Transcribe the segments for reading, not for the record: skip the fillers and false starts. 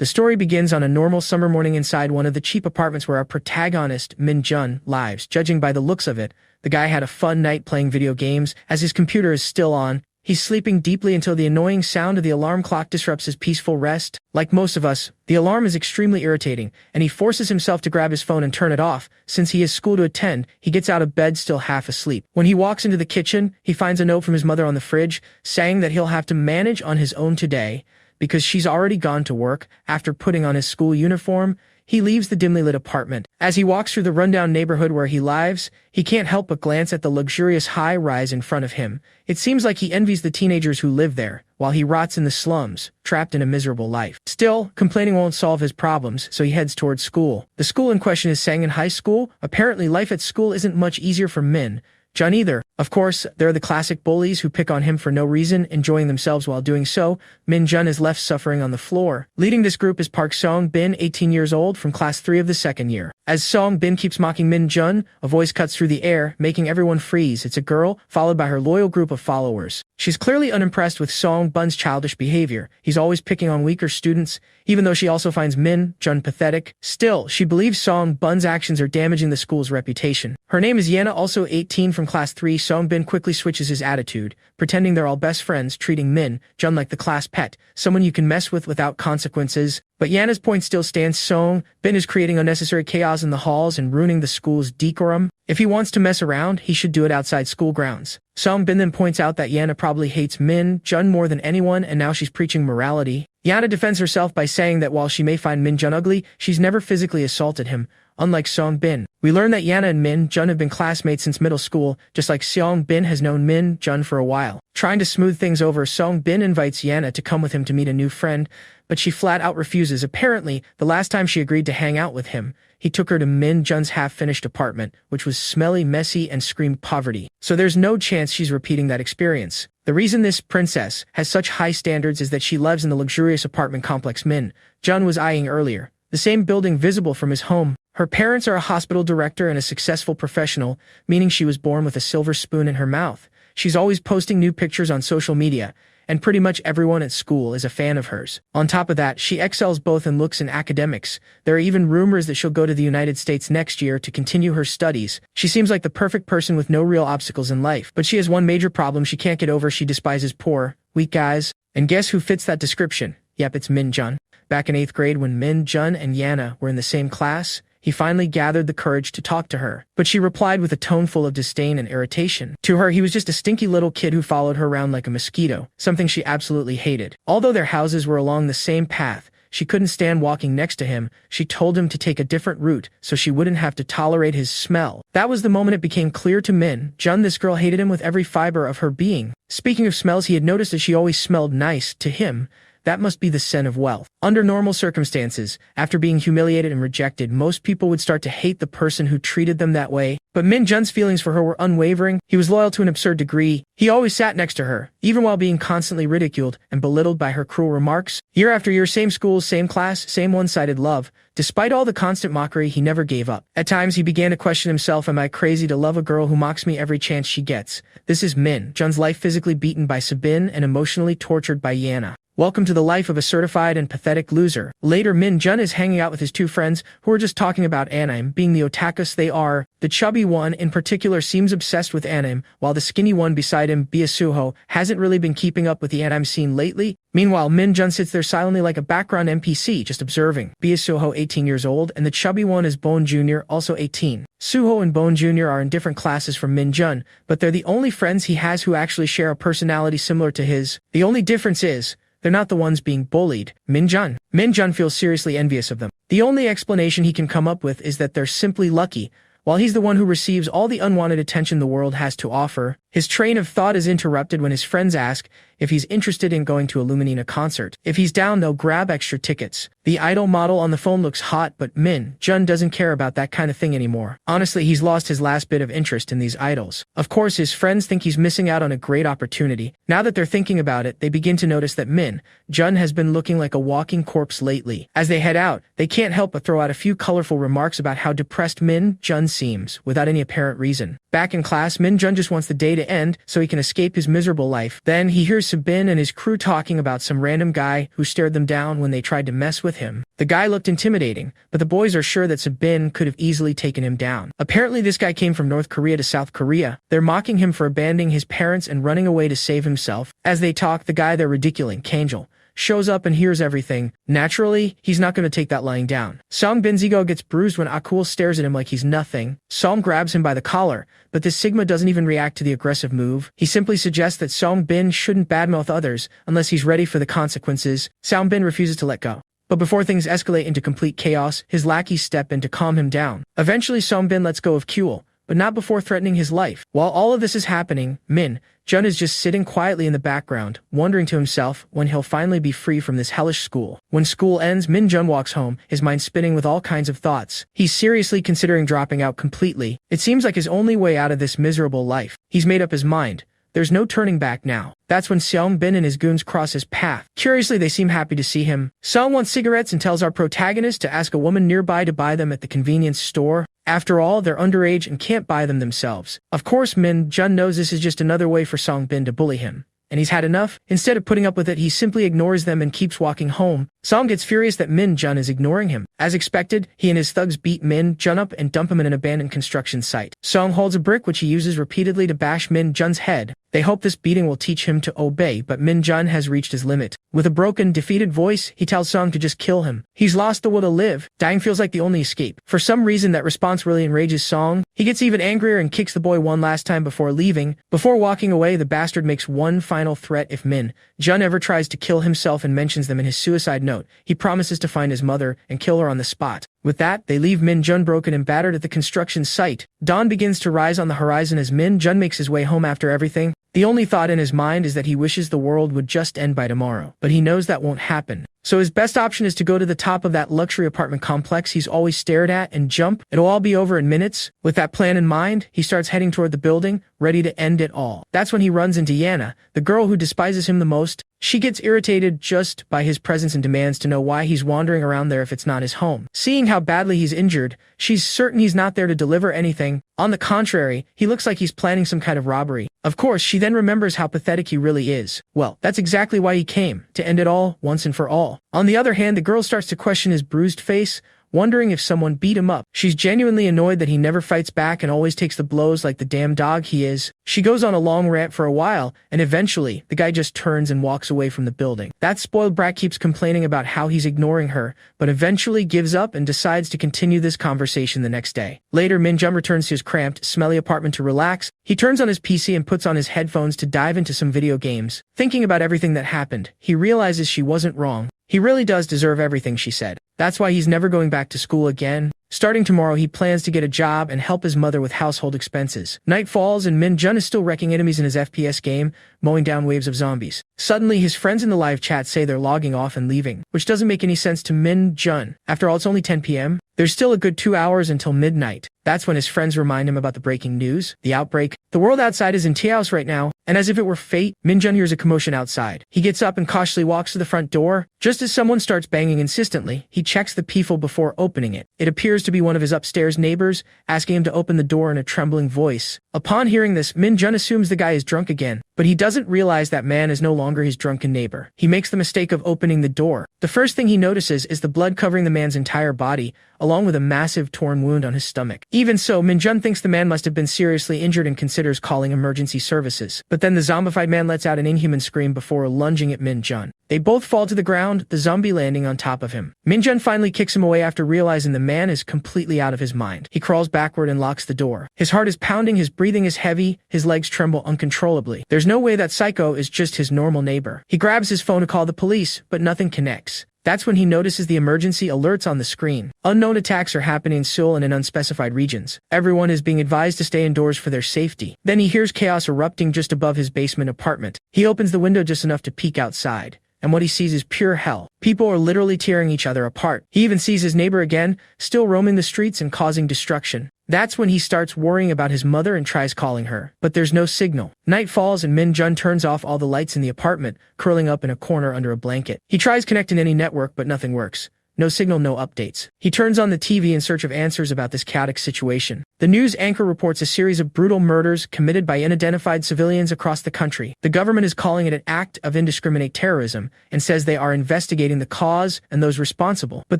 The story begins on a normal summer morning inside one of the cheap apartments where our protagonist, Min Jun, lives. Judging by the looks of it, the guy had a fun night playing video games. As his computer is still on, he's sleeping deeply until the annoying sound of the alarm clock disrupts his peaceful rest. Like most of us, the alarm is extremely irritating, and he forces himself to grab his phone and turn it off. Since he has school to attend, he gets out of bed still half asleep. When he walks into the kitchen, he finds a note from his mother on the fridge, saying that he'll have to manage on his own today, because she's already gone to work. After putting on his school uniform, he leaves the dimly lit apartment. As he walks through the rundown neighborhood where he lives, he can't help but glance at the luxurious high-rise in front of him. It seems like he envies the teenagers who live there, while he rots in the slums, trapped in a miserable life. Still, complaining won't solve his problems, so he heads towards school. The school in question is Sangin High School. Apparently, life at school isn't much easier for Min Jun either. Of course, there are the classic bullies who pick on him for no reason, enjoying themselves while doing so. Min Jun is left suffering on the floor. Leading this group is Park Song Bin, 18 years old, from class 3 of the second year. As Song Bin keeps mocking Min Jun, a voice cuts through the air, making everyone freeze. It's a girl, followed by her loyal group of followers. She's clearly unimpressed with Song Bun's childish behavior. He's always picking on weaker students, even though she also finds Min Jun pathetic. Still, she believes Song Bun's actions are damaging the school's reputation. Her name is Yana, also 18, from class 3. Song Bin quickly switches his attitude, pretending they're all best friends, treating Min Jun like the class pet, someone you can mess with without consequences. But Yana's point still stands. Song Bin is creating unnecessary chaos in the halls and ruining the school's decorum. If he wants to mess around, he should do it outside school grounds. Song Bin then points out that Yana probably hates Min Jun more than anyone, and now she's preaching morality. Yana defends herself by saying that while she may find Min Jun ugly, she's never physically assaulted him. Unlike Song Bin, we learn that Yana and Min Jun have been classmates since middle school, just like Song Bin has known Min Jun for a while. Trying to smooth things over, Song Bin invites Yana to come with him to meet a new friend, but she flat out refuses. Apparently, the last time she agreed to hang out with him, he took her to Min Jun's half-finished apartment, which was smelly, messy, and screamed poverty. So there's no chance she's repeating that experience. The reason this princess has such high standards is that she lives in the luxurious apartment complex Min Jun was eyeing earlier, the same building visible from his home. Her parents are a hospital director and a successful professional, meaning she was born with a silver spoon in her mouth. She's always posting new pictures on social media, and pretty much everyone at school is a fan of hers. On top of that, she excels both in looks and academics. There are even rumors that she'll go to the United States next year to continue her studies. She seems like the perfect person with no real obstacles in life. But she has one major problem she can't get over. She despises poor, weak guys. And guess who fits that description? Yep, it's Min Jun. Back in 8th grade when Min Jun and Yana were in the same class, he finally gathered the courage to talk to her, but she replied with a tone full of disdain and irritation. To her, he was just a stinky little kid who followed her around like a mosquito, something she absolutely hated. Although their houses were along the same path, she couldn't stand walking next to him. She told him to take a different route so she wouldn't have to tolerate his smell. That was the moment it became clear to Min Jun this girl hated him with every fiber of her being. Speaking of smells, he had noticed that she always smelled nice. To him, that must be the scent of wealth. Under normal circumstances, after being humiliated and rejected, most people would start to hate the person who treated them that way. But Min Jun's feelings for her were unwavering. He was loyal to an absurd degree. He always sat next to her, even while being constantly ridiculed and belittled by her cruel remarks. Year after year, same school, same class, same one-sided love. Despite all the constant mockery, he never gave up. At times, he began to question himself, am I crazy to love a girl who mocks me every chance she gets? This is Min Jun's life, physically beaten by Sabin and emotionally tortured by Yana. Welcome to the life of a certified and pathetic loser. Later, Min Jun is hanging out with his two friends, who are just talking about anime, being the otakus they are. The chubby one, in particular, seems obsessed with anime, while the skinny one beside him, Suho, hasn't really been keeping up with the anime scene lately. Meanwhile, Min Jun sits there silently like a background NPC, just observing. Suho, 18 years old, and the chubby one is Bone Jr., also 18. Suho and Bone Jr. are in different classes from Min Jun, but they're the only friends he has who actually share a personality similar to his. The only difference is, they're not the ones being bullied. Min Jun feels seriously envious of them. The only explanation he can come up with is that they're simply lucky, while he's the one who receives all the unwanted attention the world has to offer. His train of thought is interrupted when his friends ask if he's interested in going to a Luminina concert. If he's down, they'll grab extra tickets. The idol model on the phone looks hot, but Min Jun doesn't care about that kind of thing anymore. Honestly, he's lost his last bit of interest in these idols. Of course, his friends think he's missing out on a great opportunity. Now that they're thinking about it, they begin to notice that Min Jun has been looking like a walking corpse lately. As they head out, they can't help but throw out a few colorful remarks about how depressed Min Jun seems, without any apparent reason. Back in class, Min-jun just wants the day to end so he can escape his miserable life. Then he hears Sabin and his crew talking about some random guy who stared them down when they tried to mess with him. The guy looked intimidating, but the boys are sure that Sabin could have easily taken him down. Apparently this guy came from North Korea to South Korea. They're mocking him for abandoning his parents and running away to save himself. As they talk, the guy they're ridiculing, Kanjal, shows up and hears everything. Naturally, he's not going to take that lying down. Song Bin's ego gets bruised when Akul stares at him like he's nothing. Song grabs him by the collar, but this Sigma doesn't even react to the aggressive move. He simply suggests that Song Bin shouldn't badmouth others unless he's ready for the consequences. Song Bin refuses to let go. But before things escalate into complete chaos, his lackeys step in to calm him down. Eventually, Song Bin lets go of Kuel, but not before threatening his life. While all of this is happening, Min-jun is just sitting quietly in the background, wondering to himself when he'll finally be free from this hellish school. When school ends, Min-jun walks home, his mind spinning with all kinds of thoughts. He's seriously considering dropping out completely. It seems like his only way out of this miserable life. He's made up his mind. There's no turning back now. That's when Seong Bin and his goons cross his path. Curiously, they seem happy to see him. Seong wants cigarettes and tells our protagonist to ask a woman nearby to buy them at the convenience store. After all, they're underage and can't buy them themselves. Of course, Min-jun knows this is just another way for Song Bin to bully him. And he's had enough. Instead of putting up with it, he simply ignores them and keeps walking home. Song gets furious that Min-jun is ignoring him. As expected, he and his thugs beat Min-jun up and dump him in an abandoned construction site. Song holds a brick which he uses repeatedly to bash Min-jun's head. They hope this beating will teach him to obey, but Min-jun has reached his limit. With a broken, defeated voice, he tells Song to just kill him. He's lost the will to live. Dying feels like the only escape. For some reason, that response really enrages Song. He gets even angrier and kicks the boy one last time before leaving. Before walking away, the bastard makes one final threat: if Min-jun ever tries to kill himself and mentions them in his suicide note, he promises to find his mother and kill her on the spot. With that, they leave Min-jun broken and battered at the construction site. Dawn begins to rise on the horizon as Min-jun makes his way home after everything. The only thought in his mind is that he wishes the world would just end by tomorrow, but he knows that won't happen. So his best option is to go to the top of that luxury apartment complex he's always stared at and jump. It'll all be over in minutes. With that plan in mind, he starts heading toward the building, ready to end it all. That's when he runs into Yana, the girl who despises him the most. She gets irritated just by his presence and demands to know why he's wandering around there if it's not his home. Seeing how badly he's injured, she's certain he's not there to deliver anything. On the contrary, he looks like he's planning some kind of robbery. Of course, she then remembers how pathetic he really is. Well, that's exactly why he came, to end it all, once and for all. On the other hand, the girl starts to question his bruised face, wondering if someone beat him up. She's genuinely annoyed that he never fights back and always takes the blows like the damn dog he is. She goes on a long rant for a while, and eventually, the guy just turns and walks away from the building. That spoiled brat keeps complaining about how he's ignoring her, but eventually gives up and decides to continue this conversation the next day. Later, Min-jun returns to his cramped, smelly apartment to relax. He turns on his PC and puts on his headphones to dive into some video games. Thinking about everything that happened, he realizes she wasn't wrong. He really does deserve everything she said. That's why he's never going back to school again. Starting tomorrow, he plans to get a job and help his mother with household expenses. Night falls and Min-jun is still wrecking enemies in his FPS game, mowing down waves of zombies. Suddenly, his friends in the live chat say they're logging off and leaving, which doesn't make any sense to Min-jun. After all, it's only 10 p.m. There's still a good 2 hours until midnight. That's when his friends remind him about the breaking news, the outbreak. The world outside is in chaos right now, and as if it were fate, Min-jun hears a commotion outside. He gets up and cautiously walks to the front door. Just as someone starts banging insistently, he checks the peephole before opening it. It appears to be one of his upstairs neighbors, asking him to open the door in a trembling voice. Upon hearing this, Min-jun assumes the guy is drunk again, but he doesn't realize that man is no longer his drunken neighbor. He makes the mistake of opening the door. The first thing he notices is the blood covering the man's entire body, along with a massive torn wound on his stomach. Even so, Min-jun thinks the man must have been seriously injured and considers calling emergency services. But then the zombified man lets out an inhuman scream before lunging at Min-jun. They both fall to the ground, the zombie landing on top of him. Min-jun finally kicks him away after realizing the man is completely out of his mind. He crawls backward and locks the door. His heart is pounding, his breathing is heavy, his legs tremble uncontrollably. There's no way that psycho is just his normal neighbor. He grabs his phone to call the police, but nothing connects. That's when he notices the emergency alerts on the screen. Unknown attacks are happening in Seoul and in unspecified regions. Everyone is being advised to stay indoors for their safety. Then he hears chaos erupting just above his basement apartment. He opens the window just enough to peek outside, and what he sees is pure hell. People are literally tearing each other apart. He even sees his neighbor again, still roaming the streets and causing destruction. That's when he starts worrying about his mother and tries calling her, but there's no signal. Night falls and Min-jun turns off all the lights in the apartment, curling up in a corner under a blanket. He tries connecting any network, but nothing works. no signal, no updates. He turns on the TV in search of answers about this chaotic situation. The news anchor reports a series of brutal murders committed by unidentified civilians across the country. The government is calling it an act of indiscriminate terrorism and says they are investigating the cause and those responsible, but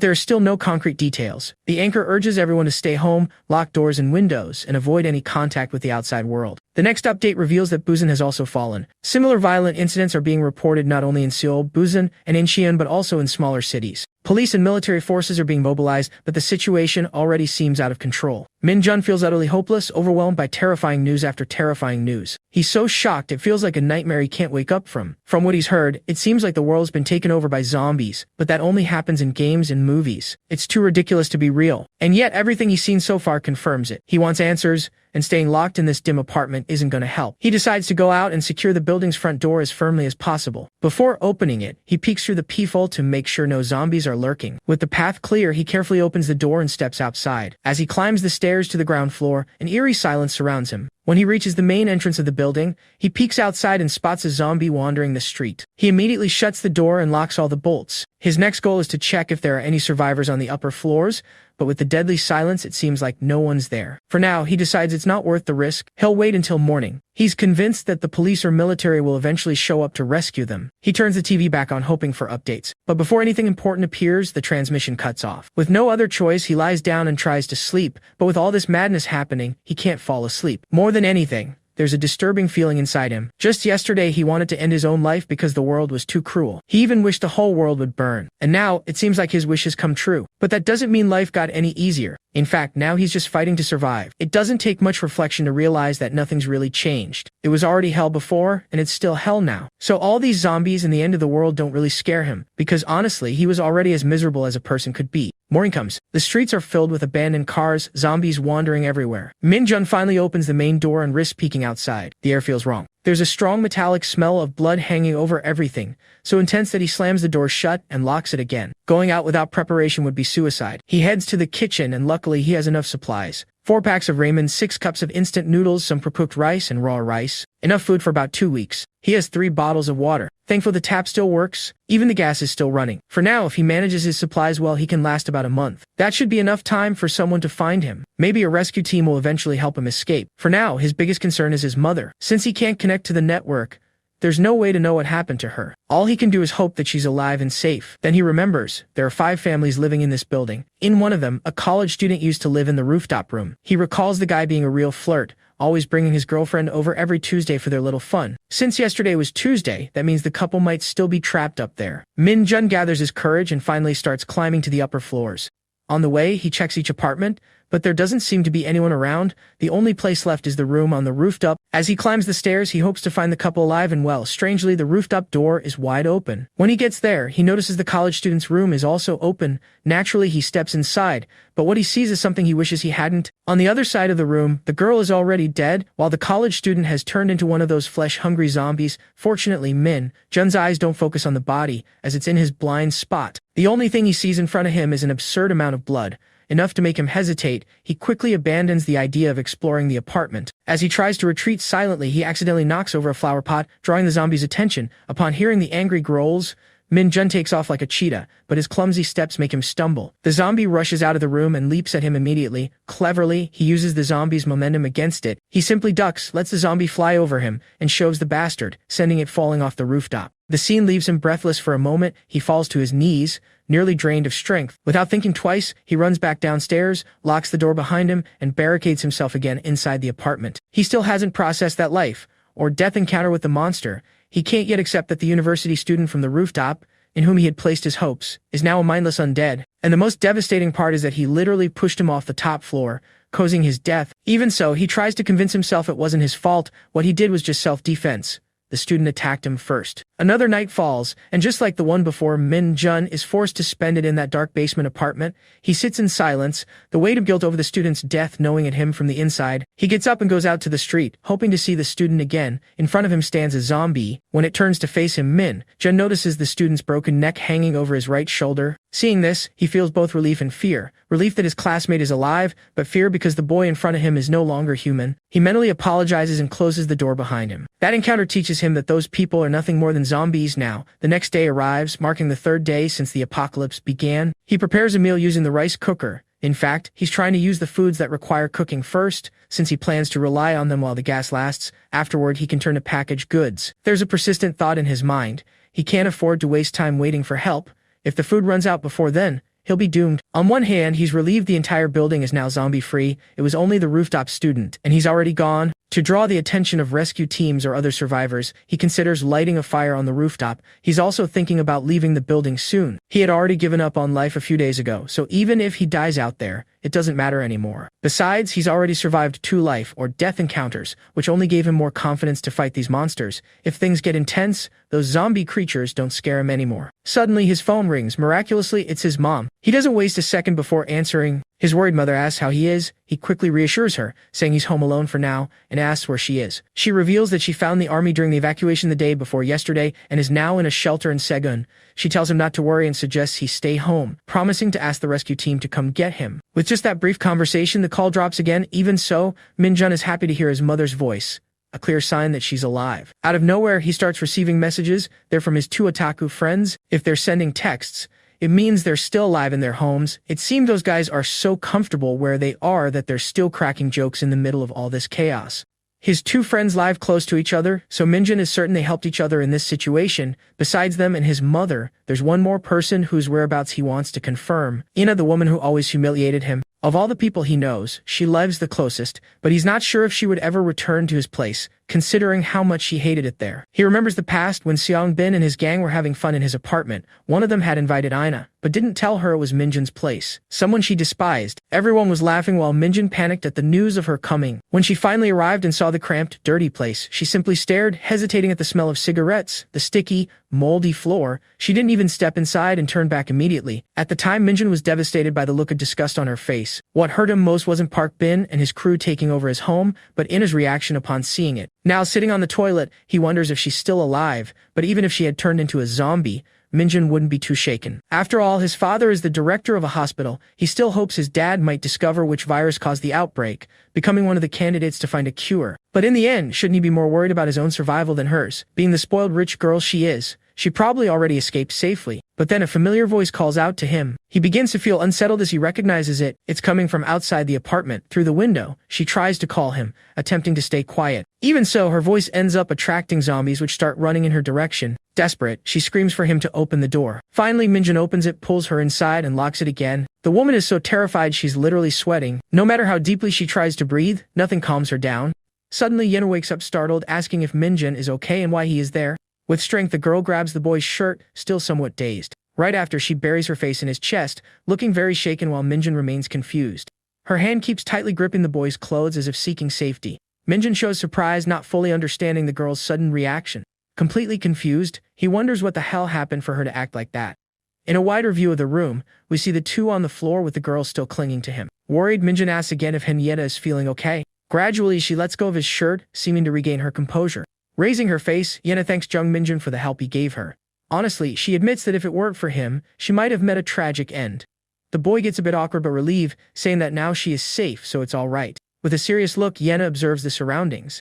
there are still no concrete details. The anchor urges everyone to stay home, lock doors and windows, and avoid any contact with the outside world. The next update reveals that Busan has also fallen. Similar violent incidents are being reported not only in Seoul, Busan, and Incheon but also in smaller cities. Police and military forces are being mobilized, but the situation already seems out of control. Min-jun feels utterly hopeless, overwhelmed by terrifying news after terrifying news. He's so shocked it feels like a nightmare he can't wake up from. From what he's heard, it seems like the world's been taken over by zombies, but that only happens in games and movies. It's too ridiculous to be real. And yet everything he's seen so far confirms it. He wants answers, and staying locked in this dim apartment isn't going to help. He decides to go out and secure the building's front door as firmly as possible. Before opening it, he peeks through the peephole to make sure no zombies are lurking. With the path clear, he carefully opens the door and steps outside. As he climbs the stairs to the ground floor, an eerie silence surrounds him. When he reaches the main entrance of the building, he peeks outside and spots a zombie wandering the street. He immediately shuts the door and locks all the bolts. His next goal is to check if there are any survivors on the upper floors, but with the deadly silence, it seems like no one's there. For now, he decides it's not worth the risk. He'll wait until morning. He's convinced that the police or military will eventually show up to rescue them. He turns the TV back on, hoping for updates. But before anything important appears, the transmission cuts off. With no other choice, he lies down and tries to sleep, but with all this madness happening, he can't fall asleep. More than anything, there's a disturbing feeling inside him. Just yesterday, he wanted to end his own life because the world was too cruel. He even wished the whole world would burn. And now, it seems like his wish has come true. But that doesn't mean life got any easier. In fact, now he's just fighting to survive. It doesn't take much reflection to realize that nothing's really changed. It was already hell before, and it's still hell now. So all these zombies and the end of the world don't really scare him, because honestly, he was already as miserable as a person could be. Morning comes. The streets are filled with abandoned cars, zombies wandering everywhere. Min-jun finally opens the main door and risks peeking outside. The air feels wrong. There's a strong metallic smell of blood hanging over everything, so intense that he slams the door shut and locks it again. Going out without preparation would be suicide. He heads to the kitchen and luckily he has enough supplies. 4 packs of ramen, 6 cups of instant noodles, some pre-cooked rice and raw rice. Enough food for about 2 weeks. He has 3 bottles of water. Thankful the tap still works. Even the gas is still running. For now, if he manages his supplies well, he can last about a month. That should be enough time for someone to find him. Maybe a rescue team will eventually help him escape. For now, his biggest concern is his mother. Since he can't connect to the network, there's no way to know what happened to her. All he can do is hope that she's alive and safe. Then he remembers, there are 5 families living in this building. In one of them, a college student used to live in the rooftop room. He recalls the guy being a real flirt, always bringing his girlfriend over every Tuesday for their little fun. Since yesterday was Tuesday, that means the couple might still be trapped up there. Min-jun gathers his courage and finally starts climbing to the upper floors. On the way, he checks each apartment, but there doesn't seem to be anyone around. The only place left is the room on the rooftop. As he climbs the stairs, he hopes to find the couple alive and well. Strangely, the rooftop door is wide open. When he gets there, he notices the college student's room is also open. Naturally, he steps inside, but what he sees is something he wishes he hadn't. On the other side of the room, the girl is already dead, while the college student has turned into one of those flesh-hungry zombies. Fortunately, Min-jun's eyes don't focus on the body, as it's in his blind spot. The only thing he sees in front of him is an absurd amount of blood. Enough to make him hesitate, he quickly abandons the idea of exploring the apartment. As he tries to retreat silently, he accidentally knocks over a flower pot, drawing the zombie's attention. Upon hearing the angry growls, Min-jun takes off like a cheetah, but his clumsy steps make him stumble. The zombie rushes out of the room and leaps at him immediately. Cleverly, he uses the zombie's momentum against it. He simply ducks, lets the zombie fly over him, and shoves the bastard, sending it falling off the rooftop. The scene leaves him breathless for a moment. He falls to his knees, nearly drained of strength. Without thinking twice, he runs back downstairs, locks the door behind him, and barricades himself again inside the apartment. He still hasn't processed that life, or death encounter with the monster. He can't yet accept that the university student from the rooftop, in whom he had placed his hopes, is now a mindless undead. And the most devastating part is that he literally pushed him off the top floor, causing his death. Even so, he tries to convince himself it wasn't his fault. What he did was just self-defense. The student attacked him first. Another night falls, and just like the one before, Min-jun is forced to spend it in that dark basement apartment. He sits in silence, the weight of guilt over the student's death gnawing at him from the inside. He gets up and goes out to the street, hoping to see the student again. In front of him stands a zombie. When it turns to face him, Min-jun notices the student's broken neck hanging over his right shoulder. Seeing this, he feels both relief and fear. Relief that his classmate is alive, but fear because the boy in front of him is no longer human. He mentally apologizes and closes the door behind him. That encounter teaches him that those people are nothing more than zombies now. The next day arrives, marking the third day since the apocalypse began. He prepares a meal using the rice cooker. In fact, he's trying to use the foods that require cooking first, since he plans to rely on them while the gas lasts. Afterward, he can turn to packaged goods. There's a persistent thought in his mind. He can't afford to waste time waiting for help. If the food runs out before then, he'll be doomed. On one hand, he's relieved the entire building is now zombie-free. It was only the rooftop student, and he's already gone. To draw the attention of rescue teams or other survivors, he considers lighting a fire on the rooftop. He's also thinking about leaving the building soon. He had already given up on life a few days ago, so even if he dies out there, it doesn't matter anymore. Besides, he's already survived 2 life or death encounters, which only gave him more confidence to fight these monsters. If things get intense, those zombie creatures don't scare him anymore. Suddenly, his phone rings. Miraculously, it's his mom. He doesn't waste a second before answering. His worried mother asks how he is. He quickly reassures her, saying he's home alone for now, and asks where she is. She reveals that she found the army during the evacuation the day before yesterday and is now in a shelter in Segun. She tells him not to worry and suggests he stay home, promising to ask the rescue team to come get him. With just that brief conversation, the call drops again. Even so, Minjun is happy to hear his mother's voice, a clear sign that she's alive. Out of nowhere, he starts receiving messages. They're from his 2 otaku friends. If they're sending texts, it means they're still alive in their homes. It seems those guys are so comfortable where they are that they're still cracking jokes in the middle of all this chaos. His 2 friends live close to each other, so Minjun is certain they helped each other in this situation. Besides them and his mother, there's one more person whose whereabouts he wants to confirm. Ina, the woman who always humiliated him. Of all the people he knows, she loves the closest, but he's not sure if she would ever return to his place, considering how much she hated it there. He remembers the past when Seong Bin and his gang were having fun in his apartment. One of them had invited Ina, but didn't tell her it was Minjun's place, someone she despised. Everyone was laughing while Minjun panicked at the news of her coming. When she finally arrived and saw the cramped, dirty place, she simply stared, hesitating at the smell of cigarettes, the sticky, moldy floor. She didn't even step inside and turned back immediately. At the time, Minjun was devastated by the look of disgust on her face. What hurt him most wasn't Park Bin and his crew taking over his home, but Ina's reaction upon seeing it. Now sitting on the toilet, he wonders if she's still alive, but even if she had turned into a zombie, Minjun wouldn't be too shaken. After all, his father is the director of a hospital. He still hopes his dad might discover which virus caused the outbreak, becoming one of the candidates to find a cure. But in the end, shouldn't he be more worried about his own survival than hers? Being the spoiled rich girl she is, she probably already escaped safely. But then a familiar voice calls out to him. He begins to feel unsettled as he recognizes it. It's coming from outside the apartment, through the window. She tries to call him, attempting to stay quiet. Even so, her voice ends up attracting zombies which start running in her direction. Desperate, she screams for him to open the door. Finally, Minjun opens it, pulls her inside, and locks it again. The woman is so terrified she's literally sweating. No matter how deeply she tries to breathe, nothing calms her down. Suddenly, Yena wakes up startled, asking if Minjun is okay and why he is there. With strength, the girl grabs the boy's shirt, still somewhat dazed. Right after, she buries her face in his chest, looking very shaken while Minjun remains confused. Her hand keeps tightly gripping the boy's clothes as if seeking safety. Minjun shows surprise, not fully understanding the girl's sudden reaction. Completely confused, he wonders what the hell happened for her to act like that. In a wider view of the room, we see the 2 on the floor with the girl still clinging to him. Worried, Minjun asks again if Henrietta is feeling okay. Gradually, she lets go of his shirt, seeming to regain her composure. Raising her face, Yena thanks Jung Minjun for the help he gave her. Honestly, she admits that if it weren't for him, she might have met a tragic end. The boy gets a bit awkward but relieved, saying that now she is safe, so it's all right. With a serious look, Yena observes the surroundings.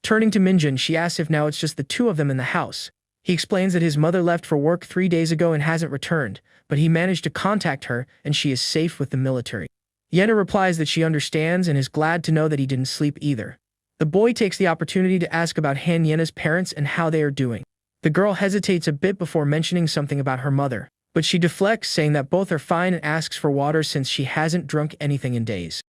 Turning to Minjun, she asks if now it's just the 2 of them in the house. He explains that his mother left for work 3 days ago and hasn't returned, but he managed to contact her and she is safe with the military. Yena replies that she understands and is glad to know that he didn't sleep either. The boy takes the opportunity to ask about Han Yena's parents and how they are doing. The girl hesitates a bit before mentioning something about her mother, but she deflects, saying that both are fine and asks for water since she hasn't drunk anything in days.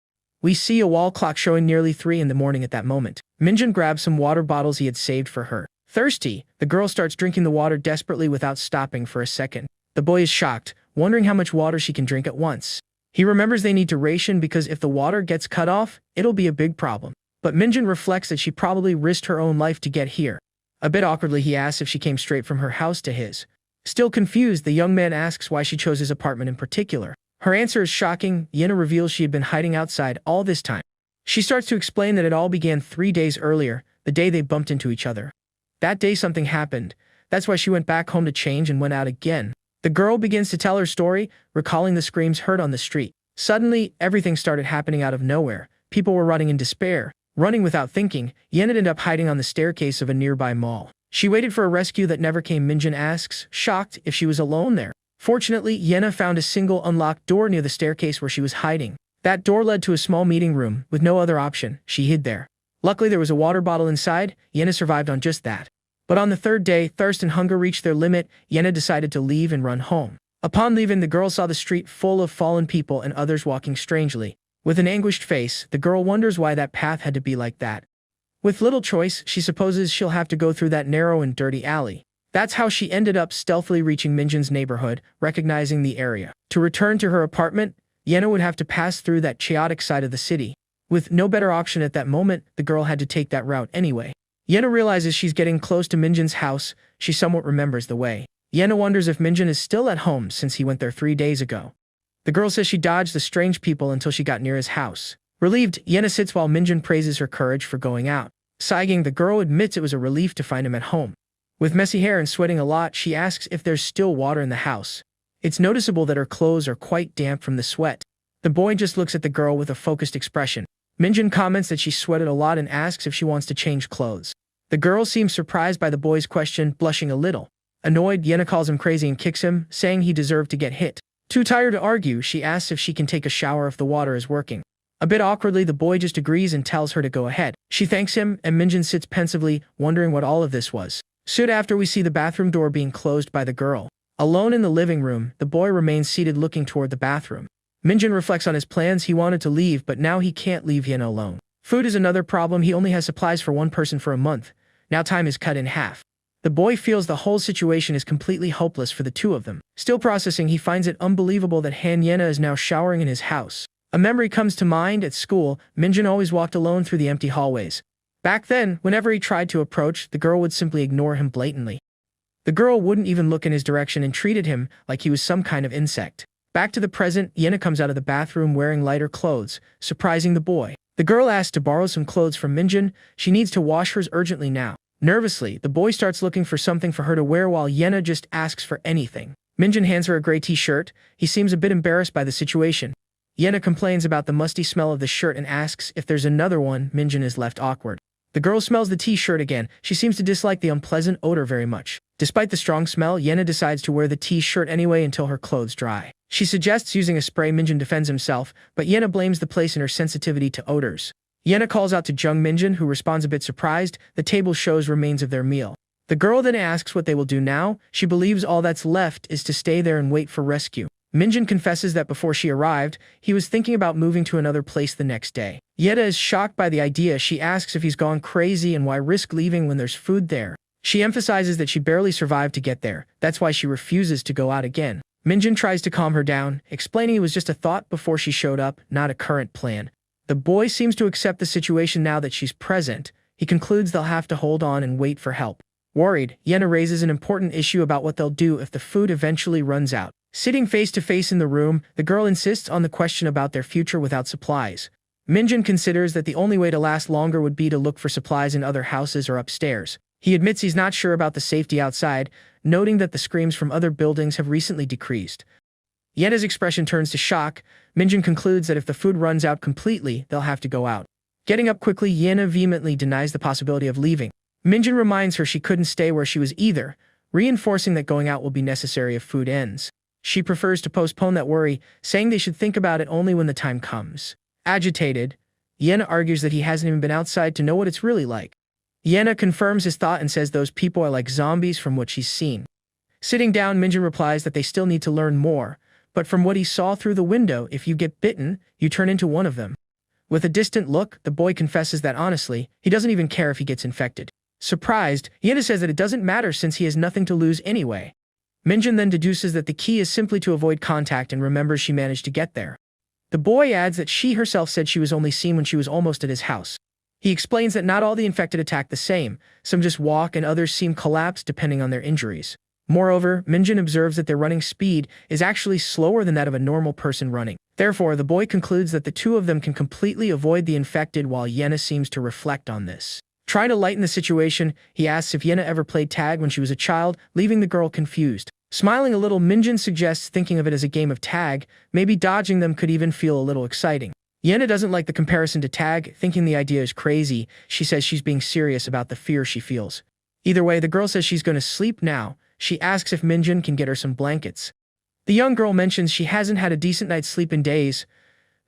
We see a wall clock showing nearly 3 in the morning at that moment. Minjun grabs some water bottles he had saved for her. Thirsty, the girl starts drinking the water desperately without stopping for a second. The boy is shocked, wondering how much water she can drink at once. He remembers they need to ration because if the water gets cut off, it'll be a big problem. But Minjun reflects that she probably risked her own life to get here. A bit awkwardly, he asks if she came straight from her house to his. Still confused, the young man asks why she chose his apartment in particular. Her answer is shocking. Yena reveals she had been hiding outside all this time. She starts to explain that it all began 3 days earlier, the day they bumped into each other. That day something happened. That's why she went back home to change and went out again. The girl begins to tell her story, recalling the screams heard on the street. Suddenly, everything started happening out of nowhere. People were running in despair. Running without thinking, Yen ended up hiding on the staircase of a nearby mall. She waited for a rescue that never came. Minjun asks, shocked, if she was alone there. Fortunately, Yena found a single unlocked door near the staircase where she was hiding. That door led to a small meeting room. With no other option, she hid there. Luckily, there was a water bottle inside. Yena survived on just that. But on the third day, thirst and hunger reached their limit. Yena decided to leave and run home. Upon leaving, the girl saw the street full of fallen people and others walking strangely. With an anguished face, the girl wonders why that path had to be like that. With little choice, she supposes she'll have to go through that narrow and dirty alley. That's how she ended up stealthily reaching Minjun's neighborhood, recognizing the area. To return to her apartment, Yena would have to pass through that chaotic side of the city. With no better option at that moment, the girl had to take that route anyway. Yena realizes she's getting close to Minjun's house. She somewhat remembers the way. Yena wonders if Minjun is still at home since he went there 3 days ago. The girl says she dodged the strange people until she got near his house. Relieved, Yena sits while Minjun praises her courage for going out. Sighing, the girl admits it was a relief to find him at home. With messy hair and sweating a lot, she asks if there's still water in the house. It's noticeable that her clothes are quite damp from the sweat. The boy just looks at the girl with a focused expression. Minjun comments that she sweated a lot and asks if she wants to change clothes. The girl seems surprised by the boy's question, blushing a little. Annoyed, Yena calls him crazy and kicks him, saying he deserved to get hit. Too tired to argue, she asks if she can take a shower if the water is working. A bit awkwardly, the boy just agrees and tells her to go ahead. She thanks him, and Minjun sits pensively, wondering what all of this was. Soon after, we see the bathroom door being closed by the girl. Alone in the living room, the boy remains seated looking toward the bathroom. Minjun reflects on his plans. He wanted to leave, but now he can't leave Yena alone. Food is another problem. He only has supplies for one person for a month. Now time is cut in half. The boy feels the whole situation is completely hopeless for the two of them. Still processing, he finds it unbelievable that Han Yena is now showering in his house. A memory comes to mind. At school, Minjun always walked alone through the empty hallways. Back then, whenever he tried to approach, the girl would simply ignore him blatantly. The girl wouldn't even look in his direction and treated him like he was some kind of insect. Back to the present, Yena comes out of the bathroom wearing lighter clothes, surprising the boy. The girl asks to borrow some clothes from Minjun. She needs to wash hers urgently now. Nervously, the boy starts looking for something for her to wear while Yena just asks for anything. Minjun hands her a gray t-shirt. He seems a bit embarrassed by the situation. Yena complains about the musty smell of the shirt and asks if there's another one. Minjun is left awkward. The girl smells the t-shirt again. She seems to dislike the unpleasant odor very much. Despite the strong smell, Yena decides to wear the t-shirt anyway until her clothes dry. She suggests using a spray. Minjun defends himself, but Yena blames the place in her sensitivity to odors. Yena calls out to Jung Minjun, who responds a bit surprised. The table shows remains of their meal. The girl then asks what they will do now. She believes all that's left is to stay there and wait for rescue. Minjun confesses that before she arrived, he was thinking about moving to another place the next day. Yena is shocked by the idea. She asks if he's gone crazy and why risk leaving when there's food there. She emphasizes that she barely survived to get there. That's why she refuses to go out again. Minjun tries to calm her down, explaining it was just a thought before she showed up, not a current plan. The boy seems to accept the situation now that she's present. He concludes they'll have to hold on and wait for help. Worried, Yena raises an important issue about what they'll do if the food eventually runs out. Sitting face to face in the room, the girl insists on the question about their future without supplies. Minjun considers that the only way to last longer would be to look for supplies in other houses or upstairs. He admits he's not sure about the safety outside, noting that the screams from other buildings have recently decreased. Yena's expression turns to shock. Minjun concludes that if the food runs out completely, they'll have to go out. Getting up quickly, Yena vehemently denies the possibility of leaving. Minjun reminds her she couldn't stay where she was either, reinforcing that going out will be necessary if food ends. She prefers to postpone that worry, saying they should think about it only when the time comes. Agitated, Yena argues that he hasn't even been outside to know what it's really like. Yena confirms his thought and says those people are like zombies from what she's seen. Sitting down, Minjun replies that they still need to learn more, but from what he saw through the window, if you get bitten, you turn into one of them. With a distant look, the boy confesses that honestly, he doesn't even care if he gets infected. Surprised, Yena says that it doesn't matter since he has nothing to lose anyway. Minjun then deduces that the key is simply to avoid contact and remembers she managed to get there. The boy adds that she herself said she was only seen when she was almost at his house. He explains that not all the infected attack the same, some just walk and others seem collapsed depending on their injuries. Moreover, Minjun observes that their running speed is actually slower than that of a normal person running. Therefore, the boy concludes that the two of them can completely avoid the infected while Yena seems to reflect on this. Trying to lighten the situation, he asks if Yena ever played tag when she was a child, leaving the girl confused. Smiling a little, Minjin suggests thinking of it as a game of tag, maybe dodging them could even feel a little exciting. Yena doesn't like the comparison to tag, thinking the idea is crazy. She says she's being serious about the fear she feels. Either way, the girl says she's going to sleep now. She asks if Minjin can get her some blankets. The young girl mentions she hasn't had a decent night's sleep in days.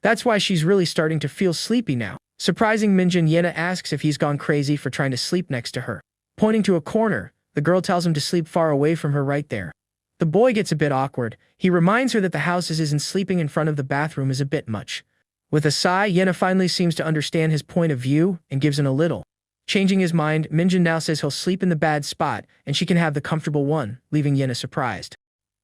That's why she's really starting to feel sleepy now. Surprising Minjin, Yena asks if he's gone crazy for trying to sleep next to her. Pointing to a corner, the girl tells him to sleep far away from her right there. The boy gets a bit awkward. He reminds her that the house isn't sleeping in front of the bathroom is a bit much. With a sigh, Yena finally seems to understand his point of view and gives in a little. Changing his mind, Minjin now says he'll sleep in the bad spot and she can have the comfortable one, leaving Yena surprised.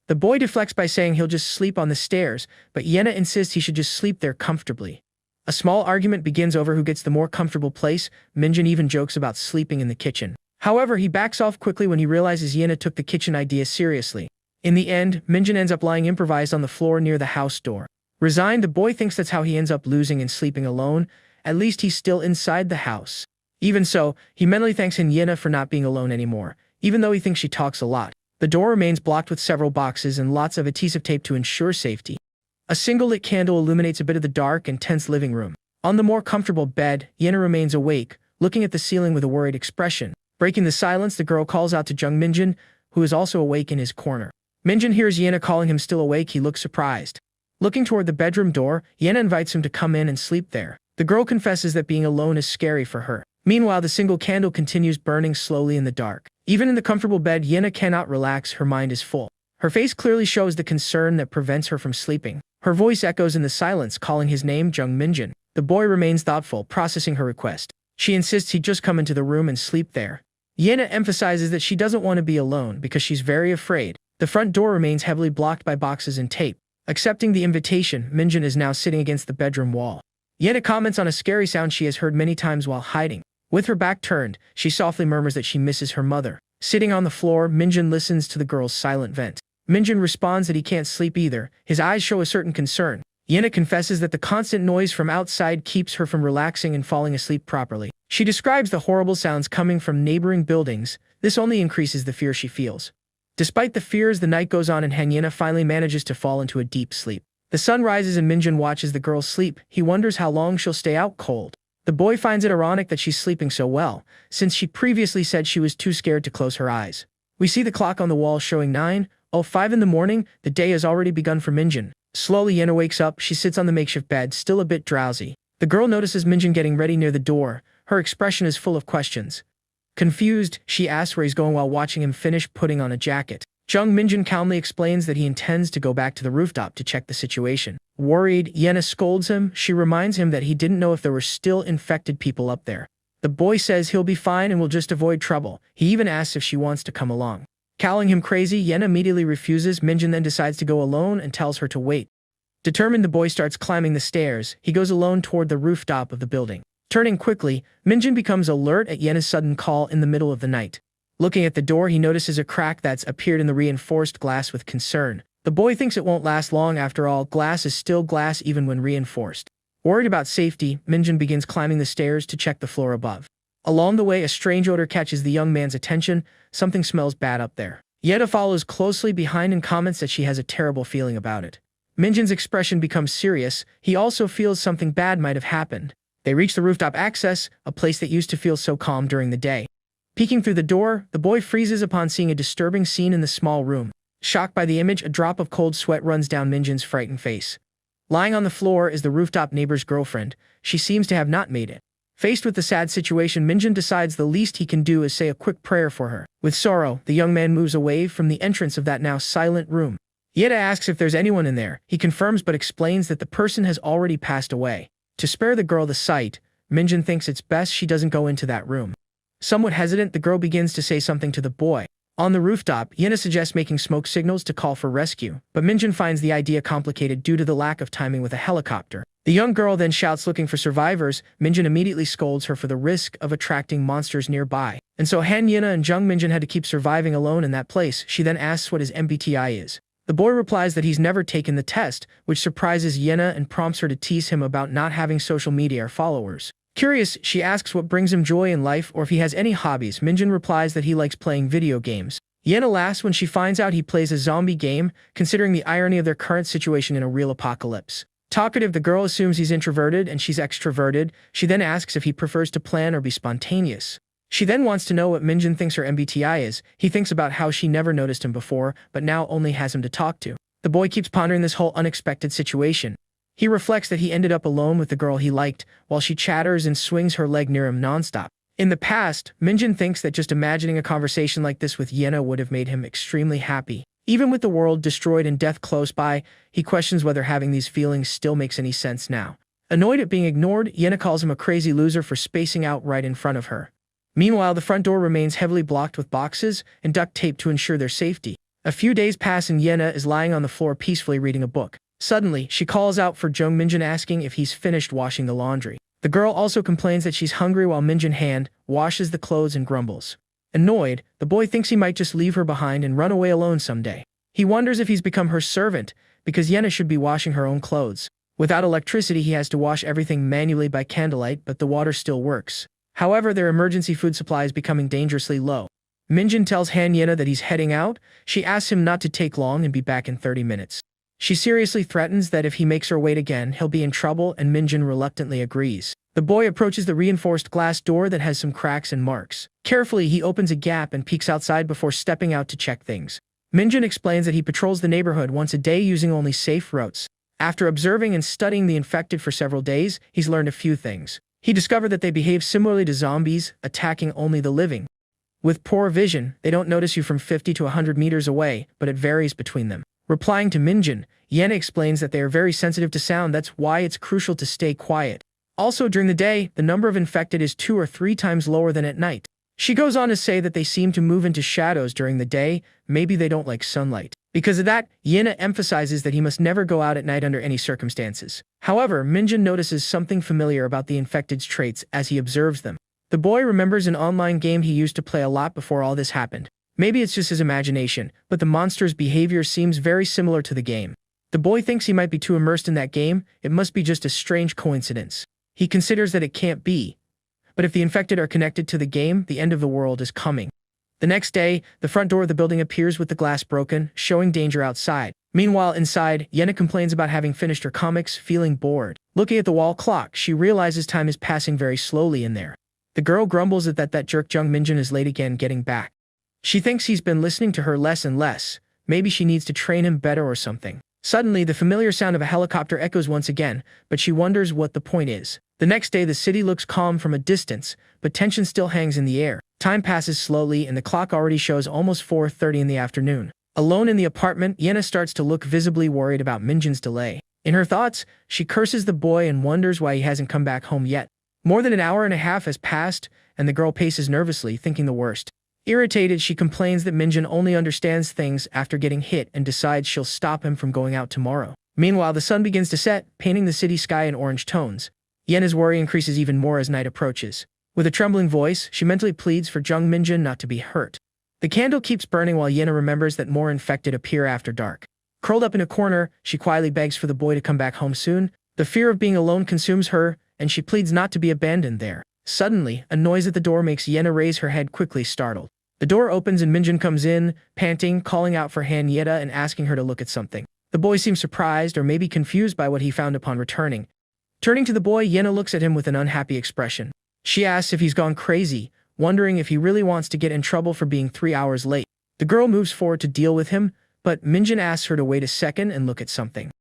The boy deflects by saying he'll just sleep on the stairs, but Yena insists he should just sleep there comfortably. A small argument begins over who gets the more comfortable place. Minjin even jokes about sleeping in the kitchen. However, he backs off quickly when he realizes Yena took the kitchen idea seriously. In the end, Minjin ends up lying improvised on the floor near the house door. Resigned, the boy thinks that's how he ends up losing and sleeping alone. At least he's still inside the house. Even so, he mentally thanks Yena for not being alone anymore, even though he thinks she talks a lot. The door remains blocked with several boxes and lots of adhesive tape to ensure safety. A single lit candle illuminates a bit of the dark and tense living room. On the more comfortable bed, Yena remains awake, looking at the ceiling with a worried expression. Breaking the silence, the girl calls out to Jung Minjin, who is also awake in his corner. Minjin hears Yena calling him still awake. He looks surprised. Looking toward the bedroom door, Yena invites him to come in and sleep there. The girl confesses that being alone is scary for her. Meanwhile, the single candle continues burning slowly in the dark. Even in the comfortable bed, Yena cannot relax. Her mind is full. Her face clearly shows the concern that prevents her from sleeping. Her voice echoes in the silence, calling his name, Jung Minjin. The boy remains thoughtful, processing her request. She insists he just come into the room and sleep there. Yena emphasizes that she doesn't want to be alone because she's very afraid. The front door remains heavily blocked by boxes and tape. Accepting the invitation, Minjin is now sitting against the bedroom wall. Yena comments on a scary sound she has heard many times while hiding. With her back turned, she softly murmurs that she misses her mother. Sitting on the floor, Minjin listens to the girl's silent vent. Minjin responds that he can't sleep either. His eyes show a certain concern. Yena confesses that the constant noise from outside keeps her from relaxing and falling asleep properly. She describes the horrible sounds coming from neighboring buildings. This only increases the fear she feels. Despite the fears, the night goes on and Yena finally manages to fall into a deep sleep. The sun rises and Minjin watches the girl sleep. He wonders how long she'll stay out cold. The boy finds it ironic that she's sleeping so well, since she previously said she was too scared to close her eyes. We see the clock on the wall showing 9:05 in the morning. The day has already begun for Minjin. Slowly, Yena wakes up. She sits on the makeshift bed, still a bit drowsy. The girl notices Minjin getting ready near the door. Her expression is full of questions. Confused, she asks where he's going while watching him finish putting on a jacket. Jung Minjin calmly explains that he intends to go back to the rooftop to check the situation. Worried, Yena scolds him. She reminds him that he didn't know if there were still infected people up there. The boy says he'll be fine and will just avoid trouble. He even asks if she wants to come along. Calling him crazy, Yena immediately refuses. Minjin then decides to go alone and tells her to wait. Determined, the boy starts climbing the stairs. He goes alone toward the rooftop of the building. Turning quickly, Minjin becomes alert at Yena's sudden call in the middle of the night. Looking at the door, he notices a crack that's appeared in the reinforced glass with concern. The boy thinks it won't last long. After all, glass is still glass even when reinforced. Worried about safety, Minjin begins climbing the stairs to check the floor above. Along the way, a strange odor catches the young man's attention. Something smells bad up there. Yena follows closely behind and comments that she has a terrible feeling about it. Minjin's expression becomes serious. He also feels something bad might have happened. They reach the rooftop access, a place that used to feel so calm during the day. Peeking through the door, the boy freezes upon seeing a disturbing scene in the small room. Shocked by the image, a drop of cold sweat runs down Minjin's frightened face. Lying on the floor is the rooftop neighbor's girlfriend. She seems to have not made it. Faced with the sad situation, Minjin decides the least he can do is say a quick prayer for her. With sorrow, the young man moves away from the entrance of that now silent room. Yena asks if there's anyone in there. He confirms but explains that the person has already passed away. To spare the girl the sight, Minjin thinks it's best she doesn't go into that room. Somewhat hesitant, the girl begins to say something to the boy. On the rooftop, Yena suggests making smoke signals to call for rescue, but Minjin finds the idea complicated due to the lack of timing with a helicopter. The young girl then shouts looking for survivors. Minjin immediately scolds her for the risk of attracting monsters nearby. And so Yena and Jung Minjin had to keep surviving alone in that place. She then asks what his MBTI is. The boy replies that he's never taken the test, which surprises Yena and prompts her to tease him about not having social media or followers. Curious, she asks what brings him joy in life or if he has any hobbies. Minjin replies that he likes playing video games. Yena laughs when she finds out he plays a zombie game, considering the irony of their current situation in a real apocalypse. Talkative, the girl assumes he's introverted and she's extroverted. She then asks if he prefers to plan or be spontaneous. She then wants to know what Minjin thinks her MBTI is. He thinks about how she never noticed him before, but now only has him to talk to. The boy keeps pondering this whole unexpected situation. He reflects that he ended up alone with the girl he liked, while she chatters and swings her leg near him nonstop. In the past, Minjin thinks that just imagining a conversation like this with Yena would have made him extremely happy. Even with the world destroyed and death close by, he questions whether having these feelings still makes any sense now. Annoyed at being ignored, Yena calls him a crazy loser for spacing out right in front of her. Meanwhile, the front door remains heavily blocked with boxes and duct tape to ensure their safety. A few days pass and Yena is lying on the floor peacefully reading a book. Suddenly, she calls out for Jung Minjin, asking if he's finished washing the laundry. The girl also complains that she's hungry while Minjin hand washes the clothes and grumbles. Annoyed, the boy thinks he might just leave her behind and run away alone someday. He wonders if he's become her servant, because Yena should be washing her own clothes. Without electricity, he has to wash everything manually by candlelight, but the water still works. However, their emergency food supply is becoming dangerously low. Minjin tells Han Yena that he's heading out. She asks him not to take long and be back in 30 minutes. She seriously threatens that if he makes her wait again, he'll be in trouble, and Minjin reluctantly agrees. The boy approaches the reinforced glass door that has some cracks and marks. Carefully, he opens a gap and peeks outside before stepping out to check things. Minjin explains that he patrols the neighborhood once a day using only safe routes. After observing and studying the infected for several days, he's learned a few things. He discovered that they behave similarly to zombies, attacking only the living. With poor vision, they don't notice you from 50 to 100 meters away, but it varies between them. Replying to Minjin, Yena explains that they are very sensitive to sound. That's why it's crucial to stay quiet. Also, during the day, the number of infected is 2 or 3 times lower than at night. She goes on to say that they seem to move into shadows during the day. Maybe they don't like sunlight. Because of that, Yena emphasizes that he must never go out at night under any circumstances. However, Minjin notices something familiar about the infected's traits as he observes them. The boy remembers an online game he used to play a lot before all this happened. Maybe it's just his imagination, but the monster's behavior seems very similar to the game. The boy thinks he might be too immersed in that game. It must be just a strange coincidence. He considers that it can't be. But if the infected are connected to the game, the end of the world is coming. The next day, the front door of the building appears with the glass broken, showing danger outside. Meanwhile, inside, Yena complains about having finished her comics, feeling bored. Looking at the wall clock, she realizes time is passing very slowly in there. The girl grumbles at that jerk Jung Minjin is late again getting back. She thinks he's been listening to her less and less. Maybe she needs to train him better or something. Suddenly, the familiar sound of a helicopter echoes once again, but she wonders what the point is. The next day, the city looks calm from a distance, but tension still hangs in the air. Time passes slowly and the clock already shows almost 4:30 in the afternoon. Alone in the apartment, Yena starts to look visibly worried about Minjin's delay. In her thoughts, she curses the boy and wonders why he hasn't come back home yet. More than an hour and a half has passed, and the girl paces nervously, thinking the worst. Irritated, she complains that Minjin only understands things after getting hit and decides she'll stop him from going out tomorrow. Meanwhile, the sun begins to set, painting the city sky in orange tones. Yena's worry increases even more as night approaches. With a trembling voice, she mentally pleads for Jung Minjin not to be hurt. The candle keeps burning while Yena remembers that more infected appear after dark. Curled up in a corner, she quietly begs for the boy to come back home soon. The fear of being alone consumes her, and she pleads not to be abandoned there. Suddenly, a noise at the door makes Yena raise her head quickly, startled. The door opens and Minjin comes in, panting, calling out for Han Yena and asking her to look at something. The boy seems surprised or maybe confused by what he found upon returning. Turning to the boy, Yena looks at him with an unhappy expression. She asks if he's gone crazy, wondering if he really wants to get in trouble for being 3 hours late. The girl moves forward to deal with him, but Minjin asks her to wait a second and look at something.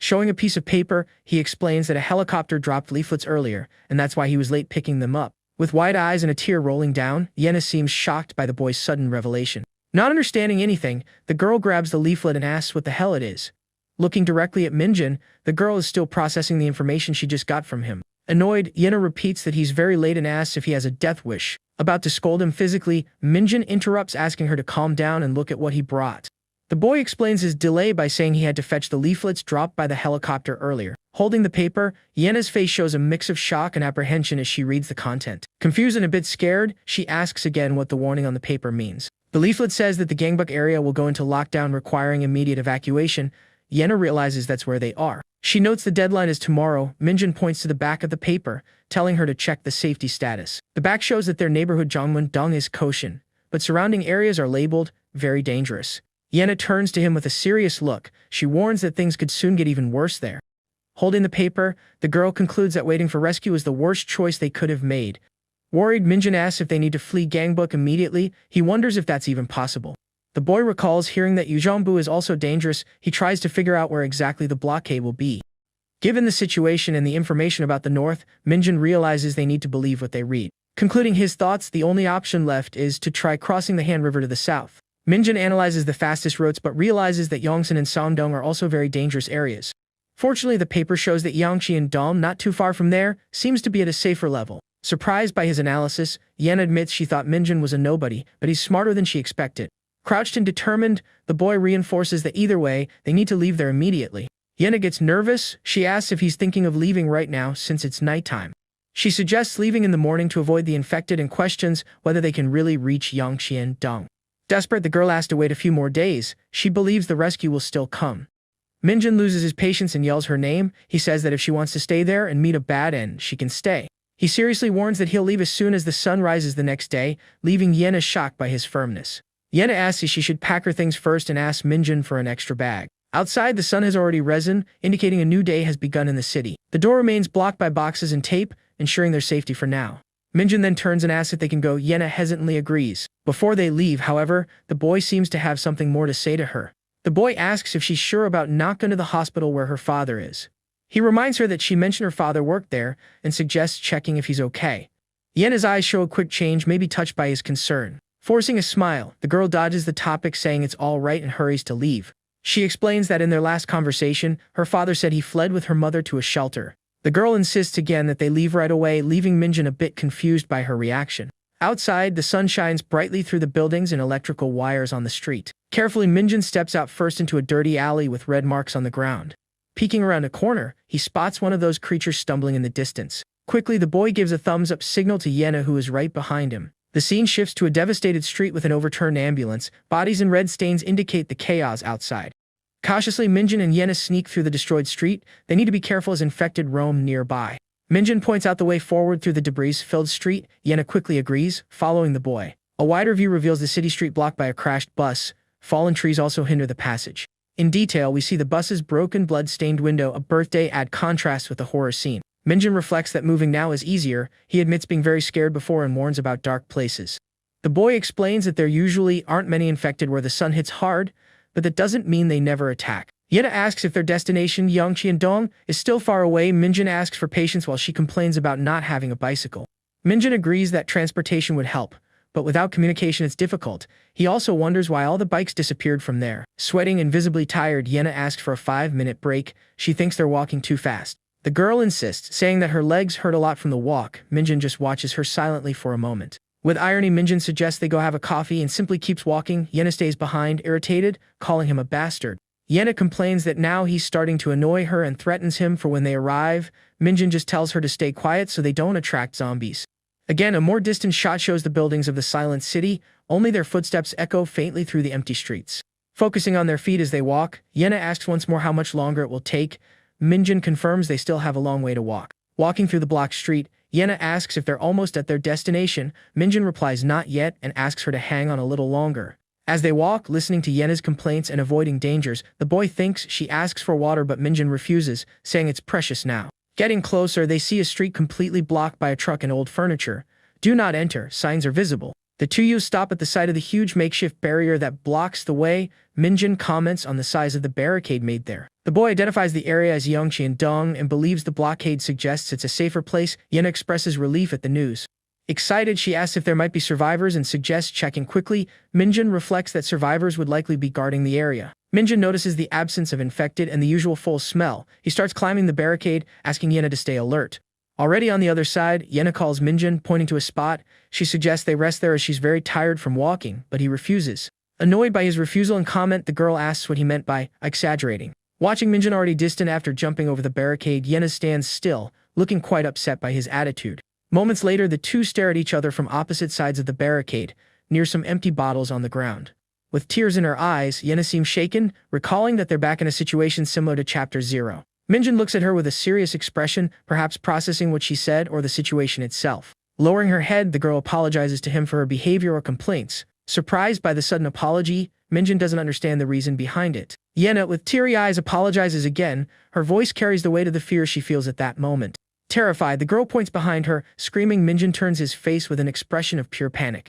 Showing a piece of paper, he explains that a helicopter dropped leaflets earlier, and that's why he was late picking them up. With wide eyes and a tear rolling down, Yena seems shocked by the boy's sudden revelation. Not understanding anything, the girl grabs the leaflet and asks what the hell it is. Looking directly at Minjin, the girl is still processing the information she just got from him. Annoyed, Yena repeats that he's very late and asks if he has a death wish. About to scold him physically, Minjin interrupts, asking her to calm down and look at what he brought. The boy explains his delay by saying he had to fetch the leaflets dropped by the helicopter earlier. Holding the paper, Yena's face shows a mix of shock and apprehension as she reads the content. Confused and a bit scared, she asks again what the warning on the paper means. The leaflet says that the gangbuk area will go into lockdown, requiring immediate evacuation. Yena realizes that's where they are. She notes the deadline is tomorrow. Minjin points to the back of the paper, telling her to check the safety status. The back shows that their neighborhood Jongmun-dong is koshin, but surrounding areas are labeled. very dangerous. Yena turns to him with a serious look. She warns that things could soon get even worse there. Holding the paper, the girl concludes that waiting for rescue is the worst choice they could have made. Worried, Minjin asks if they need to flee Gangbuk immediately. He wonders if that's even possible. The boy recalls hearing that Yuzhongbu is also dangerous. He tries to figure out where exactly the blockade will be. Given the situation and the information about the north, Minjin realizes they need to believe what they read. Concluding his thoughts, the only option left is to try crossing the Han River to the south. Minjin analyzes the fastest routes but realizes that Yongsan and Sangdong are also very dangerous areas. Fortunately, the paper shows that Yangqi and Dong, not too far from there, seems to be at a safer level. Surprised by his analysis, Yen admits she thought Minjin was a nobody, but he's smarter than she expected. Crouched and determined, the boy reinforces that either way, they need to leave there immediately. Yena gets nervous. She asks if he's thinking of leaving right now since it's nighttime. She suggests leaving in the morning to avoid the infected and questions whether they can really reach Yangqi and Dong. Desperate, the girl asks to wait a few more days. She believes the rescue will still come. Minjin loses his patience and yells her name. He says that if she wants to stay there and meet a bad end, she can stay. He seriously warns that he'll leave as soon as the sun rises the next day, leaving Yena shocked by his firmness. Yena asks if she should pack her things first and asks Minjin for an extra bag. Outside, the sun has already risen, indicating a new day has begun in the city. The door remains blocked by boxes and tape, ensuring their safety for now. Minjin then turns and asks if they can go. Yena hesitantly agrees. Before they leave, however, the boy seems to have something more to say to her. The boy asks if she's sure about not going to the hospital where her father is. He reminds her that she mentioned her father worked there and suggests checking if he's okay. Yena's eyes show a quick change, maybe touched by his concern. Forcing a smile, the girl dodges the topic, saying it's all right and hurries to leave. She explains that in their last conversation, her father said he fled with her mother to a shelter. The girl insists again that they leave right away, leaving Minjin a bit confused by her reaction. Outside, the sun shines brightly through the buildings and electrical wires on the street. Carefully, Minjin steps out first into a dirty alley with red marks on the ground. Peeking around a corner, he spots one of those creatures stumbling in the distance. Quickly, the boy gives a thumbs-up signal to Yena, who is right behind him. The scene shifts to a devastated street with an overturned ambulance. Bodies and red stains indicate the chaos outside. Cautiously, Minjin and Yena sneak through the destroyed street. They need to be careful as infected roam nearby. Minjin points out the way forward through the debris-filled street. Yena quickly agrees, following the boy. A wider view reveals the city street blocked by a crashed bus. Fallen trees also hinder the passage. In detail, we see the bus's broken, blood-stained window. A birthday ad contrasts with the horror scene. Minjin reflects that moving now is easier. He admits being very scared before and warns about dark places. The boy explains that there usually aren't many infected where the sun hits hard, but that doesn't mean they never attack. Yena asks if their destination, Yangqiandong, is still far away. Minjin asks for patience while she complains about not having a bicycle. Minjin agrees that transportation would help, but without communication it's difficult. He also wonders why all the bikes disappeared from there. Sweating and visibly tired, Yena asks for a 5-minute break. She thinks they're walking too fast. The girl insists, saying that her legs hurt a lot from the walk. Minjin just watches her silently for a moment. With irony, Minjin suggests they go have a coffee and simply keeps walking. Yena stays behind, irritated, calling him a bastard. Yena complains that now he's starting to annoy her and threatens him for when they arrive. Minjin just tells her to stay quiet so they don't attract zombies. Again, a more distant shot shows the buildings of the silent city. Only their footsteps echo faintly through the empty streets. Focusing on their feet as they walk, Yena asks once more how much longer it will take. Minjin confirms they still have a long way to walk. Walking through the blocked street, Yena asks if they're almost at their destination. Minjin replies not yet and asks her to hang on a little longer. As they walk, listening to Yena's complaints and avoiding dangers, the boy thinks she asks for water but Minjin refuses, saying it's precious now. Getting closer, they see a street completely blocked by a truck and old furniture. Do not enter, signs are visible. The two youths stop at the sight of the huge makeshift barrier that blocks the way. Minjin comments on the size of the barricade made there. The boy identifies the area as Yangqiandong and believes the blockade suggests it's a safer place. Yena expresses relief at the news. Excited, she asks if there might be survivors and suggests checking quickly. Minjin reflects that survivors would likely be guarding the area. Minjin notices the absence of infected and the usual foul smell. He starts climbing the barricade, asking Yena to stay alert. Already on the other side, Yena calls Minjin, pointing to a spot. She suggests they rest there as she's very tired from walking, but he refuses. Annoyed by his refusal and comment, the girl asks what he meant by exaggerating. Watching Minjin already distant after jumping over the barricade, Yena stands still, looking quite upset by his attitude. Moments later, the two stare at each other from opposite sides of the barricade, near some empty bottles on the ground. With tears in her eyes, Yena seems shaken, recalling that they're back in a situation similar to Chapter 0. Minjin looks at her with a serious expression, perhaps processing what she said or the situation itself. Lowering her head, the girl apologizes to him for her behavior or complaints. Surprised by the sudden apology, Minjin doesn't understand the reason behind it. Yena, with teary eyes, apologizes again. Her voice carries the weight of the fear she feels at that moment. Terrified, the girl points behind her, screaming. Minjin turns his face with an expression of pure panic.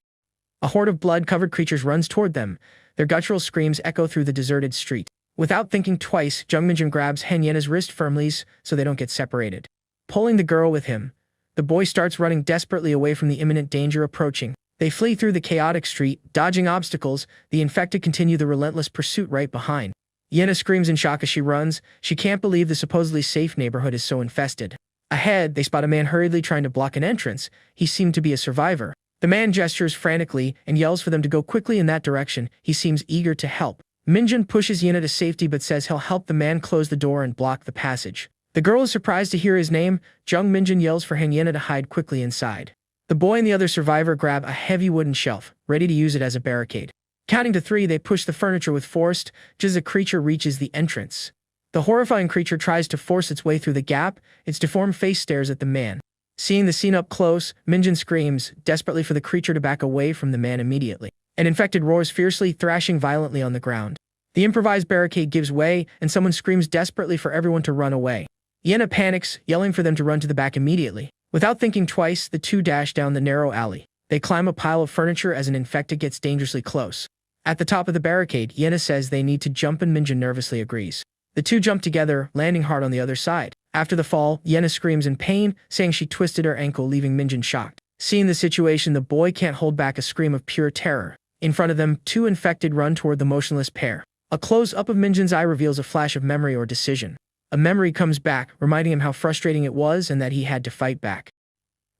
A horde of blood-covered creatures runs toward them. Their guttural screams echo through the deserted street. Without thinking twice, Jung Minjin grabs Han Yena's wrist firmly so they don't get separated. Pulling the girl with him, the boy starts running desperately away from the imminent danger approaching. They flee through the chaotic street, dodging obstacles. The infected continue the relentless pursuit right behind. Yena screams in shock as she runs. She can't believe the supposedly safe neighborhood is so infested. Ahead, they spot a man hurriedly trying to block an entrance. He seemed to be a survivor. The man gestures frantically and yells for them to go quickly in that direction. He seems eager to help. Minjin pushes Yena to safety but says he'll help the man close the door and block the passage. The girl is surprised to hear his name. Jung Minjin yells for Han Yena to hide quickly inside. The boy and the other survivor grab a heavy wooden shelf, ready to use it as a barricade. Counting to 3, they push the furniture with force, just as a creature reaches the entrance. The horrifying creature tries to force its way through the gap. Its deformed face stares at the man. Seeing the scene up close, Minjin screams, desperately for the creature to back away from the man immediately. An infected roars fiercely, thrashing violently on the ground. The improvised barricade gives way, and someone screams desperately for everyone to run away. Yena panics, yelling for them to run to the back immediately. Without thinking twice, the two dash down the narrow alley. They climb a pile of furniture as an infected gets dangerously close. At the top of the barricade, Yena says they need to jump and Minjin nervously agrees. The two jump together, landing hard on the other side. After the fall, Yena screams in pain, saying she twisted her ankle, leaving Minjin shocked. Seeing the situation, the boy can't hold back a scream of pure terror. In front of them, two infected run toward the motionless pair. A close-up of Minjin's eye reveals a flash of memory or decision. A memory comes back, reminding him how frustrating it was and that he had to fight back.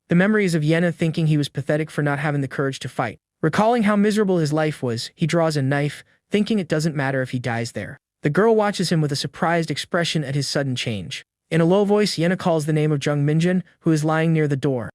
The memory is of Yena thinking he was pathetic for not having the courage to fight. Recalling how miserable his life was, he draws a knife, thinking it doesn't matter if he dies there. The girl watches him with a surprised expression at his sudden change. In a low voice, Yena calls the name of Jung Minjin, who is lying near the door.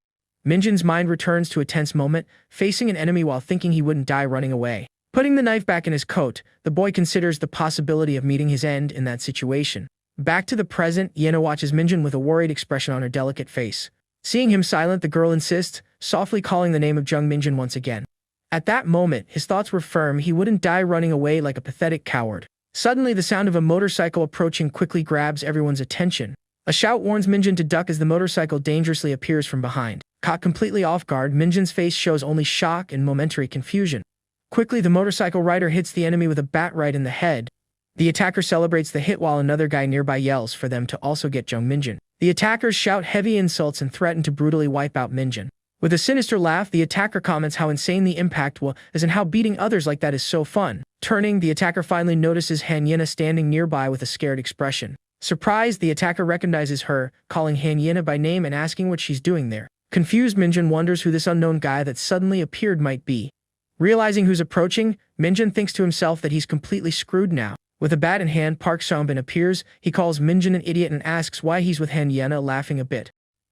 Minjin's mind returns to a tense moment, facing an enemy while thinking he wouldn't die running away. Putting the knife back in his coat, the boy considers the possibility of meeting his end in that situation. Back to the present, Yena watches Minjin with a worried expression on her delicate face. Seeing him silent, the girl insists, softly calling the name of Jung Minjin once again. At that moment, his thoughts were firm. He wouldn't die running away like a pathetic coward. Suddenly, the sound of a motorcycle approaching quickly grabs everyone's attention. A shout warns Minjin to duck as the motorcycle dangerously appears from behind. Caught completely off guard, Minjin's face shows only shock and momentary confusion. Quickly, the motorcycle rider hits the enemy with a bat right in the head. The attacker celebrates the hit while another guy nearby yells for them to also get Jung Minjin. The attackers shout heavy insults and threaten to brutally wipe out Minjin. With a sinister laugh, the attacker comments how insane the impact was and how beating others like that is so fun. Turning, the attacker finally notices Han Yena standing nearby with a scared expression. Surprised, the attacker recognizes her, calling Han Yena by name and asking what she's doing there. Confused, Minjin wonders who this unknown guy that suddenly appeared might be. Realizing who's approaching, Minjin thinks to himself that he's completely screwed now. With a bat in hand, Park Seongbin appears. He calls Minjin an idiot and asks why he's with Han Yena, laughing a bit.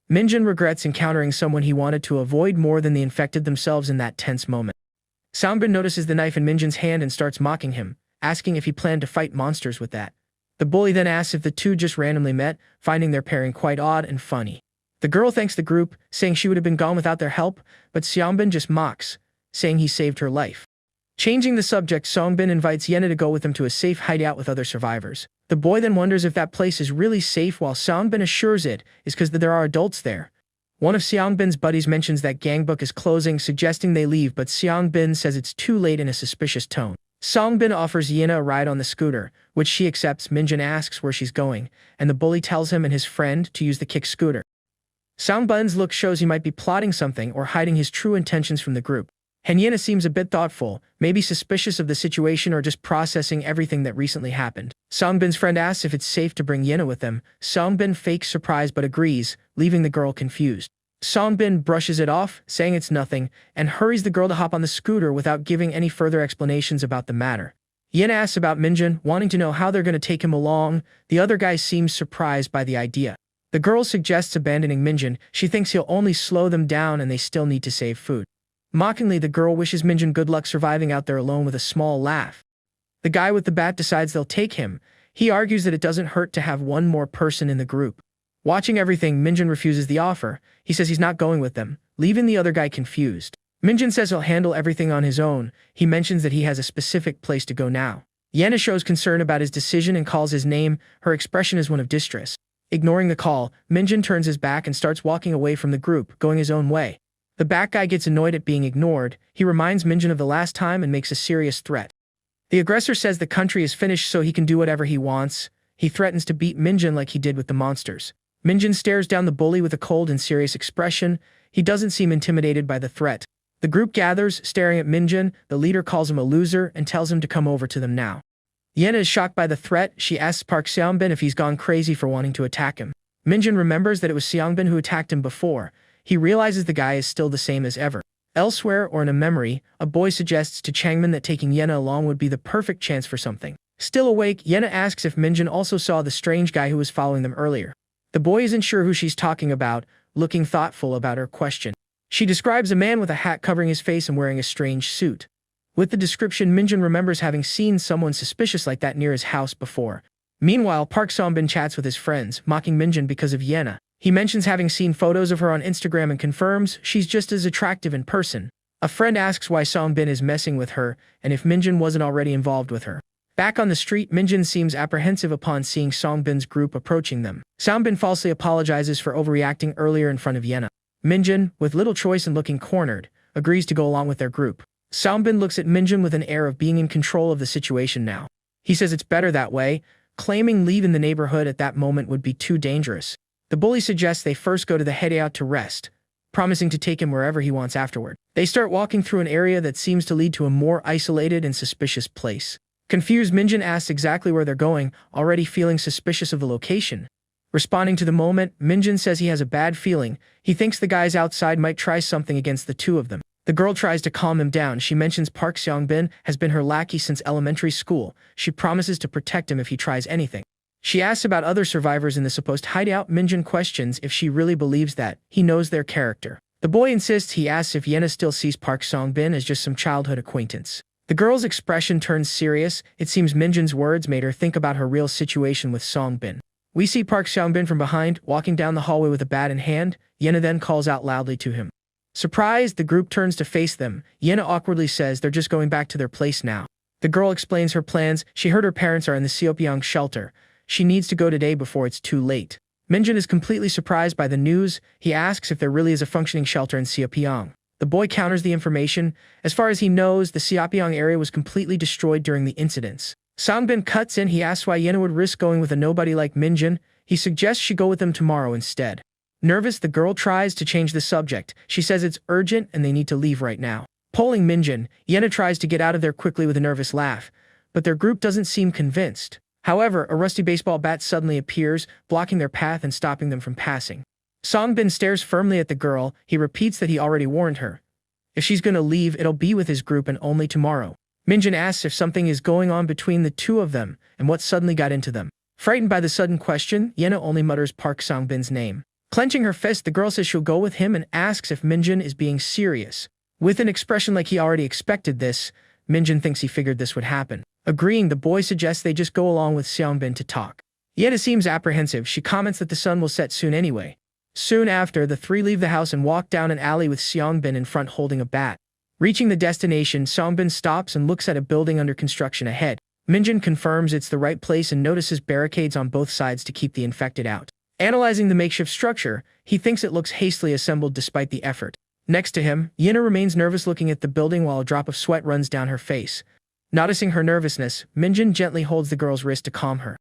Minjin regrets encountering someone he wanted to avoid more than the infected themselves in that tense moment. Seongbin notices the knife in Minjin's hand and starts mocking him, asking if he planned to fight monsters with that. The bully then asks if the two just randomly met, finding their pairing quite odd and funny. The girl thanks the group, saying she would have been gone without their help, but Seongbin just mocks, saying he saved her life. Changing the subject, Seongbin invites Yena to go with him to a safe hideout with other survivors. The boy then wonders if that place is really safe, while Seongbin assures it is because there are adults there. One of Seongbin's buddies mentions that gangbook is closing, suggesting they leave, but Seongbin says it's too late in a suspicious tone. Seongbin offers Yena a ride on the scooter, which she accepts. Minjin asks where she's going, and the bully tells him and his friend to use the kick scooter. Seongbin's look shows he might be plotting something or hiding his true intentions from the group. Han Yena seems a bit thoughtful, maybe suspicious of the situation or just processing everything that recently happened. Seongbin's friend asks if it's safe to bring Yena with them. Seongbin fakes surprise but agrees, leaving the girl confused. Seongbin brushes it off, saying it's nothing, and hurries the girl to hop on the scooter without giving any further explanations about the matter. Yena asks about Minjin, wanting to know how they're going to take him along. The other guy seems surprised by the idea. The girl suggests abandoning Minjin. She thinks he'll only slow them down and they still need to save food. Mockingly, the girl wishes Minjin good luck surviving out there alone with a small laugh. The guy with the bat decides they'll take him. He argues that it doesn't hurt to have one more person in the group. Watching everything, Minjin refuses the offer. He says he's not going with them, leaving the other guy confused. Minjin says he'll handle everything on his own. He mentions that he has a specific place to go now. Yena shows concern about his decision and calls his name. Her expression is one of distress. Ignoring the call, Minjin turns his back and starts walking away from the group, going his own way. The back guy gets annoyed at being ignored. He reminds Minjin of the last time and makes a serious threat. The aggressor says the country is finished so he can do whatever he wants. He threatens to beat Minjin like he did with the monsters. Minjin stares down the bully with a cold and serious expression. He doesn't seem intimidated by the threat. The group gathers, staring at Minjin. The leader calls him a loser and tells him to come over to them now. Yena is shocked by the threat. She asks Park Seongbin if he's gone crazy for wanting to attack him. Minjin remembers that it was Seongbin who attacked him before. He realizes the guy is still the same as ever. Elsewhere, or in a memory, a boy suggests to Changmin that taking Yena along would be the perfect chance for something. Still awake, Yena asks if Minjin also saw the strange guy who was following them earlier. The boy isn't sure who she's talking about, looking thoughtful about her question. She describes a man with a hat covering his face and wearing a strange suit. With the description, Minjin remembers having seen someone suspicious like that near his house before. Meanwhile, Park Seongbin chats with his friends, mocking Minjin because of Yena. He mentions having seen photos of her on Instagram and confirms she's just as attractive in person. A friend asks why Seongbin is messing with her and if Minjin wasn't already involved with her. Back on the street, Minjin seems apprehensive upon seeing Seongbin's group approaching them. Seongbin falsely apologizes for overreacting earlier in front of Yena. Minjin, with little choice and looking cornered, agrees to go along with their group. Seongbin looks at Minjin with an air of being in control of the situation now. He says it's better that way, claiming leave in the neighborhood at that moment would be too dangerous. The bully suggests they first go to the hideout to rest, promising to take him wherever he wants afterward. They start walking through an area that seems to lead to a more isolated and suspicious place. Confused, Minjin asks exactly where they're going, already feeling suspicious of the location. Responding to the moment, Minjin says he has a bad feeling. He thinks the guys outside might try something against the two of them. The girl tries to calm him down. She mentions Park Seongbin has been her lackey since elementary school. She promises to protect him if he tries anything. She asks about other survivors in the supposed hideout. Minjin questions if she really believes that. He knows their character. The boy insists. He asks if Yena still sees Park Seongbin as just some childhood acquaintance. The girl's expression turns serious. It seems Minjin's words made her think about her real situation with Seongbin. We see Park Seongbin from behind, walking down the hallway with a bat in hand. Yena then calls out loudly to him. Surprised, the group turns to face them. Yena awkwardly says they're just going back to their place now. The girl explains her plans. She heard her parents are in the Seopyeong shelter. She needs to go today before it's too late. Minjin is completely surprised by the news. He asks if there really is a functioning shelter in Seopyeong. The boy counters the information. As far as he knows, the Seopyeong area was completely destroyed during the incidents. Seongbin cuts in. He asks why Yena would risk going with a nobody like Minjin. He suggests she go with them tomorrow instead. Nervous, the girl tries to change the subject. She says it's urgent and they need to leave right now. Polling Minjin, Yena tries to get out of there quickly with a nervous laugh, but their group doesn't seem convinced. However, a rusty baseball bat suddenly appears, blocking their path and stopping them from passing. Seongbin stares firmly at the girl. He repeats that he already warned her. If she's gonna leave, it'll be with his group and only tomorrow. Minjin asks if something is going on between the two of them and what suddenly got into them. Frightened by the sudden question, Yena only mutters Park Seongbin's name. Clenching her fist, the girl says she'll go with him and asks if Minjin is being serious. With an expression like he already expected this, Minjin thinks he figured this would happen. Agreeing, the boy suggests they just go along with Seongbin to talk. Yena seems apprehensive. She comments that the sun will set soon anyway. Soon after, the three leave the house and walk down an alley with Seongbin in front holding a bat. Reaching the destination, Seongbin stops and looks at a building under construction ahead. Minjin confirms it's the right place and notices barricades on both sides to keep the infected out. Analyzing the makeshift structure, he thinks it looks hastily assembled despite the effort. Next to him, Yena remains nervous looking at the building while a drop of sweat runs down her face. Noticing her nervousness, Minjin gently holds the girl's wrist to calm her.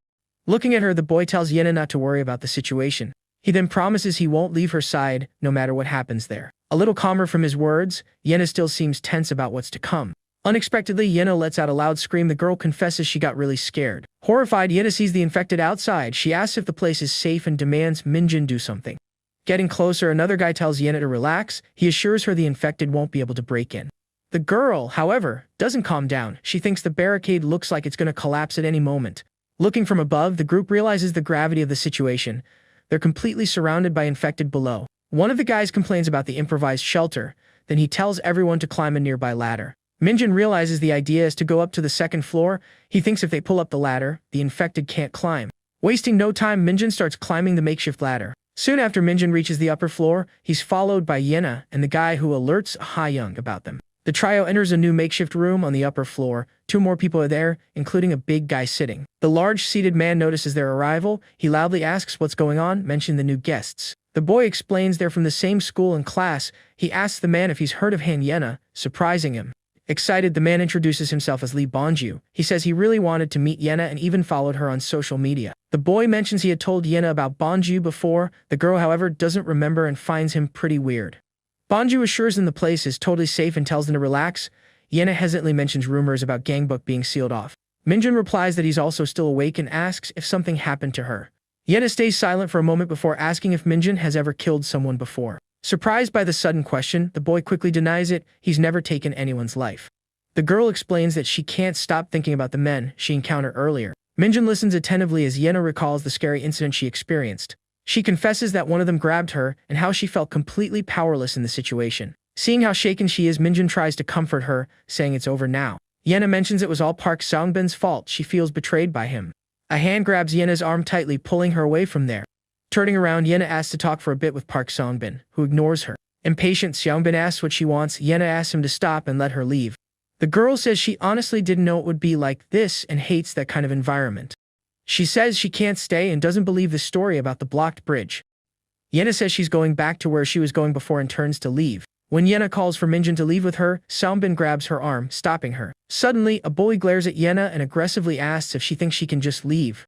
Looking at her, the boy tells Yena not to worry about the situation. He then promises he won't leave her side, no matter what happens there. A little calmer from his words, Yena still seems tense about what's to come. Unexpectedly, Yena lets out a loud scream. The girl confesses she got really scared. Horrified, Yena sees the infected outside. She asks if the place is safe and demands Minjin do something. Getting closer, another guy tells Yena to relax. He assures her the infected won't be able to break in. The girl, however, doesn't calm down. She thinks the barricade looks like it's going to collapse at any moment. Looking from above, the group realizes the gravity of the situation. They're completely surrounded by infected below. One of the guys complains about the improvised shelter. Then he tells everyone to climb a nearby ladder. Minjin realizes the idea is to go up to the second floor. He thinks if they pull up the ladder, the infected can't climb. Wasting no time, Minjin starts climbing the makeshift ladder. Soon after Minjin reaches the upper floor, he's followed by Yena and the guy who alerts Ha-young about them. The trio enters a new makeshift room on the upper floor. 2 more people are there, including a big guy sitting. The large seated man notices their arrival. He loudly asks what's going on, mentioning the new guests. The boy explains they're from the same school and class. He asks the man if he's heard of Han Yena, surprising him. Excited, the man introduces himself as Lee Bonju. He says he really wanted to meet Yena and even followed her on social media. The boy mentions he had told Yena about Bonju before. The girl, however, doesn't remember and finds him pretty weird. Bonju assures him the place is totally safe and tells them to relax. Yena hesitantly mentions rumors about Gangbook being sealed off. Minjin replies that he's also still awake and asks if something happened to her. Yena stays silent for a moment before asking if Minjin has ever killed someone before. Surprised by the sudden question, the boy quickly denies it. He's never taken anyone's life. The girl explains that she can't stop thinking about the men she encountered earlier. Minjin listens attentively as Yena recalls the scary incident she experienced. She confesses that one of them grabbed her and how she felt completely powerless in the situation. Seeing how shaken she is, Minjin tries to comfort her, saying it's over now. Yena mentions it was all Park Seongbin's fault. She feels betrayed by him. A hand grabs Yena's arm tightly, pulling her away from there. Turning around, Yena asks to talk for a bit with Park Seongbin, who ignores her. Impatient, Seongbin asks what she wants. Yena asks him to stop and let her leave. The girl says she honestly didn't know it would be like this and hates that kind of environment. She says she can't stay and doesn't believe the story about the blocked bridge. Yena says she's going back to where she was going before and turns to leave. When Yena calls for Minjin to leave with her, Seongbin grabs her arm, stopping her. Suddenly, a bully glares at Yena and aggressively asks if she thinks she can just leave.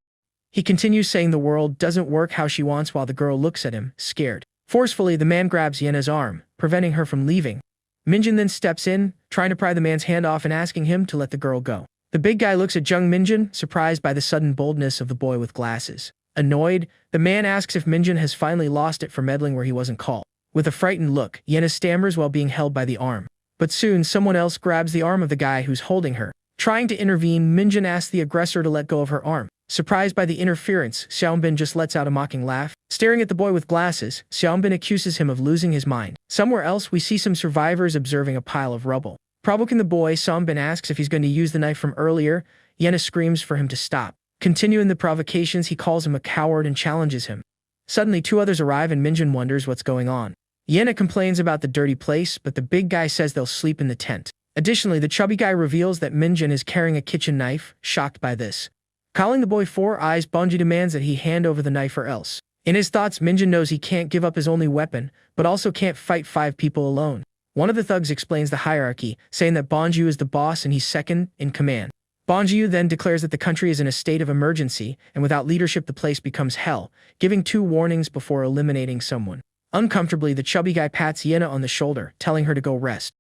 He continues saying the world doesn't work how she wants while the girl looks at him, scared. Forcefully, the man grabs Yena's arm, preventing her from leaving. Minjin then steps in, trying to pry the man's hand off and asking him to let the girl go. The big guy looks at Jung Minjin, surprised by the sudden boldness of the boy with glasses. Annoyed, the man asks if Minjin has finally lost it for meddling where he wasn't called. With a frightened look, Yena stammers while being held by the arm. But soon, someone else grabs the arm of the guy who's holding her. Trying to intervene, Minjin asks the aggressor to let go of her arm. Surprised by the interference, Seongbin just lets out a mocking laugh. Staring at the boy with glasses, Seongbin accuses him of losing his mind. Somewhere else, we see some survivors observing a pile of rubble. Provoking the boy, Seongbin asks if he's going to use the knife from earlier. Yena screams for him to stop. Continuing the provocations, he calls him a coward and challenges him. Suddenly, 2 others arrive and Minjin wonders what's going on. Yena complains about the dirty place, but the big guy says they'll sleep in the tent. Additionally, the chubby guy reveals that Minjin is carrying a kitchen knife. Shocked by this, calling the boy 4 eyes, Bonji demands that he hand over the knife or else. In his thoughts, Minjin knows he can't give up his only weapon, but also can't fight 5 people alone. One of the thugs explains the hierarchy, saying that Bonju is the boss and he's second in command. Bonju then declares that the country is in a state of emergency, and without leadership the place becomes hell, giving 2 warnings before eliminating someone. Uncomfortably, the chubby guy pats Yena on the shoulder, telling her to go rest.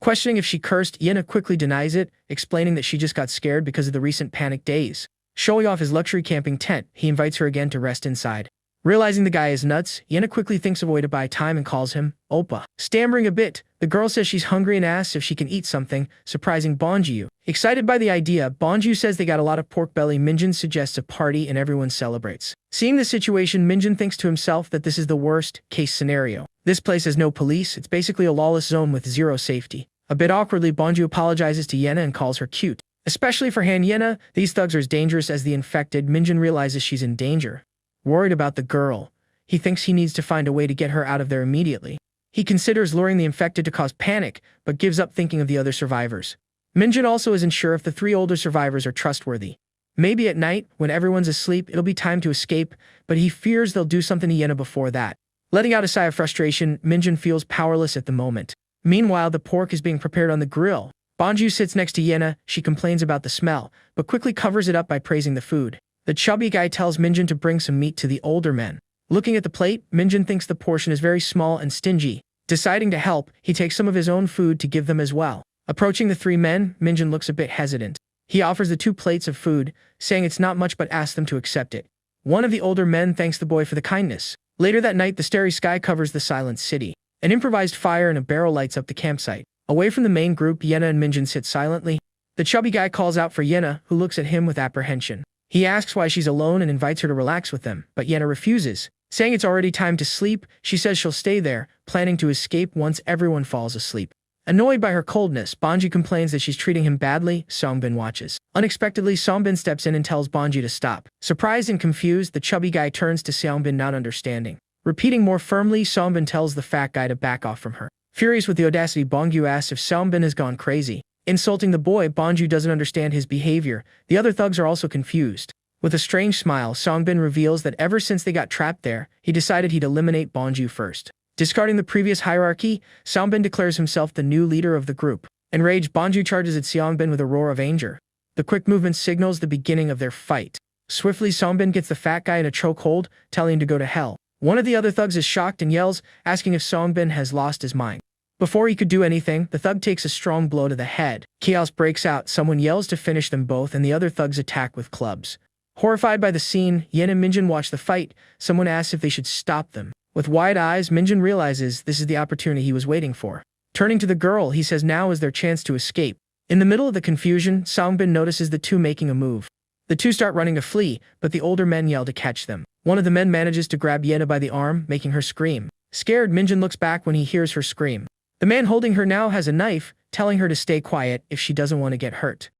Questioning if she cursed, Yena quickly denies it, explaining that she just got scared because of the recent panic days. Showing off his luxury camping tent, he invites her again to rest inside. Realizing the guy is nuts, Yena quickly thinks of a way to buy time and calls him Oppa. Stammering a bit, the girl says she's hungry and asks if she can eat something, surprising Bonju. Excited by the idea, Bonju says they got a lot of pork belly. Minjin suggests a party and everyone celebrates. Seeing the situation, Minjin thinks to himself that this is the worst-case scenario. This place has no police, it's basically a lawless zone with 0 safety. A bit awkwardly, Bonju apologizes to Yena and calls her cute. Especially for Han Yena, these thugs are as dangerous as the infected. Minjin realizes she's in danger. Worried about the girl, he thinks he needs to find a way to get her out of there immediately. He considers luring the infected to cause panic, but gives up thinking of the other survivors. Minjin also isn't sure if the 3 older survivors are trustworthy. Maybe at night, when everyone's asleep, it'll be time to escape, but he fears they'll do something to Yena before that. Letting out a sigh of frustration, Minjin feels powerless at the moment. Meanwhile, the pork is being prepared on the grill. Bonju sits next to Yena. She complains about the smell, but quickly covers it up by praising the food. The chubby guy tells Minjin to bring some meat to the older men. Looking at the plate, Minjin thinks the portion is very small and stingy. Deciding to help, he takes some of his own food to give them as well. Approaching the 3 men, Minjin looks a bit hesitant. He offers the 2 plates of food, saying it's not much but asks them to accept it. One of the older men thanks the boy for the kindness. Later that night, the starry sky covers the silent city. An improvised fire and a barrel lights up the campsite. Away from the main group, Yena and Minjin sit silently. The chubby guy calls out for Yena, who looks at him with apprehension. He asks why she's alone and invites her to relax with them, but Yena refuses. Saying it's already time to sleep, she says she'll stay there, planning to escape once everyone falls asleep. Annoyed by her coldness, Bonju complains that she's treating him badly. Seongbin watches. Unexpectedly, Seongbin steps in and tells Bonju to stop. Surprised and confused, the chubby guy turns to Seongbin, not understanding. Repeating more firmly, Songbin tells the fat guy to back off from her. Furious with the audacity, Bongyu asks if Songbin has gone crazy. Insulting the boy, Bongyu doesn't understand his behavior. The other thugs are also confused. With a strange smile, Songbin reveals that ever since they got trapped there, he decided he'd eliminate Bongyu first. Discarding the previous hierarchy, Songbin declares himself the new leader of the group. Enraged, Bongyu charges at Songbin with a roar of anger. The quick movement signals the beginning of their fight. Swiftly, Songbin gets the fat guy in a chokehold, telling him to go to hell. One of the other thugs is shocked and yells, asking if Songbin has lost his mind. Before he could do anything, the thug takes a strong blow to the head. Chaos breaks out, someone yells to finish them both, and the other thugs attack with clubs. Horrified by the scene, Yen and Minjin watch the fight. Someone asks if they should stop them. With wide eyes, Minjin realizes this is the opportunity he was waiting for. Turning to the girl, he says now is their chance to escape. In the middle of the confusion, Songbin notices the two making a move. The two start running to flee, but the older men yell to catch them. One of the men manages to grab Yena by the arm, making her scream. Scared, Minjin looks back when he hears her scream. The man holding her now has a knife, telling her to stay quiet if she doesn't want to get hurt.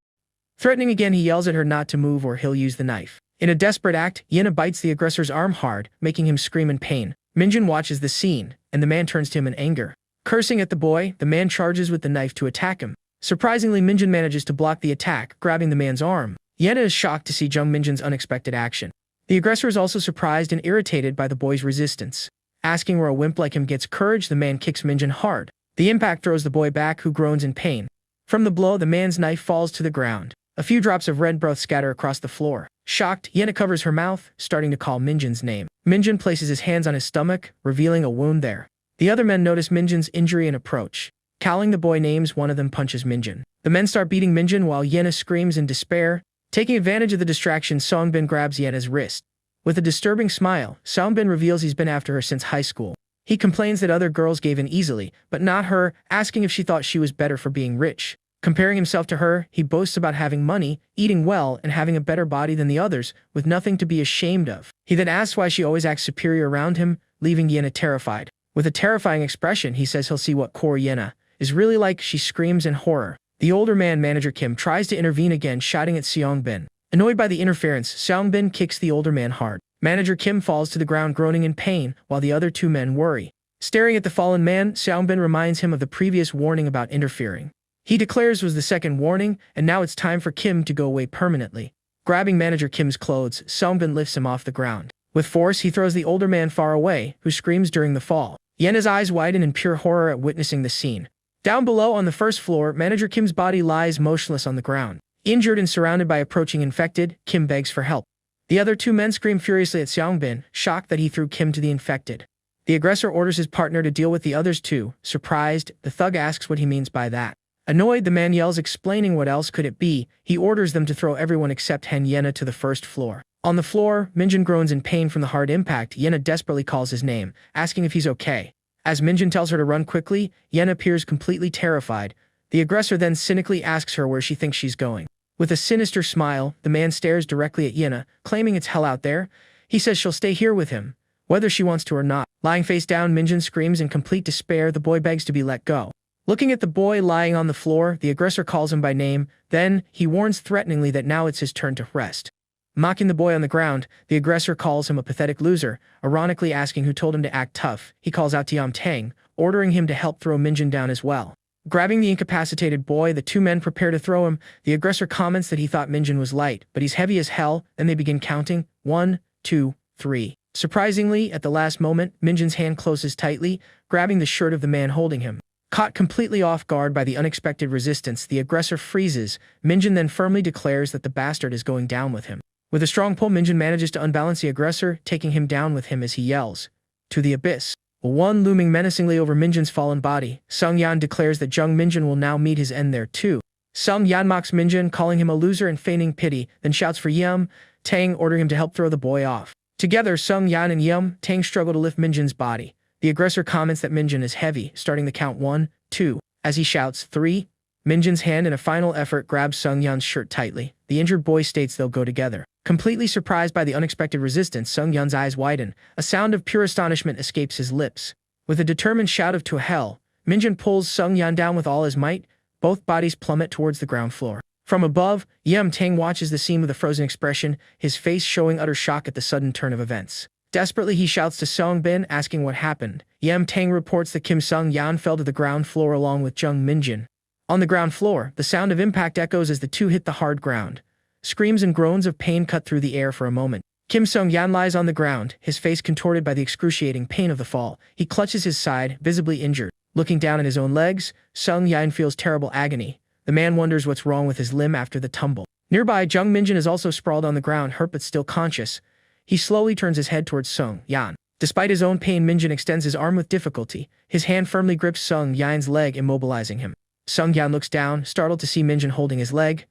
Threatening again, he yells at her not to move or he'll use the knife. In a desperate act, Yena bites the aggressor's arm hard, making him scream in pain. Minjin watches the scene, and the man turns to him in anger. Cursing at the boy, the man charges with the knife to attack him. Surprisingly, Minjin manages to block the attack, grabbing the man's arm. Yena is shocked to see Jung Minjin's unexpected action. The aggressor is also surprised and irritated by the boy's resistance. Asking where a wimp like him gets courage, the man kicks Minjin hard. The impact throws the boy back, who groans in pain. From the blow, the man's knife falls to the ground. A few drops of red broth scatter across the floor. Shocked, Yena covers her mouth, starting to call Minjin's name. Minjin places his hands on his stomach, revealing a wound there. The other men notice Minjin's injury and approach. Calling the boy names, one of them punches Minjin. The men start beating Minjin while Yena screams in despair. Taking advantage of the distraction, Songbin grabs Yena's wrist. With a disturbing smile, Songbin reveals he's been after her since high school. He complains that other girls gave in easily, but not her, asking if she thought she was better for being rich. Comparing himself to her, he boasts about having money, eating well, and having a better body than the others, with nothing to be ashamed of. He then asks why she always acts superior around him, leaving Yena terrified. With a terrifying expression, he says he'll see what core Yena is really like. She screams in horror. The older man, Manager Kim, tries to intervene again, shouting at Seongbin. Annoyed by the interference, Seongbin kicks the older man hard. Manager Kim falls to the ground groaning in pain, while the other two men worry. Staring at the fallen man, Seongbin reminds him of the previous warning about interfering. He declares was the second warning, and now it's time for Kim to go away permanently. Grabbing Manager Kim's clothes, Seongbin lifts him off the ground. With force, he throws the older man far away, who screams during the fall. Yena's eyes widen in pure horror at witnessing the scene. Down below on the first floor, Manager Kim's body lies motionless on the ground. Injured and surrounded by approaching infected, Kim begs for help. The other two men scream furiously at Seongbin, shocked that he threw Kim to the infected. The aggressor orders his partner to deal with the others too. Surprised, the thug asks what he means by that. Annoyed, the man yells, explaining what else could it be. He orders them to throw everyone except Yena to the first floor. On the floor, Minjin groans in pain from the hard impact. Yena desperately calls his name, asking if he's okay. As Minjin tells her to run quickly, Yena appears completely terrified. The aggressor then cynically asks her where she thinks she's going. With a sinister smile, the man stares directly at Yena, claiming it's hell out there. He says she'll stay here with him, whether she wants to or not. Lying face down, Minjin screams in complete despair. The boy begs to be let go. Looking at the boy lying on the floor, the aggressor calls him by name. Then, he warns threateningly that now it's his turn to rest. Mocking the boy on the ground, the aggressor calls him a pathetic loser, ironically asking who told him to act tough. He calls out to Yam Tang, ordering him to help throw Minjin down as well. Grabbing the incapacitated boy, the two men prepare to throw him. The aggressor comments that he thought Minjin was light, but he's heavy as hell. Then they begin counting. 1, 2, 3. Surprisingly, at the last moment, Minjin's hand closes tightly, grabbing the shirt of the man holding him. Caught completely off guard by the unexpected resistance, the aggressor freezes. Minjin then firmly declares that the bastard is going down with him. With a strong pull, Minjin manages to unbalance the aggressor, taking him down with him as he yells, "To the abyss." One looming menacingly over Minjin's fallen body, Sung Yan declares that Jung Minjin will now meet his end there too. Sung Yan mocks Minjin, calling him a loser and feigning pity, then shouts for Yam Tang, ordering him to help throw the boy off. Together, Sung Yan and Yam Tang struggle to lift Minjin's body. The aggressor comments that Minjin is heavy, starting the count 1, 2, as he shouts 3. Minjin's hand in a final effort grabs Sung Yan's shirt tightly. The injured boy states they'll go together. Completely surprised by the unexpected resistance, Sung Yan's eyes widen. A sound of pure astonishment escapes his lips. With a determined shout of "to hell," Minjin pulls Sung Yan down with all his might. Both bodies plummet towards the ground floor. From above, Yam Tang watches the scene with a frozen expression, his face showing utter shock at the sudden turn of events. Desperately, he shouts to Sung-bin, asking what happened. Yam Tang reports that Kim Sung-yan fell to the ground floor along with Jung Minjin. On the ground floor, the sound of impact echoes as the two hit the hard ground. Screams and groans of pain cut through the air for a moment. Kim Sung-yan lies on the ground, his face contorted by the excruciating pain of the fall. He clutches his side, visibly injured. Looking down at his own legs, Sung-yan feels terrible agony. The man wonders what's wrong with his limb after the tumble. Nearby, Jung Minjin is also sprawled on the ground, hurt but still conscious. He slowly turns his head towards Sung-yan. Despite his own pain, Minjin extends his arm with difficulty. His hand firmly grips Sung-yan's leg, immobilizing him. Sung-yan looks down, startled to see Minjin holding his leg.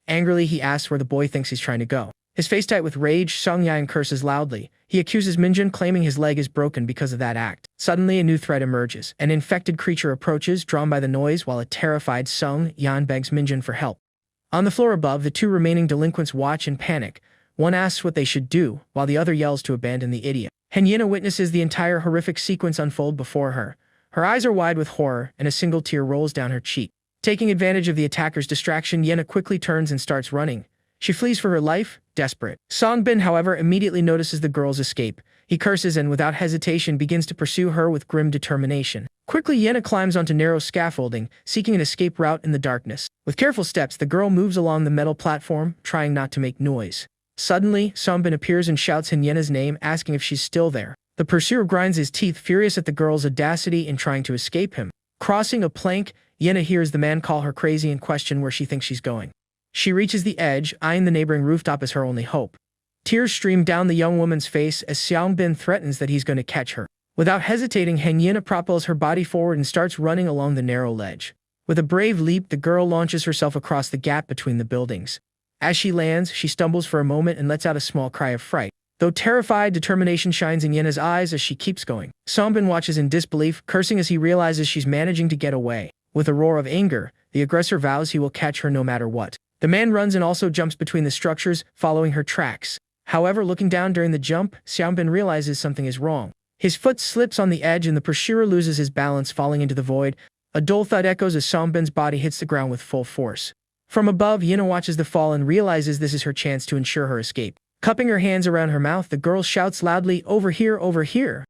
Angrily, he asks where the boy thinks he's trying to go. His face tight with rage, Sung-yan curses loudly. He accuses Minjin, claiming his leg is broken because of that act. Suddenly, a new threat emerges. An infected creature approaches, drawn by the noise, while a terrified Sung-yan begs Minjin for help. On the floor above, the two remaining delinquents watch in panic. One asks what they should do, while the other yells to abandon the idiot. Henyina witnesses the entire horrific sequence unfold before her. Her eyes are wide with horror, and a single tear rolls down her cheek. Taking advantage of the attacker's distraction, Yena quickly turns and starts running. She flees for her life, desperate. Song-bin, however, immediately notices the girl's escape. He curses and, without hesitation, begins to pursue her with grim determination. Quickly, Yena climbs onto narrow scaffolding, seeking an escape route in the darkness. With careful steps, the girl moves along the metal platform, trying not to make noise. Suddenly, Song-bin appears and shouts Henyena's name, asking if she's still there. The pursuer grinds his teeth, furious at the girl's audacity in trying to escape him. Crossing a plank, Yena hears the man call her crazy and question where she thinks she's going. She reaches the edge, eyeing the neighboring rooftop as her only hope. Tears stream down the young woman's face as Song-bin threatens that he's going to catch her. Without hesitating, Henyena propels her body forward and starts running along the narrow ledge. With a brave leap, the girl launches herself across the gap between the buildings. As she lands, she stumbles for a moment and lets out a small cry of fright. Though terrified, determination shines in Yena's eyes as she keeps going. Song-bin watches in disbelief, cursing as he realizes she's managing to get away. With a roar of anger, the aggressor vows he will catch her no matter what. The man runs and also jumps between the structures, following her tracks. However, looking down during the jump, Song-bin realizes something is wrong. His foot slips on the edge and the pursuer loses his balance, falling into the void. A dull thud echoes as Song-bin's body hits the ground with full force. From above, Yena watches the fall and realizes this is her chance to ensure her escape. Cupping her hands around her mouth, the girl shouts loudly, "Over here, over here!"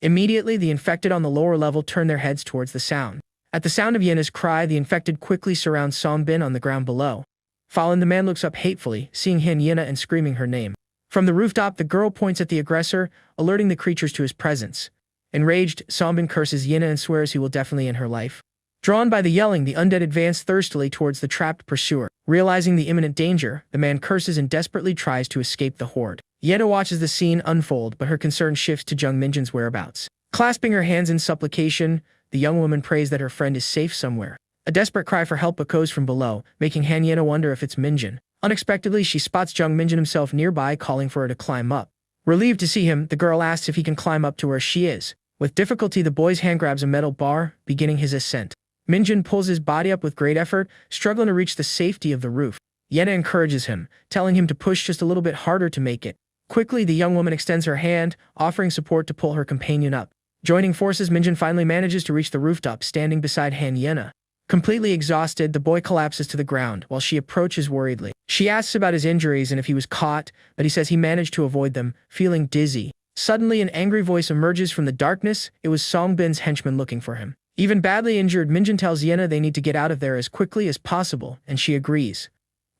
Immediately, the infected on the lower level turn their heads towards the sound. At the sound of Yena's cry, the infected quickly surround Song-bin on the ground below. Fallen, the man looks up hatefully, seeing Henyena and screaming her name. From the rooftop, the girl points at the aggressor, alerting the creatures to his presence. Enraged, Song-bin curses Yena and swears he will definitely end her life. Drawn by the yelling, the undead advance thirstily towards the trapped pursuer. Realizing the imminent danger, the man curses and desperately tries to escape the horde. Yena watches the scene unfold, but her concern shifts to Jung Minjin's whereabouts. Clasping her hands in supplication, the young woman prays that her friend is safe somewhere. A desperate cry for help echoes from below, making Henyena wonder if it's Minjin. Unexpectedly, she spots Jung Minjin himself nearby, calling for her to climb up. Relieved to see him, the girl asks if he can climb up to where she is. With difficulty, the boy's hand grabs a metal bar, beginning his ascent. Minjin pulls his body up with great effort, struggling to reach the safety of the roof. Yena encourages him, telling him to push just a little bit harder to make it. Quickly, the young woman extends her hand, offering support to pull her companion up. Joining forces, Minjin finally manages to reach the rooftop, standing beside Henyena. Completely exhausted, the boy collapses to the ground, while she approaches worriedly. She asks about his injuries and if he was caught, but he says he managed to avoid them, feeling dizzy. Suddenly, an angry voice emerges from the darkness. It was Song-bin's henchman looking for him. Even badly injured, Minjin tells Yena they need to get out of there as quickly as possible, and she agrees.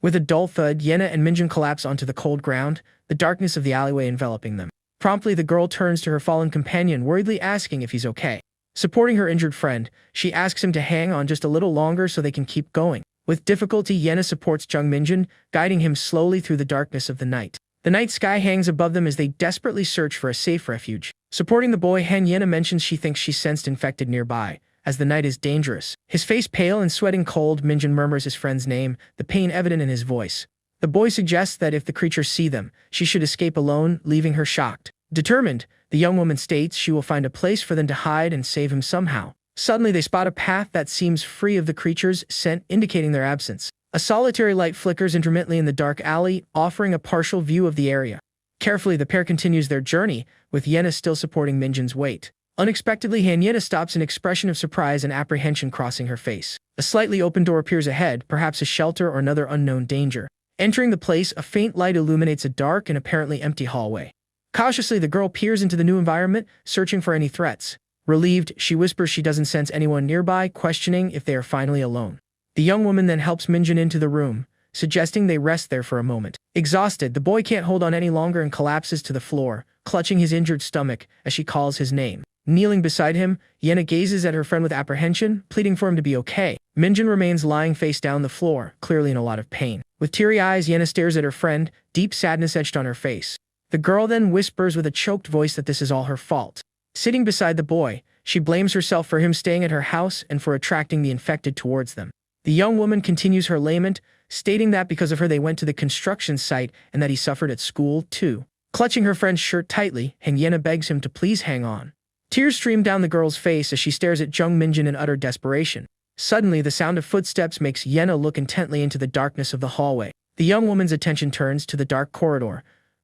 With a dull thud, Yena and Minjin collapse onto the cold ground, the darkness of the alleyway enveloping them. Promptly, the girl turns to her fallen companion, worriedly asking if he's okay. Supporting her injured friend, she asks him to hang on just a little longer so they can keep going. With difficulty, Yena supports Jung Minjin, guiding him slowly through the darkness of the night. The night sky hangs above them as they desperately search for a safe refuge. Supporting the boy, Henyena mentions she thinks she sensed infected nearby, as the night is dangerous. His face pale and sweating cold, Minjin murmurs his friend's name, the pain evident in his voice. The boy suggests that if the creatures see them, she should escape alone, leaving her shocked. Determined, the young woman states she will find a place for them to hide and save him somehow. Suddenly, they spot a path that seems free of the creatures' scent, indicating their absence. A solitary light flickers intermittently in the dark alley, offering a partial view of the area. Carefully, the pair continues their journey, with Yena still supporting Minjin's weight. Unexpectedly, Henyena stops, an expression of surprise and apprehension crossing her face. A slightly open door appears ahead, perhaps a shelter or another unknown danger. Entering the place, a faint light illuminates a dark and apparently empty hallway. Cautiously, the girl peers into the new environment, searching for any threats. Relieved, she whispers she doesn't sense anyone nearby, questioning if they are finally alone. The young woman then helps Minjun into the room, suggesting they rest there for a moment. Exhausted, the boy can't hold on any longer and collapses to the floor, clutching his injured stomach as she calls his name. Kneeling beside him, Yena gazes at her friend with apprehension, pleading for him to be okay. Minjun remains lying face down on the floor, clearly in a lot of pain. With teary eyes, Yena stares at her friend, deep sadness etched on her face. The girl then whispers with a choked voice that this is all her fault. Sitting beside the boy, she blames herself for him staying at her house and for attracting the infected towards them. The young woman continues her lament, stating that because of her they went to the construction site and that he suffered at school too. Clutching her friend's shirt tightly, Yena begs him to please hang on. Tears stream down the girl's face as she stares at Jung Minjun in utter desperation. Suddenly, the sound of footsteps makes Yena look intently into the darkness of the hallway. The young woman's attention turns to the dark corridor,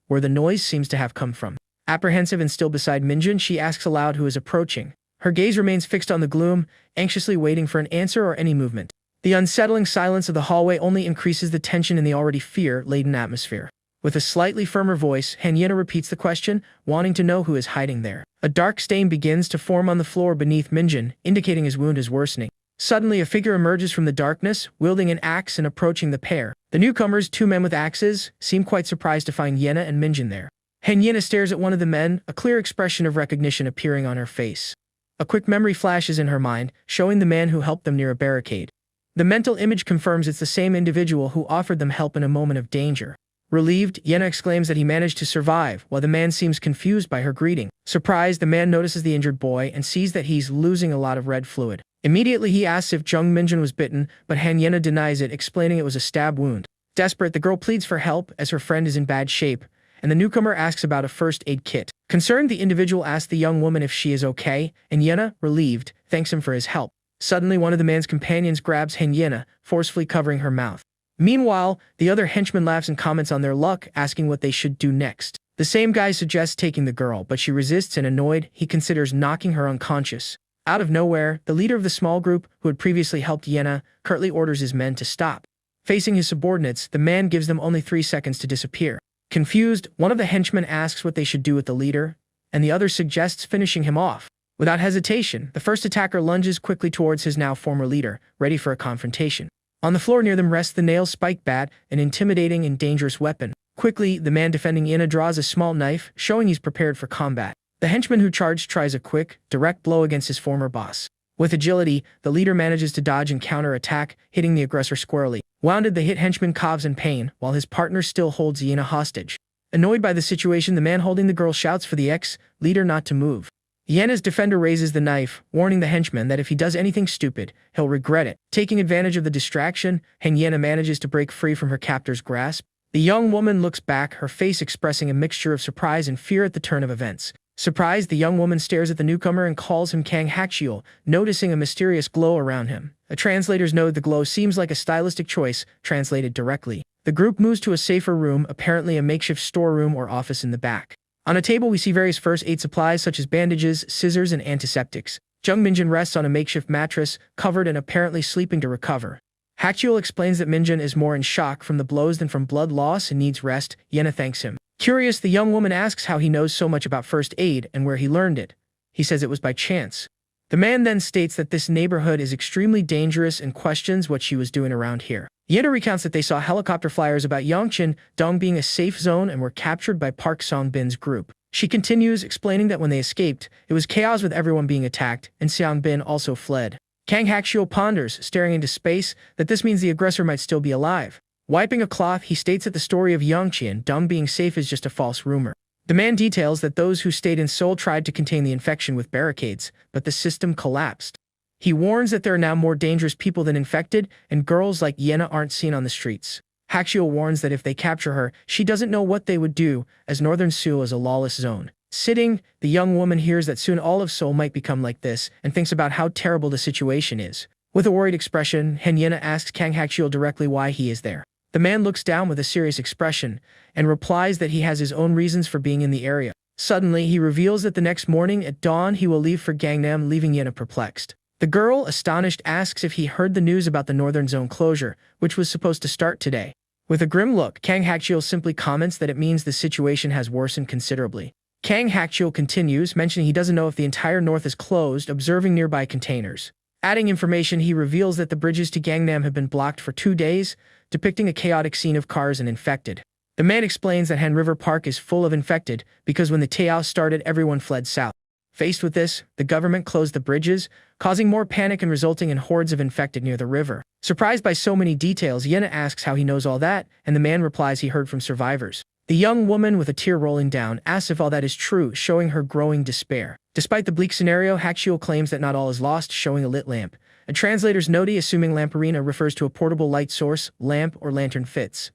where the noise seems to have come from. Apprehensive and still beside Minjun, she asks aloud who is approaching. Her gaze remains fixed on the gloom, anxiously waiting for an answer or any movement. The unsettling silence of the hallway only increases the tension in the already fear-laden atmosphere. With a slightly firmer voice, Yena repeats the question, wanting to know who is hiding there. A dark stain begins to form on the floor beneath Minjun, indicating his wound is worsening. Suddenly, a figure emerges from the darkness, wielding an axe and approaching the pair. The newcomers, two men with axes, seem quite surprised to find Yena and Minjun there. Yena stares at one of the men, a clear expression of recognition appearing on her face. A quick memory flashes in her mind, showing the man who helped them near a barricade. The mental image confirms it's the same individual who offered them help in a moment of danger. Relieved, Yena exclaims that he managed to survive, while the man seems confused by her greeting. Surprised, the man notices the injured boy and sees that he's losing a lot of red fluid. Immediately, he asks if Jung Minjun was bitten, but Yena denies it, explaining it was a stab wound. Desperate, the girl pleads for help as her friend is in bad shape, and the newcomer asks about a first aid kit. Concerned, the individual asks the young woman if she is okay, and Yena, relieved, thanks him for his help. Suddenly, one of the man's companions grabs Yena, forcefully covering her mouth. Meanwhile, the other henchman laughs and comments on their luck, asking what they should do next. The same guy suggests taking the girl, but she resists and annoyed, he considers knocking her unconscious. Out of nowhere, the leader of the small group, who had previously helped Yena, curtly orders his men to stop. Facing his subordinates, the man gives them only 3 seconds to disappear. Confused, one of the henchmen asks what they should do with the leader, and the other suggests finishing him off. Without hesitation, the first attacker lunges quickly towards his now former leader, ready for a confrontation. On the floor near them rests the nail-spiked bat, an intimidating and dangerous weapon. Quickly, the man defending Yena draws a small knife, showing he's prepared for combat. The henchman who charged tries a quick, direct blow against his former boss. With agility, the leader manages to dodge and counter-attack, hitting the aggressor squarely. Wounded, the hit henchman coughs in pain, while his partner still holds Yena hostage. Annoyed by the situation, the man holding the girl shouts for the ex-leader not to move. Yena's defender raises the knife, warning the henchman that if he does anything stupid, he'll regret it. Taking advantage of the distraction, Yena manages to break free from her captor's grasp. The young woman looks back, her face expressing a mixture of surprise and fear at the turn of events. Surprised, the young woman stares at the newcomer and calls him Kang Hakchiul, noticing a mysterious glow around him. A translator's note: the glow seems like a stylistic choice, translated directly. The group moves to a safer room, apparently a makeshift storeroom or office in the back. On a table, we see various first aid supplies such as bandages, scissors, and antiseptics. Jung Minjun rests on a makeshift mattress, covered and apparently sleeping to recover. Hakchiul explains that Minjun is more in shock from the blows than from blood loss and needs rest. Yena thanks him. Curious, the young woman asks how he knows so much about first aid and where he learned it. He says it was by chance. The man then states that this neighborhood is extremely dangerous and questions what she was doing around here. Yena recounts that they saw helicopter flyers about Yongchin Dong being a safe zone and were captured by Park Song-bin's group. She continues, explaining that when they escaped, it was chaos with everyone being attacked, and Seong-bin also fled. Kang Hakchiul ponders, staring into space, that this means the aggressor might still be alive. Wiping a cloth, he states that the story of Yongchin Dong being safe is just a false rumor. The man details that those who stayed in Seoul tried to contain the infection with barricades, but the system collapsed. He warns that there are now more dangerous people than infected, and girls like Yena aren't seen on the streets. Hakchiul warns that if they capture her, she doesn't know what they would do, as northern Seoul is a lawless zone. Sitting, the young woman hears that soon all of Seoul might become like this, and thinks about how terrible the situation is. With a worried expression, Yena asks Kang Hakchiul directly why he is there. The man looks down with a serious expression, and replies that he has his own reasons for being in the area. Suddenly, he reveals that the next morning at dawn he will leave for Gangnam, leaving Yena perplexed. The girl, astonished, asks if he heard the news about the northern zone closure, which was supposed to start today. With a grim look, Kang Hakchiul simply comments that it means the situation has worsened considerably. Kang Hakchiel continues, mentioning he doesn't know if the entire north is closed, observing nearby containers. Adding information, he reveals that the bridges to Gangnam have been blocked for 2 days, depicting a chaotic scene of cars and infected. The man explains that Han River Park is full of infected because when the chaos started, everyone fled south. Faced with this, the government closed the bridges, causing more panic and resulting in hordes of infected near the river. Surprised by so many details, Yena asks how he knows all that, and the man replies he heard from survivors. The young woman, with a tear rolling down, asks if all that is true, showing her growing despair. Despite the bleak scenario, Hakchiel claims that not all is lost, showing a lit lamp. A translator's note, assuming lamparina refers to a portable light source, lamp or lantern fits.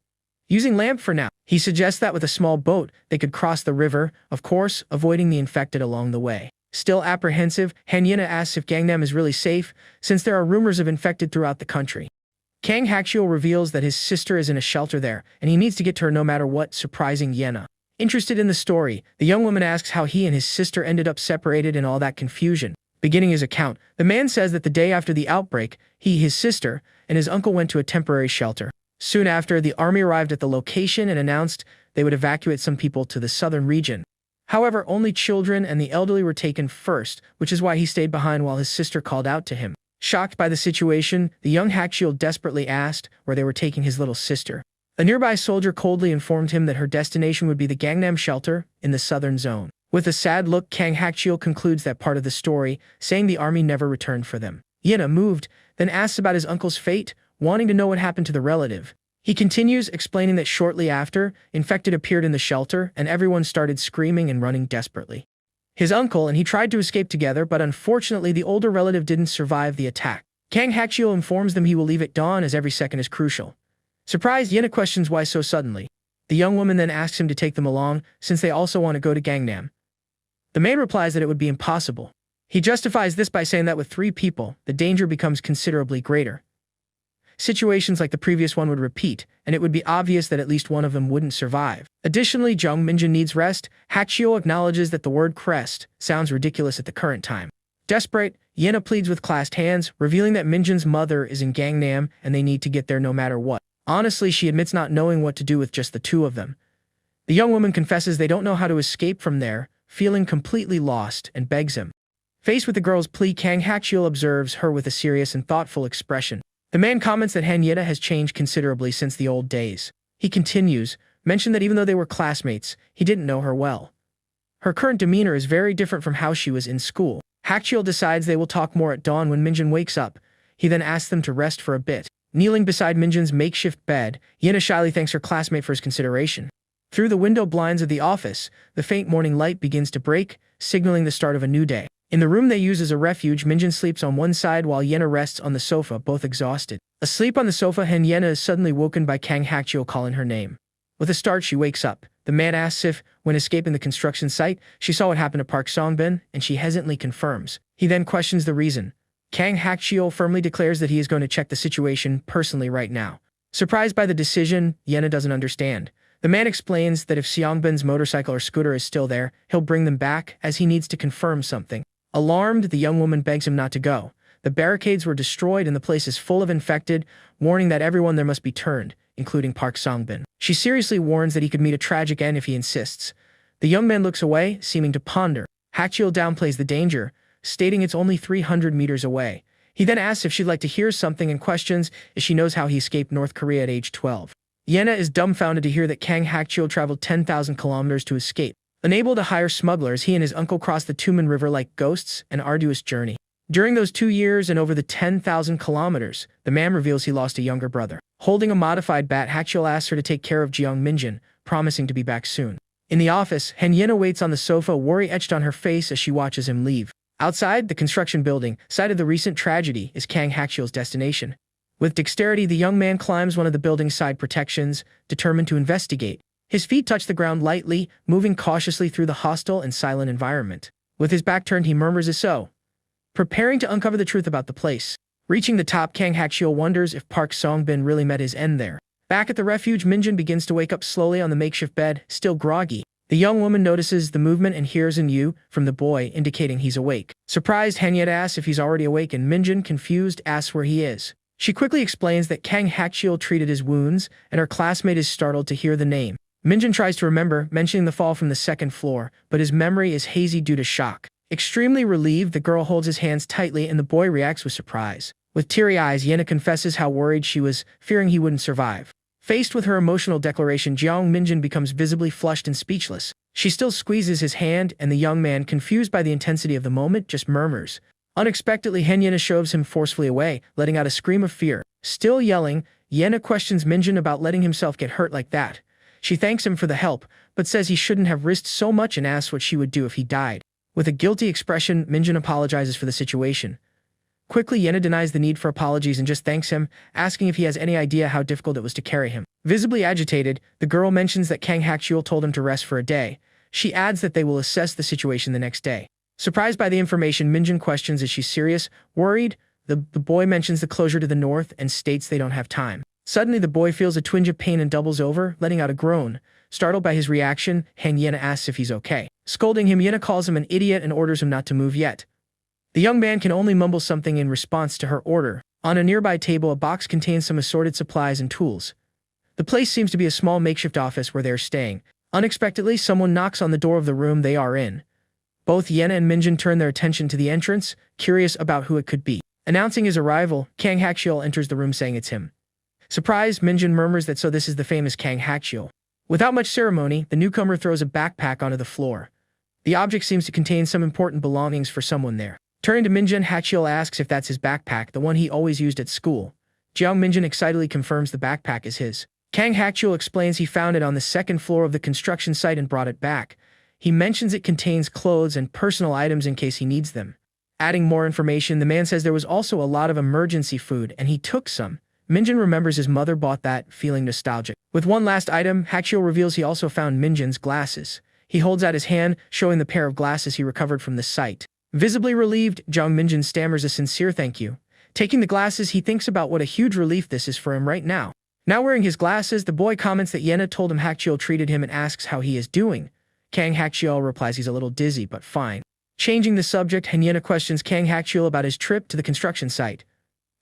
Using lamp for now, he suggests that with a small boat, they could cross the river, of course, avoiding the infected along the way. Still apprehensive, Han Yena asks if Gangnam is really safe, since there are rumors of infected throughout the country. Kang Hakchiel reveals that his sister is in a shelter there, and he needs to get to her no matter what, surprising Yena. Interested in the story, the young woman asks how he and his sister ended up separated in all that confusion. Beginning his account, the man says that the day after the outbreak, he, his sister, and his uncle went to a temporary shelter. Soon after, the army arrived at the location and announced they would evacuate some people to the southern region. However, only children and the elderly were taken first, which is why he stayed behind while his sister called out to him. Shocked by the situation, the young Hakchiel desperately asked where they were taking his little sister. A nearby soldier coldly informed him that her destination would be the Gangnam shelter in the southern zone. With a sad look, Kang Hakchiel concludes that part of the story, saying the army never returned for them. Yena, moved, then asks about his uncle's fate, wanting to know what happened to the relative. He continues, explaining that shortly after, infected appeared in the shelter, and everyone started screaming and running desperately. His uncle and he tried to escape together, but unfortunately the older relative didn't survive the attack. Kang Hakchiel informs them he will leave at dawn as every second is crucial. Surprised, Yena questions why so suddenly. The young woman then asks him to take them along, since they also want to go to Gangnam. The man replies that it would be impossible. He justifies this by saying that with 3 people, the danger becomes considerably greater. Situations like the previous one would repeat, and it would be obvious that at least one of them wouldn't survive. Additionally, Jung Minjin needs rest. Hakchiel acknowledges that the word crest sounds ridiculous at the current time. Desperate, Yena pleads with clasped hands, revealing that Minjin's mother is in Gangnam and they need to get there no matter what. Honestly, she admits not knowing what to do with just the 2 of them. The young woman confesses they don't know how to escape from there, feeling completely lost, and begs him. Faced with the girl's plea, Kang Hakchiel observes her with a serious and thoughtful expression. The man comments that Han Yena has changed considerably since the old days. He continues, mentioned that even though they were classmates, he didn't know her well. Her current demeanor is very different from how she was in school. Hakchiel decides they will talk more at dawn when Minjin wakes up. He then asks them to rest for a bit. Kneeling beside Minjin's makeshift bed, Yena shyly thanks her classmate for his consideration. Through the window blinds of the office, the faint morning light begins to break, signaling the start of a new day. In the room they use as a refuge, Minjin sleeps on one side while Yena rests on the sofa, both exhausted. Asleep on the sofa, Yena is suddenly woken by Kang Hakchiel calling her name. With a start, she wakes up. The man asks if, when escaping the construction site, she saw what happened to Park Songbin, and she hesitantly confirms. He then questions the reason. Kang Hakchiel firmly declares that he is going to check the situation personally right now. Surprised by the decision, Yena doesn't understand. The man explains that if Seongbin's motorcycle or scooter is still there, he'll bring them back, as he needs to confirm something. Alarmed, the young woman begs him not to go. The barricades were destroyed and the place is full of infected, warning that everyone there must be turned, including Park Songbin. She seriously warns that he could meet a tragic end if he insists. The young man looks away, seeming to ponder. Hakchiel downplays the danger, stating it's only 300 meters away. He then asks if she'd like to hear something and questions if she knows how he escaped North Korea at age 12. Yena is dumbfounded to hear that Kang Hakchiel traveled 10,000 kilometers to escape. Unable to hire smugglers, he and his uncle crossed the Tumen River like ghosts, an arduous journey. During those 2 years and over the 10,000 kilometers, the man reveals he lost a younger brother. Holding a modified bat, Hakchiel asks her to take care of Jeong Minjin, promising to be back soon. In the office, Yena waits on the sofa, worry etched on her face as she watches him leave. Outside, the construction building, site of the recent tragedy, is Kang Hakchiel's destination. With dexterity, the young man climbs one of the building's side protections, determined to investigate. His feet touch the ground lightly, moving cautiously through the hostile and silent environment. With his back turned, he murmurs as so, preparing to uncover the truth about the place. Reaching the top, Kang Hakchiel wonders if Park Songbin really met his end there. Back at the refuge, Minjin begins to wake up slowly on the makeshift bed, still groggy. The young woman notices the movement and hears an "you" from the boy, indicating he's awake. Surprised, Hanyet asks if he's already awake, and Minjin, confused, asks where he is. She quickly explains that Kang Hakchiel treated his wounds, and her classmate is startled to hear the name. Minjin tries to remember, mentioning the fall from the second floor, but his memory is hazy due to shock. Extremely relieved, the girl holds his hands tightly and the boy reacts with surprise. With teary eyes, Yena confesses how worried she was, fearing he wouldn't survive. Faced with her emotional declaration, Jiang Minjin becomes visibly flushed and speechless. She still squeezes his hand, and the young man, confused by the intensity of the moment, just murmurs. Unexpectedly, Yena shoves him forcefully away, letting out a scream of fear. Still yelling, Yena questions Minjin about letting himself get hurt like that. She thanks him for the help, but says he shouldn't have risked so much and asks what she would do if he died. With a guilty expression, Minjin apologizes for the situation. Quickly, Yena denies the need for apologies and just thanks him, asking if he has any idea how difficult it was to carry him. Visibly agitated, the girl mentions that Kang Hakchul told him to rest for a day. She adds that they will assess the situation the next day. Surprised by the information, Minjin questions is she serious. Worried, the boy mentions the closure to the north and states they don't have time. Suddenly, the boy feels a twinge of pain and doubles over, letting out a groan. Startled by his reaction, Yena asks if he's okay. Scolding him, Yena calls him an idiot and orders him not to move yet. The young man can only mumble something in response to her order. On a nearby table, a box contains some assorted supplies and tools. The place seems to be a small makeshift office where they are staying. Unexpectedly, someone knocks on the door of the room they are in. Both Yena and Minjin turn their attention to the entrance, curious about who it could be. Announcing his arrival, Kang Hakchul enters the room saying it's him. Surprised, Minjin murmurs that so this is the famous Kang Hakchul. Without much ceremony, the newcomer throws a backpack onto the floor. The object seems to contain some important belongings for someone there. Turning to Minjin, Hakchul asks if that's his backpack, the one he always used at school. Jiang Minjin excitedly confirms the backpack is his. Kang Hakchul explains he found it on the second floor of the construction site and brought it back. He mentions it contains clothes and personal items in case he needs them. Adding more information, the man says there was also a lot of emergency food and he took some. Minjin remembers his mother bought that, feeling nostalgic. With one last item, Hakchul reveals he also found Minjin's glasses. He holds out his hand, showing the pair of glasses he recovered from the site. Visibly relieved, Jiang Minjin stammers a sincere thank you. Taking the glasses, he thinks about what a huge relief this is for him right now. Now wearing his glasses, the boy comments that Yena told him Hakchul treated him and asks how he is doing. Kang Hakchul replies he's a little dizzy, but fine. Changing the subject, Yena questions Kang Hakchul about his trip to the construction site.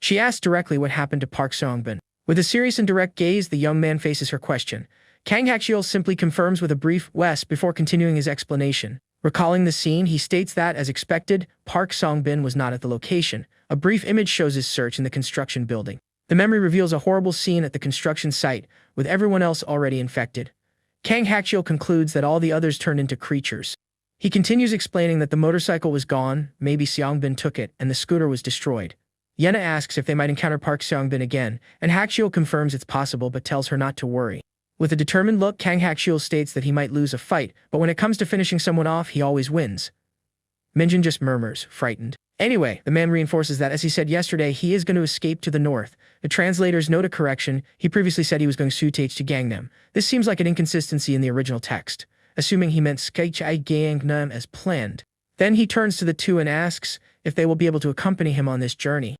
She asks directly what happened to Park Seongbin. With a serious and direct gaze, the young man faces her question. Kang Hakchul simply confirms with a brief "yes" before continuing his explanation. Recalling the scene, he states that, as expected, Park Seongbin was not at the location. A brief image shows his search in the construction building. The memory reveals a horrible scene at the construction site, with everyone else already infected. Kang Hakchul concludes that all the others turned into creatures. He continues explaining that the motorcycle was gone, maybe Seongbin took it, and the scooter was destroyed. Yena asks if they might encounter Park Seongbin again, and Hakchul confirms it's possible but tells her not to worry. With a determined look, Kang Hakchul states that he might lose a fight, but when it comes to finishing someone off, he always wins. Minjin just murmurs, frightened. Anyway, the man reinforces that, as he said yesterday, he is going to escape to the north. The translator's note a correction. He previously said he was going to to Gangnam. This seems like an inconsistency in the original text, assuming he meant Gangnam as planned. Then he turns to the two and asks if they will be able to accompany him on this journey.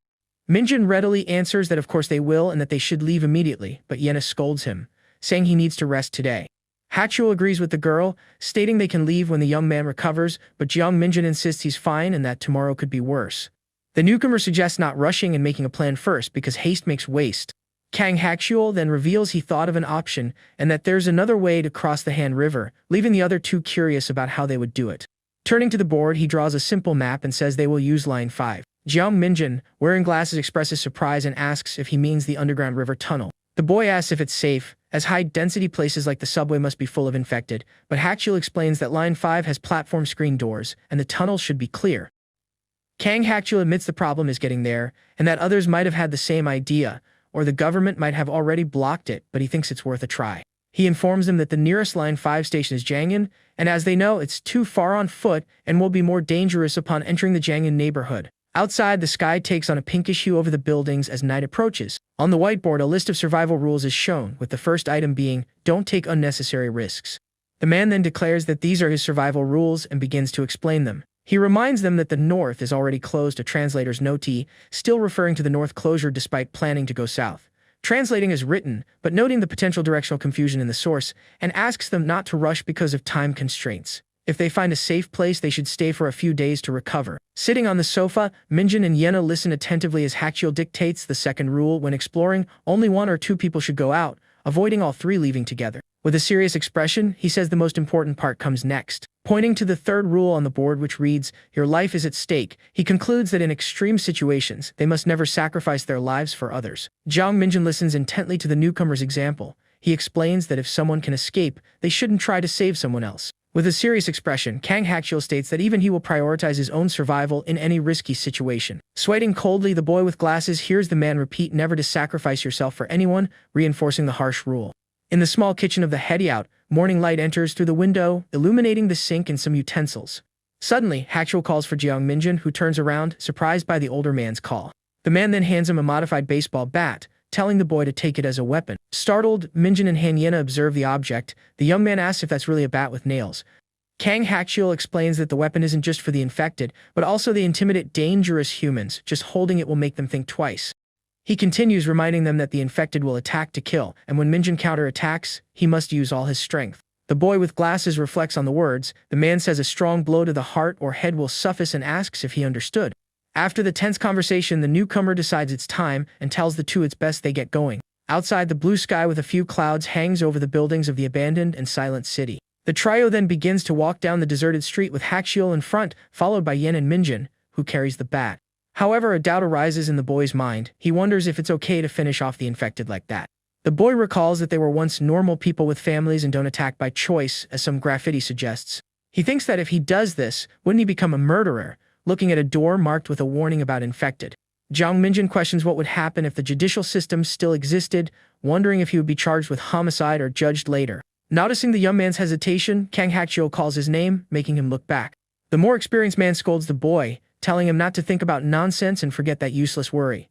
Minjin readily answers that of course they will and that they should leave immediately, but Yena scolds him, saying he needs to rest today. Hakchul agrees with the girl, stating they can leave when the young man recovers, but Jiang Minjin insists he's fine and that tomorrow could be worse. The newcomer suggests not rushing and making a plan first because haste makes waste. Kang Hakchul then reveals he thought of an option and that there's another way to cross the Han River, leaving the other two curious about how they would do it. Turning to the board, he draws a simple map and says they will use Line 5. Jiang Minjin, wearing glasses, expresses surprise and asks if he means the underground river tunnel. The boy asks if it's safe, as high-density places like the subway must be full of infected, but Hakchul explains that Line 5 has platform screen doors, and the tunnel should be clear. Kang Hakchul admits the problem is getting there, and that others might have had the same idea, or the government might have already blocked it, but he thinks it's worth a try. He informs them that the nearest Line 5 station is Jangin, and as they know, it's too far on foot and will be more dangerous upon entering the Jangin neighborhood. Outside, the sky takes on a pinkish hue over the buildings as night approaches. On the whiteboard, a list of survival rules is shown, with the first item being, don't take unnecessary risks. The man then declares that these are his survival rules and begins to explain them. He reminds them that the north is already closed, a translator's notee, still referring to the north closure despite planning to go south. Translating as written, but noting the potential directional confusion in the source, and asks them not to rush because of time constraints. If they find a safe place, they should stay for a few days to recover. Sitting on the sofa, Minjin and Yena listen attentively as Hakchul dictates the second rule when exploring, only one or two people should go out, avoiding all three leaving together. With a serious expression, he says the most important part comes next. Pointing to the third rule on the board, which reads, "Your life is at stake," he concludes that in extreme situations, they must never sacrifice their lives for others. Jiang Minjin listens intently to the newcomer's example. He explains that if someone can escape, they shouldn't try to save someone else. With a serious expression, Kang Hakchiel states that even he will prioritize his own survival in any risky situation. Sweating coldly, the boy with glasses hears the man repeat never to sacrifice yourself for anyone, reinforcing the harsh rule. In the small kitchen of the hideout, morning light enters through the window, illuminating the sink and some utensils. Suddenly, Hakchiel calls for Jiang Minjin, who turns around, surprised by the older man's call. The man then hands him a modified baseball bat, telling the boy to take it as a weapon. Startled, Minjin and Hanyena observe the object. The young man asks if that's really a bat with nails. Kang Hakchiel explains that the weapon isn't just for the infected, but also the intimidate dangerous humans. Just holding it will make them think twice. He continues, reminding them that the infected will attack to kill, and when Minjin counterattacks, he must use all his strength. The boy with glasses reflects on the words. The man says a strong blow to the heart or head will suffice and asks if he understood. After the tense conversation, the newcomer decides it's time and tells the two it's best they get going. Outside, the blue sky with a few clouds hangs over the buildings of the abandoned and silent city. The trio then begins to walk down the deserted street with Hakchiel in front, followed by Yen and Minjin, who carries the bat. However, a doubt arises in the boy's mind. He wonders if it's okay to finish off the infected like that. The boy recalls that they were once normal people with families and don't attack by choice, as some graffiti suggests. He thinks that if he does this, wouldn't he become a murderer, looking at a door marked with a warning about infected. Jiang Minjin questions what would happen if the judicial system still existed, wondering if he would be charged with homicide or judged later. Noticing the young man's hesitation, Kang Hakchiel calls his name, making him look back. The more experienced man scolds the boy, telling him not to think about nonsense and forget that useless worry.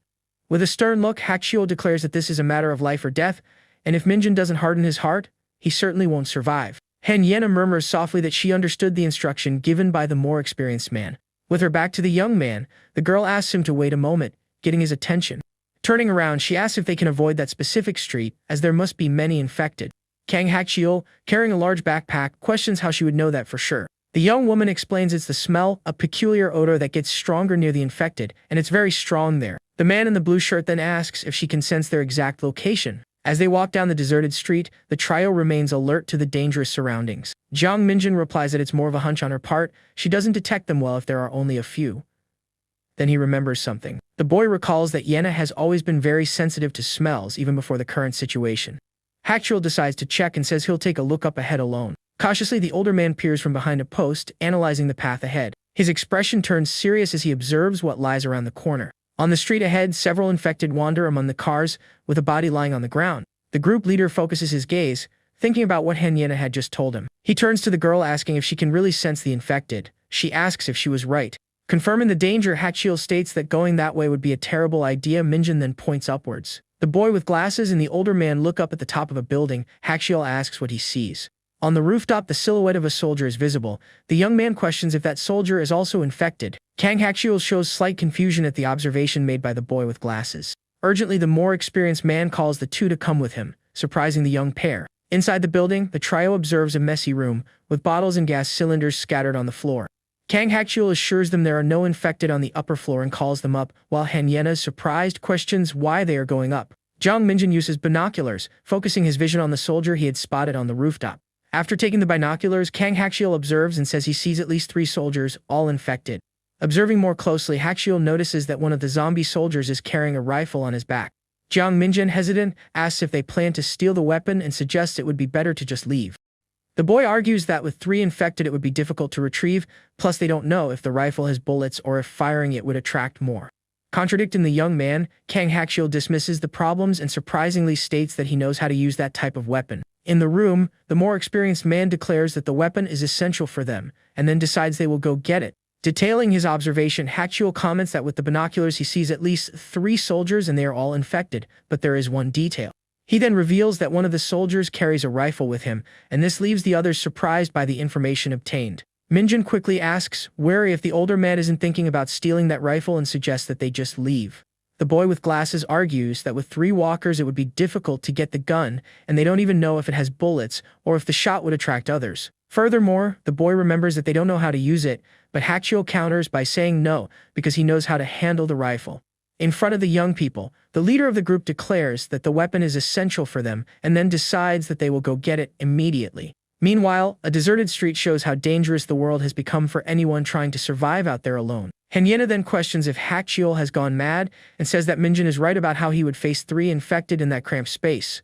With a stern look, Hakchiel declares that this is a matter of life or death, and if Minjin doesn't harden his heart, he certainly won't survive. Hanyena murmurs softly that she understood the instruction given by the more experienced man. With her back to the young man, the girl asks him to wait a moment, getting his attention. Turning around, she asks if they can avoid that specific street, as there must be many infected. Kang Hakchiel, carrying a large backpack, questions how she would know that for sure. The young woman explains it's the smell, a peculiar odor that gets stronger near the infected, and it's very strong there. The man in the blue shirt then asks if she can sense their exact location. As they walk down the deserted street, the trio remains alert to the dangerous surroundings. Jiang Minjin replies that it's more of a hunch on her part. She doesn't detect them well if there are only a few. Then he remembers something. The boy recalls that Yena has always been very sensitive to smells, even before the current situation. Hakchiel decides to check and says he'll take a look up ahead alone. Cautiously, the older man peers from behind a post, analyzing the path ahead. His expression turns serious as he observes what lies around the corner. On the street ahead, several infected wander among the cars, with a body lying on the ground. The group leader focuses his gaze, thinking about what Hanyena had just told him. He turns to the girl, asking if she can really sense the infected. She asks if she was right. Confirming the danger, Hakchiel states that going that way would be a terrible idea. Minjin then points upwards. The boy with glasses and the older man look up at the top of a building. Hakchiel asks what he sees. On the rooftop, the silhouette of a soldier is visible. The young man questions if that soldier is also infected. Kang Hakchiel shows slight confusion at the observation made by the boy with glasses. Urgently, the more experienced man calls the two to come with him, surprising the young pair. Inside the building, the trio observes a messy room, with bottles and gas cylinders scattered on the floor. Kang Hakchiel assures them there are no infected on the upper floor and calls them up, while Hanyena, surprised, questions why they are going up. Jiang Minjin uses binoculars, focusing his vision on the soldier he had spotted on the rooftop. After taking the binoculars, Kang Hakchiel observes and says he sees at least 3 soldiers, all infected. Observing more closely, Hakchiel notices that one of the zombie soldiers is carrying a rifle on his back. Jiang Minjin, hesitant, asks if they plan to steal the weapon and suggests it would be better to just leave. The boy argues that with 3 infected it would be difficult to retrieve, plus they don't know if the rifle has bullets or if firing it would attract more. Contradicting the young man, Kang Hakchiel dismisses the problems and surprisingly states that he knows how to use that type of weapon. In the room, the more experienced man declares that the weapon is essential for them, and then decides they will go get it. Detailing his observation, Hakchiel comments that with the binoculars he sees at least 3 soldiers and they are all infected, but there is one detail. He then reveals that one of the soldiers carries a rifle with him, and this leaves the others surprised by the information obtained. Minjin quickly asks, wary if the older man isn't thinking about stealing that rifle, and suggests that they just leave. The boy with glasses argues that with 3 walkers it would be difficult to get the gun, and they don't even know if it has bullets or if the shot would attract others. Furthermore, the boy remembers that they don't know how to use it, but Hakchiel counters by saying no, because he knows how to handle the rifle. In front of the young people, the leader of the group declares that the weapon is essential for them and then decides that they will go get it immediately. Meanwhile, a deserted street shows how dangerous the world has become for anyone trying to survive out there alone. Hyena then questions if Hachiel has gone mad and says that Minjin is right about how he would face 3 infected in that cramped space.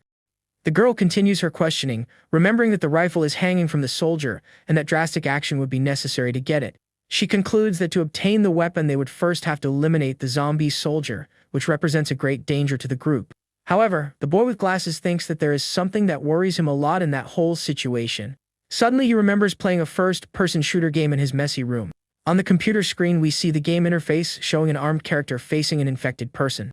The girl continues her questioning, remembering that the rifle is hanging from the soldier and that drastic action would be necessary to get it. She concludes that to obtain the weapon they would first have to eliminate the zombie soldier, which represents a great danger to the group. However, the boy with glasses thinks that there is something that worries him a lot in that whole situation. Suddenly he remembers playing a first-person shooter game in his messy room. On the computer screen we see the game interface showing an armed character facing an infected person.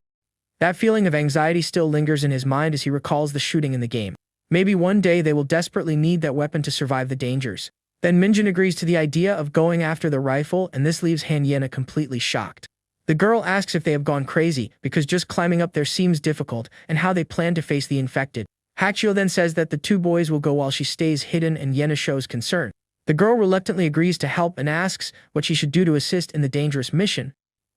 That feeling of anxiety still lingers in his mind as he recalls the shooting in the game. Maybe one day they will desperately need that weapon to survive the dangers. Then Minjin agrees to the idea of going after the rifle, and this leaves Hyena completely shocked. The girl asks if they have gone crazy because just climbing up there seems difficult and how they plan to face the infected. Hachiel then says that the 2 boys will go while she stays hidden, and Hyena shows concern. The girl reluctantly agrees to help and asks what she should do to assist in the dangerous mission.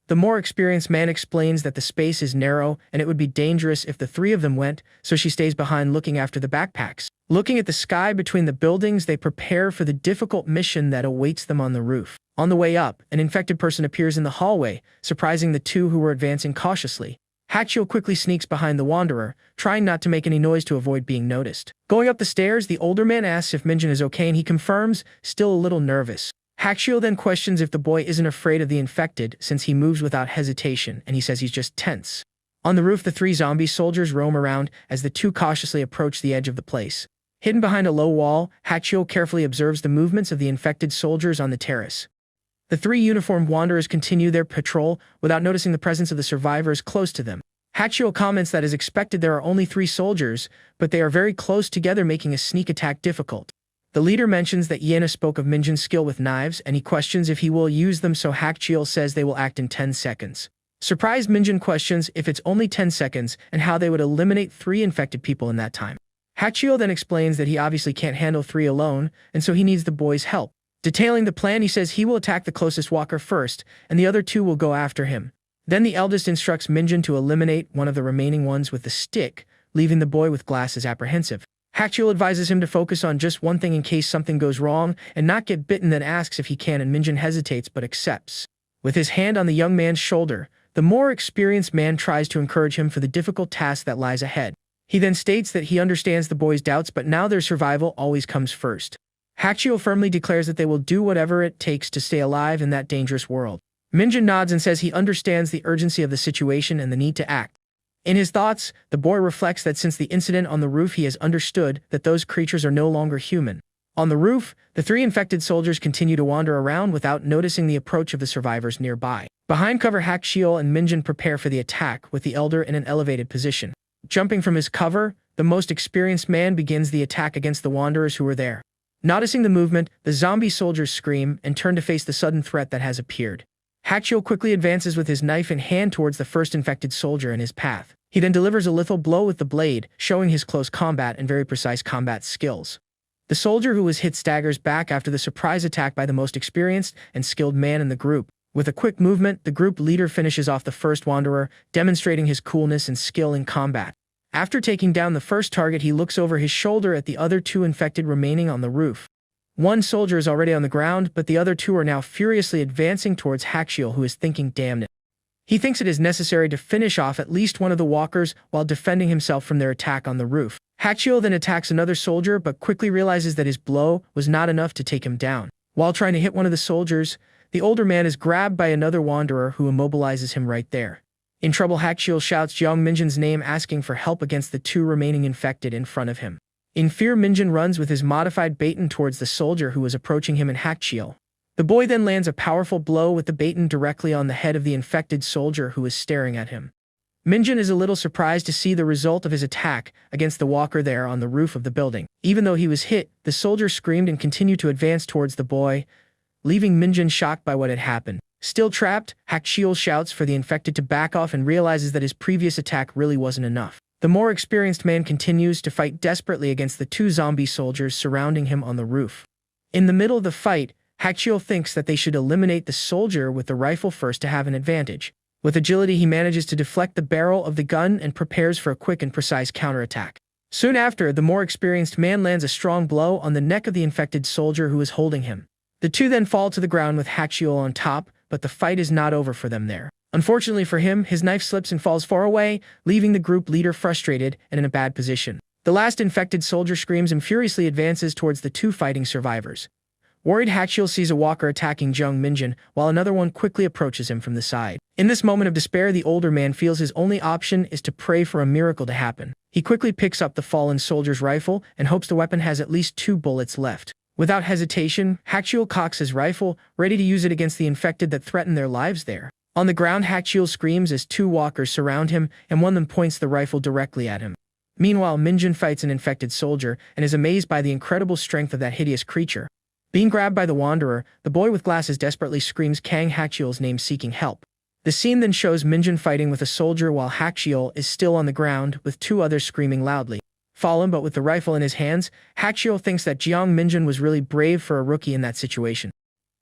The more experienced man explains that the space is narrow and it would be dangerous if the 3 of them went, so she stays behind looking after the backpacks. Looking at the sky between the buildings, they prepare for the difficult mission that awaits them on the roof. On the way up, an infected person appears in the hallway, surprising the 2 who were advancing cautiously. Hachiel quickly sneaks behind the wanderer, trying not to make any noise to avoid being noticed. Going up the stairs, the older man asks if Minjin is okay and he confirms, still a little nervous. Hachiel then questions if the boy isn't afraid of the infected since he moves without hesitation, and he says he's just tense. On the roof, the 3 zombie soldiers roam around as the 2 cautiously approach the edge of the place. Hidden behind a low wall, Hachiel carefully observes the movements of the infected soldiers on the terrace. The 3 uniformed wanderers continue their patrol without noticing the presence of the survivors close to them. Hachiel comments that as expected there are only 3 soldiers, but they are very close together, making a sneak attack difficult. The leader mentions that Hyena spoke of Minjin's skill with knives, and he questions if he will use them, so Hachiel says they will act in 10 seconds. Surprised, Minjin questions if it's only 10 seconds and how they would eliminate 3 infected people in that time. Hachiel then explains that he obviously can't handle 3 alone, and so he needs the boys' help. Detailing the plan, he says he will attack the closest walker first, and the other 2 will go after him. Then the eldest instructs Minjin to eliminate one of the remaining ones with the stick, leaving the boy with glasses apprehensive. Hachiel advises him to focus on just one thing in case something goes wrong and not get bitten, then asks if he can, and Minjin hesitates but accepts. With his hand on the young man's shoulder, the more experienced man tries to encourage him for the difficult task that lies ahead. He then states that he understands the boys' doubts, but now their survival always comes first. Hachiel firmly declares that they will do whatever it takes to stay alive in that dangerous world. Minjin nods and says he understands the urgency of the situation and the need to act. In his thoughts, the boy reflects that since the incident on the roof he has understood that those creatures are no longer human. On the roof, the 3 infected soldiers continue to wander around without noticing the approach of the survivors nearby. Behind cover, Hachiel and Minjin prepare for the attack, with the elder in an elevated position. Jumping from his cover, the most experienced man begins the attack against the wanderers who were there. Noticing the movement, the zombie soldiers scream and turn to face the sudden threat that has appeared. Hachiel quickly advances with his knife in hand towards the first infected soldier in his path. He then delivers a lethal blow with the blade, showing his close combat and very precise combat skills. The soldier who was hit staggers back after the surprise attack by the most experienced and skilled man in the group. With a quick movement, the group leader finishes off the first wanderer, demonstrating his coolness and skill in combat. After taking down the first target, he looks over his shoulder at the other 2 infected remaining on the roof. One soldier is already on the ground, but the other 2 are now furiously advancing towards Hachiel, who is thinking, damn it. He thinks it is necessary to finish off at least one of the walkers while defending himself from their attack on the roof. Hachiel then attacks another soldier, but quickly realizes that his blow was not enough to take him down. While trying to hit one of the soldiers, the older man is grabbed by another wanderer who immobilizes him right there. In trouble, Hachiel shouts young Minjin's name, asking for help against the 2 remaining infected in front of him. In fear, Minjin runs with his modified baton towards the soldier who was approaching him and Hachiel. The boy then lands a powerful blow with the baton directly on the head of the infected soldier who is staring at him. Minjin is a little surprised to see the result of his attack against the walker there on the roof of the building. Even though he was hit, the soldier screamed and continued to advance towards the boy, leaving Minjin shocked by what had happened. Still trapped, Hachiel shouts for the infected to back off and realizes that his previous attack really wasn't enough. The more experienced man continues to fight desperately against the 2 zombie soldiers surrounding him on the roof. In the middle of the fight, Hachiel thinks that they should eliminate the soldier with the rifle first to have an advantage. With agility, he manages to deflect the barrel of the gun and prepares for a quick and precise counterattack. Soon after, the more experienced man lands a strong blow on the neck of the infected soldier who is holding him. The two then fall to the ground with Hachiel on top, but the fight is not over for them there. Unfortunately for him, his knife slips and falls far away, leaving the group leader frustrated and in a bad position. The last infected soldier screams and furiously advances towards the two fighting survivors. Worried, Hachiel sees a walker attacking Jung Minjin, while another one quickly approaches him from the side. In this moment of despair, the older man feels his only option is to pray for a miracle to happen. He quickly picks up the fallen soldier's rifle and hopes the weapon has at least 2 bullets left. Without hesitation, Hachiel cocks his rifle, ready to use it against the infected that threaten their lives there. On the ground, Hachiel screams as 2 walkers surround him, and one of them points the rifle directly at him. Meanwhile, Minjin fights an infected soldier and is amazed by the incredible strength of that hideous creature. Being grabbed by the Wanderer, the boy with glasses desperately screams Kang Hachiel's name seeking help. The scene then shows Minjin fighting with a soldier while Hachiel is still on the ground, with 2 others screaming loudly. Fallen but with the rifle in his hands, Hachiel thinks that Jiang Minjin was really brave for a rookie in that situation.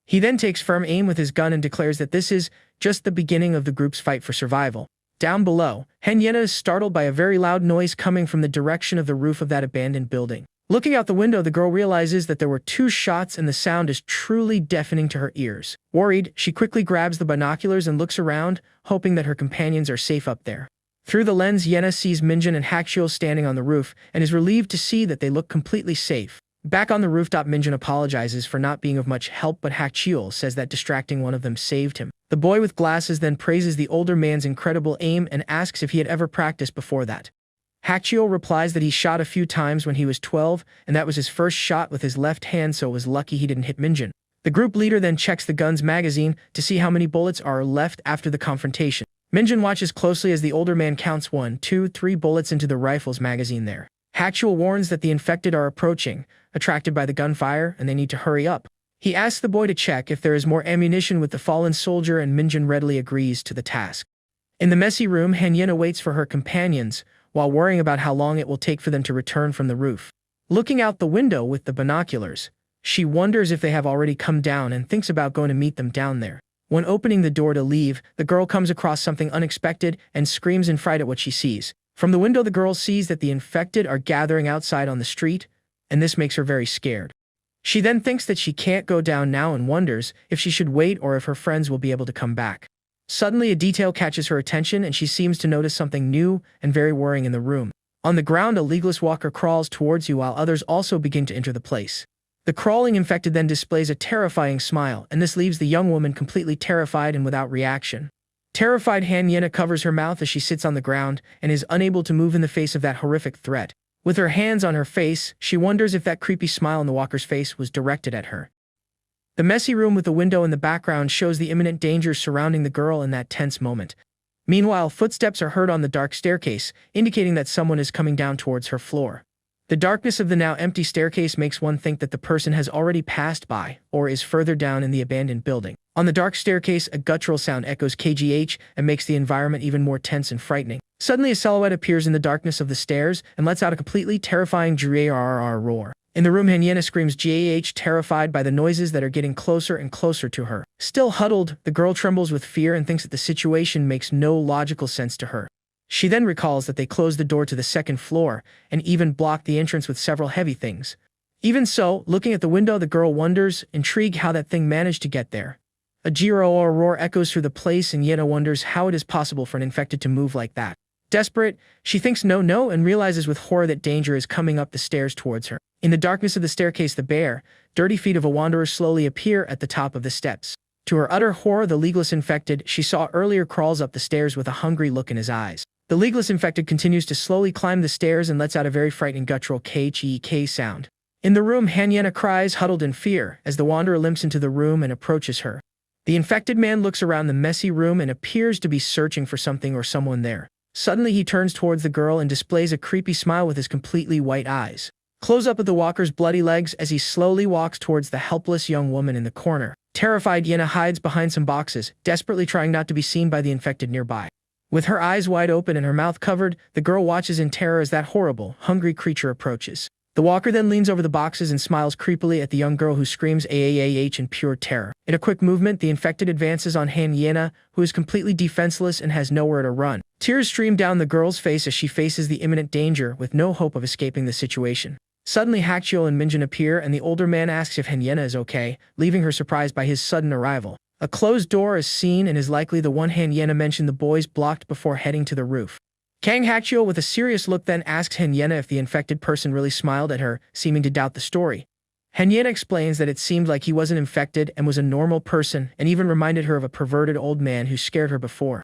He then takes firm aim with his gun and declares that this is just the beginning of the group's fight for survival. Down below, Henyena is startled by a very loud noise coming from the direction of the roof of that abandoned building. Looking out the window, the girl realizes that there were 2 shots and the sound is truly deafening to her ears. Worried, she quickly grabs the binoculars and looks around, hoping that her companions are safe up there. Through the lens, Yena sees Minjin and Hachiel standing on the roof and is relieved to see that they look completely safe. Back on the rooftop, Minjin apologizes for not being of much help, but Hachiel says that distracting one of them saved him. The boy with glasses then praises the older man's incredible aim and asks if he had ever practiced before that. Hachiel replies that he shot a few times when he was 12, and that was his first shot with his left hand, so it was lucky he didn't hit Minjin. The group leader then checks the gun's magazine to see how many bullets are left after the confrontation. Minjin watches closely as the older man counts 1, 2, 3 bullets into the rifle's magazine there. Hachiel warns that the infected are approaching, attracted by the gunfire, and they need to hurry up. He asks the boy to check if there is more ammunition with the fallen soldier, and Minjin readily agrees to the task. In the messy room, Henyena waits for her companions, while worrying about how long it will take for them to return from the roof. Looking out the window with the binoculars, she wonders if they have already come down and thinks about going to meet them down there. When opening the door to leave, the girl comes across something unexpected and screams in fright at what she sees. From the window, the girl sees that the infected are gathering outside on the street, and this makes her very scared. She then thinks that she can't go down now and wonders if she should wait or if her friends will be able to come back. Suddenly, a detail catches her attention and she seems to notice something new and very worrying in the room. On the ground, a legless walker crawls towards you while others also begin to enter the place. The crawling infected then displays a terrifying smile, and this leaves the young woman completely terrified and without reaction. Terrified, Henyena covers her mouth as she sits on the ground and is unable to move in the face of that horrific threat. With her hands on her face, she wonders if that creepy smile on the walker's face was directed at her. The messy room with the window in the background shows the imminent danger surrounding the girl in that tense moment. Meanwhile, footsteps are heard on the dark staircase, indicating that someone is coming down towards her floor. The darkness of the now empty staircase makes one think that the person has already passed by or is further down in the abandoned building. On the dark staircase, a guttural sound echoes KGH and makes the environment even more tense and frightening. Suddenly, a silhouette appears in the darkness of the stairs and lets out a completely terrifying GRRR roar. In the room, Henyena screams GAH, terrified by the noises that are getting closer and closer to her. Still huddled, the girl trembles with fear and thinks that the situation makes no logical sense to her. She then recalls that they closed the door to the second floor and even blocked the entrance with several heavy things. Even so, looking at the window, the girl wonders, intrigued, how that thing managed to get there. A GRRR roar echoes through the place, and Yena wonders how it is possible for an infected to move like that. Desperate, she thinks no and realizes with horror that danger is coming up the stairs towards her. In the darkness of the staircase, the bare, dirty feet of a wanderer slowly appear at the top of the steps. To her utter horror, the legless infected she saw earlier crawls up the stairs with a hungry look in his eyes. The legless infected continues to slowly climb the stairs and lets out a very frightening guttural KGK sound. In the room, Henyena cries, huddled in fear, as the wanderer limps into the room and approaches her. The infected man looks around the messy room and appears to be searching for something or someone there. Suddenly, he turns towards the girl and displays a creepy smile with his completely white eyes. Close up of the walker's bloody legs as he slowly walks towards the helpless young woman in the corner. Terrified, Yena hides behind some boxes, desperately trying not to be seen by the infected nearby. With her eyes wide open and her mouth covered, the girl watches in terror as that horrible, hungry creature approaches. The walker then leans over the boxes and smiles creepily at the young girl who screams AAAH in pure terror. In a quick movement, the infected advances on Hyena, who is completely defenseless and has nowhere to run. Tears stream down the girl's face as she faces the imminent danger with no hope of escaping the situation. Suddenly, Hachiel and Minjin appear, and the older man asks if Hyena is okay, leaving her surprised by his sudden arrival. A closed door is seen and is likely the one Hyena mentioned the boys blocked before heading to the roof. Kang Hachiel with a serious look then asks Hyena if the infected person really smiled at her, seeming to doubt the story. Hyena explains that it seemed like he wasn't infected and was a normal person, and even reminded her of a perverted old man who scared her before.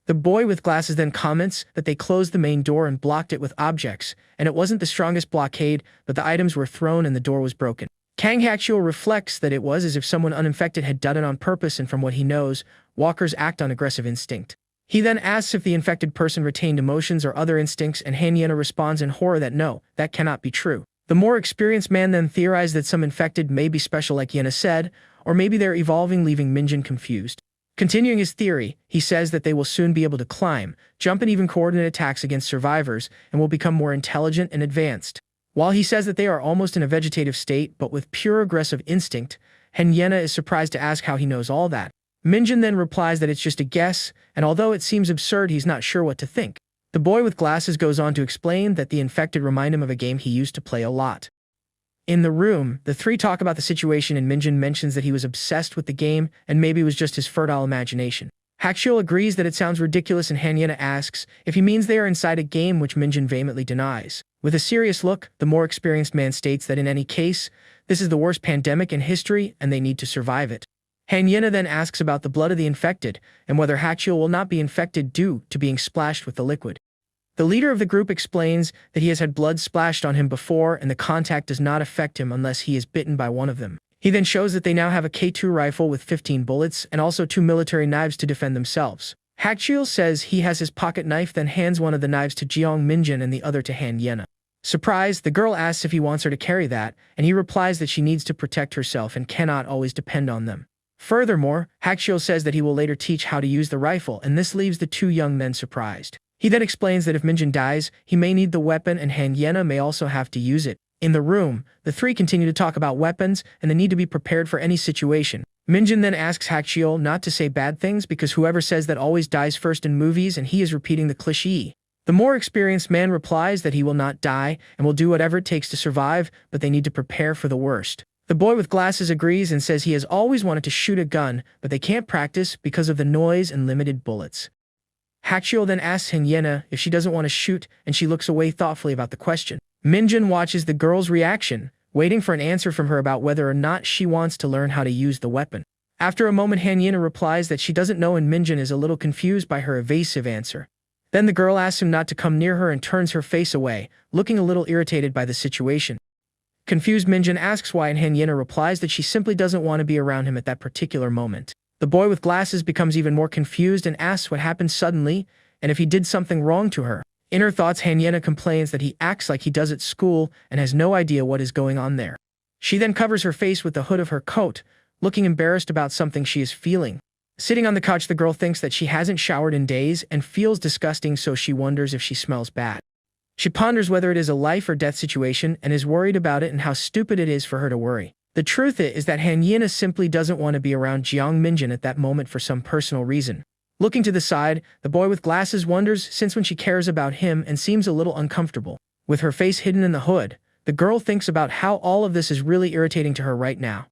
The boy with glasses then comments that they closed the main door and blocked it with objects, and it wasn't the strongest blockade, but the items were thrown and the door was broken. Kang Hachiel reflects that it was as if someone uninfected had done it on purpose, and from what he knows, walkers act on aggressive instinct. He then asks if the infected person retained emotions or other instincts, and Hyena responds in horror that no, that cannot be true. The more experienced man then theorized that some infected may be special like Hyena said, or maybe they're evolving, leaving Minjin confused. Continuing his theory, he says that they will soon be able to climb, jump, and even coordinate attacks against survivors, and will become more intelligent and advanced. While he says that they are almost in a vegetative state but with pure aggressive instinct, Hyena is surprised to ask how he knows all that. Minjin then replies that it's just a guess, and although it seems absurd, he's not sure what to think. The boy with glasses goes on to explain that the infected remind him of a game he used to play a lot. In the room, the three talk about the situation, and Minjin mentions that he was obsessed with the game and maybe it was just his fertile imagination. Hachiel agrees that it sounds ridiculous, and Hyena asks if he means they are inside a game, which Minjin vehemently denies. With a serious look, the more experienced man states that in any case, this is the worst pandemic in history and they need to survive it. Hyena then asks about the blood of the infected, and whether Hachiel will not be infected due to being splashed with the liquid. The leader of the group explains that he has had blood splashed on him before, and the contact does not affect him unless he is bitten by one of them. He then shows that they now have a K2 rifle with 15 bullets, and also 2 military knives to defend themselves. Hachiel says he has his pocket knife, then hands one of the knives to Jeong Minjin and the other to Hyena. Surprised, the girl asks if he wants her to carry that, and he replies that she needs to protect herself and cannot always depend on them. Furthermore, Hachiel says that he will later teach how to use the rifle, and this leaves the two young men surprised. He then explains that if Minjin dies, he may need the weapon, and Hyena may also have to use it. In the room, the three continue to talk about weapons and the need to be prepared for any situation. Minjin then asks Hachiel not to say bad things because whoever says that always dies first in movies, and he is repeating the cliché. The more experienced man replies that he will not die and will do whatever it takes to survive, but they need to prepare for the worst. The boy with glasses agrees and says he has always wanted to shoot a gun, but they can't practice because of the noise and limited bullets. Hachiel then asks Hyena if she doesn't want to shoot, and she looks away thoughtfully about the question. Minjin watches the girl's reaction, waiting for an answer from her about whether or not she wants to learn how to use the weapon. After a moment, Hyena replies that she doesn't know, and Minjin is a little confused by her evasive answer. Then the girl asks him not to come near her and turns her face away, looking a little irritated by the situation. Confused, Minjin asks why, and Hyena replies that she simply doesn't want to be around him at that particular moment. The boy with glasses becomes even more confused and asks what happened suddenly, and if he did something wrong to her. In her thoughts, Hyena complains that he acts like he does at school and has no idea what is going on there. She then covers her face with the hood of her coat, looking embarrassed about something she is feeling. Sitting on the couch, the girl thinks that she hasn't showered in days and feels disgusting, so she wonders if she smells bad. She ponders whether it is a life or death situation and is worried about it and how stupid it is for her to worry. The truth is that Hyena simply doesn't want to be around Jeong Minjin at that moment for some personal reason. Looking to the side, the boy with glasses wonders since when she cares about him and seems a little uncomfortable. With her face hidden in the hood, the girl thinks about how all of this is really irritating to her right now.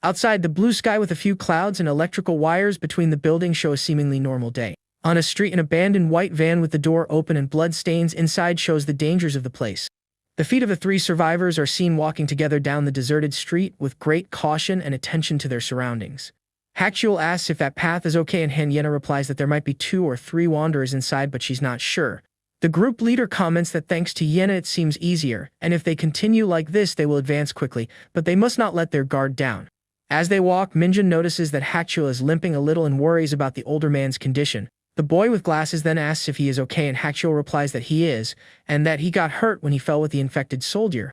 Outside, the blue sky with a few clouds and electrical wires between the buildings show a seemingly normal day. On a street, an abandoned white van with the door open and blood stains inside shows the dangers of the place. The feet of the three survivors are seen walking together down the deserted street with great caution and attention to their surroundings. Hachiel asks if that path is okay, and Hyena replies that there might be 2 or 3 wanderers inside, but she's not sure. The group leader comments that thanks to Hyena it seems easier, and if they continue like this they will advance quickly, but they must not let their guard down. As they walk, Minjin notices that Hachiel is limping a little and worries about the older man's condition. The boy with glasses then asks if he is okay, and Hachiel replies that he is, and that he got hurt when he fell with the infected soldier.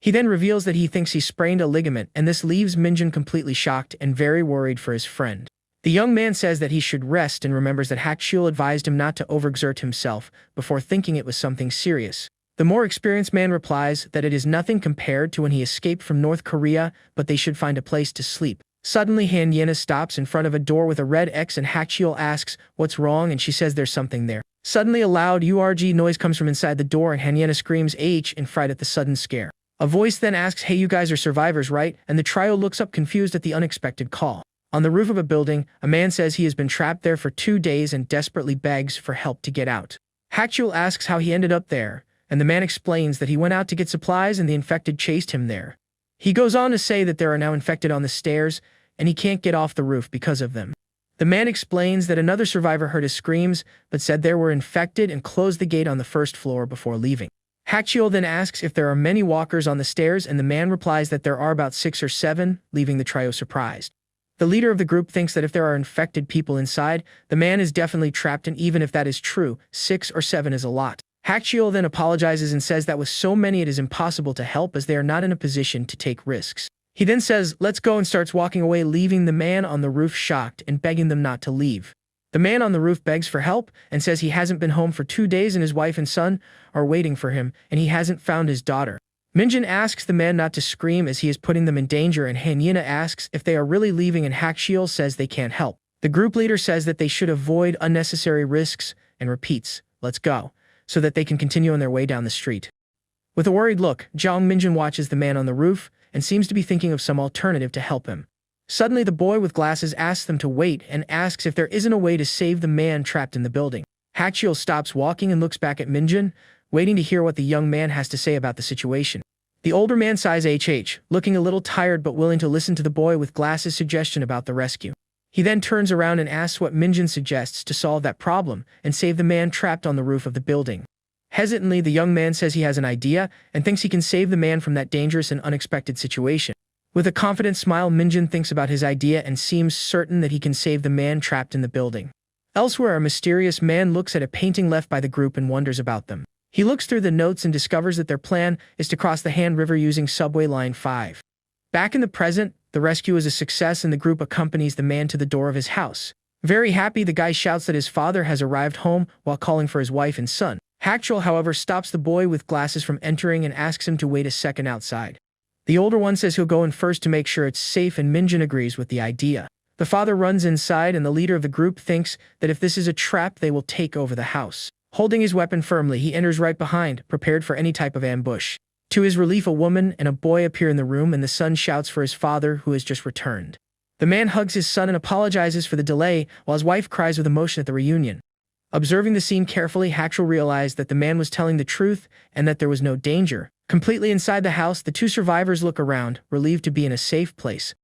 He then reveals that he thinks he sprained a ligament, and this leaves Minjin completely shocked and very worried for his friend. The young man says that he should rest and remembers that Hachiel advised him not to overexert himself before thinking it was something serious. The The more experienced man replies that it is nothing compared to when he escaped from North Korea, but they should find a place to sleep. Suddenly, Hanyena stops in front of a door with a red X and Hakchiel asks, "What's wrong?" and she says there's something there. Suddenly, a loud URG noise comes from inside the door and Hanyena screams H in fright at the sudden scare. A voice then asks, "Hey, you guys are survivors, right?" And the trio looks up confused at the unexpected call. On the roof of a building, a man says he has been trapped there for 2 days and desperately begs for help to get out. Hakchiel asks how he ended up there, and the man explains that he went out to get supplies and the infected chased him there. He goes on to say that there are now infected on the stairs, and he can't get off the roof because of them. The man explains that another survivor heard his screams, but said they were infected and closed the gate on the first floor before leaving. Hakchiel then asks if there are many walkers on the stairs, and the man replies that there are about 6 or 7, leaving the trio surprised. The leader of the group thinks that if there are infected people inside, the man is definitely trapped, and even if that is true, 6 or 7 is a lot. Hakchiel then apologizes and says that with so many it is impossible to help as they are not in a position to take risks. He then says, "Let's go," and starts walking away, leaving the man on the roof shocked and begging them not to leave. The man on the roof begs for help and says he hasn't been home for 2 days and his wife and son are waiting for him, and he hasn't found his daughter. Minjin asks the man not to scream as he is putting them in danger, and Hanyena asks if they are really leaving, and Hakchiel says they can't help. The group leader says that they should avoid unnecessary risks and repeats, "Let's go," so that they can continue on their way down the street. With a worried look, Jong Minjin watches the man on the roof and seems to be thinking of some alternative to help him. Suddenly, the boy with glasses asks them to wait and asks if there isn't a way to save the man trapped in the building. Hakchiel stops walking and looks back at Minjin, waiting to hear what the young man has to say about the situation. The older man sighs HH, looking a little tired but willing to listen to the boy with glasses' suggestion about the rescue. He then turns around and asks what Minjin suggests to solve that problem and save the man trapped on the roof of the building. Hesitantly, the young man says he has an idea and thinks he can save the man from that dangerous and unexpected situation. With a confident smile, Minjin thinks about his idea and seems certain that he can save the man trapped in the building. Elsewhere, a mysterious man looks at a painting left by the group and wonders about them. He looks through the notes and discovers that their plan is to cross the Han River using subway line 5. Back in the present, the rescue is a success and the group accompanies the man to the door of his house. Very happy, the guy shouts that his father has arrived home while calling for his wife and son. Hakchiel, however, stops the boy with glasses from entering and asks him to wait a second outside. The older one says he'll go in first to make sure it's safe, and Minjin agrees with the idea. The father runs inside and the leader of the group thinks that if this is a trap, they will take over the house. Holding his weapon firmly, he enters right behind, prepared for any type of ambush. To his relief, a woman and a boy appear in the room and the son shouts for his father, who has just returned. The man hugs his son and apologizes for the delay, while his wife cries with emotion at the reunion. Observing the scene carefully, Hakchiel realized that the man was telling the truth and that there was no danger. Completely inside the house, the 2 survivors look around, relieved to be in a safe place.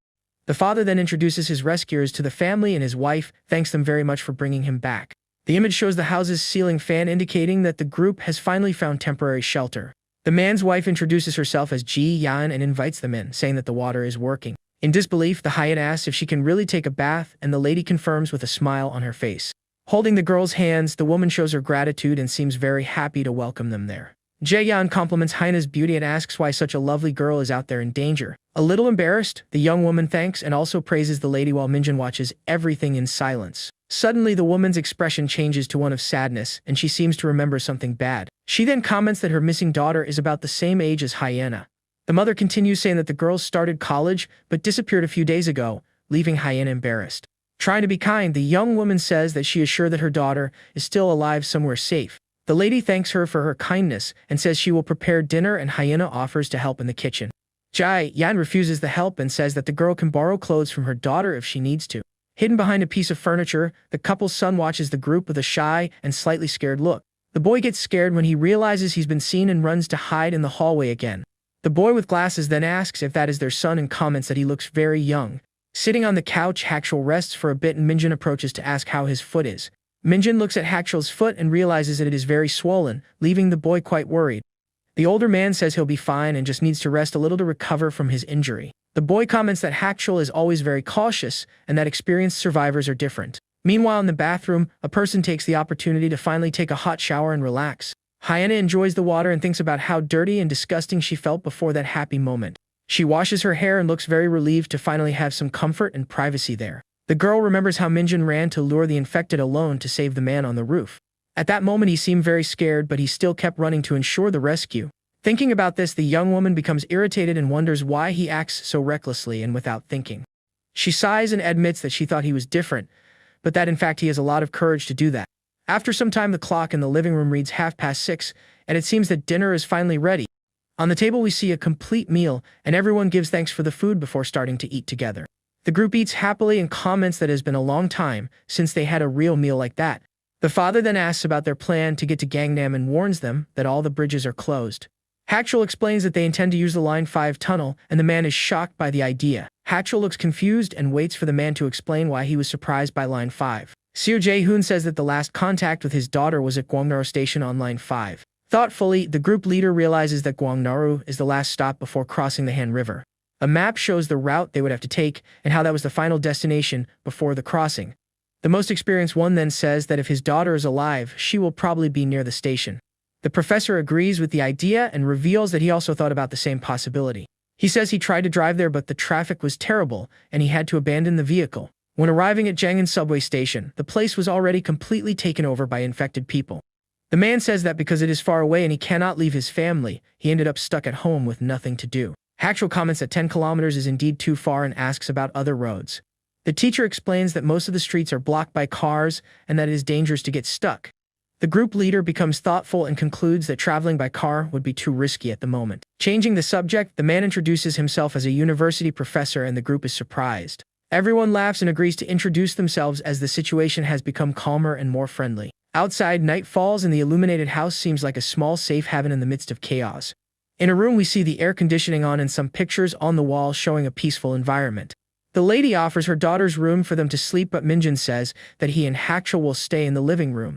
The father then introduces his rescuers to the family and his wife thanks them very much for bringing him back. The image shows the house's ceiling fan, indicating that the group has finally found temporary shelter. The man's wife introduces herself as Ji Yan and invites them in, saying that the water is working. In disbelief, the hyena asks if she can really take a bath, and the lady confirms with a smile on her face. Holding the girl's hands, the woman shows her gratitude and seems very happy to welcome them there. Jaeyeon compliments Hyena's beauty and asks why such a lovely girl is out there in danger. A little embarrassed, the young woman thanks and also praises the lady while Minjin watches everything in silence. Suddenly, the woman's expression changes to one of sadness, and she seems to remember something bad. She then comments that her missing daughter is about the same age as Hyena. The mother continues saying that the girl started college but disappeared a few days ago, leaving Hyena embarrassed. Trying to be kind, the young woman says that she is sure that her daughter is still alive somewhere safe. The lady thanks her for her kindness and says she will prepare dinner, and Hyena offers to help in the kitchen. Jai Yan refuses the help and says that the girl can borrow clothes from her daughter if she needs to. Hidden behind a piece of furniture, the couple's son watches the group with a shy and slightly scared look. The boy gets scared when he realizes he's been seen and runs to hide in the hallway again. The boy with glasses then asks if that is their son and comments that he looks very young. Sitting on the couch, Hakchiel rests for a bit and Minjin approaches to ask how his foot is. Minjin looks at Hakchiel's foot and realizes that it is very swollen, leaving the boy quite worried. The older man says he'll be fine and just needs to rest a little to recover from his injury. The boy comments that Hakchiel is always very cautious and that experienced survivors are different. Meanwhile, in the bathroom, a person takes the opportunity to finally take a hot shower and relax. Hyena enjoys the water and thinks about how dirty and disgusting she felt before that happy moment. She washes her hair and looks very relieved to finally have some comfort and privacy there. The girl remembers how Minjin ran to lure the infected alone to save the man on the roof. At that moment he seemed very scared, but he still kept running to ensure the rescue. Thinking about this, the young woman becomes irritated and wonders why he acts so recklessly and without thinking. She sighs and admits that she thought he was different, but that in fact he has a lot of courage to do that. After some time the clock in the living room reads 6:30, and it seems that dinner is finally ready. On the table we see a complete meal, and everyone gives thanks for the food before starting to eat together. The group eats happily and comments that it has been a long time since they had a real meal like that. The father then asks about their plan to get to Gangnam and warns them that all the bridges are closed. Hachul explains that they intend to use the Line 5 tunnel, and the man is shocked by the idea. Hachul looks confused and waits for the man to explain why he was surprised by Line 5. Seo Jae-hoon says that the last contact with his daughter was at Gwangnam Station on Line 5. Thoughtfully, the group leader realizes that Gwangnam is the last stop before crossing the Han River. A map shows the route they would have to take and how that was the final destination before the crossing. The most experienced one then says that if his daughter is alive, she will probably be near the station. The professor agrees with the idea and reveals that he also thought about the same possibility. He says he tried to drive there, but the traffic was terrible and he had to abandon the vehicle. When arriving at Jangin subway station, the place was already completely taken over by infected people. The man says that because it is far away and he cannot leave his family, he ended up stuck at home with nothing to do. Hachul comments that 10 kilometers is indeed too far and asks about other roads. The teacher explains that most of the streets are blocked by cars and that it is dangerous to get stuck. The group leader becomes thoughtful and concludes that traveling by car would be too risky at the moment. Changing the subject, the man introduces himself as a university professor and the group is surprised. Everyone laughs and agrees to introduce themselves as the situation has become calmer and more friendly. Outside, night falls and the illuminated house seems like a small safe haven in the midst of chaos. In a room we see the air conditioning on and some pictures on the wall showing a peaceful environment. The lady offers her daughter's room for them to sleep, but Minjin says that he and Hachul will stay in the living room.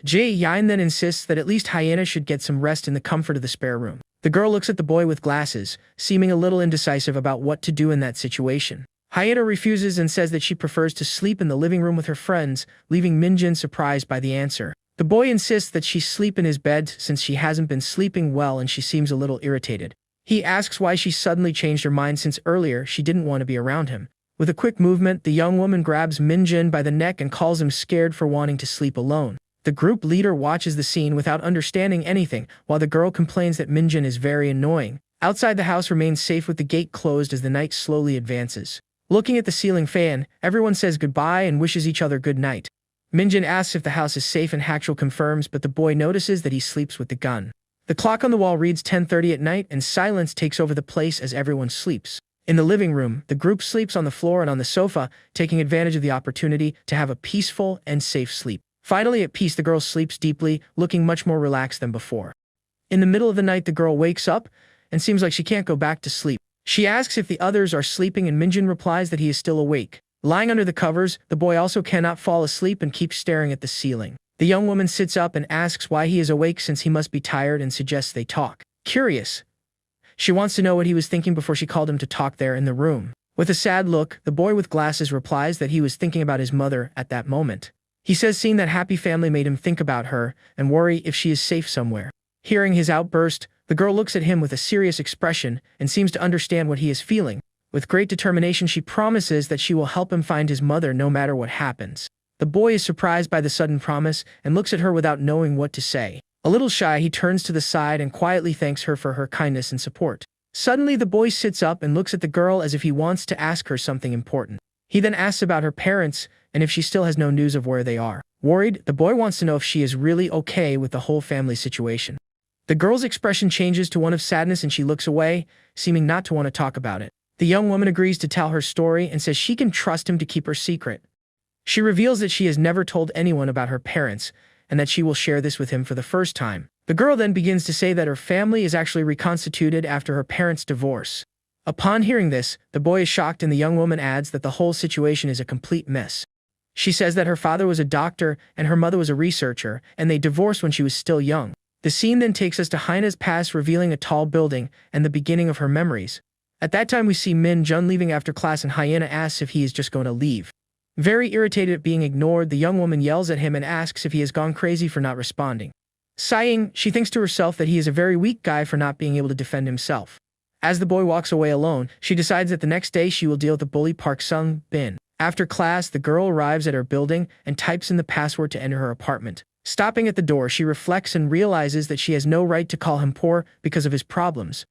Jae-yin then insists that at least Hyena should get some rest in the comfort of the spare room. The girl looks at the boy with glasses, seeming a little indecisive about what to do in that situation. Hyena refuses and says that she prefers to sleep in the living room with her friends, leaving Minjin surprised by the answer. The boy insists that she sleep in his bed since she hasn't been sleeping well and she seems a little irritated. He asks why she suddenly changed her mind since earlier she didn't want to be around him. With a quick movement, the young woman grabs Minjin by the neck and calls him scared for wanting to sleep alone. The group leader watches the scene without understanding anything, while the girl complains that Minjin is very annoying. Outside, the house remains safe with the gate closed as the night slowly advances. Looking at the ceiling fan, everyone says goodbye and wishes each other good night. Minjin asks if the house is safe and Hachul confirms, but the boy notices that he sleeps with the gun. The clock on the wall reads 10:30 at night and silence takes over the place as everyone sleeps. In the living room, the group sleeps on the floor and on the sofa, taking advantage of the opportunity to have a peaceful and safe sleep. Finally at peace, the girl sleeps deeply, looking much more relaxed than before. In the middle of the night, the girl wakes up and seems like she can't go back to sleep. She asks if the others are sleeping and Minjin replies that he is still awake. Lying under the covers, the boy also cannot fall asleep and keeps staring at the ceiling. The young woman sits up and asks why he is awake since he must be tired and suggests they talk. Curious, she wants to know what he was thinking before she called him to talk there in the room. With a sad look, the boy with glasses replies that he was thinking about his mother at that moment. He says seeing that happy family made him think about her and worry if she is safe somewhere. Hearing his outburst, the girl looks at him with a serious expression and seems to understand what he is feeling. With great determination, she promises that she will help him find his mother no matter what happens. The boy is surprised by the sudden promise and looks at her without knowing what to say. A little shy, he turns to the side and quietly thanks her for her kindness and support. Suddenly, the boy sits up and looks at the girl as if he wants to ask her something important. He then asks about her parents and if she still has no news of where they are. Worried, the boy wants to know if she is really okay with the whole family situation. The girl's expression changes to one of sadness and she looks away, seeming not to want to talk about it. The young woman agrees to tell her story and says she can trust him to keep her secret. She reveals that she has never told anyone about her parents and that she will share this with him for the first time. The girl then begins to say that her family is actually reconstituted after her parents' divorce. Upon hearing this, the boy is shocked and the young woman adds that the whole situation is a complete mess. She says that her father was a doctor and her mother was a researcher, and they divorced when she was still young. The scene then takes us to Haine's past, revealing a tall building and the beginning of her memories. At that time, we see Min Jun leaving after class and Hyena asks if he is just going to leave. Very irritated at being ignored, the young woman yells at him and asks if he has gone crazy for not responding. Sighing, she thinks to herself that he is a very weak guy for not being able to defend himself. As the boy walks away alone, she decides that the next day she will deal with the bully Park Sung Bin. After class, the girl arrives at her building and types in the password to enter her apartment. Stopping at the door, she reflects and realizes that she has no right to call him poor because of his problems.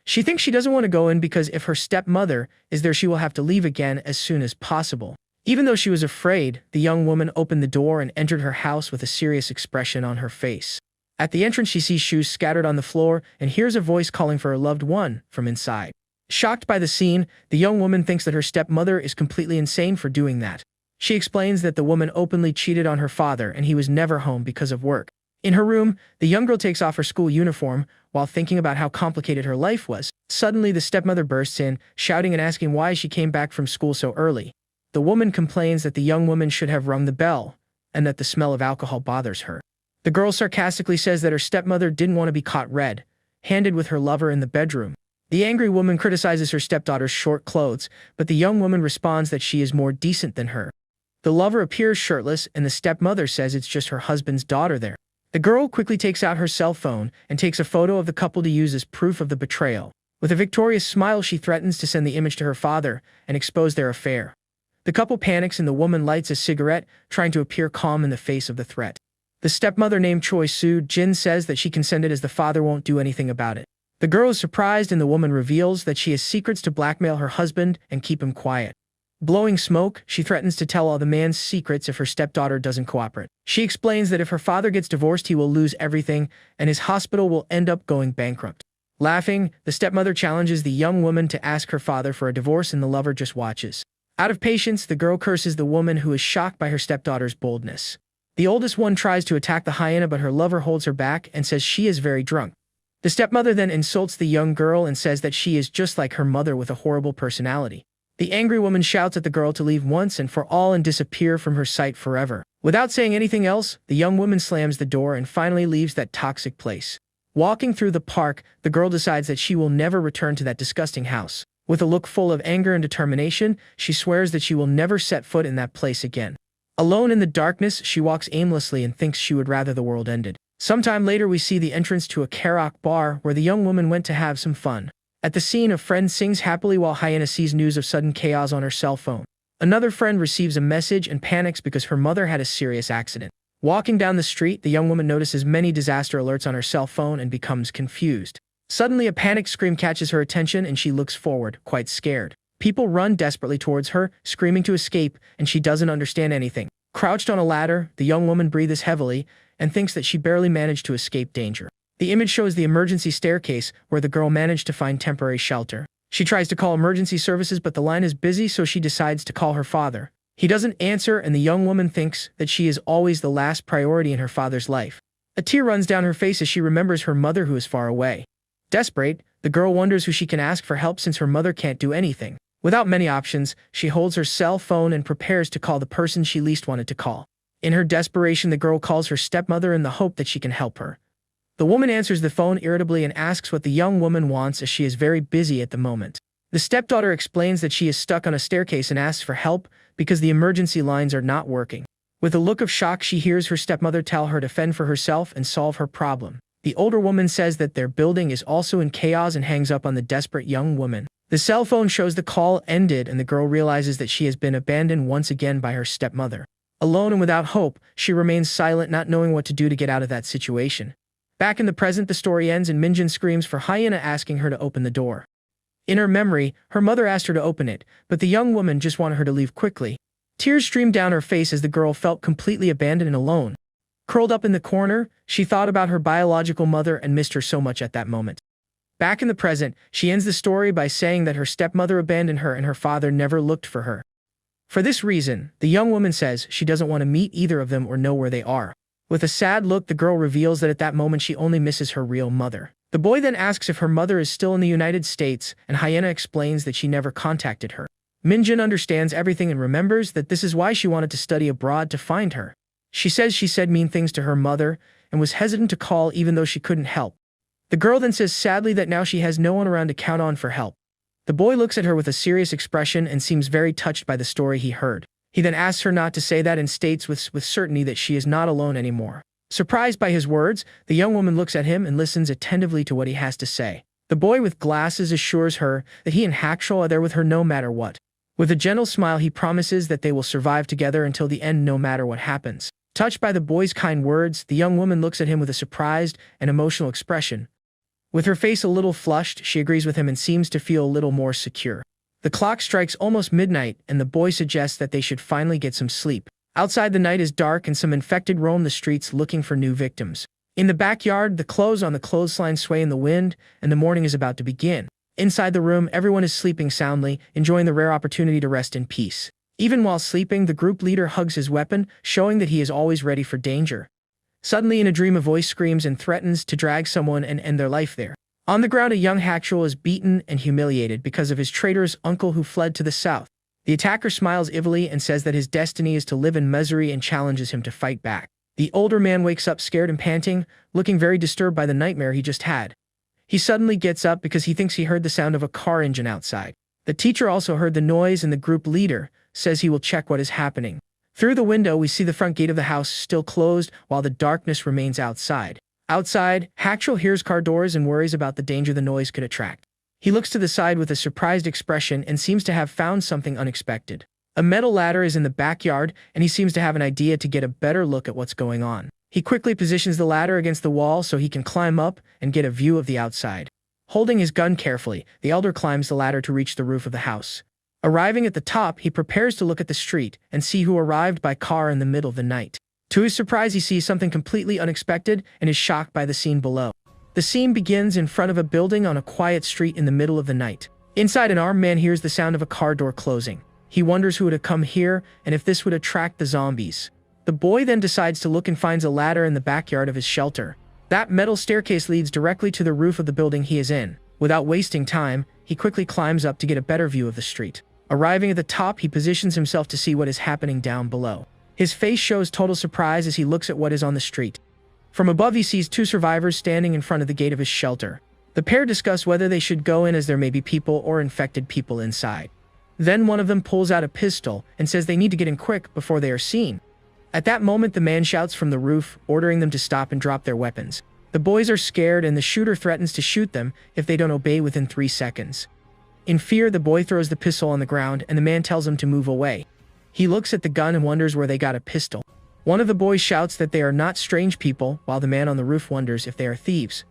She thinks she doesn't want to go in because if her stepmother is there, she will have to leave again as soon as possible. Even though she was afraid, the young woman opened the door and entered her house with a serious expression on her face. At the entrance, she sees shoes scattered on the floor and hears a voice calling for her loved one from inside. Shocked by the scene, the young woman thinks that her stepmother is completely insane for doing that. She explains that the woman openly cheated on her father and he was never home because of work. In her room, the young girl takes off her school uniform while thinking about how complicated her life was. Suddenly, the stepmother bursts in, shouting and asking why she came back from school so early. The woman complains that the young woman should have rung the bell and that the smell of alcohol bothers her. The girl sarcastically says that her stepmother didn't want to be caught red-handed with her lover in the bedroom. The angry woman criticizes her stepdaughter's short clothes, but the young woman responds that she is more decent than her. The lover appears shirtless and the stepmother says it's just her husband's daughter there. The girl quickly takes out her cell phone and takes a photo of the couple to use as proof of the betrayal. With a victorious smile, she threatens to send the image to her father and expose their affair. The couple panics and the woman lights a cigarette, trying to appear calm in the face of the threat. The stepmother named Choi Soo-jin says that she consented as the father won't do anything about it. The girl is surprised and the woman reveals that she has secrets to blackmail her husband and keep him quiet. Blowing smoke, she threatens to tell all the man's secrets if her stepdaughter doesn't cooperate. She explains that if her father gets divorced, he will lose everything and his hospital will end up going bankrupt. Laughing, the stepmother challenges the young woman to ask her father for a divorce and the lover just watches. Out of patience, the girl curses the woman who is shocked by her stepdaughter's boldness. The oldest one tries to attack the hyena, but her lover holds her back and says she is very drunk. The stepmother then insults the young girl and says that she is just like her mother with a horrible personality. The angry woman shouts at the girl to leave once and for all and disappear from her sight forever. Without saying anything else, the young woman slams the door and finally leaves that toxic place. Walking through the park, the girl decides that she will never return to that disgusting house. With a look full of anger and determination, she swears that she will never set foot in that place again. Alone in the darkness, she walks aimlessly and thinks she would rather the world ended. Sometime later, we see the entrance to a karaoke bar where the young woman went to have some fun. At the scene, a friend sings happily while Hyena sees news of sudden chaos on her cell phone. Another friend receives a message and panics because her mother had a serious accident. Walking down the street, the young woman notices many disaster alerts on her cell phone and becomes confused. Suddenly, a panicked scream catches her attention and she looks forward, quite scared. People run desperately towards her, screaming to escape, and she doesn't understand anything. Crouched on a ladder, the young woman breathes heavily and thinks that she barely managed to escape danger. The image shows the emergency staircase where the girl managed to find temporary shelter. She tries to call emergency services, but the line is busy, so she decides to call her father. He doesn't answer, and the young woman thinks that she is always the last priority in her father's life. A tear runs down her face as she remembers her mother who is far away. Desperate, the girl wonders who she can ask for help since her mother can't do anything. Without many options, she holds her cell phone and prepares to call the person she least wanted to call. In her desperation, the girl calls her stepmother in the hope that she can help her. The woman answers the phone irritably and asks what the young woman wants as she is very busy at the moment. The stepdaughter explains that she is stuck on a staircase and asks for help because the emergency lines are not working. With a look of shock, she hears her stepmother tell her to fend for herself and solve her problem. The older woman says that their building is also in chaos and hangs up on the desperate young woman. The cell phone shows the call ended and the girl realizes that she has been abandoned once again by her stepmother. Alone and without hope, she remains silent, not knowing what to do to get out of that situation. Back in the present, the story ends and Minjin screams for Hyena, asking her to open the door. In her memory, her mother asked her to open it, but the young woman just wanted her to leave quickly. Tears streamed down her face as the girl felt completely abandoned and alone. Curled up in the corner, she thought about her biological mother and missed her so much at that moment. Back in the present, she ends the story by saying that her stepmother abandoned her and her father never looked for her. For this reason, the young woman says she doesn't want to meet either of them or know where they are. With a sad look, the girl reveals that at that moment she only misses her real mother. The boy then asks if her mother is still in the United States, and Hyena explains that she never contacted her. Minjin understands everything and remembers that this is why she wanted to study abroad to find her. She says she said mean things to her mother and was hesitant to call even though she couldn't help. The girl then says sadly that now she has no one around to count on for help. The boy looks at her with a serious expression and seems very touched by the story he heard. He then asks her not to say that and states with certainty that she is not alone anymore. Surprised by his words, the young woman looks at him and listens attentively to what he has to say. The boy with glasses assures her that he and Hakshaw are there with her no matter what. With a gentle smile, he promises that they will survive together until the end no matter what happens. Touched by the boy's kind words, the young woman looks at him with a surprised and emotional expression. With her face a little flushed, she agrees with him and seems to feel a little more secure. The clock strikes almost midnight, and the boy suggests that they should finally get some sleep. Outside, the night is dark and some infected roam the streets looking for new victims. In the backyard, the clothes on the clothesline sway in the wind, and the morning is about to begin. Inside the room, everyone is sleeping soundly, enjoying the rare opportunity to rest in peace. Even while sleeping, the group leader hugs his weapon, showing that he is always ready for danger. Suddenly, in a dream, a voice screams and threatens to drag someone and end their life there. On the ground, a young actual is beaten and humiliated because of his traitorous uncle who fled to the south. The attacker smiles evilly and says that his destiny is to live in misery and challenges him to fight back. The older man wakes up scared and panting, looking very disturbed by the nightmare he just had. He suddenly gets up because he thinks he heard the sound of a car engine outside. The teacher also heard the noise, and the group leader says he will check what is happening. Through the window, we see the front gate of the house still closed while the darkness remains outside. Outside, Hacktrell hears car doors and worries about the danger the noise could attract. He looks to the side with a surprised expression and seems to have found something unexpected. A metal ladder is in the backyard, and he seems to have an idea to get a better look at what's going on. He quickly positions the ladder against the wall so he can climb up and get a view of the outside. Holding his gun carefully, the elder climbs the ladder to reach the roof of the house. Arriving at the top, he prepares to look at the street and see who arrived by car in the middle of the night. To his surprise, he sees something completely unexpected and is shocked by the scene below. The scene begins in front of a building on a quiet street in the middle of the night. Inside, an armed man hears the sound of a car door closing. He wonders who would have come here and if this would attract the zombies. The boy then decides to look and finds a ladder in the backyard of his shelter. That metal staircase leads directly to the roof of the building he is in. Without wasting time, he quickly climbs up to get a better view of the street. Arriving at the top, he positions himself to see what is happening down below. His face shows total surprise as he looks at what is on the street. From above, he sees two survivors standing in front of the gate of his shelter. The pair discuss whether they should go in as there may be people or infected people inside. Then one of them pulls out a pistol and says they need to get in quick before they are seen. At that moment, the man shouts from the roof, ordering them to stop and drop their weapons. The boys are scared and the shooter threatens to shoot them if they don't obey within 3 seconds. In fear, the boy throws the pistol on the ground and the man tells him to move away. He looks at the gun and wonders where they got a pistol. One of the boys shouts that they are not strange people, while the man on the roof wonders if they are thieves.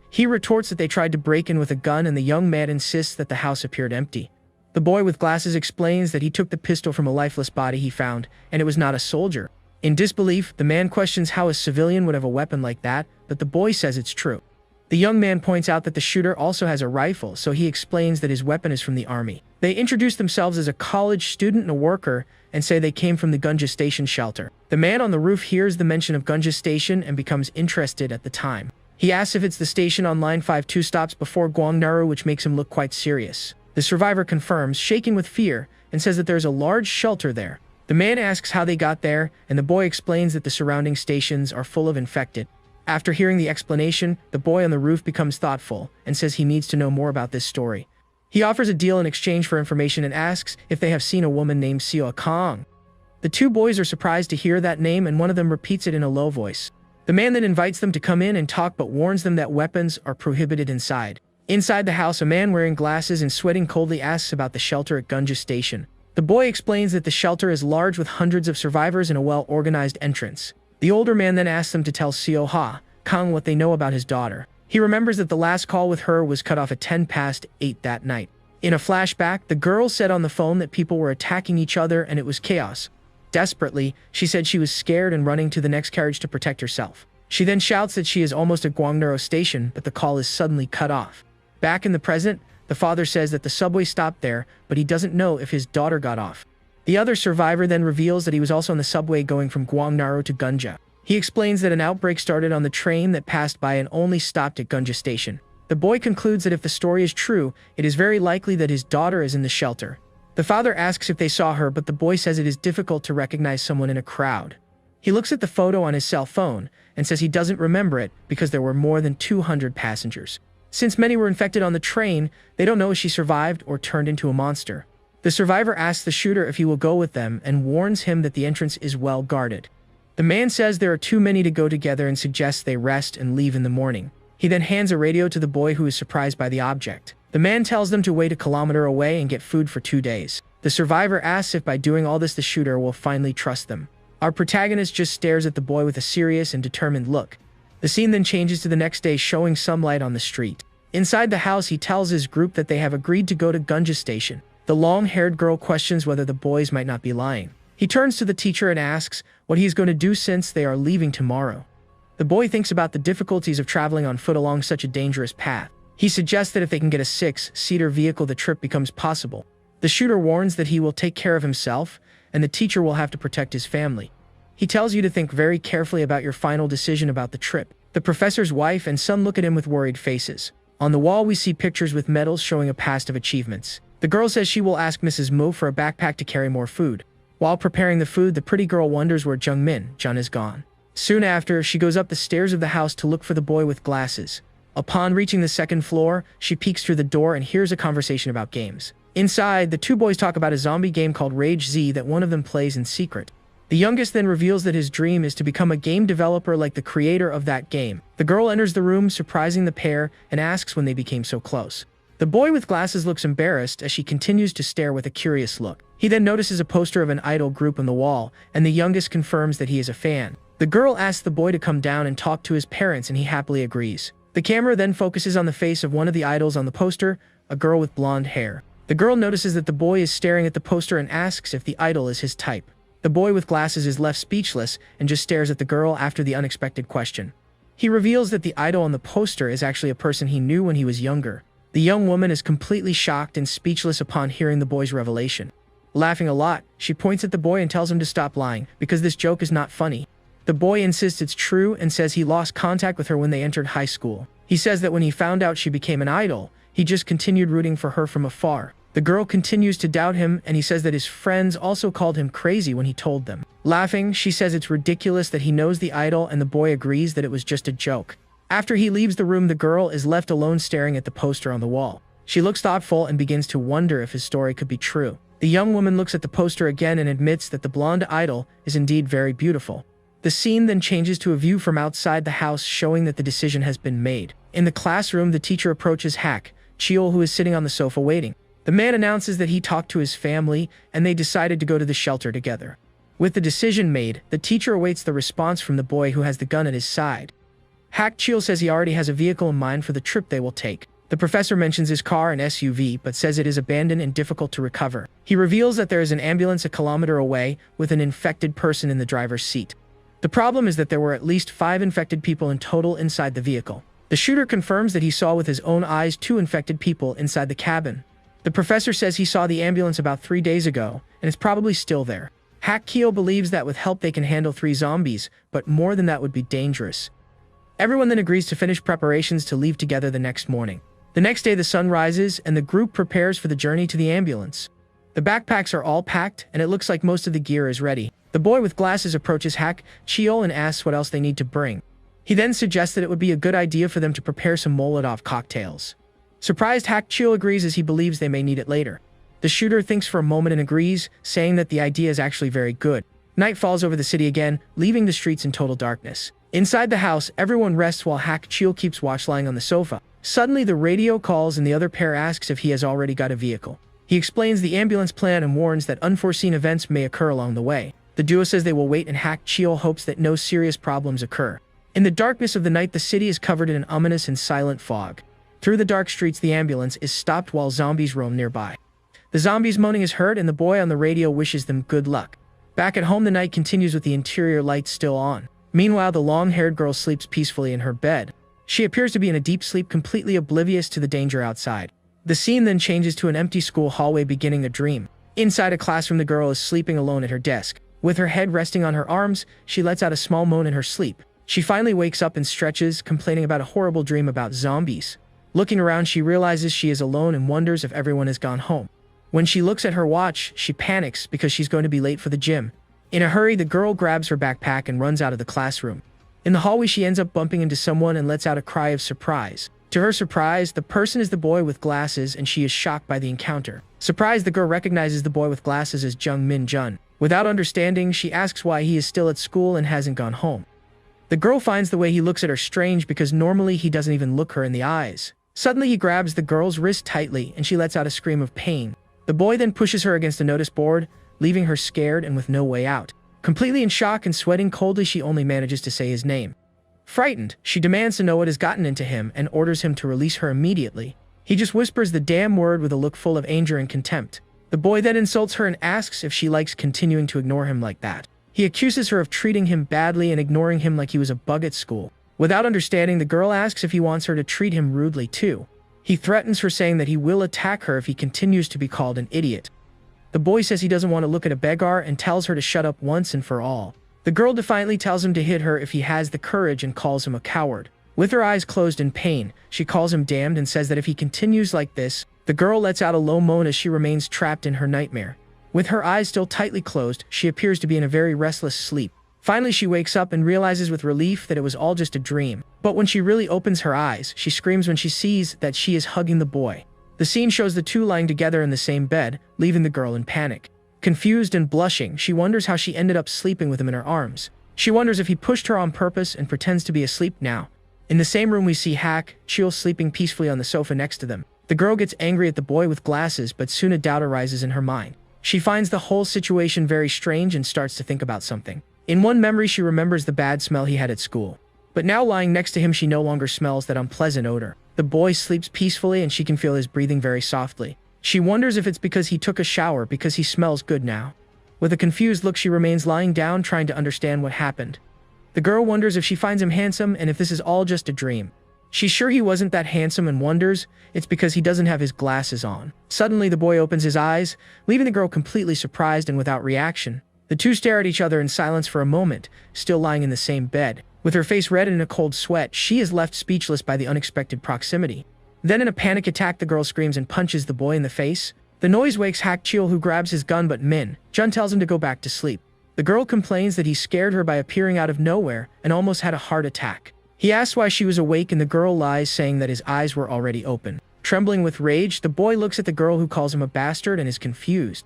He retorts that they tried to break in with a gun, and the young man insists that the house appeared empty. The boy with glasses explains that he took the pistol from a lifeless body he found, and it was not a soldier. In disbelief, the man questions how a civilian would have a weapon like that, but the boy says it's true. The young man points out that the shooter also has a rifle, so he explains that his weapon is from the army. They introduce themselves as a college student and a worker, and say they came from the Gunja Station shelter. The man on the roof hears the mention of Gunja Station and becomes interested at the time. He asks if it's the station on line 5 2 stops before Gwangnaru, which makes him look quite serious. The survivor confirms, shaking with fear, and says that there's a large shelter there. The man asks how they got there, and the boy explains that the surrounding stations are full of infected. After hearing the explanation, the boy on the roof becomes thoughtful and says he needs to know more about this story. He offers a deal in exchange for information and asks if they have seen a woman named Seo Kong. The two boys are surprised to hear that name, and one of them repeats it in a low voice. The man then invites them to come in and talk, but warns them that weapons are prohibited inside. Inside the house, a man wearing glasses and sweating coldly asks about the shelter at Gunja Station. The boy explains that the shelter is large with hundreds of survivors and a well-organized entrance. The older man then asks them to tell Seo Kong what they know about his daughter. He remembers that the last call with her was cut off at 8:10 that night. In a flashback, the girl said on the phone that people were attacking each other and it was chaos. Desperately, she said she was scared and running to the next carriage to protect herself. She then shouts that she is almost at Gwangnaru Station, but the call is suddenly cut off. Back in the present, the father says that the subway stopped there, but he doesn't know if his daughter got off. The other survivor then reveals that he was also on the subway going from Gwangnaru to Gunja. He explains that an outbreak started on the train that passed by and only stopped at Gunja Station. The boy concludes that if the story is true, it is very likely that his daughter is in the shelter. The father asks if they saw her, but the boy says it is difficult to recognize someone in a crowd. He looks at the photo on his cell phone and says he doesn't remember it because there were more than 200 passengers. Since many were infected on the train, they don't know if she survived or turned into a monster. The survivor asks the shooter if he will go with them and warns him that the entrance is well guarded. The man says there are too many to go together and suggests they rest and leave in the morning. He then hands a radio to the boy, who is surprised by the object. The man tells them to wait 1 kilometer away and get food for 2 days. The survivor asks if by doing all this the shooter will finally trust them. Our protagonist just stares at the boy with a serious and determined look. The scene then changes to the next day, showing some light on the street. Inside the house, he tells his group that they have agreed to go to Gunja Station. The long-haired girl questions whether the boys might not be lying. He turns to the teacher and asks what he's going to do since they are leaving tomorrow. The boy thinks about the difficulties of traveling on foot along such a dangerous path. He suggests that if they can get a 6-seater vehicle, the trip becomes possible. The shooter warns that he will take care of himself, and the teacher will have to protect his family. He tells you to think very carefully about your final decision about the trip. The professor's wife and son look at him with worried faces. On the wall, we see pictures with medals showing a past of achievements. The girl says she will ask Mrs. Mo for a backpack to carry more food. While preparing the food, the pretty girl wonders where Jun is gone. Soon after, she goes up the stairs of the house to look for the boy with glasses. Upon reaching the second floor, she peeks through the door and hears a conversation about games. Inside, the two boys talk about a zombie game called Rage Z that one of them plays in secret. The youngest then reveals that his dream is to become a game developer like the creator of that game. The girl enters the room, surprising the pair, and asks when they became so close. The boy with glasses looks embarrassed as she continues to stare with a curious look. He then notices a poster of an idol group on the wall, and the youngest confirms that he is a fan. The girl asks the boy to come down and talk to his parents, and he happily agrees. The camera then focuses on the face of one of the idols on the poster, a girl with blonde hair. The girl notices that the boy is staring at the poster and asks if the idol is his type. The boy with glasses is left speechless and just stares at the girl after the unexpected question. He reveals that the idol on the poster is actually a person he knew when he was younger. The young woman is completely shocked and speechless upon hearing the boy's revelation. Laughing a lot, she points at the boy and tells him to stop lying, because this joke is not funny. The boy insists it's true and says he lost contact with her when they entered high school. He says that when he found out she became an idol, he just continued rooting for her from afar. The girl continues to doubt him, and he says that his friends also called him crazy when he told them. Laughing, she says it's ridiculous that he knows the idol, and the boy agrees that it was just a joke. After he leaves the room, the girl is left alone staring at the poster on the wall. She looks thoughtful and begins to wonder if his story could be true. The young woman looks at the poster again and admits that the blonde idol is indeed very beautiful. The scene then changes to a view from outside the house, showing that the decision has been made. In the classroom, the teacher approaches Hak Cheol, who is sitting on the sofa waiting. The man announces that he talked to his family, and they decided to go to the shelter together. With the decision made, the teacher awaits the response from the boy who has the gun at his side. Hak Cheol says he already has a vehicle in mind for the trip they will take. The professor mentions his car and SUV, but says it is abandoned and difficult to recover. He reveals that there is an ambulance a kilometer away with an infected person in the driver's seat. The problem is that there were at least 5 infected people in total inside the vehicle. The shooter confirms that he saw with his own eyes 2 infected people inside the cabin. The professor says he saw the ambulance about 3 days ago, and it's probably still there. Hak Cheol believes that with help they can handle 3 zombies, but more than that would be dangerous. Everyone then agrees to finish preparations to leave together the next morning. The next day the sun rises, and the group prepares for the journey to the ambulance. The backpacks are all packed, and it looks like most of the gear is ready. The boy with glasses approaches Hak Cheol and asks what else they need to bring. He then suggests that it would be a good idea for them to prepare some Molotov cocktails. Surprised, Hak Cheol agrees as he believes they may need it later. The shooter thinks for a moment and agrees, saying that the idea is actually very good. Night falls over the city again, leaving the streets in total darkness. Inside the house, everyone rests while Hak Cheol keeps watch lying on the sofa. Suddenly, the radio calls and the other pair asks if he has already got a vehicle. He explains the ambulance plan and warns that unforeseen events may occur along the way. The duo says they will wait, and Hak Cheol hopes that no serious problems occur. In the darkness of the night, the city is covered in an ominous and silent fog. Through the dark streets, the ambulance is stopped while zombies roam nearby. The zombies' moaning is heard, and the boy on the radio wishes them good luck. Back at home, the night continues with the interior lights still on. Meanwhile, the long-haired girl sleeps peacefully in her bed. She appears to be in a deep sleep, completely oblivious to the danger outside. The scene then changes to an empty school hallway, beginning a dream. Inside a classroom, the girl is sleeping alone at her desk. With her head resting on her arms, she lets out a small moan in her sleep. She finally wakes up and stretches, complaining about a horrible dream about zombies. Looking around, she realizes she is alone and wonders if everyone has gone home. When she looks at her watch, she panics because she's going to be late for the gym. In a hurry, the girl grabs her backpack and runs out of the classroom. In the hallway, she ends up bumping into someone and lets out a cry of surprise. To her surprise, the person is the boy with glasses, and she is shocked by the encounter. Surprised, the girl recognizes the boy with glasses as Jun. Without understanding, she asks why he is still at school and hasn't gone home. The girl finds the way he looks at her strange, because normally he doesn't even look her in the eyes. Suddenly, he grabs the girl's wrist tightly, and she lets out a scream of pain. The boy then pushes her against a notice board, leaving her scared and with no way out. Completely in shock and sweating coldly, she only manages to say his name. Frightened, she demands to know what has gotten into him and orders him to release her immediately. He just whispers the damn word with a look full of anger and contempt. The boy then insults her and asks if she likes continuing to ignore him like that. He accuses her of treating him badly and ignoring him like he was a bug at school. Without understanding, the girl asks if he wants her to treat him rudely too. He threatens her, saying that he will attack her if he continues to be called an idiot. The boy says he doesn't want to look at a beggar and tells her to shut up once and for all. The girl defiantly tells him to hit her if he has the courage and calls him a coward. With her eyes closed in pain, she calls him damned and says that if he continues like this, the girl lets out a low moan as she remains trapped in her nightmare. With her eyes still tightly closed, she appears to be in a very restless sleep. Finally, she wakes up and realizes with relief that it was all just a dream. But when she really opens her eyes, she screams when she sees that she is hugging the boy. The scene shows the two lying together in the same bed, leaving the girl in panic. Confused and blushing, she wonders how she ended up sleeping with him in her arms. She wonders if he pushed her on purpose and pretends to be asleep now. In the same room, we see Hak-Chil sleeping peacefully on the sofa next to them. The girl gets angry at the boy with glasses, but soon a doubt arises in her mind. She finds the whole situation very strange and starts to think about something. In one memory, she remembers the bad smell he had at school. But now lying next to him, she no longer smells that unpleasant odor. The boy sleeps peacefully and she can feel his breathing very softly. She wonders if it's because he took a shower because he smells good now. With a confused look, she remains lying down trying to understand what happened. The girl wonders if she finds him handsome and if this is all just a dream. She's sure he wasn't that handsome and wonders it's because he doesn't have his glasses on. Suddenly, the boy opens his eyes, leaving the girl completely surprised and without reaction. The two stare at each other in silence for a moment, still lying in the same bed. With her face red and in a cold sweat, she is left speechless by the unexpected proximity. Then in a panic attack, the girl screams and punches the boy in the face. The noise wakes Hak-Chil, who grabs his gun, but Min-Jun tells him to go back to sleep. The girl complains that he scared her by appearing out of nowhere and almost had a heart attack. He asks why she was awake and the girl lies, saying that his eyes were already open. Trembling with rage, the boy looks at the girl, who calls him a bastard, and is confused.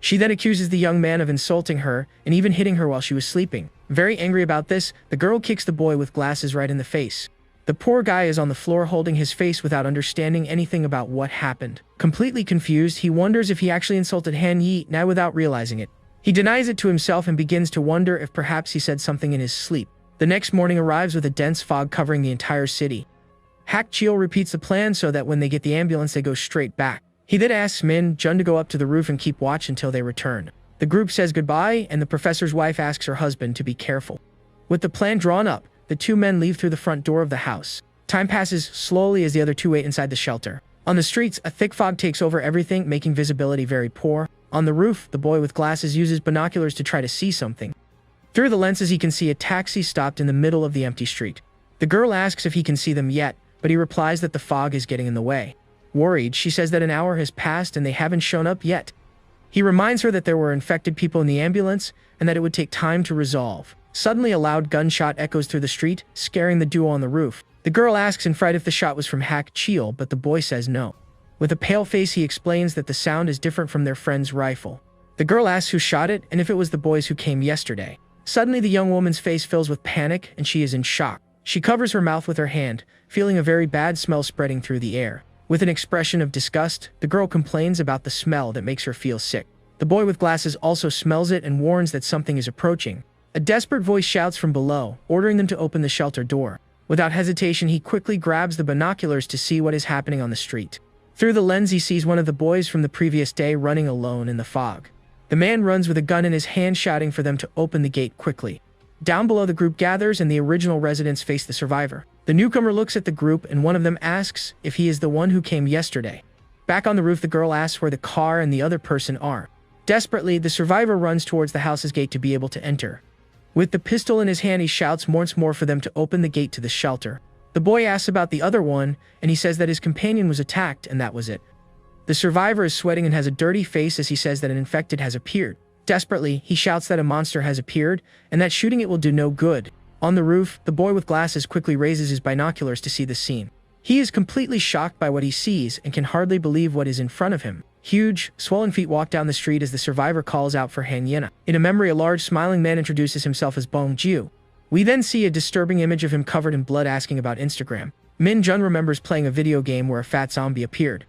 She then accuses the young man of insulting her and even hitting her while she was sleeping. Very angry about this, the girl kicks the boy with glasses right in the face. The poor guy is on the floor holding his face without understanding anything about what happened. Completely confused, he wonders if he actually insulted Han Yi now without realizing it. He denies it to himself and begins to wonder if perhaps he said something in his sleep. The next morning arrives with a dense fog covering the entire city. Hak-Chil repeats the plan so that when they get the ambulance, they go straight back. He then asks Min-Jun to go up to the roof and keep watch until they return. The group says goodbye, and the professor's wife asks her husband to be careful. With the plan drawn up, the two men leave through the front door of the house. Time passes slowly as the other two wait inside the shelter. On the streets, a thick fog takes over everything, making visibility very poor. On the roof, the boy with glasses uses binoculars to try to see something. Through the lenses, he can see a taxi stopped in the middle of the empty street. The girl asks if he can see them yet, but he replies that the fog is getting in the way. Worried, she says that an hour has passed and they haven't shown up yet. He reminds her that there were infected people in the ambulance and that it would take time to resolve. Suddenly, a loud gunshot echoes through the street, scaring the duo on the roof. The girl asks in fright if the shot was from Hak-Chil, but the boy says no. With a pale face, he explains that the sound is different from their friend's rifle. The girl asks who shot it and if it was the boys who came yesterday. Suddenly, the young woman's face fills with panic and she is in shock. She covers her mouth with her hand, feeling a very bad smell spreading through the air. With an expression of disgust, the girl complains about the smell that makes her feel sick. The boy with glasses also smells it and warns that something is approaching. A desperate voice shouts from below, ordering them to open the shelter door. Without hesitation, he quickly grabs the binoculars to see what is happening on the street. Through the lens, he sees one of the boys from the previous day running alone in the fog. The man runs with a gun in his hand, shouting for them to open the gate quickly. Down below, the group gathers and the original residents face the survivor. The newcomer looks at the group and one of them asks if he is the one who came yesterday. Back on the roof, the girl asks where the car and the other person are. Desperately, the survivor runs towards the house's gate to be able to enter. With the pistol in his hand, he shouts once more for them to open the gate to the shelter. The boy asks about the other one, and he says that his companion was attacked and that was it. The survivor is sweating and has a dirty face as he says that an infected has appeared. Desperately, he shouts that a monster has appeared and that shooting it will do no good. On the roof, the boy with glasses quickly raises his binoculars to see the scene. He is completely shocked by what he sees and can hardly believe what is in front of him. Huge, swollen feet walk down the street as the survivor calls out for Han Yena. In a memory, a large smiling man introduces himself as Bong Jiu. We then see a disturbing image of him covered in blood asking about Instagram. Min-Jun remembers playing a video game where a fat zombie appeared.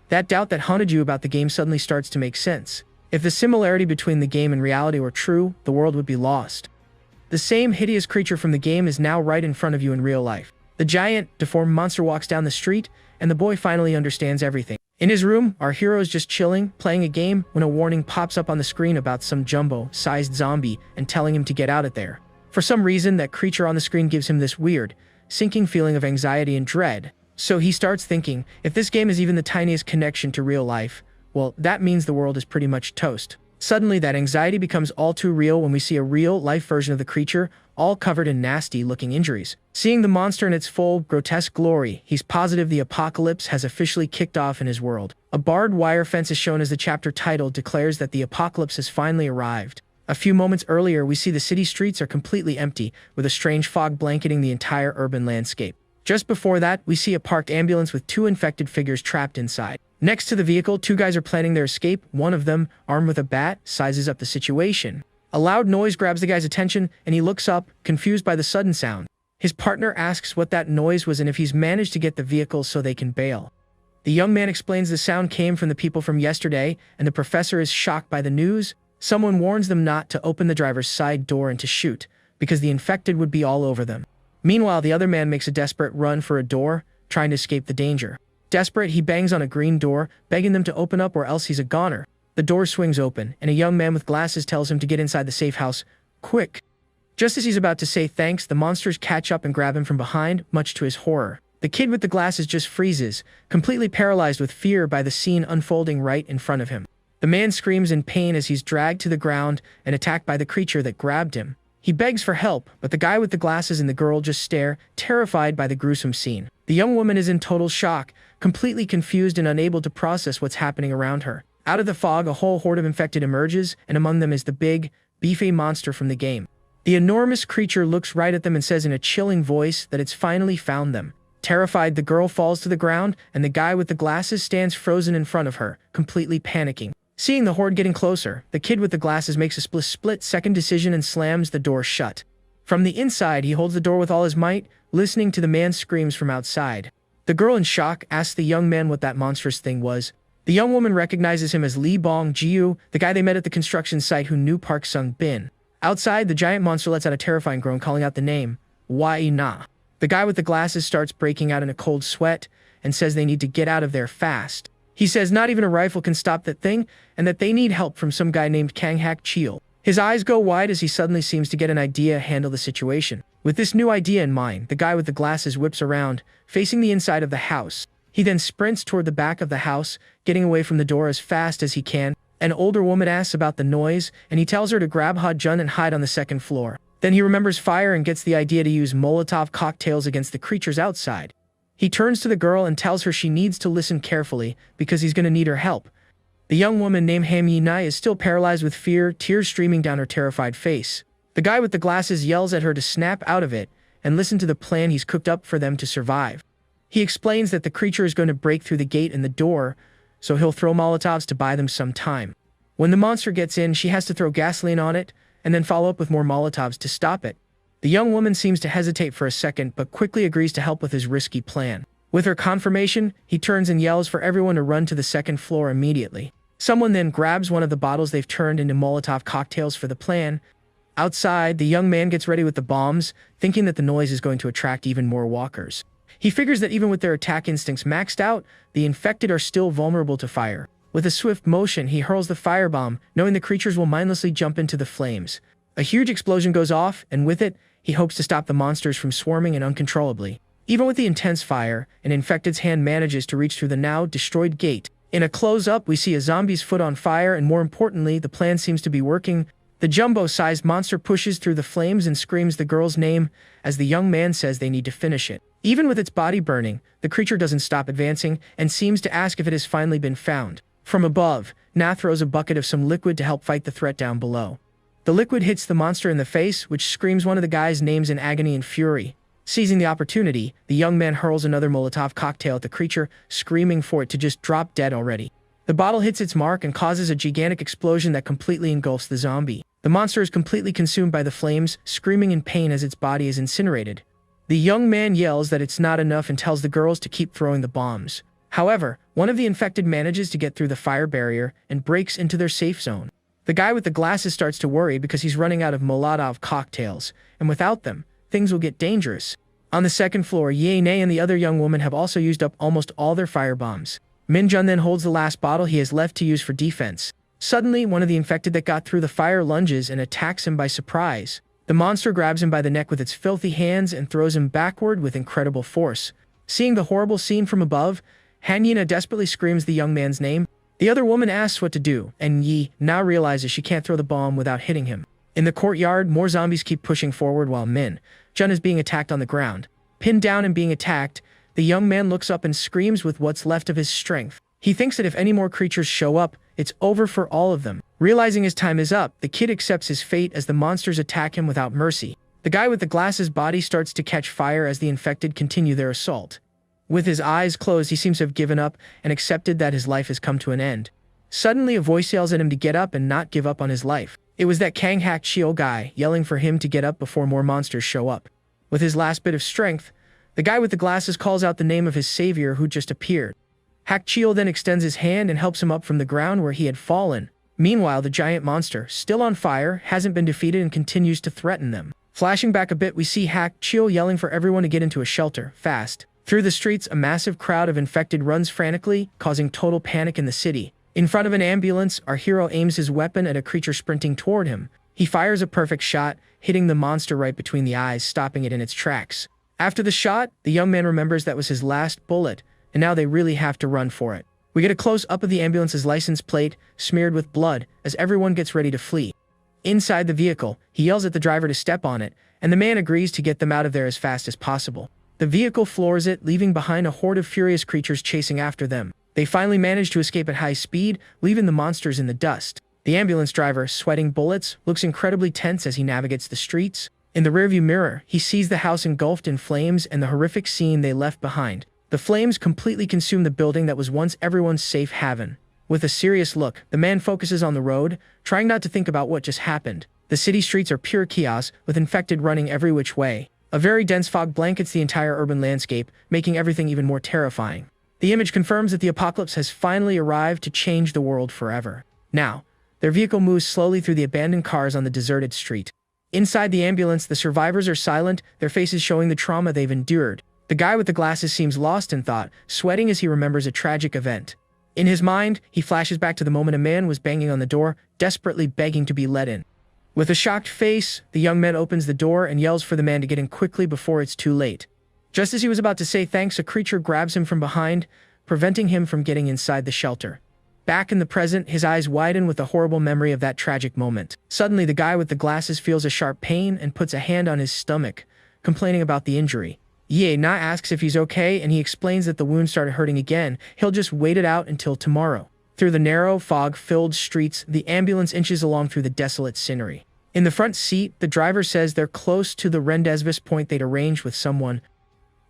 That doubt that haunted you about the game suddenly starts to make sense. If the similarity between the game and reality were true, the world would be lost. The same hideous creature from the game is now right in front of you in real life. The giant, deformed monster walks down the street, and the boy finally understands everything. In his room, our hero is just chilling, playing a game, when a warning pops up on the screen about some jumbo-sized zombie and telling him to get out of there. For some reason, that creature on the screen gives him this weird, sinking feeling of anxiety and dread. So he starts thinking, if this game is even the tiniest connection to real life, well, that means the world is pretty much toast. Suddenly, that anxiety becomes all too real when we see a real-life version of the creature, all covered in nasty-looking injuries. Seeing the monster in its full, grotesque glory, he's positive the apocalypse has officially kicked off in his world. A barbed wire fence is shown as the chapter title declares that the apocalypse has finally arrived. A few moments earlier, we see the city streets are completely empty, with a strange fog blanketing the entire urban landscape. Just before that, we see a parked ambulance with 2 infected figures trapped inside. Next to the vehicle, 2 guys are planning their escape. One of them, armed with a bat, sizes up the situation. A loud noise grabs the guy's attention, and he looks up, confused by the sudden sound. His partner asks what that noise was and if he's managed to get the vehicle so they can bail. The young man explains the sound came from the people from yesterday, and the professor is shocked by the news. Someone warns them not to open the driver's side door and to shoot, because the infected would be all over them. Meanwhile, the other man makes a desperate run for a door, trying to escape the danger. Desperate, he bangs on a green door, begging them to open up or else he's a goner. The door swings open, and a young man with glasses tells him to get inside the safe house, quick. Just as he's about to say thanks, the monsters catch up and grab him from behind, much to his horror. The kid with the glasses just freezes, completely paralyzed with fear by the scene unfolding right in front of him. The man screams in pain as he's dragged to the ground and attacked by the creature that grabbed him. He begs for help, but the guy with the glasses and the girl just stare, terrified by the gruesome scene. The young woman is in total shock, completely confused and unable to process what's happening around her. Out of the fog, a whole horde of infected emerges, and among them is the big, beefy monster from the game. The enormous creature looks right at them and says in a chilling voice that it's finally found them. Terrified, the girl falls to the ground, and the guy with the glasses stands frozen in front of her, completely panicking. Seeing the horde getting closer, the kid with the glasses makes a split-second decision and slams the door shut. From the inside, he holds the door with all his might, listening to the man's screams from outside. The girl in shock asks the young man what that monstrous thing was. The young woman recognizes him as Lee Bong-jiu, the guy they met at the construction site who knew Park Sung-bin. Outside, the giant monster lets out a terrifying groan, calling out the name, Wai Na. The guy with the glasses starts breaking out in a cold sweat and says they need to get out of there fast. He says not even a rifle can stop that thing, and that they need help from some guy named Kang Hak Cheel. His eyes go wide as he suddenly seems to get an idea to handle the situation. With this new idea in mind, the guy with the glasses whips around, facing the inside of the house. He then sprints toward the back of the house, getting away from the door as fast as he can. An older woman asks about the noise, and he tells her to grab Ha-jun and hide on the second floor. Then he remembers fire and gets the idea to use Molotov cocktails against the creatures outside. He turns to the girl and tells her she needs to listen carefully because he's going to need her help. The young woman named Ham Yi-nai is still paralyzed with fear, tears streaming down her terrified face. The guy with the glasses yells at her to snap out of it and listen to the plan he's cooked up for them to survive. He explains that the creature is going to break through the gate and the door, so he'll throw Molotovs to buy them some time. When the monster gets in, she has to throw gasoline on it and then follow up with more Molotovs to stop it. The young woman seems to hesitate for a second, but quickly agrees to help with his risky plan. With her confirmation, he turns and yells for everyone to run to the second floor immediately. Someone then grabs one of the bottles they've turned into Molotov cocktails for the plan. Outside, the young man gets ready with the bombs, thinking that the noise is going to attract even more walkers. He figures that even with their attack instincts maxed out, the infected are still vulnerable to fire. With a swift motion, he hurls the firebomb, knowing the creatures will mindlessly jump into the flames. A huge explosion goes off, and with it, he hopes to stop the monsters from swarming and uncontrollably. Even with the intense fire, an infected's hand manages to reach through the now destroyed gate. In a close-up, we see a zombie's foot on fire, and more importantly, the plan seems to be working. The jumbo-sized monster pushes through the flames and screams the girl's name as the young man says they need to finish it. Even with its body burning, the creature doesn't stop advancing and seems to ask if it has finally been found. From above, Na throws a bucket of some liquid to help fight the threat down below. The liquid hits the monster in the face, which screams one of the guy's names in agony and fury. Seizing the opportunity, the young man hurls another Molotov cocktail at the creature, screaming for it to just drop dead already. The bottle hits its mark and causes a gigantic explosion that completely engulfs the zombie. The monster is completely consumed by the flames, screaming in pain as its body is incinerated. The young man yells that it's not enough and tells the girls to keep throwing the bombs. However, one of the infected manages to get through the fire barrier and breaks into their safe zone. The guy with the glasses starts to worry because he's running out of Molotov cocktails, and without them, things will get dangerous. On the second floor, Ye Ne and the other young woman have also used up almost all their firebombs. Minjun then holds the last bottle he has left to use for defense. Suddenly, one of the infected that got through the fire lunges and attacks him by surprise. The monster grabs him by the neck with its filthy hands and throws him backward with incredible force. Seeing the horrible scene from above, Hanyina desperately screams the young man's name. The other woman asks what to do, and Yi now realizes she can't throw the bomb without hitting him. In the courtyard, more zombies keep pushing forward while Jun is being attacked on the ground. Pinned down and being attacked, the young man looks up and screams with what's left of his strength. He thinks that if any more creatures show up, it's over for all of them. Realizing his time is up, the kid accepts his fate as the monsters attack him without mercy. The guy with the glasses' body starts to catch fire as the infected continue their assault. With his eyes closed, he seems to have given up and accepted that his life has come to an end. Suddenly, a voice yells at him to get up and not give up on his life. It was that Kang Hak Chio guy yelling for him to get up before more monsters show up. With his last bit of strength, the guy with the glasses calls out the name of his savior who just appeared. Hak Chio then extends his hand and helps him up from the ground where he had fallen. Meanwhile, the giant monster, still on fire, hasn't been defeated and continues to threaten them. Flashing back a bit, we see Hak Chio yelling for everyone to get into a shelter, fast. Through the streets, a massive crowd of infected runs frantically, causing total panic in the city. In front of an ambulance, our hero aims his weapon at a creature sprinting toward him. He fires a perfect shot, hitting the monster right between the eyes, stopping it in its tracks. After the shot, the young man remembers that was his last bullet, and now they really have to run for it. We get a close-up of the ambulance's license plate, smeared with blood, as everyone gets ready to flee. Inside the vehicle, he yells at the driver to step on it, and the man agrees to get them out of there as fast as possible. The vehicle floors it, leaving behind a horde of furious creatures chasing after them. They finally manage to escape at high speed, leaving the monsters in the dust. The ambulance driver, sweating bullets, looks incredibly tense as he navigates the streets. In the rearview mirror, he sees the house engulfed in flames and the horrific scene they left behind. The flames completely consume the building that was once everyone's safe haven. With a serious look, the man focuses on the road, trying not to think about what just happened. The city streets are pure chaos, with infected running every which way. A very dense fog blankets the entire urban landscape, making everything even more terrifying. The image confirms that the apocalypse has finally arrived to change the world forever. Now, their vehicle moves slowly through the abandoned cars on the deserted street. Inside the ambulance, the survivors are silent, their faces showing the trauma they've endured. The guy with the glasses seems lost in thought, sweating as he remembers a tragic event. In his mind, he flashes back to the moment a man was banging on the door, desperately begging to be let in. With a shocked face, the young man opens the door and yells for the man to get in quickly before it's too late. Just as he was about to say thanks, a creature grabs him from behind, preventing him from getting inside the shelter. Back in the present, his eyes widen with the horrible memory of that tragic moment. Suddenly, the guy with the glasses feels a sharp pain and puts a hand on his stomach, complaining about the injury. Ye Na asks if he's okay, and he explains that the wound started hurting again. He'll just wait it out until tomorrow. Through the narrow, fog-filled streets, the ambulance inches along through the desolate scenery. In the front seat, the driver says they're close to the rendezvous point they'd arranged with someone.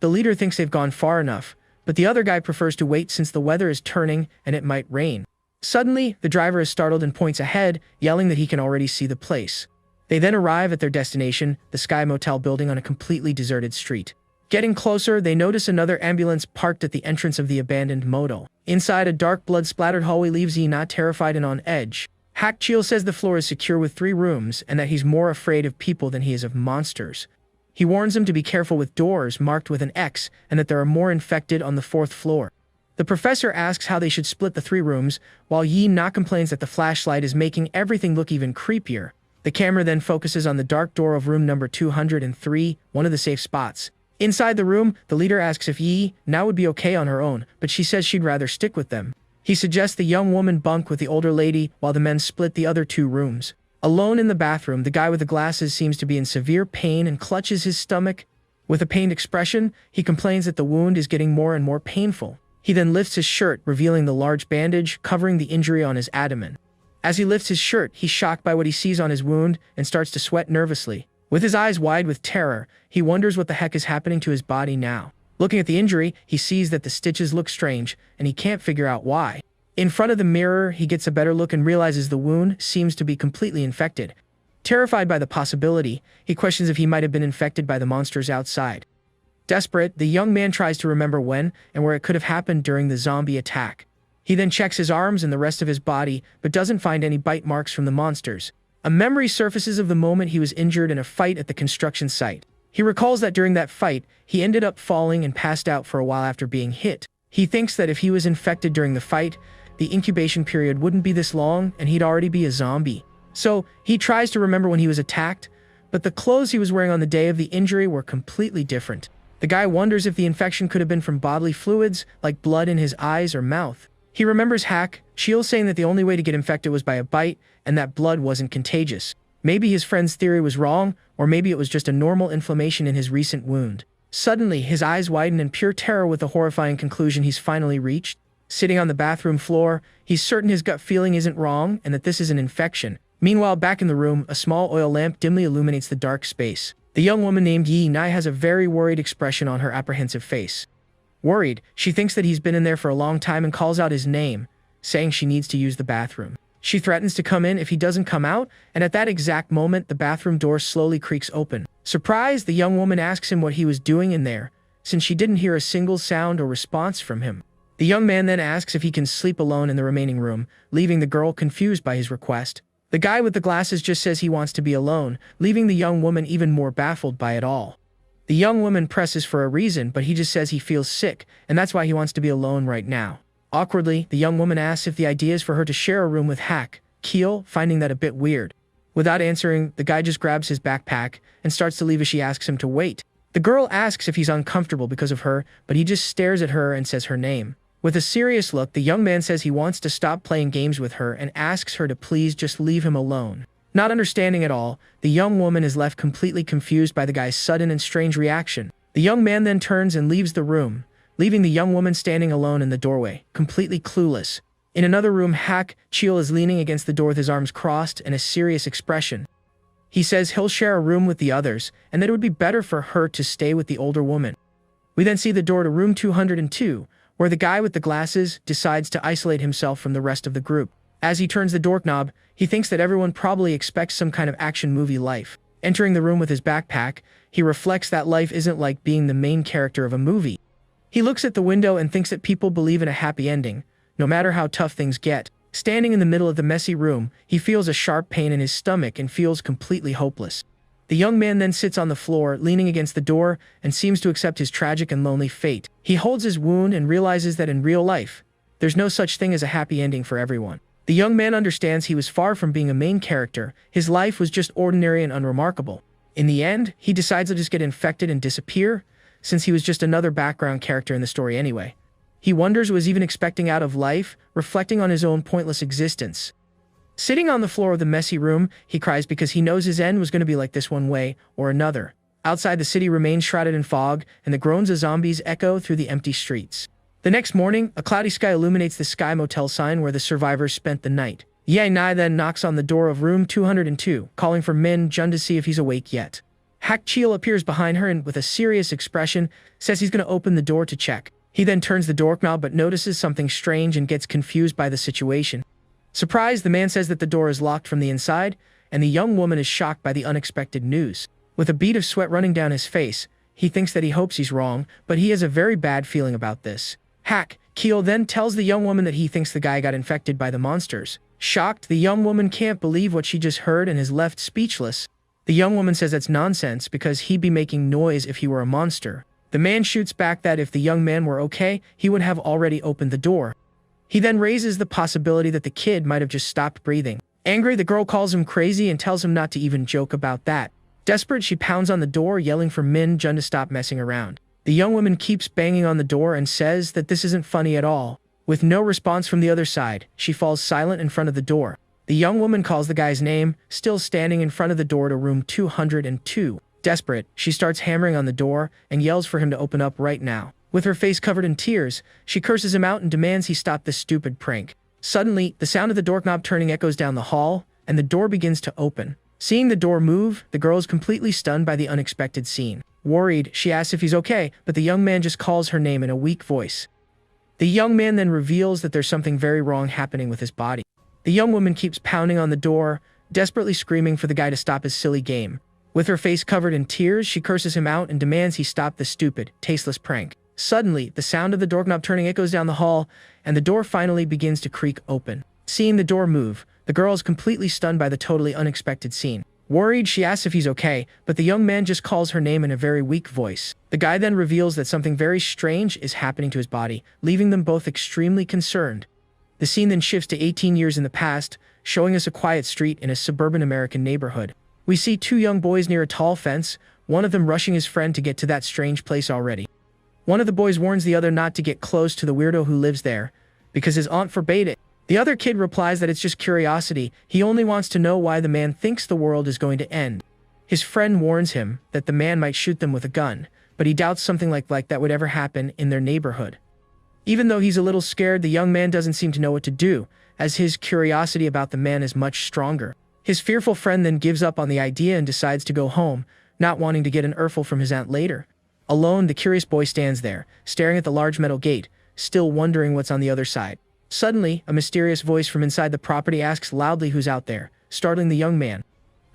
The leader thinks they've gone far enough, but the other guy prefers to wait since the weather is turning and it might rain. Suddenly, the driver is startled and points ahead, yelling that he can already see the place. They then arrive at their destination, the Sky Motel building on a completely deserted street. Getting closer, they notice another ambulance parked at the entrance of the abandoned motel. Inside, a dark blood-splattered hallway leaves Ina terrified and on edge. Hak Chio says the floor is secure with 3 rooms and that he's more afraid of people than he is of monsters. He warns him to be careful with doors marked with an X and that there are more infected on the 4th floor. The professor asks how they should split the 3 rooms, while Yi Na complains that the flashlight is making everything look even creepier. The camera then focuses on the dark door of room number 203, one of the safe spots. Inside the room, the leader asks if Yi Na would be okay on her own, but she says she'd rather stick with them. He suggests the young woman bunk with the older lady while the men split the other 2 rooms. Alone in the bathroom, the guy with the glasses seems to be in severe pain and clutches his stomach. With a pained expression, he complains that the wound is getting more and more painful. He then lifts his shirt, revealing the large bandage covering the injury on his abdomen. As he lifts his shirt, he's shocked by what he sees on his wound and starts to sweat nervously. With his eyes wide with terror, he wonders what the heck is happening to his body now. Looking at the injury, he sees that the stitches look strange, and he can't figure out why. In front of the mirror, he gets a better look and realizes the wound seems to be completely infected. Terrified by the possibility, he questions if he might have been infected by the monsters outside. Desperate, the young man tries to remember when and where it could have happened during the zombie attack. He then checks his arms and the rest of his body, but doesn't find any bite marks from the monsters. A memory surfaces of the moment he was injured in a fight at the construction site. He recalls that during that fight, he ended up falling and passed out for a while after being hit. He thinks that if he was infected during the fight, the incubation period wouldn't be this long and he'd already be a zombie. So, he tries to remember when he was attacked, but the clothes he was wearing on the day of the injury were completely different. The guy wonders if the infection could have been from bodily fluids, like blood in his eyes or mouth. He remembers Chiel saying that the only way to get infected was by a bite, and that blood wasn't contagious. Maybe his friend's theory was wrong, or maybe it was just a normal inflammation in his recent wound. Suddenly, his eyes widen in pure terror with the horrifying conclusion he's finally reached. Sitting on the bathroom floor, he's certain his gut feeling isn't wrong and that this is an infection. Meanwhile, back in the room, a small oil lamp dimly illuminates the dark space. The young woman named Yi Nai has a very worried expression on her apprehensive face. Worried, she thinks that he's been in there for a long time and calls out his name, saying she needs to use the bathroom. She threatens to come in if he doesn't come out, and at that exact moment, the bathroom door slowly creaks open. Surprised, the young woman asks him what he was doing in there, since she didn't hear a single sound or response from him. The young man then asks if he can sleep alone in the remaining room, leaving the girl confused by his request. The guy with the glasses just says he wants to be alone, leaving the young woman even more baffled by it all. The young woman presses for a reason, but he just says he feels sick, and that's why he wants to be alone right now. Awkwardly, the young woman asks if the idea is for her to share a room with Kiel, finding that a bit weird. Without answering, the guy just grabs his backpack and starts to leave as she asks him to wait. The girl asks if he's uncomfortable because of her, but he just stares at her and says her name. With a serious look, the young man says he wants to stop playing games with her and asks her to please just leave him alone. Not understanding at all, the young woman is left completely confused by the guy's sudden and strange reaction. The young man then turns and leaves the room, leaving the young woman standing alone in the doorway, completely clueless. In another room, Chiel is leaning against the door with his arms crossed and a serious expression. He says he'll share a room with the others, and that it would be better for her to stay with the older woman. We then see the door to room 202, where the guy with the glasses decides to isolate himself from the rest of the group. As he turns the doorknob, he thinks that everyone probably expects some kind of action movie life. Entering the room with his backpack, he reflects that life isn't like being the main character of a movie. He looks at the window and thinks that people believe in a happy ending, no matter how tough things get. Standing in the middle of the messy room, he feels a sharp pain in his stomach and feels completely hopeless. The young man then sits on the floor, leaning against the door, and seems to accept his tragic and lonely fate. He holds his wound and realizes that in real life, there's no such thing as a happy ending for everyone. The young man understands he was far from being a main character. His life was just ordinary and unremarkable. In the end, he decides to just get infected and disappear, since he was just another background character in the story anyway. He wonders what he was even expecting out of life, reflecting on his own pointless existence. Sitting on the floor of the messy room, he cries because he knows his end was going to be like this one way or another. Outside, the city remains shrouded in fog, and the groans of zombies echo through the empty streets. The next morning, a cloudy sky illuminates the Sky Motel sign where the survivors spent the night. Ye Nai then knocks on the door of room 202, calling for Min Jun to see if he's awake yet. Chiel appears behind her and, with a serious expression, says he's going to open the door to check. He then turns the doorknob but notices something strange and gets confused by the situation. Surprised, the man says that the door is locked from the inside, and the young woman is shocked by the unexpected news. With a bead of sweat running down his face, he thinks that he hopes he's wrong, but he has a very bad feeling about this. Kiel then tells the young woman that he thinks the guy got infected by the monsters. Shocked, the young woman can't believe what she just heard and is left speechless. The young woman says that's nonsense because he'd be making noise if he were a monster. The man shoots back that if the young man were okay, he would have already opened the door. He then raises the possibility that the kid might have just stopped breathing. Angry, the girl calls him crazy and tells him not to even joke about that. Desperate, she pounds on the door, yelling for Min Jun to stop messing around. The young woman keeps banging on the door and says that this isn't funny at all. With no response from the other side, she falls silent in front of the door. The young woman calls the guy's name, still standing in front of the door to room 202. Desperate, she starts hammering on the door and yells for him to open up right now. With her face covered in tears, she curses him out and demands he stop this stupid prank. Suddenly, the sound of the doorknob turning echoes down the hall, and the door begins to open. Seeing the door move, the girl is completely stunned by the unexpected scene. Worried, she asks if he's okay, but the young man just calls her name in a weak voice. The young man then reveals that there's something very wrong happening with his body. The young woman keeps pounding on the door, desperately screaming for the guy to stop his silly game. With her face covered in tears, she curses him out and demands he stop the stupid, tasteless prank. Suddenly, the sound of the doorknob turning echoes down the hall, and the door finally begins to creak open. Seeing the door move, the girl is completely stunned by the totally unexpected scene. Worried, she asks if he's okay, but the young man just calls her name in a very weak voice. The guy then reveals that something very strange is happening to his body, leaving them both extremely concerned. The scene then shifts to 18 years in the past, showing us a quiet street in a suburban American neighborhood. We see two young boys near a tall fence, one of them rushing his friend to get to that strange place already. One of the boys warns the other not to get close to the weirdo who lives there, because his aunt forbade it. The other kid replies that it's just curiosity, he only wants to know why the man thinks the world is going to end. His friend warns him that the man might shoot them with a gun, but he doubts something like that would ever happen in their neighborhood. Even though he's a little scared, the young man doesn't seem to know what to do, as his curiosity about the man is much stronger. His fearful friend then gives up on the idea and decides to go home, not wanting to get an earful from his aunt later. Alone, the curious boy stands there, staring at the large metal gate, still wondering what's on the other side. Suddenly, a mysterious voice from inside the property asks loudly who's out there, startling the young man.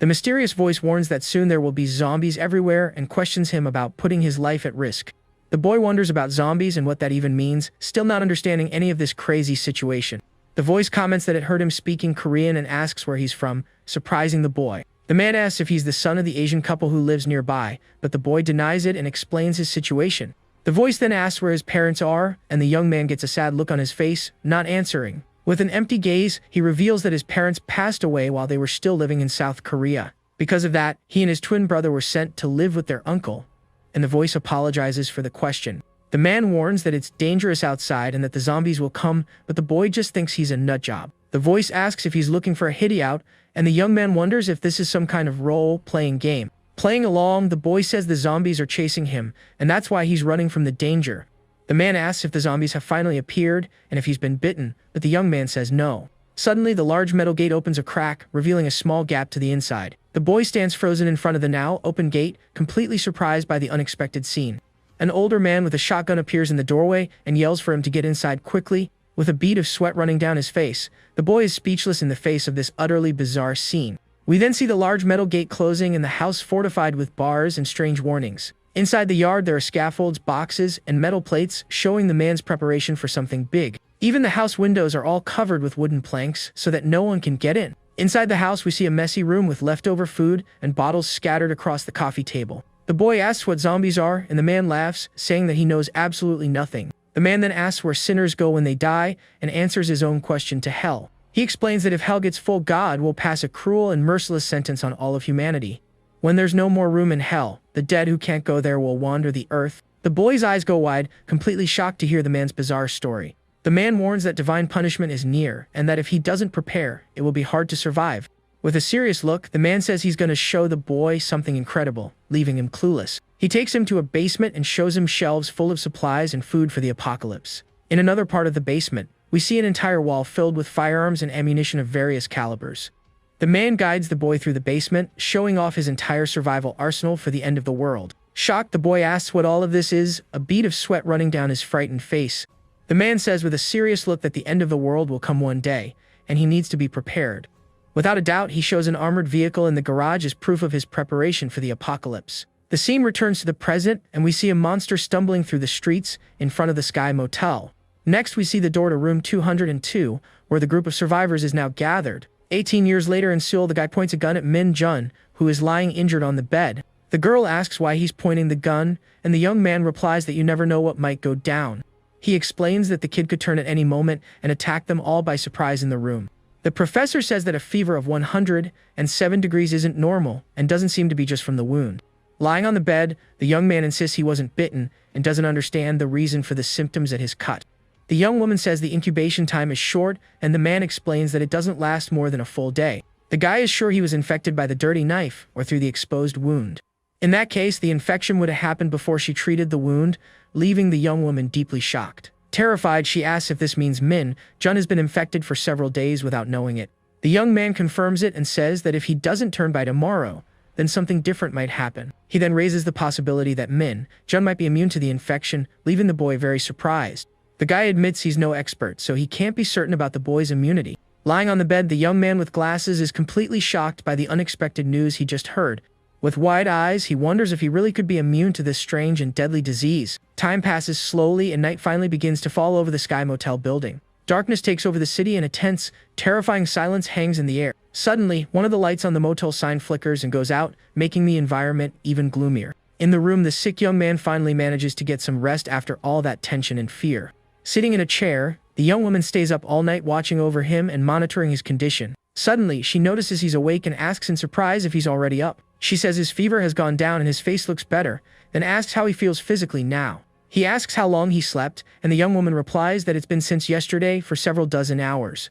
The mysterious voice warns that soon there will be zombies everywhere and questions him about putting his life at risk. The boy wonders about zombies and what that even means, still not understanding any of this crazy situation. The voice comments that it heard him speaking Korean and asks where he's from, surprising the boy. The man asks if he's the son of the Asian couple who lives nearby, but the boy denies it and explains his situation. The voice then asks where his parents are, and the young man gets a sad look on his face, not answering. With an empty gaze, he reveals that his parents passed away while they were still living in South Korea. Because of that, he and his twin brother were sent to live with their uncle, and the voice apologizes for the question. The man warns that it's dangerous outside and that the zombies will come, but the boy just thinks he's a nutjob. The voice asks if he's looking for a hideout, and the young man wonders if this is some kind of role-playing game. Playing along, the boy says the zombies are chasing him, and that's why he's running from the danger. The man asks if the zombies have finally appeared and if he's been bitten, but the young man says no. Suddenly, the large metal gate opens a crack, revealing a small gap to the inside. The boy stands frozen in front of the now open gate, completely surprised by the unexpected scene. An older man with a shotgun appears in the doorway and yells for him to get inside quickly. With a bead of sweat running down his face, the boy is speechless in the face of this utterly bizarre scene. We then see the large metal gate closing and the house fortified with bars and strange warnings. Inside the yard, there are scaffolds, boxes, and metal plates, showing the man's preparation for something big. Even the house windows are all covered with wooden planks so that no one can get in. Inside the house, we see a messy room with leftover food and bottles scattered across the coffee table. The boy asks what zombies are, and the man laughs, saying that he knows absolutely nothing. The man then asks where sinners go when they die and answers his own question to hell. He explains that if hell gets full, God will pass a cruel and merciless sentence on all of humanity. When there's no more room in hell, the dead who can't go there will wander the earth. The boy's eyes go wide, completely shocked to hear the man's bizarre story. The man warns that divine punishment is near, and that if he doesn't prepare, it will be hard to survive. With a serious look, the man says he's going to show the boy something incredible, leaving him clueless. He takes him to a basement and shows him shelves full of supplies and food for the apocalypse. In another part of the basement, we see an entire wall filled with firearms and ammunition of various calibers. The man guides the boy through the basement, showing off his entire survival arsenal for the end of the world. Shocked, the boy asks what all of this is, a bead of sweat running down his frightened face. The man says with a serious look that the end of the world will come one day, and he needs to be prepared. Without a doubt, he shows an armored vehicle in the garage as proof of his preparation for the apocalypse. The scene returns to the present, and we see a monster stumbling through the streets in front of the Sky Motel. Next, we see the door to room 202, where the group of survivors is now gathered. 18 years later in Seoul, the guy points a gun at Min Jun, who is lying injured on the bed. The girl asks why he's pointing the gun, and the young man replies that you never know what might go down. He explains that the kid could turn at any moment and attack them all by surprise in the room. The professor says that a fever of 107 degrees isn't normal and doesn't seem to be just from the wound. Lying on the bed, the young man insists he wasn't bitten and doesn't understand the reason for the symptoms at his cut. The young woman says the incubation time is short, and the man explains that it doesn't last more than a full day. The guy is sure he was infected by the dirty knife or through the exposed wound. In that case, the infection would have happened before she treated the wound, leaving the young woman deeply shocked. Terrified, she asks if this means Min Jun has been infected for several days without knowing it. The young man confirms it and says that if he doesn't turn by tomorrow, then something different might happen. He then raises the possibility that Min Jun might be immune to the infection, leaving the boy very surprised. The guy admits he's no expert, so he can't be certain about the boy's immunity. Lying on the bed, the young man with glasses is completely shocked by the unexpected news he just heard. With wide eyes, he wonders if he really could be immune to this strange and deadly disease. Time passes slowly and night finally begins to fall over the Sky Motel building. Darkness takes over the city and a tense, terrifying silence hangs in the air. Suddenly, one of the lights on the motel sign flickers and goes out, making the environment even gloomier. In the room, the sick young man finally manages to get some rest after all that tension and fear. Sitting in a chair, the young woman stays up all night watching over him and monitoring his condition. Suddenly, she notices he's awake and asks in surprise if he's already up. She says his fever has gone down and his face looks better, then asks how he feels physically now. He asks how long he slept, and the young woman replies that it's been since yesterday for several dozen hours.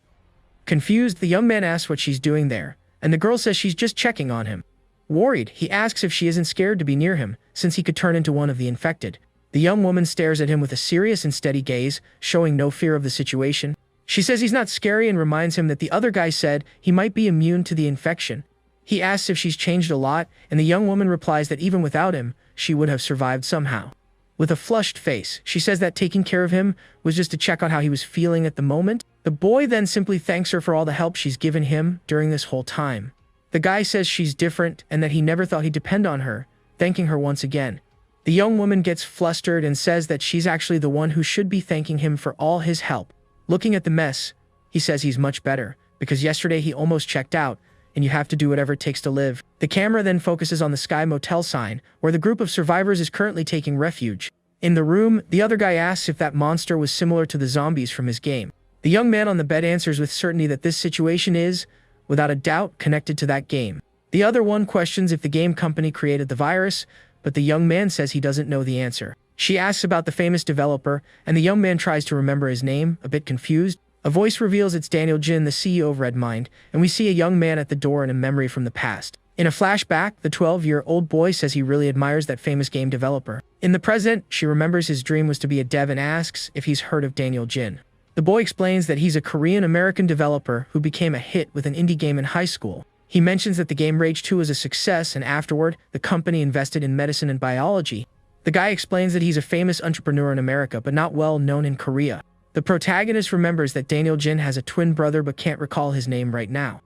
Confused, the young man asks what she's doing there, and the girl says she's just checking on him. Worried, he asks if she isn't scared to be near him, since he could turn into one of the infected. The young woman stares at him with a serious and steady gaze, showing no fear of the situation. She says he's not scary and reminds him that the other guy said he might be immune to the infection. He asks if she's changed a lot, and the young woman replies that even without him, she would have survived somehow. With a flushed face, she says that taking care of him was just to check on how he was feeling at the moment. The boy then simply thanks her for all the help she's given him during this whole time. The guy says she's different and that he never thought he'd depend on her, thanking her once again. The young woman gets flustered and says that she's actually the one who should be thanking him for all his help. Looking at the mess, he says he's much better, because yesterday he almost checked out, and you have to do whatever it takes to live. The camera then focuses on the Sky Motel sign, where the group of survivors is currently taking refuge. In the room, the other guy asks if that monster was similar to the zombies from his game. The young man on the bed answers with certainty that this situation is, without a doubt, connected to that game. The other one questions if the game company created the virus, but the young man says he doesn't know the answer. She asks about the famous developer, and the young man tries to remember his name, a bit confused. A voice reveals it's Daniel Jin, the CEO of Redmind, and we see a young man at the door in a memory from the past. In a flashback, the 12-year-old boy says he really admires that famous game developer. In the present, she remembers his dream was to be a dev and asks if he's heard of Daniel Jin. The boy explains that he's a Korean-American developer who became a hit with an indie game in high school. He mentions that the game Rage 2 was a success, and afterward, the company invested in medicine and biology. The guy explains that he's a famous entrepreneur in America, but not well known in Korea. The protagonist remembers that Daniel Jin has a twin brother but can't recall his name right now.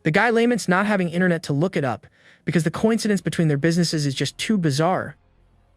The guy laments not having internet to look it up, because the coincidence between their businesses is just too bizarre.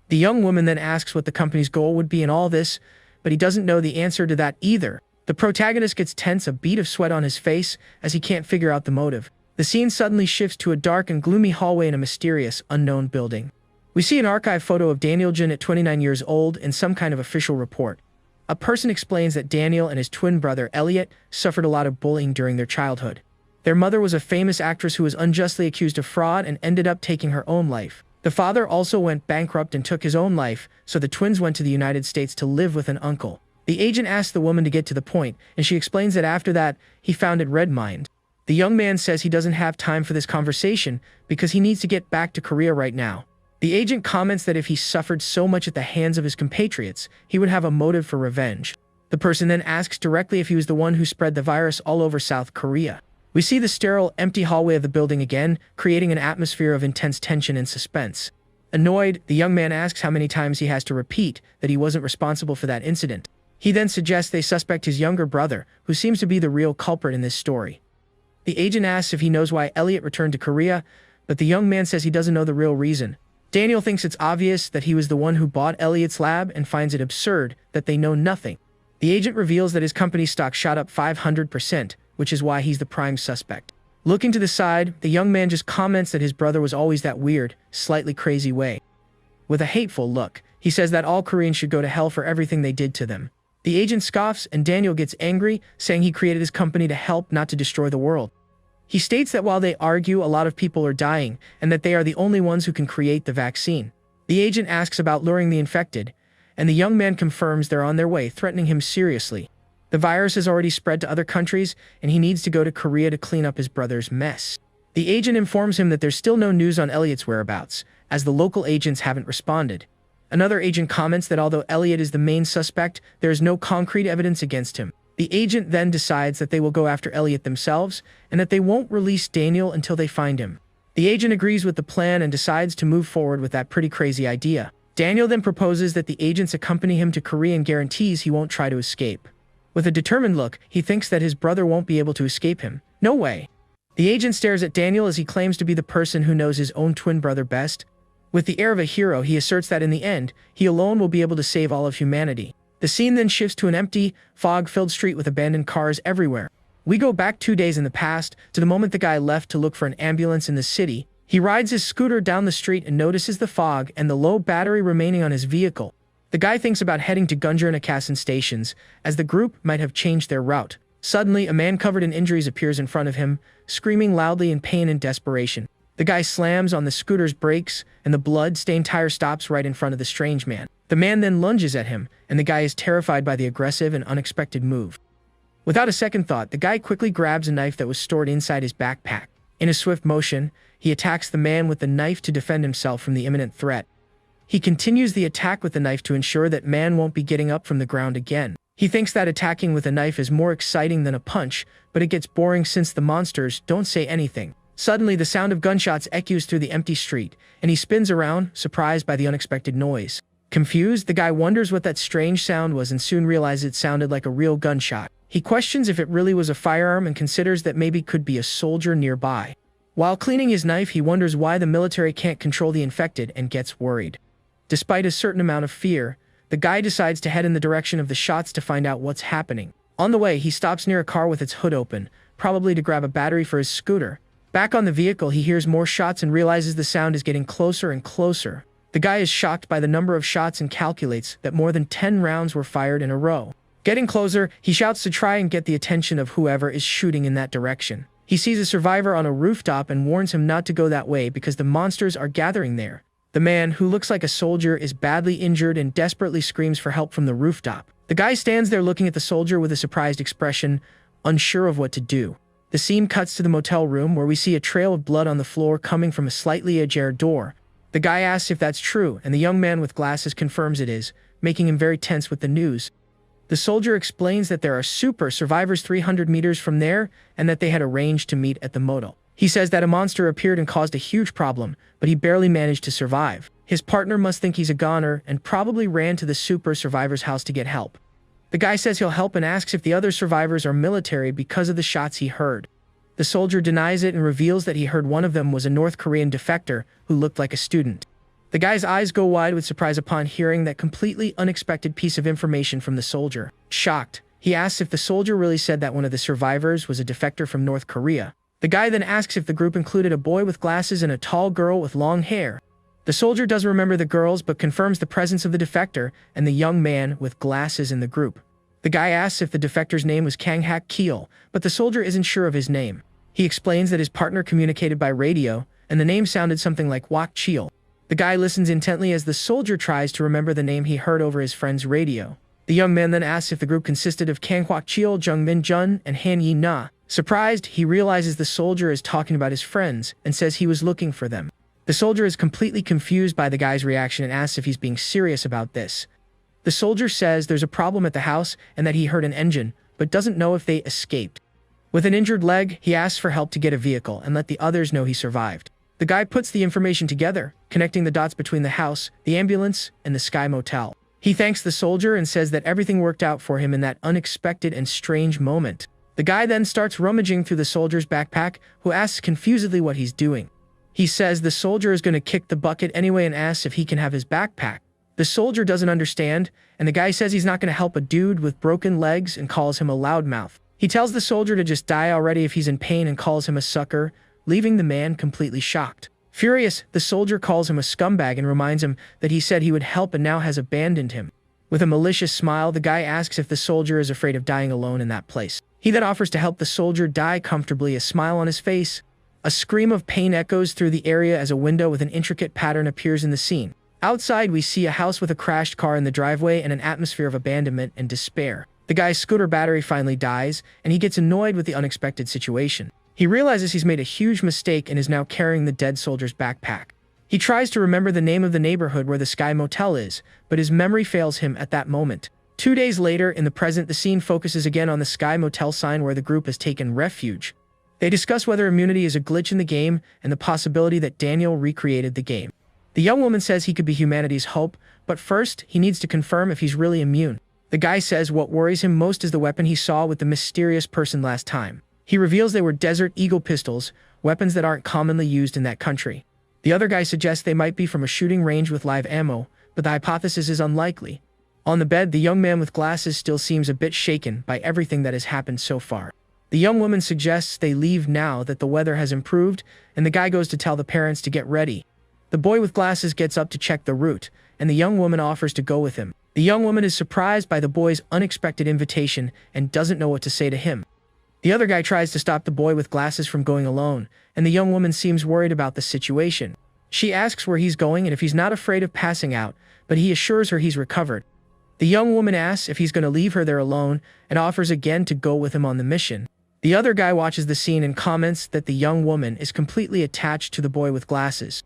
The young woman then asks what the company's goal would be in all this, but he doesn't know the answer to that either. The protagonist gets tense, a bead of sweat on his face, as he can't figure out the motive. The scene suddenly shifts to a dark and gloomy hallway in a mysterious, unknown building. We see an archive photo of Daniel Jin at 29 years old in some kind of official report. A person explains that Daniel and his twin brother, Elliot, suffered a lot of bullying during their childhood. Their mother was a famous actress who was unjustly accused of fraud and ended up taking her own life. The father also went bankrupt and took his own life, so the twins went to the United States to live with an uncle. The agent asks the woman to get to the point, and she explains that after that, he founded Redmind. The young man says he doesn't have time for this conversation because he needs to get back to Korea right now. The agent comments that if he suffered so much at the hands of his compatriots, he would have a motive for revenge. The person then asks directly if he was the one who spread the virus all over South Korea. We see the sterile, empty hallway of the building again, creating an atmosphere of intense tension and suspense. Annoyed, the young man asks how many times he has to repeat that he wasn't responsible for that incident. He then suggests they suspect his younger brother, who seems to be the real culprit in this story. The agent asks if he knows why Elliot returned to Korea, but the young man says he doesn't know the real reason. Daniel thinks it's obvious that he was the one who bought Elliot's lab and finds it absurd that they know nothing. The agent reveals that his company's stock shot up 500%, which is why he's the prime suspect. Looking to the side, the young man just comments that his brother was always that weird, slightly crazy way. With a hateful look, he says that all Koreans should go to hell for everything they did to them. The agent scoffs and Daniel gets angry, saying he created his company to help, not to destroy the world. He states that while they argue, a lot of people are dying, and that they are the only ones who can create the vaccine. The agent asks about luring the infected, and the young man confirms they're on their way, threatening him seriously. The virus has already spread to other countries, and he needs to go to Korea to clean up his brother's mess. The agent informs him that there's still no news on Elliot's whereabouts, as the local agents haven't responded. Another agent comments that although Elliot is the main suspect, there is no concrete evidence against him. The agent then decides that they will go after Elliot themselves, and that they won't release Daniel until they find him. The agent agrees with the plan and decides to move forward with that pretty crazy idea. Daniel then proposes that the agents accompany him to Korea and guarantees he won't try to escape. With a determined look, he thinks that his brother won't be able to escape him. No way. The agent stares at Daniel as he claims to be the person who knows his own twin brother best. With the air of a hero, he asserts that in the end, he alone will be able to save all of humanity. The scene then shifts to an empty, fog-filled street with abandoned cars everywhere. We go back 2 days in the past, to the moment the guy left to look for an ambulance in the city. He rides his scooter down the street and notices the fog and the low battery remaining on his vehicle. The guy thinks about heading to Gunjar and Akasan stations, as the group might have changed their route. Suddenly, a man covered in injuries appears in front of him, screaming loudly in pain and desperation. The guy slams on the scooter's brakes, and the blood-stained tire stops right in front of the strange man. The man then lunges at him, and the guy is terrified by the aggressive and unexpected move. Without a second thought, the guy quickly grabs a knife that was stored inside his backpack. In a swift motion, he attacks the man with the knife to defend himself from the imminent threat. He continues the attack with the knife to ensure that man won't be getting up from the ground again. He thinks that attacking with a knife is more exciting than a punch, but it gets boring since the monsters don't say anything. Suddenly, the sound of gunshots echoes through the empty street, and he spins around, surprised by the unexpected noise. Confused, the guy wonders what that strange sound was and soon realizes it sounded like a real gunshot. He questions if it really was a firearm and considers that maybe could be a soldier nearby. While cleaning his knife, he wonders why the military can't control the infected and gets worried. Despite a certain amount of fear, the guy decides to head in the direction of the shots to find out what's happening. On the way, he stops near a car with its hood open, probably to grab a battery for his scooter. Back on the vehicle, he hears more shots and realizes the sound is getting closer and closer. The guy is shocked by the number of shots and calculates that more than 10 rounds were fired in a row. Getting closer, he shouts to try and get the attention of whoever is shooting in that direction. He sees a survivor on a rooftop and warns him not to go that way because the monsters are gathering there. The man, who looks like a soldier, is badly injured and desperately screams for help from the rooftop. The guy stands there looking at the soldier with a surprised expression, unsure of what to do. The scene cuts to the motel room where we see a trail of blood on the floor coming from a slightly ajar door. The guy asks if that's true, and the young man with glasses confirms it is, making him very tense with the news. The soldier explains that there are super survivors 300 meters from there and that they had arranged to meet at the motel. He says that a monster appeared and caused a huge problem, but he barely managed to survive. His partner must think he's a goner and probably ran to the super survivor's house to get help. The guy says he'll help and asks if the other survivors are military because of the shots he heard. The soldier denies it and reveals that he heard one of them was a North Korean defector who looked like a student. The guy's eyes go wide with surprise upon hearing that completely unexpected piece of information from the soldier. Shocked, he asks if the soldier really said that one of the survivors was a defector from North Korea. The guy then asks if the group included a boy with glasses and a tall girl with long hair. The soldier doesn't remember the girls but confirms the presence of the defector and the young man with glasses in the group. The guy asks if the defector's name was Kang Hak Keel, but the soldier isn't sure of his name. He explains that his partner communicated by radio, and the name sounded something like Wak Cheel. The guy listens intently as the soldier tries to remember the name he heard over his friend's radio. The young man then asks if the group consisted of Kang Hak Cheel, Jung Min Jun, and Han Yi Na. Surprised, he realizes the soldier is talking about his friends and says he was looking for them. The soldier is completely confused by the guy's reaction and asks if he's being serious about this. The soldier says there's a problem at the house and that he heard an engine, but doesn't know if they escaped. With an injured leg, he asks for help to get a vehicle and let the others know he survived. The guy puts the information together, connecting the dots between the house, the ambulance, and the Sky Motel. He thanks the soldier and says that everything worked out for him in that unexpected and strange moment. The guy then starts rummaging through the soldier's backpack, who asks confusedly what he's doing. He says the soldier is going to kick the bucket anyway and asks if he can have his backpack. The soldier doesn't understand, and the guy says he's not going to help a dude with broken legs and calls him a loudmouth. He tells the soldier to just die already if he's in pain and calls him a sucker, leaving the man completely shocked. Furious, the soldier calls him a scumbag and reminds him that he said he would help and now has abandoned him. With a malicious smile, the guy asks if the soldier is afraid of dying alone in that place. He then offers to help the soldier die comfortably, a smile on his face. A scream of pain echoes through the area as a window with an intricate pattern appears in the scene. Outside, we see a house with a crashed car in the driveway and an atmosphere of abandonment and despair. The guy's scooter battery finally dies, and he gets annoyed with the unexpected situation. He realizes he's made a huge mistake and is now carrying the dead soldier's backpack. He tries to remember the name of the neighborhood where the Sky Motel is, but his memory fails him at that moment. 2 days later, in the present, the scene focuses again on the Sky Motel sign where the group has taken refuge. They discuss whether immunity is a glitch in the game and the possibility that Daniel recreated the game. The young woman says he could be humanity's hope, but first, he needs to confirm if he's really immune. The guy says what worries him most is the weapon he saw with the mysterious person last time. He reveals they were Desert Eagle pistols, weapons that aren't commonly used in that country. The other guy suggests they might be from a shooting range with live ammo, but the hypothesis is unlikely. On the bed, the young man with glasses still seems a bit shaken by everything that has happened so far. The young woman suggests they leave now that the weather has improved, and the guy goes to tell the parents to get ready. The boy with glasses gets up to check the route, and the young woman offers to go with him. The young woman is surprised by the boy's unexpected invitation and doesn't know what to say to him. The other guy tries to stop the boy with glasses from going alone, and the young woman seems worried about the situation. She asks where he's going and if he's not afraid of passing out, but he assures her he's recovered. The young woman asks if he's going to leave her there alone and offers again to go with him on the mission. The other guy watches the scene and comments that the young woman is completely attached to the boy with glasses.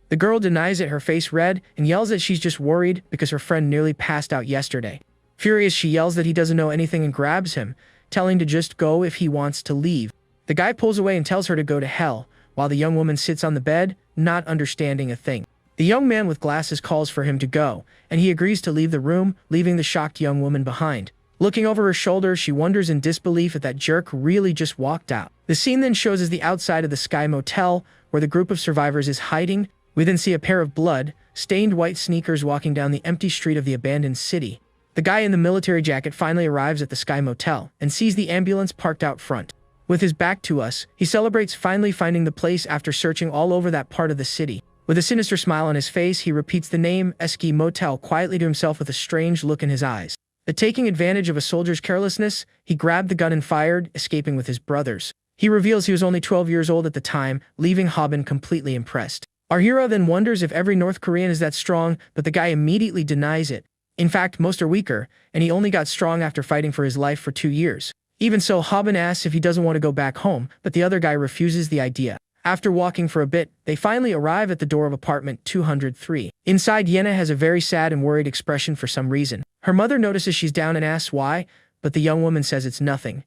The girl denies it, her face red, and yells that she's just worried because her friend nearly passed out yesterday. Furious, she yells that he doesn't know anything and grabs him, telling to just go if he wants to leave. The guy pulls away and tells her to go to hell, while the young woman sits on the bed, not understanding a thing. The young man with glasses calls for him to go, and he agrees to leave the room, leaving the shocked young woman behind. Looking over her shoulder, she wonders in disbelief if that jerk really just walked out. The scene then shows us the outside of the Sky Motel, where the group of survivors is hiding. We then see a pair of blood-stained white sneakers walking down the empty street of the abandoned city. The guy in the military jacket finally arrives at the Sky Motel and sees the ambulance parked out front. With his back to us, he celebrates finally finding the place after searching all over that part of the city. With a sinister smile on his face, he repeats the name Sky Motel quietly to himself with a strange look in his eyes. Taking advantage of a soldier's carelessness, he grabbed the gun and fired, escaping with his brothers. He reveals he was only 12 years old at the time, leaving Hobbin completely impressed. Our hero then wonders if every North Korean is that strong, but the guy immediately denies it. In fact, most are weaker, and he only got strong after fighting for his life for 2 years. Even so, Hobbin asks if he doesn't want to go back home, but the other guy refuses the idea. After walking for a bit, they finally arrive at the door of apartment 203. Inside, Yena has a very sad and worried expression for some reason. Her mother notices she's down and asks why, but the young woman says it's nothing.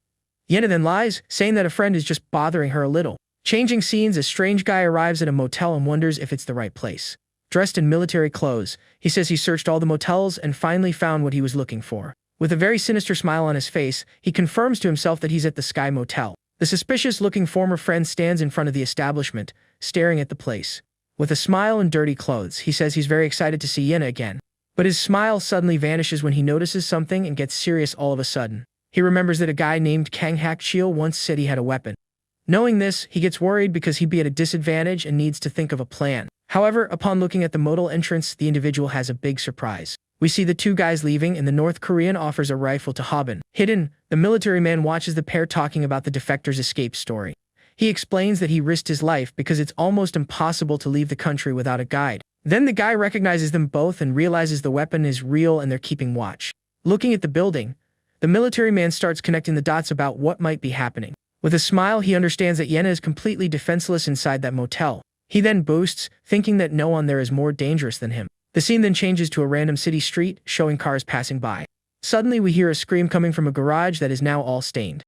Yena then lies, saying that a friend is just bothering her a little. Changing scenes, a strange guy arrives at a motel and wonders if it's the right place. Dressed in military clothes, he says he searched all the motels and finally found what he was looking for. With a very sinister smile on his face, he confirms to himself that he's at the Sky Motel. The suspicious-looking former friend stands in front of the establishment, staring at the place. With a smile and dirty clothes, he says he's very excited to see Yena again. But his smile suddenly vanishes when he notices something and gets serious all of a sudden. He remembers that a guy named Kang Hak-chil once said he had a weapon. Knowing this, he gets worried because he'd be at a disadvantage and needs to think of a plan. However, upon looking at the motel entrance, the individual has a big surprise. We see the two guys leaving and the North Korean offers a rifle to Hobbin. Hidden, the military man watches the pair talking about the defector's escape story. He explains that he risked his life because it's almost impossible to leave the country without a guide. Then the guy recognizes them both and realizes the weapon is real and they're keeping watch. Looking at the building, the military man starts connecting the dots about what might be happening. With a smile, he understands that Yena is completely defenseless inside that motel. He then boasts, thinking that no one there is more dangerous than him. The scene then changes to a random city street, showing cars passing by. Suddenly, we hear a scream coming from a garage that is now all stained.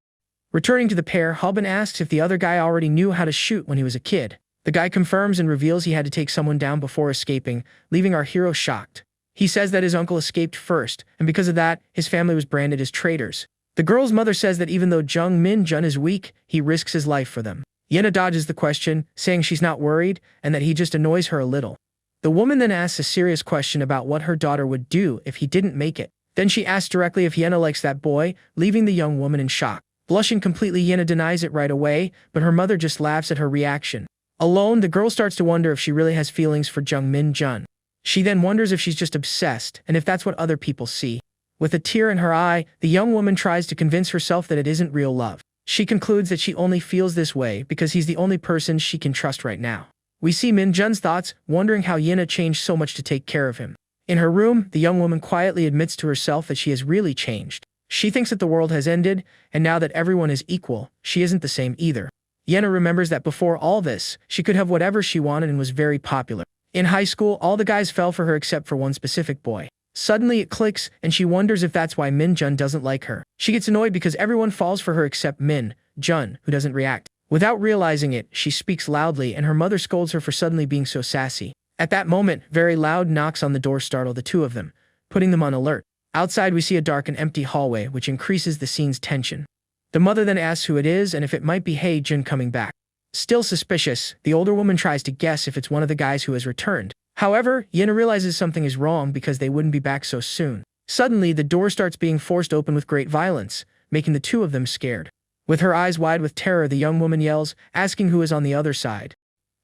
Returning to the pair, Hobbin asks if the other guy already knew how to shoot when he was a kid. The guy confirms and reveals he had to take someone down before escaping, leaving our hero shocked. He says that his uncle escaped first, and because of that, his family was branded as traitors. The girl's mother says that even though Jung Min-jun is weak, he risks his life for them. Yena dodges the question, saying she's not worried and that he just annoys her a little. The woman then asks a serious question about what her daughter would do if he didn't make it. Then she asks directly if Yena likes that boy, leaving the young woman in shock. Blushing completely, Yena denies it right away, but her mother just laughs at her reaction. Alone, the girl starts to wonder if she really has feelings for Jung Min-jun. She then wonders if she's just obsessed and if that's what other people see. With a tear in her eye, the young woman tries to convince herself that it isn't real love. She concludes that she only feels this way because he's the only person she can trust right now. We see Min-jun's thoughts, wondering how Yena changed so much to take care of him. In her room, the young woman quietly admits to herself that she has really changed. She thinks that the world has ended, and now that everyone is equal, she isn't the same either. Yena remembers that before all this, she could have whatever she wanted and was very popular. In high school, all the guys fell for her except for one specific boy. Suddenly it clicks, and she wonders if that's why Min-jun doesn't like her. She gets annoyed because everyone falls for her except Min-jun, who doesn't react. Without realizing it, she speaks loudly, and her mother scolds her for suddenly being so sassy. At that moment, very loud knocks on the door startle the two of them, putting them on alert. Outside, we see a dark and empty hallway, which increases the scene's tension. The mother then asks who it is and if it might be Jin coming back. Still suspicious, the older woman tries to guess if it's one of the guys who has returned. However, Yena realizes something is wrong because they wouldn't be back so soon. Suddenly, the door starts being forced open with great violence, making the two of them scared. With her eyes wide with terror, the young woman yells, asking who is on the other side.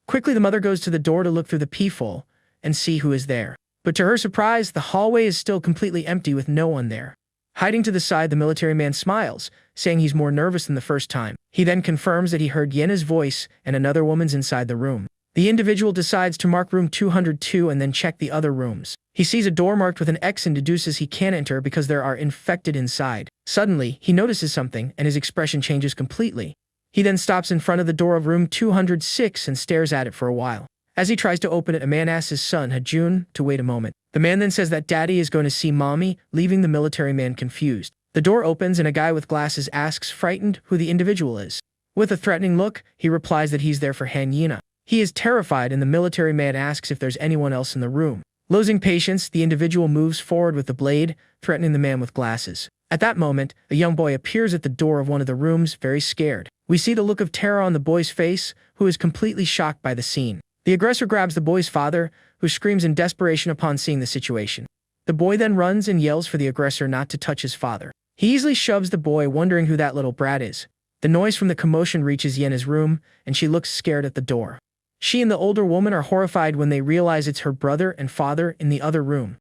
Quickly, the mother goes to the door to look through the peephole and see who is there. But to her surprise, the hallway is still completely empty with no one there. Hiding to the side, the military man smiles, saying he's more nervous than the first time. He then confirms that he heard Yena's voice and another woman's inside the room. The individual decides to mark room 202 and then check the other rooms. He sees a door marked with an X and deduces he can't enter because there are infected inside. Suddenly, he notices something and his expression changes completely. He then stops in front of the door of room 206 and stares at it for a while. As he tries to open it, a man asks his son, Hajun, to wait a moment. The man then says that daddy is going to see mommy, leaving the military man confused. The door opens and a guy with glasses asks, frightened, who the individual is. With a threatening look, he replies that he's there for Yena. He is terrified and the military man asks if there's anyone else in the room. Losing patience, the individual moves forward with the blade, threatening the man with glasses. At that moment, a young boy appears at the door of one of the rooms, very scared. We see the look of terror on the boy's face, who is completely shocked by the scene. The aggressor grabs the boy's father, who screams in desperation upon seeing the situation. The boy then runs and yells for the aggressor not to touch his father. He easily shoves the boy, wondering who that little brat is. The noise from the commotion reaches Yena's room, and she looks scared at the door. She and the older woman are horrified when they realize it's her brother and father in the other room.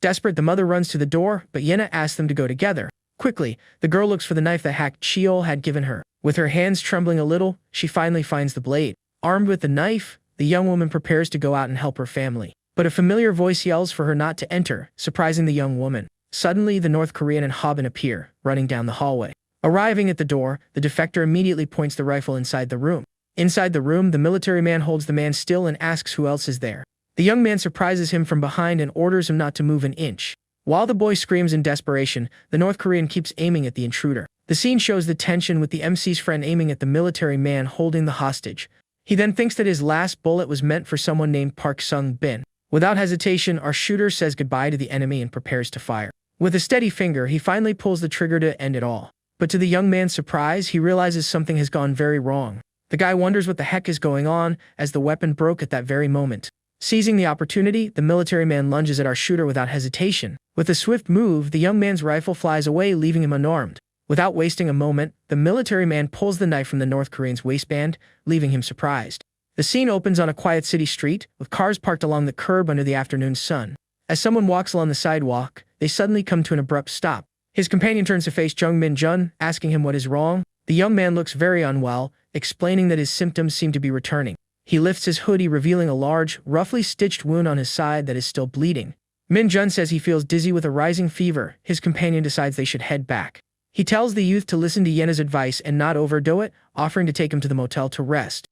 Desperate, the mother runs to the door, but Yena asks them to go together. Quickly, the girl looks for the knife that Cheol had given her. With her hands trembling a little, she finally finds the blade. Armed with the knife, the young woman prepares to go out and help her family. But a familiar voice yells for her not to enter, surprising the young woman. Suddenly, the North Korean and Hobbin appear, running down the hallway. Arriving at the door, the defector immediately points the rifle inside the room. Inside the room, the military man holds the man still and asks who else is there. The young man surprises him from behind and orders him not to move an inch. While the boy screams in desperation, the North Korean keeps aiming at the intruder. The scene shows the tension with the MC's friend aiming at the military man holding the hostage. He then thinks that his last bullet was meant for someone named Park Sung-bin. Without hesitation, our shooter says goodbye to the enemy and prepares to fire. With a steady finger, he finally pulls the trigger to end it all. But to the young man's surprise, he realizes something has gone very wrong. The guy wonders what the heck is going on, as the weapon broke at that very moment. Seizing the opportunity, the military man lunges at our shooter without hesitation. With a swift move, the young man's rifle flies away, leaving him unarmed. Without wasting a moment, the military man pulls the knife from the North Korean's waistband, leaving him surprised. The scene opens on a quiet city street, with cars parked along the curb under the afternoon sun. As someone walks along the sidewalk, they suddenly come to an abrupt stop. His companion turns to face Jung Min-jun, asking him what is wrong. The young man looks very unwell, explaining that his symptoms seem to be returning. He lifts his hoodie, revealing a large, roughly stitched wound on his side that is still bleeding. Min-jun says he feels dizzy with a rising fever. His companion decides they should head back. He tells the youth to listen to Yena's advice and not overdo it, offering to take him to the motel to rest.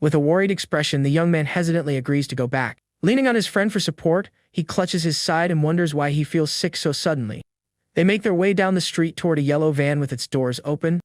With a worried expression, the young man hesitantly agrees to go back. Leaning on his friend for support, he clutches his side and wonders why he feels sick so suddenly. They make their way down the street toward a yellow van with its doors open.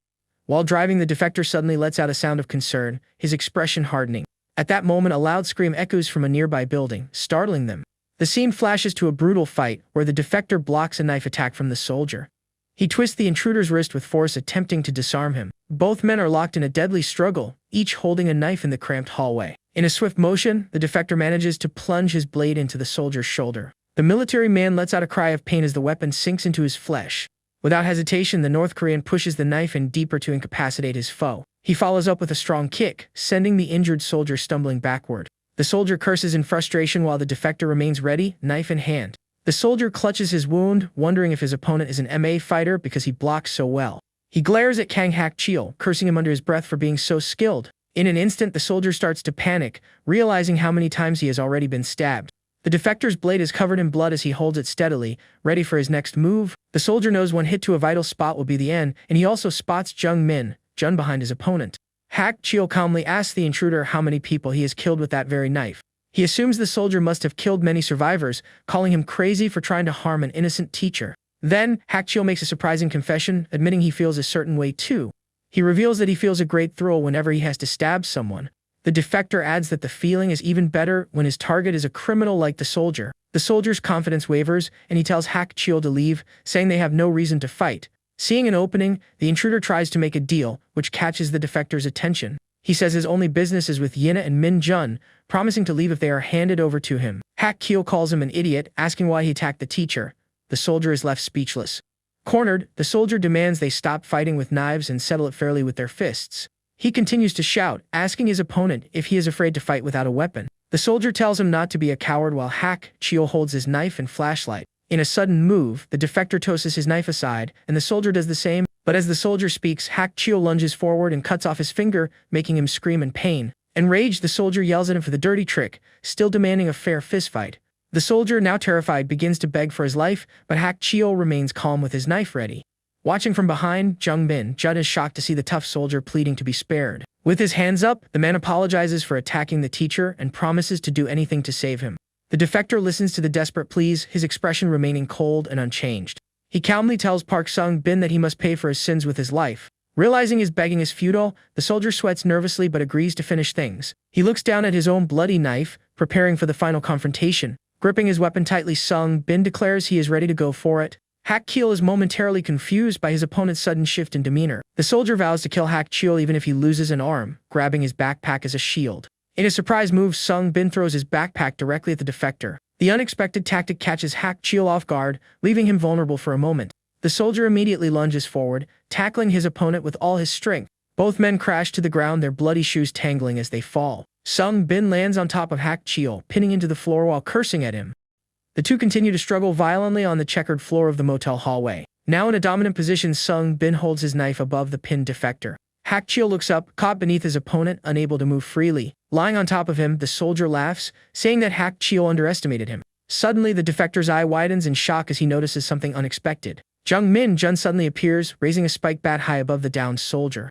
While driving, the defector suddenly lets out a sound of concern, his expression hardening. At that moment, a loud scream echoes from a nearby building, startling them. The scene flashes to a brutal fight, where the defector blocks a knife attack from the soldier. He twists the intruder's wrist with force, attempting to disarm him. Both men are locked in a deadly struggle, each holding a knife in the cramped hallway. In a swift motion, the defector manages to plunge his blade into the soldier's shoulder. The military man lets out a cry of pain as the weapon sinks into his flesh. Without hesitation, the North Korean pushes the knife in deeper to incapacitate his foe. He follows up with a strong kick, sending the injured soldier stumbling backward. The soldier curses in frustration while the defector remains ready, knife in hand. The soldier clutches his wound, wondering if his opponent is an MMA fighter because he blocks so well. He glares at Kang Cheol, cursing him under his breath for being so skilled. In an instant, the soldier starts to panic, realizing how many times he has already been stabbed. The defector's blade is covered in blood as he holds it steadily, ready for his next move. The soldier knows one hit to a vital spot will be the end, and he also spots Jung Min-jun behind his opponent. Cheol calmly asks the intruder how many people he has killed with that very knife. He assumes the soldier must have killed many survivors, calling him crazy for trying to harm an innocent teacher. Then, Cheol makes a surprising confession, admitting he feels a certain way too. He reveals that he feels a great thrill whenever he has to stab someone. The defector adds that the feeling is even better when his target is a criminal like the soldier. The soldier's confidence wavers, and he tells Cheol to leave, saying they have no reason to fight. Seeing an opening, the intruder tries to make a deal, which catches the defector's attention. He says his only business is with Yina and Min Jun, promising to leave if they are handed over to him. Hak Kyo calls him an idiot, asking why he attacked the teacher. The soldier is left speechless. Cornered, the soldier demands they stop fighting with knives and settle it fairly with their fists. He continues to shout, asking his opponent if he is afraid to fight without a weapon. The soldier tells him not to be a coward while Hak Kyo holds his knife and flashlight. In a sudden move, the defector tosses his knife aside, and the soldier does the same, but as the soldier speaks, Hak Kyo lunges forward and cuts off his finger, making him scream in pain. Enraged, the soldier yells at him for the dirty trick, still demanding a fair fistfight. The soldier, now terrified, begins to beg for his life, but Hak Kyo remains calm with his knife ready. Watching from behind, Jung-min Jun is shocked to see the tough soldier pleading to be spared. With his hands up, the man apologizes for attacking the teacher and promises to do anything to save him. The defector listens to the desperate pleas, his expression remaining cold and unchanged. He calmly tells Park Sung-bin that he must pay for his sins with his life. Realizing his begging is futile, the soldier sweats nervously but agrees to finish things. He looks down at his own bloody knife, preparing for the final confrontation. Gripping his weapon tightly, Sung-bin declares he is ready to go for it. Hak Kyo is momentarily confused by his opponent's sudden shift in demeanor. The soldier vows to kill Hak Kyo even if he loses an arm, grabbing his backpack as a shield. In a surprise move, Sung-bin throws his backpack directly at the defector. The unexpected tactic catches Hak Kyo off guard, leaving him vulnerable for a moment. The soldier immediately lunges forward, tackling his opponent with all his strength. Both men crash to the ground, their bloody shoes tangling as they fall. Sung-bin lands on top of Hak Kyo, pinning him to the floor while cursing at him. The two continue to struggle violently on the checkered floor of the motel hallway. Now in a dominant position, Sung-bin holds his knife above the pinned defector. Hak Kyo looks up, caught beneath his opponent, unable to move freely. Lying on top of him, the soldier laughs, saying that Hak Kyo underestimated him. Suddenly, the defector's eye widens in shock as he notices something unexpected. Jung-min Jun suddenly appears, raising a spike bat high above the downed soldier.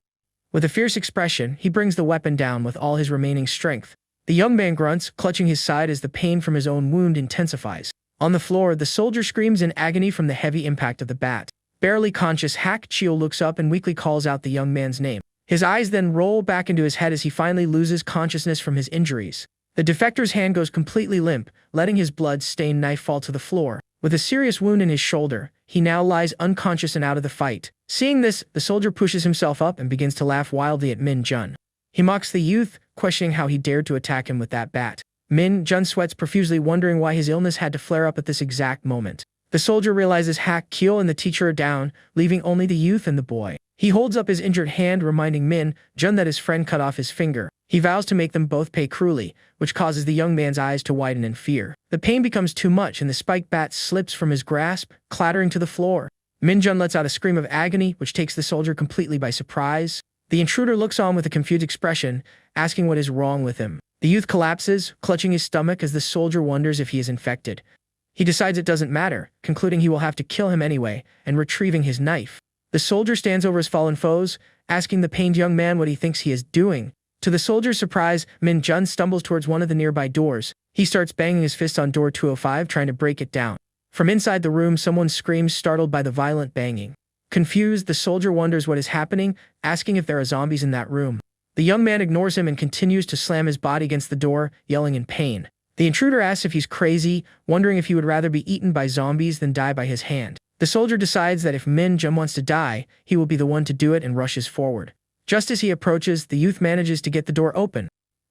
With a fierce expression, he brings the weapon down with all his remaining strength. The young man grunts, clutching his side as the pain from his own wound intensifies. On the floor, the soldier screams in agony from the heavy impact of the bat. Barely conscious, Hak Kyo looks up and weakly calls out the young man's name. His eyes then roll back into his head as he finally loses consciousness from his injuries. The defector's hand goes completely limp, letting his blood-stained knife fall to the floor. With a serious wound in his shoulder, he now lies unconscious and out of the fight. Seeing this, the soldier pushes himself up and begins to laugh wildly at Min Jun. He mocks the youth, questioning how he dared to attack him with that bat. Min Jun sweats profusely, wondering why his illness had to flare up at this exact moment. The soldier realizes Hak Kyo and the teacher are down, leaving only the youth and the boy. He holds up his injured hand, reminding Min Jun that his friend cut off his finger. He vows to make them both pay cruelly, which causes the young man's eyes to widen in fear. The pain becomes too much and the spike bat slips from his grasp, clattering to the floor. Min Jun lets out a scream of agony, which takes the soldier completely by surprise. The intruder looks on with a confused expression, asking what is wrong with him. The youth collapses, clutching his stomach as the soldier wonders if he is infected. He decides it doesn't matter, concluding he will have to kill him anyway, and retrieving his knife. The soldier stands over his fallen foes, asking the pained young man what he thinks he is doing. To the soldier's surprise, Min Jun stumbles towards one of the nearby doors. He starts banging his fist on door 205, trying to break it down. From inside the room, someone screams, startled by the violent banging. Confused, the soldier wonders what is happening, asking if there are zombies in that room. The young man ignores him and continues to slam his body against the door, yelling in pain. The intruder asks if he's crazy, wondering if he would rather be eaten by zombies than die by his hand. The soldier decides that if Min Jun wants to die, he will be the one to do it and rushes forward. Just as he approaches, the youth manages to get the door open.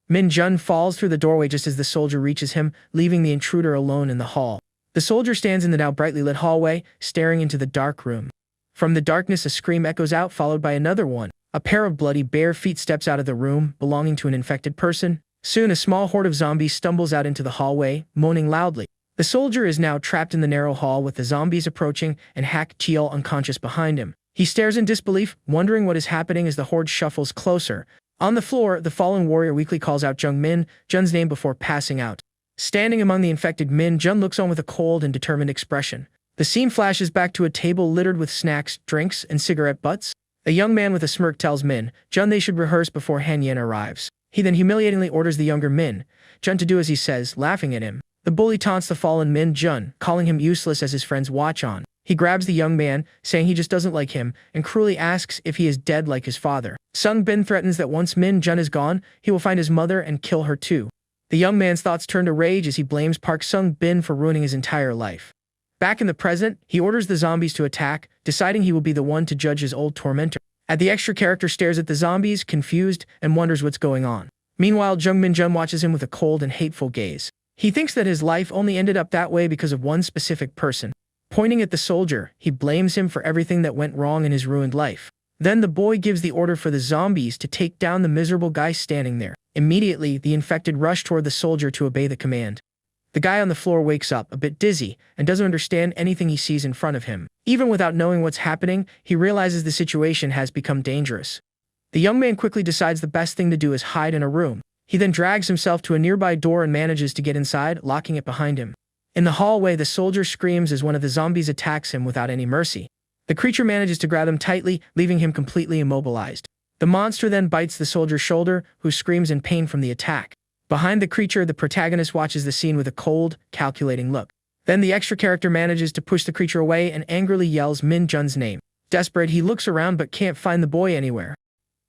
Min Jun falls through the doorway just as the soldier reaches him, leaving the intruder alone in the hall. The soldier stands in the now brightly lit hallway, staring into the dark room. From the darkness, a scream echoes out, followed by another one. A pair of bloody bare feet steps out of the room, belonging to an infected person. Soon, a small horde of zombies stumbles out into the hallway, moaning loudly. The soldier is now trapped in the narrow hall with the zombies approaching and Hak Kyo unconscious behind him. He stares in disbelief, wondering what is happening as the horde shuffles closer. On the floor, the fallen warrior weakly calls out Jung-min Jun's name before passing out. Standing among the infected, Min Jun looks on with a cold and determined expression. The scene flashes back to a table littered with snacks, drinks, and cigarette butts. A young man with a smirk tells Min Jun they should rehearse before Han Yen arrives. He then humiliatingly orders the younger Min Jun to do as he says, laughing at him. The bully taunts the fallen Min Jun, calling him useless as his friends watch on. He grabs the young man, saying he just doesn't like him, and cruelly asks if he is dead like his father. Sung-bin threatens that once Min Jun is gone, he will find his mother and kill her too. The young man's thoughts turn to rage as he blames Park Sung-bin for ruining his entire life. Back in the present, he orders the zombies to attack, deciding he will be the one to judge his old tormentor. The extra character stares at the zombies, confused, and wonders what's going on. Meanwhile, Jung Min-jun watches him with a cold and hateful gaze. He thinks that his life only ended up that way because of one specific person. Pointing at the soldier, he blames him for everything that went wrong in his ruined life. Then the boy gives the order for the zombies to take down the miserable guy standing there. Immediately, the infected rush toward the soldier to obey the command. The guy on the floor wakes up, a bit dizzy, and doesn't understand anything he sees in front of him. Even without knowing what's happening, he realizes the situation has become dangerous. The young man quickly decides the best thing to do is hide in a room. He then drags himself to a nearby door and manages to get inside, locking it behind him. In the hallway, the soldier screams as one of the zombies attacks him without any mercy. The creature manages to grab him tightly, leaving him completely immobilized. The monster then bites the soldier's shoulder, who screams in pain from the attack. Behind the creature, the protagonist watches the scene with a cold, calculating look. Then the extra character manages to push the creature away and angrily yells Min-jun's name. Desperate, he looks around but can't find the boy anywhere.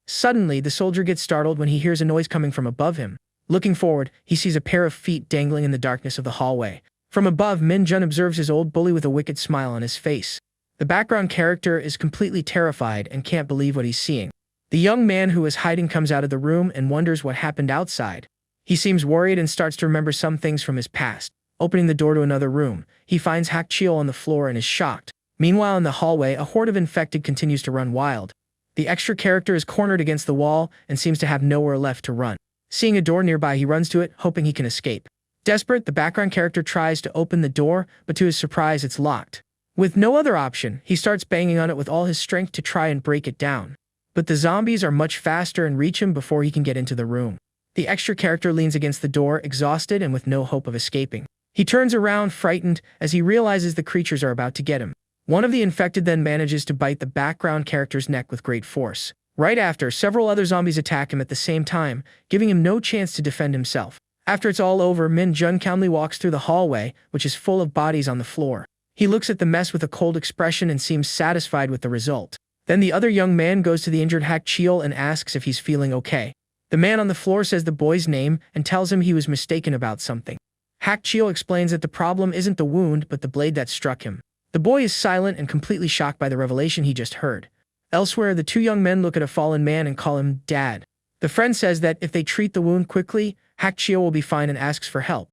Suddenly, the soldier gets startled when he hears a noise coming from above him. Looking forward, he sees a pair of feet dangling in the darkness of the hallway. From above, Min-jun observes his old bully with a wicked smile on his face. The background character is completely terrified and can't believe what he's seeing. The young man who is hiding comes out of the room and wonders what happened outside. He seems worried and starts to remember some things from his past. Opening the door to another room, he finds Hakchil on the floor and is shocked. Meanwhile, in the hallway, a horde of infected continues to run wild. The extra character is cornered against the wall and seems to have nowhere left to run. Seeing a door nearby, he runs to it, hoping he can escape. Desperate, the background character tries to open the door, but to his surprise, it's locked. With no other option, he starts banging on it with all his strength to try and break it down. But the zombies are much faster and reach him before he can get into the room. The extra character leans against the door, exhausted and with no hope of escaping. He turns around, frightened, as he realizes the creatures are about to get him. One of the infected then manages to bite the background character's neck with great force. Right after, several other zombies attack him at the same time, giving him no chance to defend himself. After it's all over, Min-jun calmly walks through the hallway, which is full of bodies on the floor. He looks at the mess with a cold expression and seems satisfied with the result. Then the other young man goes to the injured Hakchil and asks if he's feeling okay. The man on the floor says the boy's name and tells him he was mistaken about something. Hakchil explains that the problem isn't the wound but the blade that struck him. The boy is silent and completely shocked by the revelation he just heard. Elsewhere, the two young men look at a fallen man and call him Dad. The friend says that if they treat the wound quickly, Hakchil will be fine and asks for help.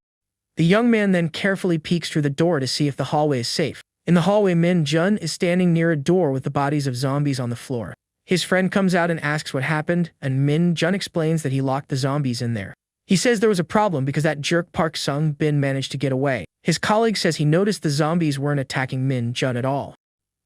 The young man then carefully peeks through the door to see if the hallway is safe. In the hallway, Min-jun is standing near a door with the bodies of zombies on the floor. His friend comes out and asks what happened, and Min-jun explains that he locked the zombies in there. He says there was a problem because that jerk Park Sung-bin managed to get away. His colleague says he noticed the zombies weren't attacking Min-jun at all.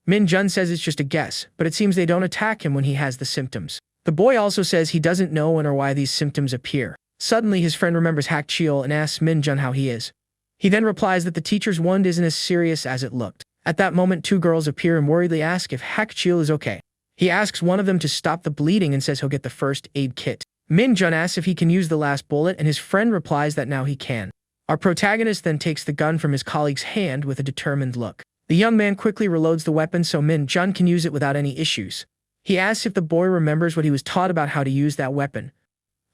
Min-jun says it's just a guess, but it seems they don't attack him when he has the symptoms. The boy also says he doesn't know when or why these symptoms appear. Suddenly, his friend remembers Hakchil and asks Min-jun how he is. He then replies that the teacher's wound isn't as serious as it looked. At that moment, two girls appear and worriedly ask if Hakchil is okay. He asks one of them to stop the bleeding and says he'll get the first aid kit. Min-jun asks if he can use the last bullet, and his friend replies that now he can. Our protagonist then takes the gun from his colleague's hand with a determined look. The young man quickly reloads the weapon so Min-jun can use it without any issues. He asks if the boy remembers what he was taught about how to use that weapon.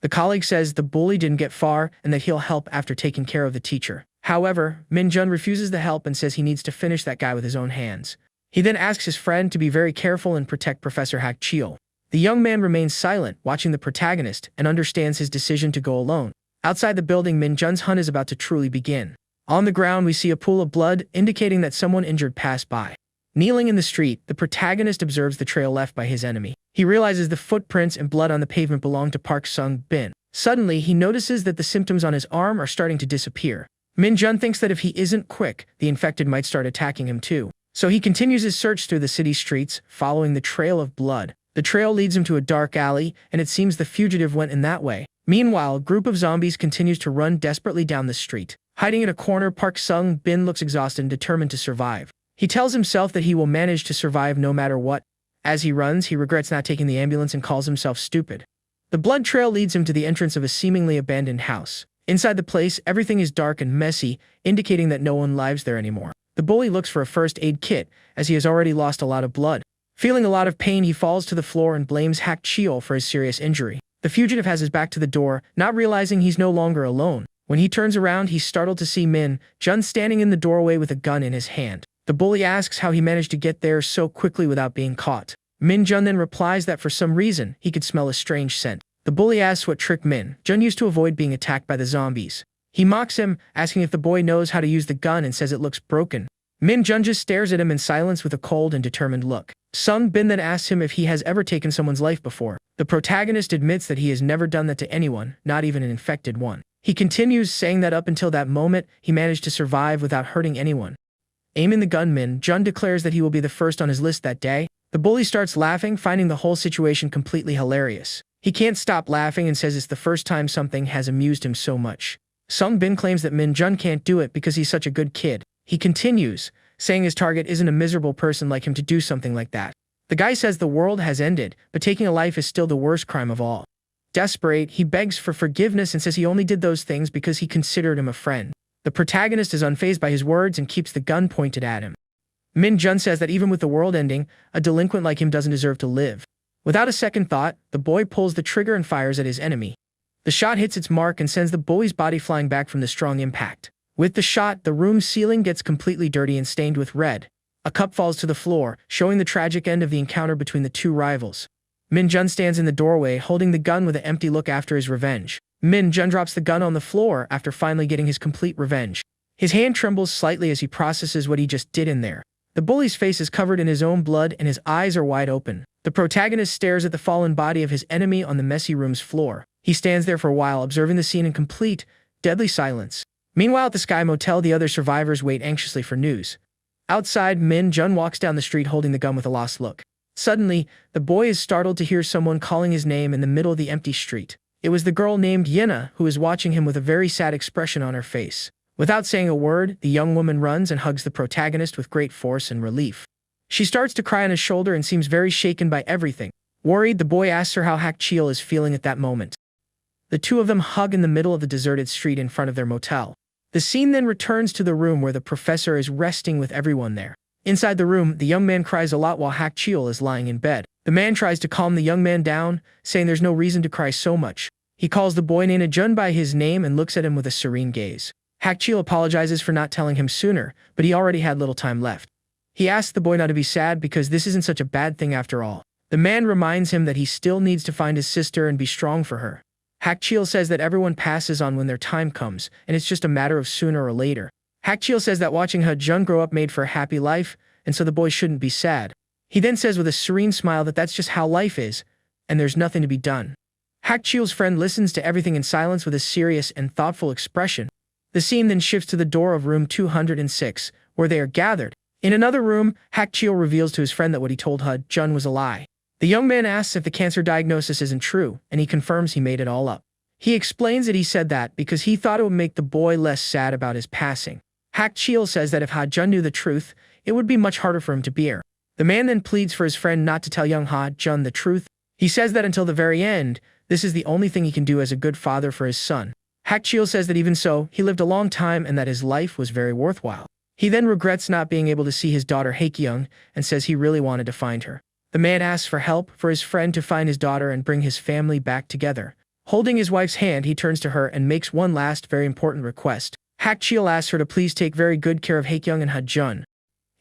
The colleague says the bully didn't get far and that he'll help after taking care of the teacher. However, Min-jun refuses the help and says he needs to finish that guy with his own hands. He then asks his friend to be very careful and protect Professor Hakchil. The young man remains silent, watching the protagonist, and understands his decision to go alone. Outside the building, Min-jun's hunt is about to truly begin. On the ground, we see a pool of blood, indicating that someone injured passed by. Kneeling in the street, the protagonist observes the trail left by his enemy. He realizes the footprints and blood on the pavement belong to Park Sung-bin. Suddenly, he notices that the symptoms on his arm are starting to disappear. Min-jun thinks that if he isn't quick, the infected might start attacking him too. So he continues his search through the city streets, following the trail of blood. The trail leads him to a dark alley, and it seems the fugitive went in that way. Meanwhile, a group of zombies continues to run desperately down the street. Hiding in a corner, Park Sung-bin looks exhausted and determined to survive. He tells himself that he will manage to survive no matter what. As he runs, he regrets not taking the ambulance and calls himself stupid. The blood trail leads him to the entrance of a seemingly abandoned house. Inside the place, everything is dark and messy, indicating that no one lives there anymore. The bully looks for a first aid kit, as he has already lost a lot of blood. Feeling a lot of pain, he falls to the floor and blames Hakchil for his serious injury. The fugitive has his back to the door, not realizing he's no longer alone. When he turns around, he's startled to see Min-jun standing in the doorway with a gun in his hand. The bully asks how he managed to get there so quickly without being caught. Min Jun then replies that for some reason, he could smell a strange scent. The bully asks what trick Min Jun used to avoid being attacked by the zombies. He mocks him, asking if the boy knows how to use the gun and says it looks broken. Min Jun just stares at him in silence with a cold and determined look. Sung Bin then asks him if he has ever taken someone's life before. The protagonist admits that he has never done that to anyone, not even an infected one. He continues, saying that up until that moment, he managed to survive without hurting anyone. Aiming the gun, Min Jun declares that he will be the first on his list that day. The bully starts laughing, finding the whole situation completely hilarious. He can't stop laughing and says it's the first time something has amused him so much. Sung Bin claims that Min Jun can't do it because he's such a good kid. He continues, saying his target isn't a miserable person like him to do something like that. The guy says the world has ended, but taking a life is still the worst crime of all. Desperate, he begs for forgiveness and says he only did those things because he considered him a friend. The protagonist is unfazed by his words and keeps the gun pointed at him. Min Jun says that even with the world ending, a delinquent like him doesn't deserve to live. Without a second thought, the boy pulls the trigger and fires at his enemy. The shot hits its mark and sends the bully's body flying back from the strong impact. With the shot, the room's ceiling gets completely dirty and stained with red. A cup falls to the floor, showing the tragic end of the encounter between the two rivals. Min Jun stands in the doorway, holding the gun with an empty look after his revenge. Min Jun drops the gun on the floor after finally getting his complete revenge. His hand trembles slightly as he processes what he just did in there. The bully's face is covered in his own blood and his eyes are wide open. The protagonist stares at the fallen body of his enemy on the messy room's floor. He stands there for a while, observing the scene in complete, deadly silence. Meanwhile, at the Sky Motel, the other survivors wait anxiously for news. Outside, Min Jun walks down the street holding the gun with a lost look. Suddenly, the boy is startled to hear someone calling his name in the middle of the empty street. It was the girl named Yena who is watching him with a very sad expression on her face. Without saying a word, the young woman runs and hugs the protagonist with great force and relief. She starts to cry on his shoulder and seems very shaken by everything. Worried, the boy asks her how Hak Cheol is feeling at that moment. The two of them hug in the middle of the deserted street in front of their motel. The scene then returns to the room where the professor is resting with everyone there. Inside the room, the young man cries a lot while Hak Cheol is lying in bed. The man tries to calm the young man down, saying there's no reason to cry so much. He calls the boy Nana Jun by his name and looks at him with a serene gaze. Hak Cheol apologizes for not telling him sooner, but he already had little time left. He asks the boy not to be sad because this isn't such a bad thing after all. The man reminds him that he still needs to find his sister and be strong for her. Hak Cheol says that everyone passes on when their time comes, and it's just a matter of sooner or later. Hak Cheol says that watching Ha Jun grow up made for a happy life, and so the boy shouldn't be sad. He then says with a serene smile that that's just how life is, and there's nothing to be done. Hak Cheol's friend listens to everything in silence with a serious and thoughtful expression. The scene then shifts to the door of room 206, where they are gathered. In another room, Hak Cheol reveals to his friend that what he told Ha Jun was a lie. The young man asks if the cancer diagnosis isn't true, and he confirms he made it all up. He explains that he said that because he thought it would make the boy less sad about his passing. Hak Cheol says that if Ha Jun knew the truth, it would be much harder for him to bear. The man then pleads for his friend not to tell young Ha Jun the truth. He says that until the very end, this is the only thing he can do as a good father for his son. Hak Cheol says that even so, he lived a long time and that his life was very worthwhile. He then regrets not being able to see his daughter Haekyung and says he really wanted to find her. The man asks for help for his friend to find his daughter and bring his family back together. Holding his wife's hand, he turns to her and makes one last very important request. Hak Cheol asks her to please take very good care of Haekyung and Ha Jun.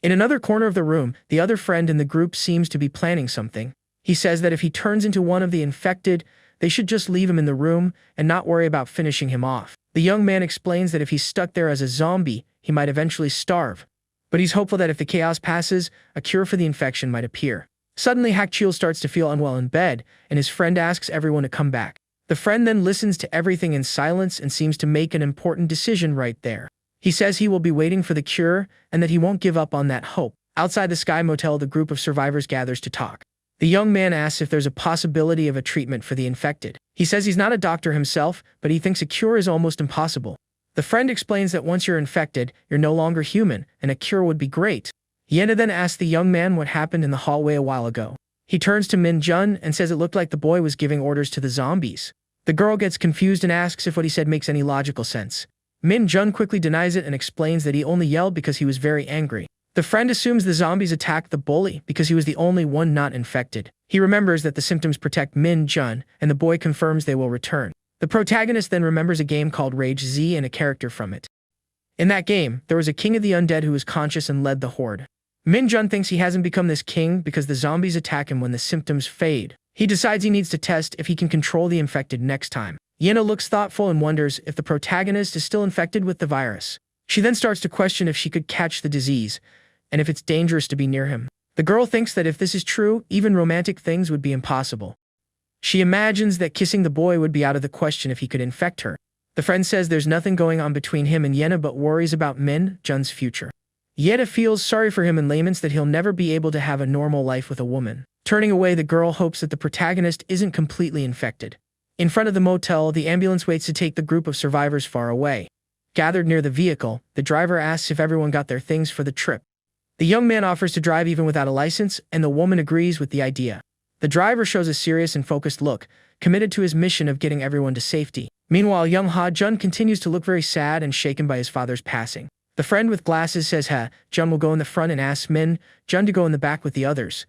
In another corner of the room, the other friend in the group seems to be planning something. He says that if he turns into one of the infected, they should just leave him in the room and not worry about finishing him off. The young man explains that if he's stuck there as a zombie, he might eventually starve. But he's hopeful that if the chaos passes, a cure for the infection might appear. Suddenly, Hak Cheol starts to feel unwell in bed, and his friend asks everyone to come back. The friend then listens to everything in silence and seems to make an important decision right there. He says he will be waiting for the cure and that he won't give up on that hope. Outside the Sky Motel, the group of survivors gathers to talk. The young man asks if there's a possibility of a treatment for the infected. He says he's not a doctor himself, but he thinks a cure is almost impossible. The friend explains that once you're infected, you're no longer human, and a cure would be great. Yena then asks the young man what happened in the hallway a while ago. He turns to Min Jun and says it looked like the boy was giving orders to the zombies. The girl gets confused and asks if what he said makes any logical sense. Min Jun quickly denies it and explains that he only yelled because he was very angry. The friend assumes the zombies attacked the bully because he was the only one not infected. He remembers that the symptoms protect Min Jun, and the boy confirms they will return. The protagonist then remembers a game called Rage Z and a character from it. In that game, there was a king of the undead who was conscious and led the horde. Min-jun thinks he hasn't become this king because the zombies attack him when the symptoms fade. He decides he needs to test if he can control the infected next time. Yahello looks thoughtful and wonders if the protagonist is still infected with the virus. She then starts to question if she could catch the disease, and if it's dangerous to be near him. The girl thinks that if this is true, even romantic things would be impossible. She imagines that kissing the boy would be out of the question if he could infect her. The friend says there's nothing going on between him and Yahello but worries about Min-jun's future. Yahello feels sorry for him and laments that he'll never be able to have a normal life with a woman. Turning away, the girl hopes that the protagonist isn't completely infected. In front of the motel, the ambulance waits to take the group of survivors far away. Gathered near the vehicle, the driver asks if everyone got their things for the trip. The young man offers to drive even without a license, and the woman agrees with the idea. The driver shows a serious and focused look, committed to his mission of getting everyone to safety. Meanwhile, young Ha-jun continues to look very sad and shaken by his father's passing. The friend with glasses says Ha-jun will go in the front and asks Min-jun to go in the back with the others.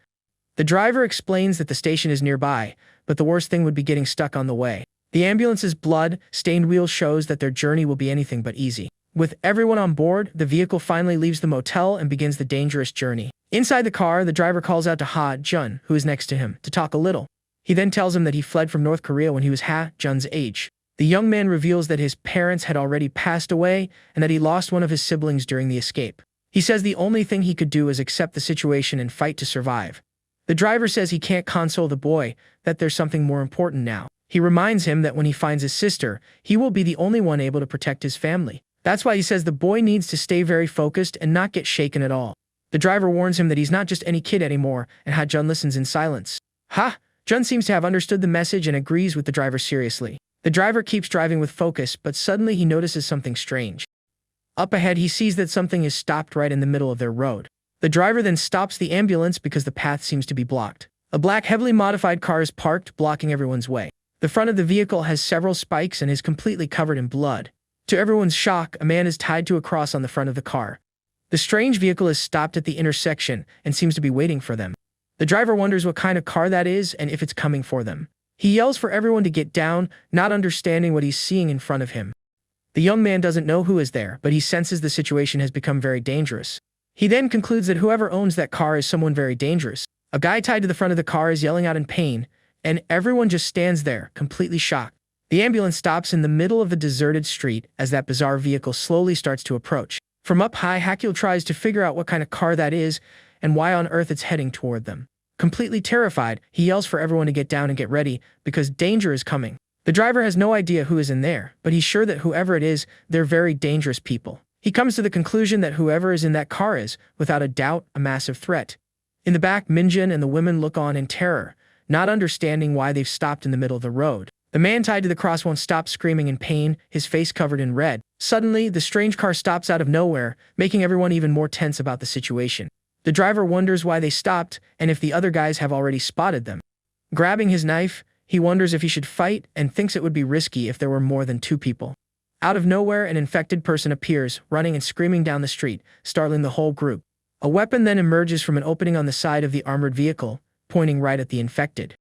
The driver explains that the station is nearby, but the worst thing would be getting stuck on the way. The ambulance's blood-stained wheel shows that their journey will be anything but easy. With everyone on board, the vehicle finally leaves the motel and begins the dangerous journey. Inside the car, the driver calls out to Ha-jun, who is next to him, to talk a little. He then tells him that he fled from North Korea when he was Ha-jun's age. The young man reveals that his parents had already passed away and that he lost one of his siblings during the escape. He says the only thing he could do is accept the situation and fight to survive. The driver says he can't console the boy, that there's something more important now. He reminds him that when he finds his sister, he will be the only one able to protect his family. That's why he says the boy needs to stay very focused and not get shaken at all. The driver warns him that he's not just any kid anymore, and Ha-jun listens in silence. Ha-jun seems to have understood the message and agrees with the driver seriously. The driver keeps driving with focus, but suddenly he notices something strange. Up ahead, he sees that something is stopped right in the middle of their road. The driver then stops the ambulance because the path seems to be blocked. A black, heavily modified car is parked, blocking everyone's way. The front of the vehicle has several spikes and is completely covered in blood. To everyone's shock, a man is tied to a cross on the front of the car. The strange vehicle is stopped at the intersection and seems to be waiting for them. The driver wonders what kind of car that is and if it's coming for them. He yells for everyone to get down, not understanding what he's seeing in front of him. The young man doesn't know who is there, but he senses the situation has become very dangerous. He then concludes that whoever owns that car is someone very dangerous. A guy tied to the front of the car is yelling out in pain, and everyone just stands there, completely shocked. The ambulance stops in the middle of the deserted street as that bizarre vehicle slowly starts to approach. From up high, Hakiel tries to figure out what kind of car that is and why on earth it's heading toward them. Completely terrified, he yells for everyone to get down and get ready, because danger is coming. The driver has no idea who is in there, but he's sure that whoever it is, they're very dangerous people. He comes to the conclusion that whoever is in that car is, without a doubt, a massive threat. In the back, Min-jun and the women look on in terror, not understanding why they've stopped in the middle of the road. The man tied to the cross won't stop screaming in pain, his face covered in red. Suddenly, the strange car stops out of nowhere, making everyone even more tense about the situation. The driver wonders why they stopped and if the other guys have already spotted them. Grabbing his knife, he wonders if he should fight and thinks it would be risky if there were more than 2 people. Out of nowhere, an infected person appears, running and screaming down the street, startling the whole group. A weapon then emerges from an opening on the side of the armored vehicle, pointing right at the infected.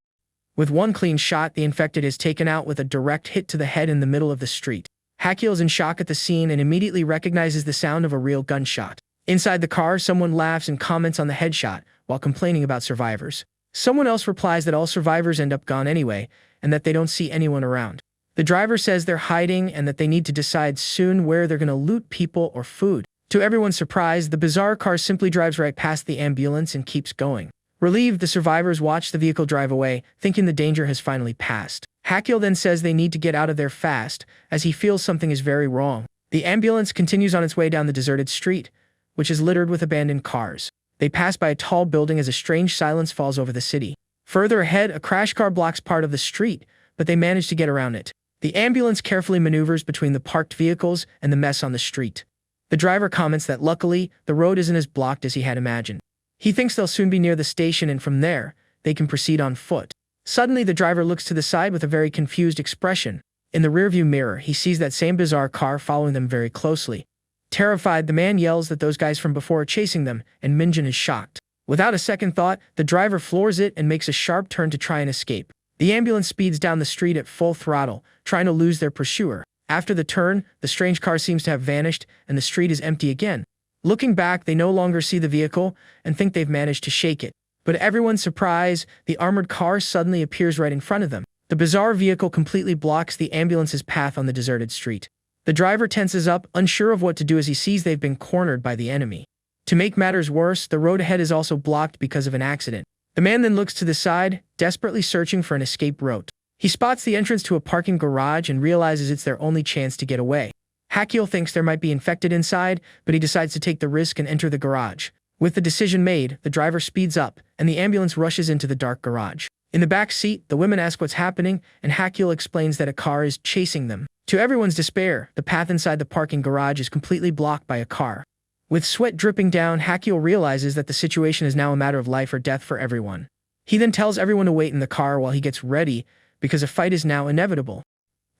With one clean shot, the infected is taken out with a direct hit to the head in the middle of the street. Hakiel is in shock at the scene and immediately recognizes the sound of a real gunshot. Inside the car, someone laughs and comments on the headshot, while complaining about survivors. Someone else replies that all survivors end up gone anyway, and that they don't see anyone around. The driver says they're hiding and that they need to decide soon where they're gonna loot people or food. To everyone's surprise, the bizarre car simply drives right past the ambulance and keeps going. Relieved, the survivors watch the vehicle drive away, thinking the danger has finally passed. Hakiel then says they need to get out of there fast, as he feels something is very wrong. The ambulance continues on its way down the deserted street, which is littered with abandoned cars. They pass by a tall building as a strange silence falls over the city. Further ahead, a crash car blocks part of the street, but they manage to get around it. The ambulance carefully maneuvers between the parked vehicles and the mess on the street. The driver comments that luckily, the road isn't as blocked as he had imagined. He thinks they'll soon be near the station and from there, they can proceed on foot. Suddenly, the driver looks to the side with a very confused expression. In the rearview mirror, he sees that same bizarre car following them very closely. Terrified, the man yells that those guys from before are chasing them, and Min-jun is shocked. Without a second thought, the driver floors it and makes a sharp turn to try and escape. The ambulance speeds down the street at full throttle, trying to lose their pursuer. After the turn, the strange car seems to have vanished and the street is empty again. Looking back, they no longer see the vehicle and think they've managed to shake it. But to everyone's surprise, the armored car suddenly appears right in front of them. The bizarre vehicle completely blocks the ambulance's path on the deserted street. The driver tenses up, unsure of what to do as he sees they've been cornered by the enemy. To make matters worse, the road ahead is also blocked because of an accident. The man then looks to the side, desperately searching for an escape route. He spots the entrance to a parking garage and realizes it's their only chance to get away. Yahello thinks there might be infected inside, but he decides to take the risk and enter the garage. With the decision made, the driver speeds up, and the ambulance rushes into the dark garage. In the back seat, the women ask what's happening, and Yahello explains that a car is chasing them. To everyone's despair, the path inside the parking garage is completely blocked by a car. With sweat dripping down, Yahello realizes that the situation is now a matter of life or death for everyone. He then tells everyone to wait in the car while he gets ready, because a fight is now inevitable.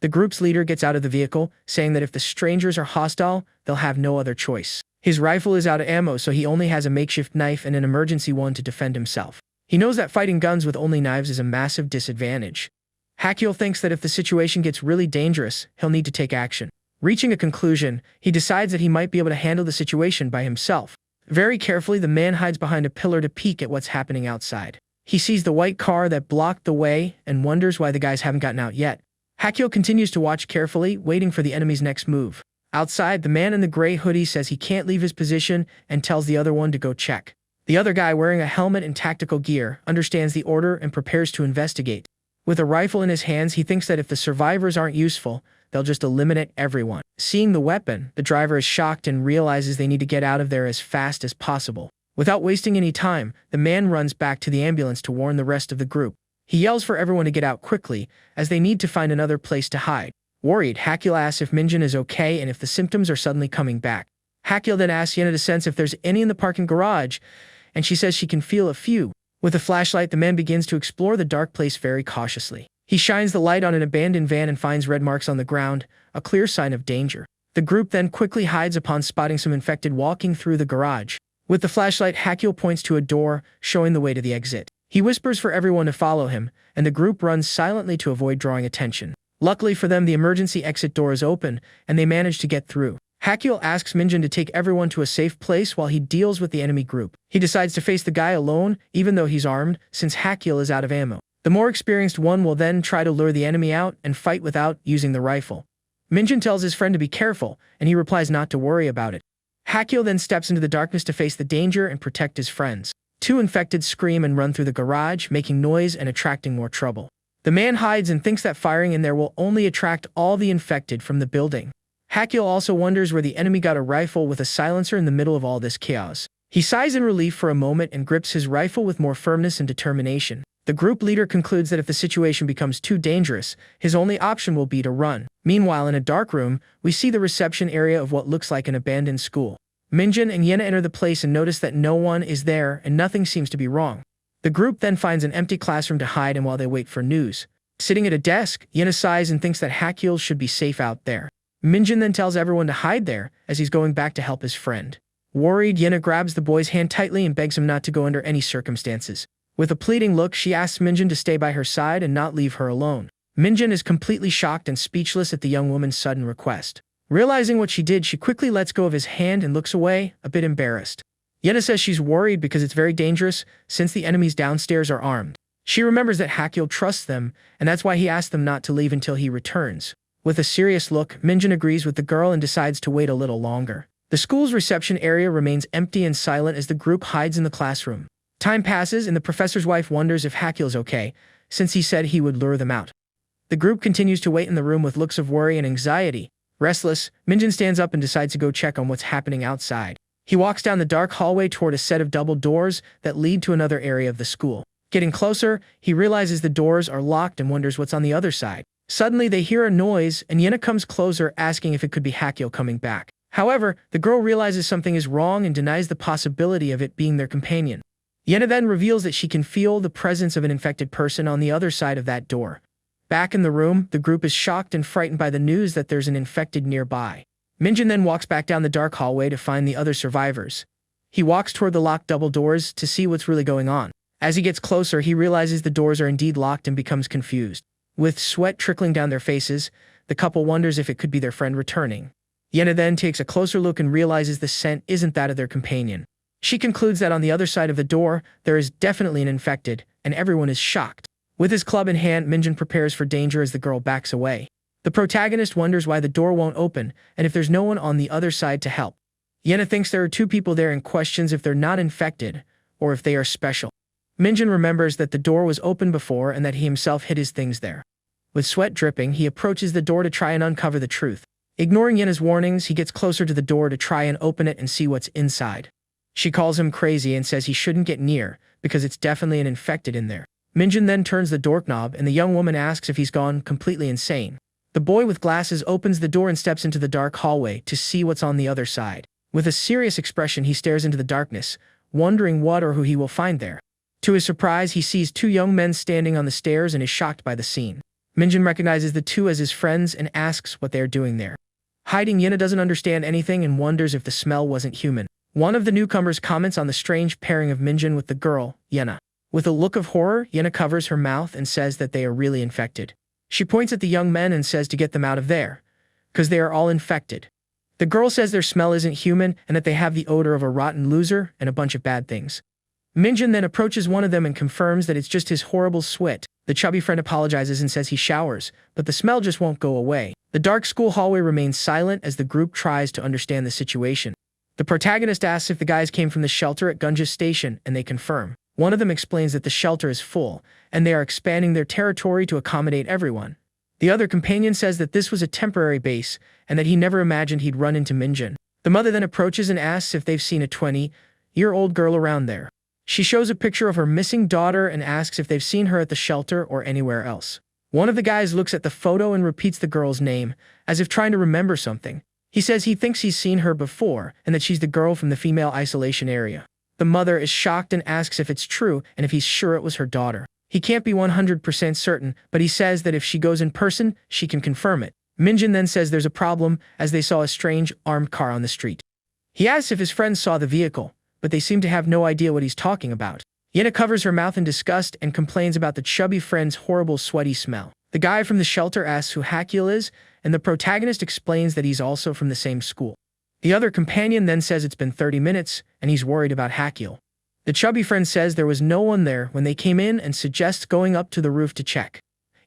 The group's leader gets out of the vehicle, saying that if the strangers are hostile, they'll have no other choice. His rifle is out of ammo, so he only has a makeshift knife and an emergency one to defend himself. He knows that fighting guns with only knives is a massive disadvantage. Yahello thinks that if the situation gets really dangerous, he'll need to take action. Reaching a conclusion, he decides that he might be able to handle the situation by himself. Very carefully, the man hides behind a pillar to peek at what's happening outside. He sees the white car that blocked the way and wonders why the guys haven't gotten out yet. Yahello continues to watch carefully, waiting for the enemy's next move. Outside, the man in the gray hoodie says he can't leave his position and tells the other one to go check. The other guy, wearing a helmet and tactical gear, understands the order and prepares to investigate. With a rifle in his hands, he thinks that if the survivors aren't useful, they'll just eliminate everyone. Seeing the weapon, the driver is shocked and realizes they need to get out of there as fast as possible. Without wasting any time, the man runs back to the ambulance to warn the rest of the group. He yells for everyone to get out quickly, as they need to find another place to hide. Worried, Yahello asks if Minjin is okay and if the symptoms are suddenly coming back. Yahello then asks Yena to sense if there's any in the parking garage, and she says she can feel a few. With a flashlight, the man begins to explore the dark place very cautiously. He shines the light on an abandoned van and finds red marks on the ground, a clear sign of danger. The group then quickly hides upon spotting some infected walking through the garage. With the flashlight, Yahello points to a door, showing the way to the exit. He whispers for everyone to follow him, and the group runs silently to avoid drawing attention. Luckily for them, the emergency exit door is open, and they manage to get through. Yahello asks Minjin to take everyone to a safe place while he deals with the enemy group. He decides to face the guy alone, even though he's armed, since Yahello is out of ammo. The more experienced one will then try to lure the enemy out and fight without using the rifle. Minjin tells his friend to be careful, and he replies not to worry about it. Yahello then steps into the darkness to face the danger and protect his friends. Two infected scream and run through the garage, making noise and attracting more trouble. The man hides and thinks that firing in there will only attract all the infected from the building. Yahello also wonders where the enemy got a rifle with a silencer in the middle of all this chaos. He sighs in relief for a moment and grips his rifle with more firmness and determination. The group leader concludes that if the situation becomes too dangerous, his only option will be to run. Meanwhile, in a dark room, we see the reception area of what looks like an abandoned school. Minjin and Yena enter the place and notice that no one is there and nothing seems to be wrong. The group then finds an empty classroom to hide in while they wait for news. Sitting at a desk, Yena sighs and thinks that Yahello should be safe out there. Minjin then tells everyone to hide there, as he's going back to help his friend. Worried, Yena grabs the boy's hand tightly and begs him not to go under any circumstances. With a pleading look, she asks Minjin to stay by her side and not leave her alone. Minjin is completely shocked and speechless at the young woman's sudden request. Realizing what she did, she quickly lets go of his hand and looks away, a bit embarrassed. Yena says she's worried because it's very dangerous, since the enemies downstairs are armed. She remembers that Yahello trusts them, and that's why he asked them not to leave until he returns. With a serious look, Minjin agrees with the girl and decides to wait a little longer. The school's reception area remains empty and silent as the group hides in the classroom. Time passes, and the professor's wife wonders if Yahello's okay, since he said he would lure them out. The group continues to wait in the room with looks of worry and anxiety. Restless, Minjin stands up and decides to go check on what's happening outside. He walks down the dark hallway toward a set of double doors that lead to another area of the school. Getting closer, he realizes the doors are locked and wonders what's on the other side. Suddenly, they hear a noise, and Yena comes closer, asking if it could be Yahello coming back. However, the girl realizes something is wrong and denies the possibility of it being their companion. Yena then reveals that she can feel the presence of an infected person on the other side of that door. Back in the room, the group is shocked and frightened by the news that there's an infected nearby. Minjin then walks back down the dark hallway to find the other survivors. He walks toward the locked double doors to see what's really going on. As he gets closer, he realizes the doors are indeed locked and becomes confused. With sweat trickling down their faces, The couple wonders if it could be their friend returning. Yena then takes a closer look and realizes the scent isn't that of their companion. She concludes that on the other side of the door, there is definitely an infected, and everyone is shocked. With his club in hand, Minjun prepares for danger as the girl backs away. The protagonist wonders why the door won't open, and if there's no one on the other side to help. Yena thinks there are two people there and questions if they're not infected, or if they are special. Minjun remembers that the door was open before and that he himself hid his things there. With sweat dripping, he approaches the door to try and uncover the truth. Ignoring Yena's warnings, he gets closer to the door to try and open it and see what's inside. She calls him crazy and says he shouldn't get near, because it's definitely an infected in there. Minjun then turns the doorknob and the young woman asks if he's gone completely insane. The boy with glasses opens the door and steps into the dark hallway to see what's on the other side. With a serious expression, he stares into the darkness, wondering what or who he will find there. To his surprise, he sees two young men standing on the stairs and is shocked by the scene. Minjun recognizes the two as his friends and asks what they are doing there. Hiding, Yena doesn't understand anything and wonders if the smell wasn't human. One of the newcomers comments on the strange pairing of Minjun with the girl, Yena. With a look of horror, Yena covers her mouth and says that they are really infected. She points at the young men and says to get them out of there, because they are all infected. The girl says their smell isn't human and that they have the odor of a rotten loser and a bunch of bad things. Minjun then approaches one of them and confirms that it's just his horrible sweat. The chubby friend apologizes and says he showers, but the smell just won't go away. The dark school hallway remains silent as the group tries to understand the situation. The protagonist asks if the guys came from the shelter at Gunja Station, and they confirm. One of them explains that the shelter is full, and they are expanding their territory to accommodate everyone. The other companion says that this was a temporary base, and that he never imagined he'd run into Minjun. The mother then approaches and asks if they've seen a 20-year-old girl around there. She shows a picture of her missing daughter and asks if they've seen her at the shelter or anywhere else. One of the guys looks at the photo and repeats the girl's name, as if trying to remember something. He says he thinks he's seen her before, and that she's the girl from the female isolation area. The mother is shocked and asks if it's true and if he's sure it was her daughter. He can't be 100% certain, but he says that if she goes in person, she can confirm it. Minjun then says there's a problem, as they saw a strange, armed car on the street. He asks if his friends saw the vehicle, but they seem to have no idea what he's talking about. Yena covers her mouth in disgust and complains about the chubby friend's horrible sweaty smell. The guy from the shelter asks who Hakiel is, and the protagonist explains that he's also from the same school. The other companion then says it's been 30 minutes, and he's worried about Hakiel. The chubby friend says there was no one there when they came in and suggests going up to the roof to check.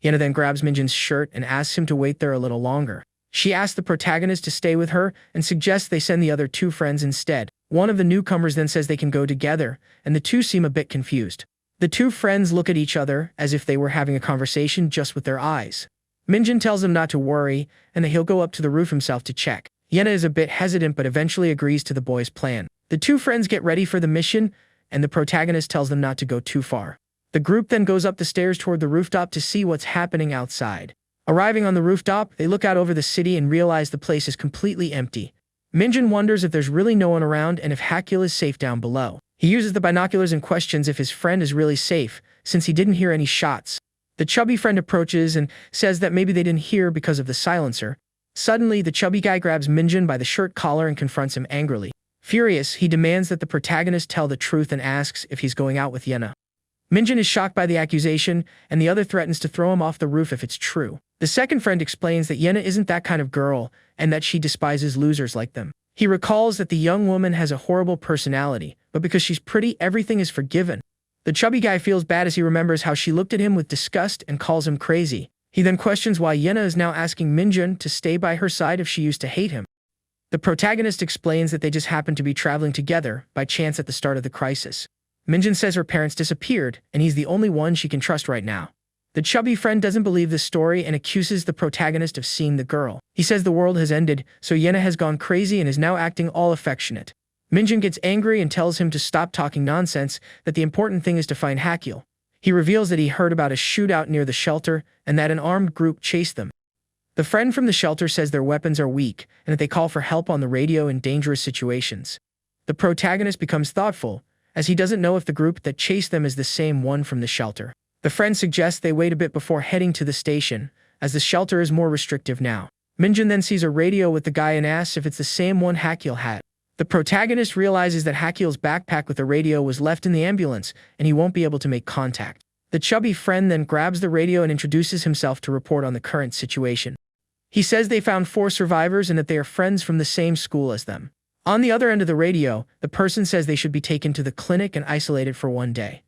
Yena then grabs Minjun's shirt and asks him to wait there a little longer. She asks the protagonist to stay with her and suggests they send the other two friends instead. One of the newcomers then says they can go together, and the two seem a bit confused. The two friends look at each other as if they were having a conversation just with their eyes. Minjun tells them not to worry, and that he'll go up to the roof himself to check. Yena is a bit hesitant but eventually agrees to the boys' plan. The two friends get ready for the mission, and the protagonist tells them not to go too far. The group then goes up the stairs toward the rooftop to see what's happening outside. Arriving on the rooftop, they look out over the city and realize the place is completely empty. Minjun wonders if there's really no one around and if Hakiel is safe down below. He uses the binoculars and questions if his friend is really safe, since he didn't hear any shots. The chubby friend approaches and says that maybe they didn't hear because of the silencer. Suddenly, the chubby guy grabs Minjun by the shirt collar and confronts him angrily. Furious, he demands that the protagonist tell the truth and asks if he's going out with Yena. Minjun is shocked by the accusation, and the other threatens to throw him off the roof if it's true. The second friend explains that Yena isn't that kind of girl, and that she despises losers like them. He recalls that the young woman has a horrible personality, but because she's pretty, everything is forgiven. The chubby guy feels bad as he remembers how she looked at him with disgust and calls him crazy. He then questions why Yena is now asking Minjun to stay by her side if she used to hate him. The protagonist explains that they just happened to be traveling together by chance at the start of the crisis. Minjun says her parents disappeared, and he's the only one she can trust right now. The chubby friend doesn't believe this story and accuses the protagonist of seeing the girl. He says the world has ended, so Yena has gone crazy and is now acting all affectionate. Minjun gets angry and tells him to stop talking nonsense, that the important thing is to find Hakiel. He reveals that he heard about a shootout near the shelter and that an armed group chased them. The friend from the shelter says their weapons are weak and that they call for help on the radio in dangerous situations. The protagonist becomes thoughtful, as he doesn't know if the group that chased them is the same one from the shelter. The friend suggests they wait a bit before heading to the station, as the shelter is more restrictive now. Minjun then sees a radio with the guy and asks if it's the same one Hakiel had. The protagonist realizes that Hakiel's backpack with the radio was left in the ambulance, and he won't be able to make contact. The chubby friend then grabs the radio and introduces himself to report on the current situation. He says they found 4 survivors and that they are friends from the same school as them. On the other end of the radio, the person says they should be taken to the clinic and isolated for 1 day.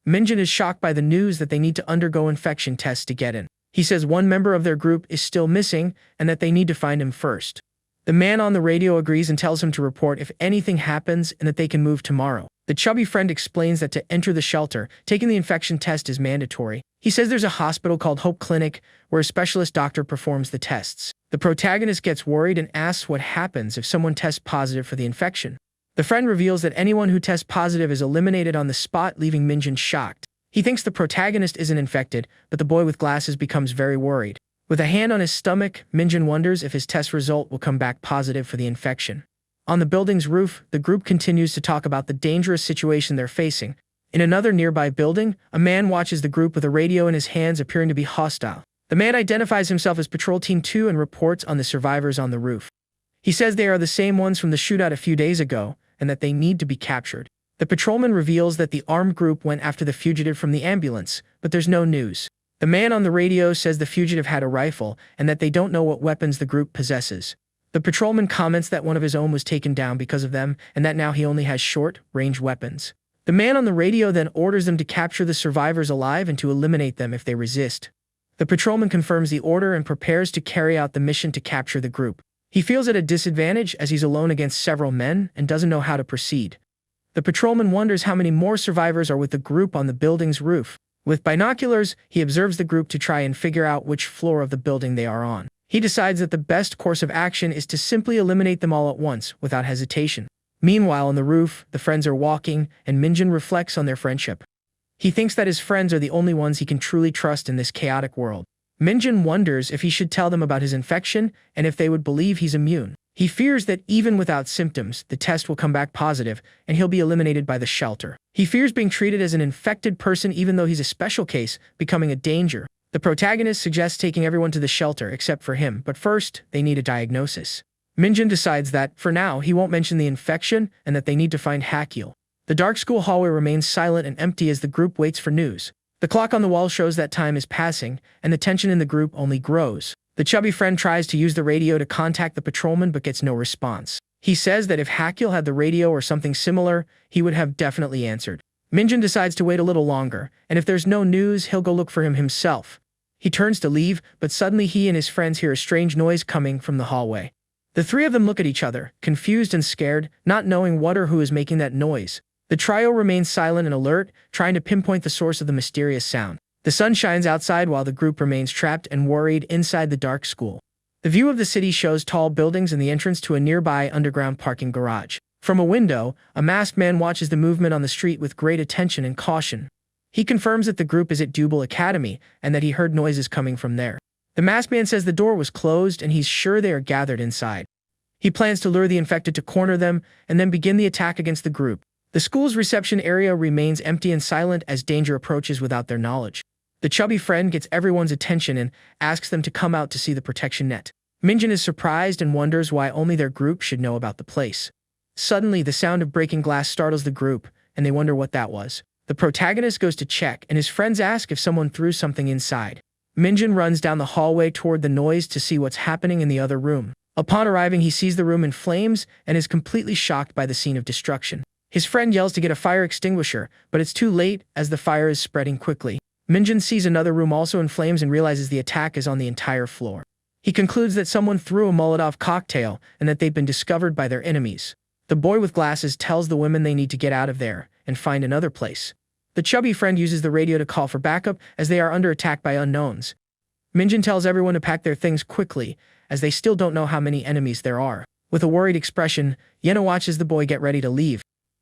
Minjin is shocked by the news that they need to undergo infection tests to get in. He says one member of their group is still missing and that they need to find him first. The man on the radio agrees and tells him to report if anything happens and that they can move tomorrow. The chubby friend explains that to enter the shelter, taking the infection test is mandatory. He says there's a hospital called Hope Clinic where a specialist doctor performs the tests. The protagonist gets worried and asks what happens if someone tests positive for the infection. The friend reveals that anyone who tests positive is eliminated on the spot, leaving Minjin shocked. He thinks the protagonist isn't infected, but the boy with glasses becomes very worried. With a hand on his stomach, Minjin wonders if his test result will come back positive for the infection. On the building's roof, the group continues to talk about the dangerous situation they're facing. In another nearby building, a man watches the group with a radio in his hands, appearing to be hostile. The man identifies himself as Patrol Team 2 and reports on the survivors on the roof. He says they are the same ones from the shootout a few days ago, and that they need to be captured. The patrolman reveals that the armed group went after the fugitive from the ambulance, but there's no news. The man on the radio says the fugitive had a rifle, and that they don't know what weapons the group possesses. The patrolman comments that one of his own was taken down because of them, and that now he only has short-range weapons. The man on the radio then orders them to capture the survivors alive and to eliminate them if they resist. The patrolman confirms the order and prepares to carry out the mission to capture the group. He feels at a disadvantage as he's alone against several men and doesn't know how to proceed. The patrolman wonders how many more survivors are with the group on the building's roof. With binoculars, he observes the group to try and figure out which floor of the building they are on. He decides that the best course of action is to simply eliminate them all at once, without hesitation. Meanwhile, on the roof, the friends are walking, and Minjin reflects on their friendship. He thinks that his friends are the only ones he can truly trust in this chaotic world. Minjin wonders if he should tell them about his infection and if they would believe he's immune. He fears that even without symptoms, the test will come back positive and he'll be eliminated by the shelter. He fears being treated as an infected person even though he's a special case, becoming a danger. The protagonist suggests taking everyone to the shelter except for him, but first, they need a diagnosis. Minjin decides that, for now, he won't mention the infection and that they need to find Yahello. The dark school hallway remains silent and empty as the group waits for news. The clock on the wall shows that time is passing, and the tension in the group only grows. The chubby friend tries to use the radio to contact the patrolman but gets no response. He says that if Yahello had the radio or something similar, he would have definitely answered. Minjin decides to wait a little longer, and if there's no news, he'll go look for him himself. He turns to leave, but suddenly he and his friends hear a strange noise coming from the hallway. The 3 of them look at each other, confused and scared, not knowing what or who is making that noise. The trio remains silent and alert, trying to pinpoint the source of the mysterious sound. The sun shines outside while the group remains trapped and worried inside the dark school. The view of the city shows tall buildings and the entrance to a nearby underground parking garage. From a window, a masked man watches the movement on the street with great attention and caution. He confirms that the group is at Double Academy and that he heard noises coming from there. The masked man says the door was closed and he's sure they are gathered inside. He plans to lure the infected to corner them and then begin the attack against the group. The school's reception area remains empty and silent as danger approaches without their knowledge. The chubby friend gets everyone's attention and asks them to come out to see the protection net. Minjin is surprised and wonders why only their group should know about the place. Suddenly, the sound of breaking glass startles the group, and they wonder what that was. The protagonist goes to check, and his friends ask if someone threw something inside. Minjin runs down the hallway toward the noise to see what's happening in the other room. Upon arriving, he sees the room in flames and is completely shocked by the scene of destruction. His friend yells to get a fire extinguisher, but it's too late as the fire is spreading quickly. Minjin sees another room also in flames and realizes the attack is on the entire floor. He concludes that someone threw a Molotov cocktail and that they've been discovered by their enemies. The boy with glasses tells the women they need to get out of there and find another place. The chubby friend uses the radio to call for backup as they are under attack by unknowns. Minjin tells everyone to pack their things quickly as they still don't know how many enemies there are. With a worried expression, Yahello watches the boy get ready to leave.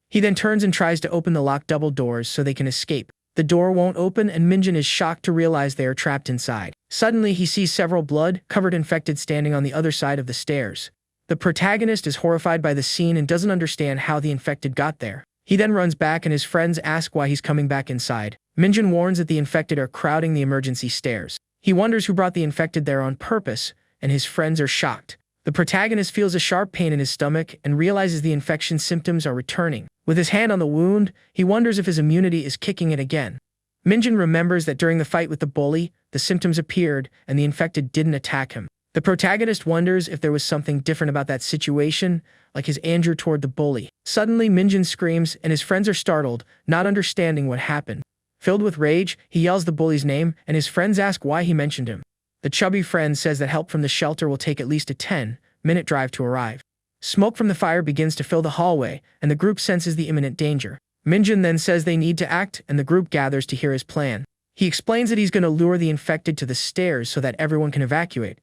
He then turns and tries to open the locked double doors so they can escape. The door won't open and Minjin is shocked to realize they are trapped inside. Suddenly, he sees several blood-covered infected standing on the other side of the stairs. The protagonist is horrified by the scene and doesn't understand how the infected got there. He then runs back and his friends ask why he's coming back inside. Minjin warns that the infected are crowding the emergency stairs. He wonders who brought the infected there on purpose, and his friends are shocked. The protagonist feels a sharp pain in his stomach and realizes the infection symptoms are returning. With his hand on the wound, he wonders if his immunity is kicking in again. Minjin remembers that during the fight with the bully, the symptoms appeared and the infected didn't attack him. The protagonist wonders if there was something different about that situation, like his anger toward the bully. Suddenly, Minjin screams, and his friends are startled, not understanding what happened. Filled with rage, he yells the bully's name, and his friends ask why he mentioned him. The chubby friend says that help from the shelter will take at least a 10-minute drive to arrive. Smoke from the fire begins to fill the hallway, and the group senses the imminent danger. Minjin then says they need to act, and the group gathers to hear his plan. He explains that he's going to lure the infected to the stairs so that everyone can evacuate.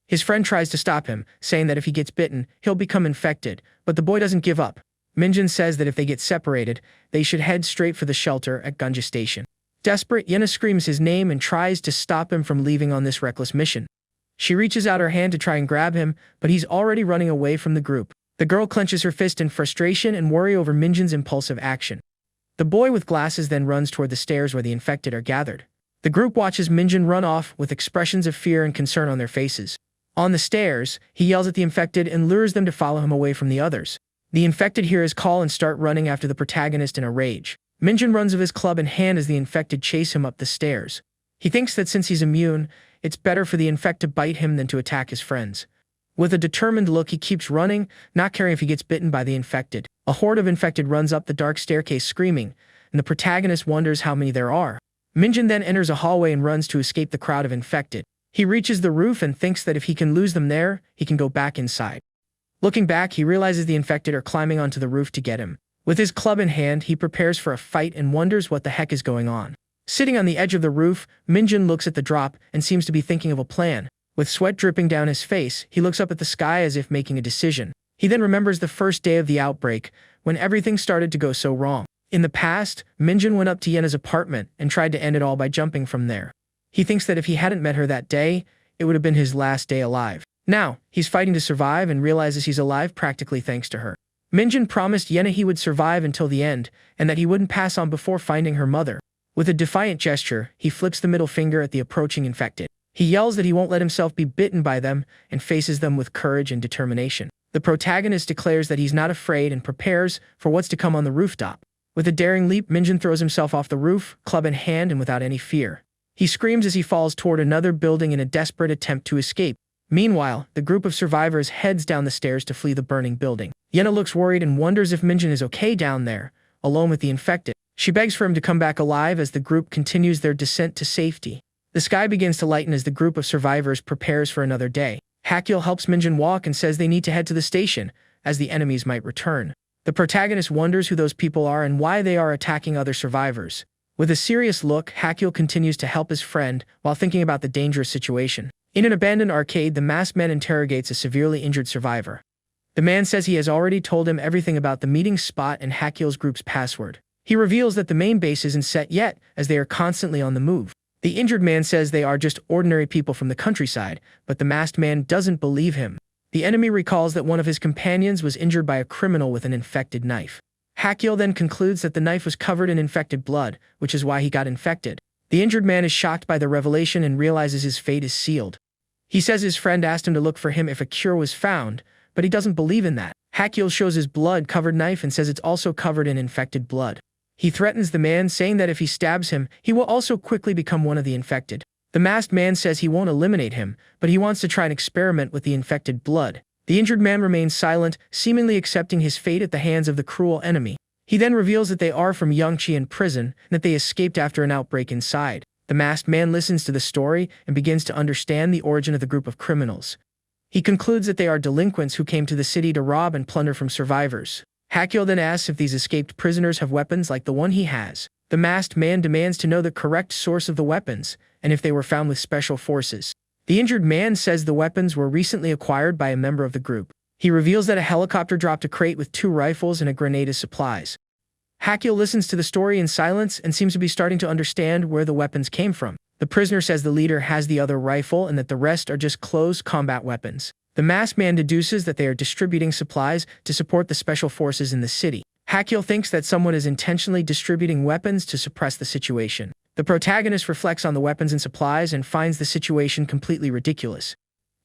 His friend tries to stop him, saying that if he gets bitten, he'll become infected, but the boy doesn't give up. Minjin says that if they get separated, they should head straight for the shelter at Gunja Station. Desperate, Yena screams his name and tries to stop him from leaving on this reckless mission. She reaches out her hand to try and grab him, but he's already running away from the group. The girl clenches her fist in frustration and worry over Minjin's impulsive action. The boy with glasses then runs toward the stairs where the infected are gathered. The group watches Minjin run off with expressions of fear and concern on their faces. On the stairs, he yells at the infected and lures them to follow him away from the others. The infected hear his call and start running after the protagonist in a rage. Minjin runs with his club in hand as the infected chase him up the stairs. He thinks that since he's immune, it's better for the infect to bite him than to attack his friends. With a determined look, he keeps running, not caring if he gets bitten by the infected. A horde of infected runs up the dark staircase screaming, and the protagonist wonders how many there are. Minjin then enters a hallway and runs to escape the crowd of infected. He reaches the roof and thinks that if he can lose them there, he can go back inside. Looking back, he realizes the infected are climbing onto the roof to get him. With his club in hand, he prepares for a fight and wonders what the heck is going on. Sitting on the edge of the roof, Minjin looks at the drop and seems to be thinking of a plan. With sweat dripping down his face, he looks up at the sky as if making a decision. He then remembers the first day of the outbreak, when everything started to go so wrong. In the past, Minjin went up to Yena's apartment and tried to end it all by jumping from there. He thinks that if he hadn't met her that day, it would have been his last day alive. Now, he's fighting to survive and realizes he's alive practically thanks to her. Minjin promised Yena he would survive until the end, and that he wouldn't pass on before finding her mother. With a defiant gesture, he flicks the middle finger at the approaching infected. He yells that he won't let himself be bitten by them and faces them with courage and determination. The protagonist declares that he's not afraid and prepares for what's to come on the rooftop. With a daring leap, Minjin throws himself off the roof, club in hand and without any fear. He screams as he falls toward another building in a desperate attempt to escape. Meanwhile, the group of survivors heads down the stairs to flee the burning building. Yena looks worried and wonders if Minjin is okay down there, alone with the infected. She begs for him to come back alive as the group continues their descent to safety. The sky begins to lighten as the group of survivors prepares for another day. Hakyul helps Minjin walk and says they need to head to the station, as the enemies might return. The protagonist wonders who those people are and why they are attacking other survivors. With a serious look, Hakyul continues to help his friend while thinking about the dangerous situation. In an abandoned arcade, the masked man interrogates a severely injured survivor. The man says he has already told him everything about the meeting spot and Hakyul's group's password. He reveals that the main base isn't set yet, as they are constantly on the move. The injured man says they are just ordinary people from the countryside, but the masked man doesn't believe him. The enemy recalls that one of his companions was injured by a criminal with an infected knife. Hakyul then concludes that the knife was covered in infected blood, which is why he got infected. The injured man is shocked by the revelation and realizes his fate is sealed. He says his friend asked him to look for him if a cure was found, but he doesn't believe in that. Hakyul shows his blood-covered knife and says it's also covered in infected blood. He threatens the man, saying that if he stabs him, he will also quickly become one of the infected. The masked man says he won't eliminate him, but he wants to try and experiment with the infected blood. The injured man remains silent, seemingly accepting his fate at the hands of the cruel enemy. He then reveals that they are from Yangqian prison and that they escaped after an outbreak inside. The masked man listens to the story and begins to understand the origin of the group of criminals. He concludes that they are delinquents who came to the city to rob and plunder from survivors. Hakyul then asks if these escaped prisoners have weapons like the one he has. The masked man demands to know the correct source of the weapons and if they were found with special forces. The injured man says the weapons were recently acquired by a member of the group. He reveals that a helicopter dropped a crate with 2 rifles and a grenade as supplies. Hakyul listens to the story in silence and seems to be starting to understand where the weapons came from. The prisoner says the leader has the other rifle and that the rest are just close combat weapons. The masked man deduces that they are distributing supplies to support the special forces in the city. Hakyul thinks that someone is intentionally distributing weapons to suppress the situation. The protagonist reflects on the weapons and supplies and finds the situation completely ridiculous.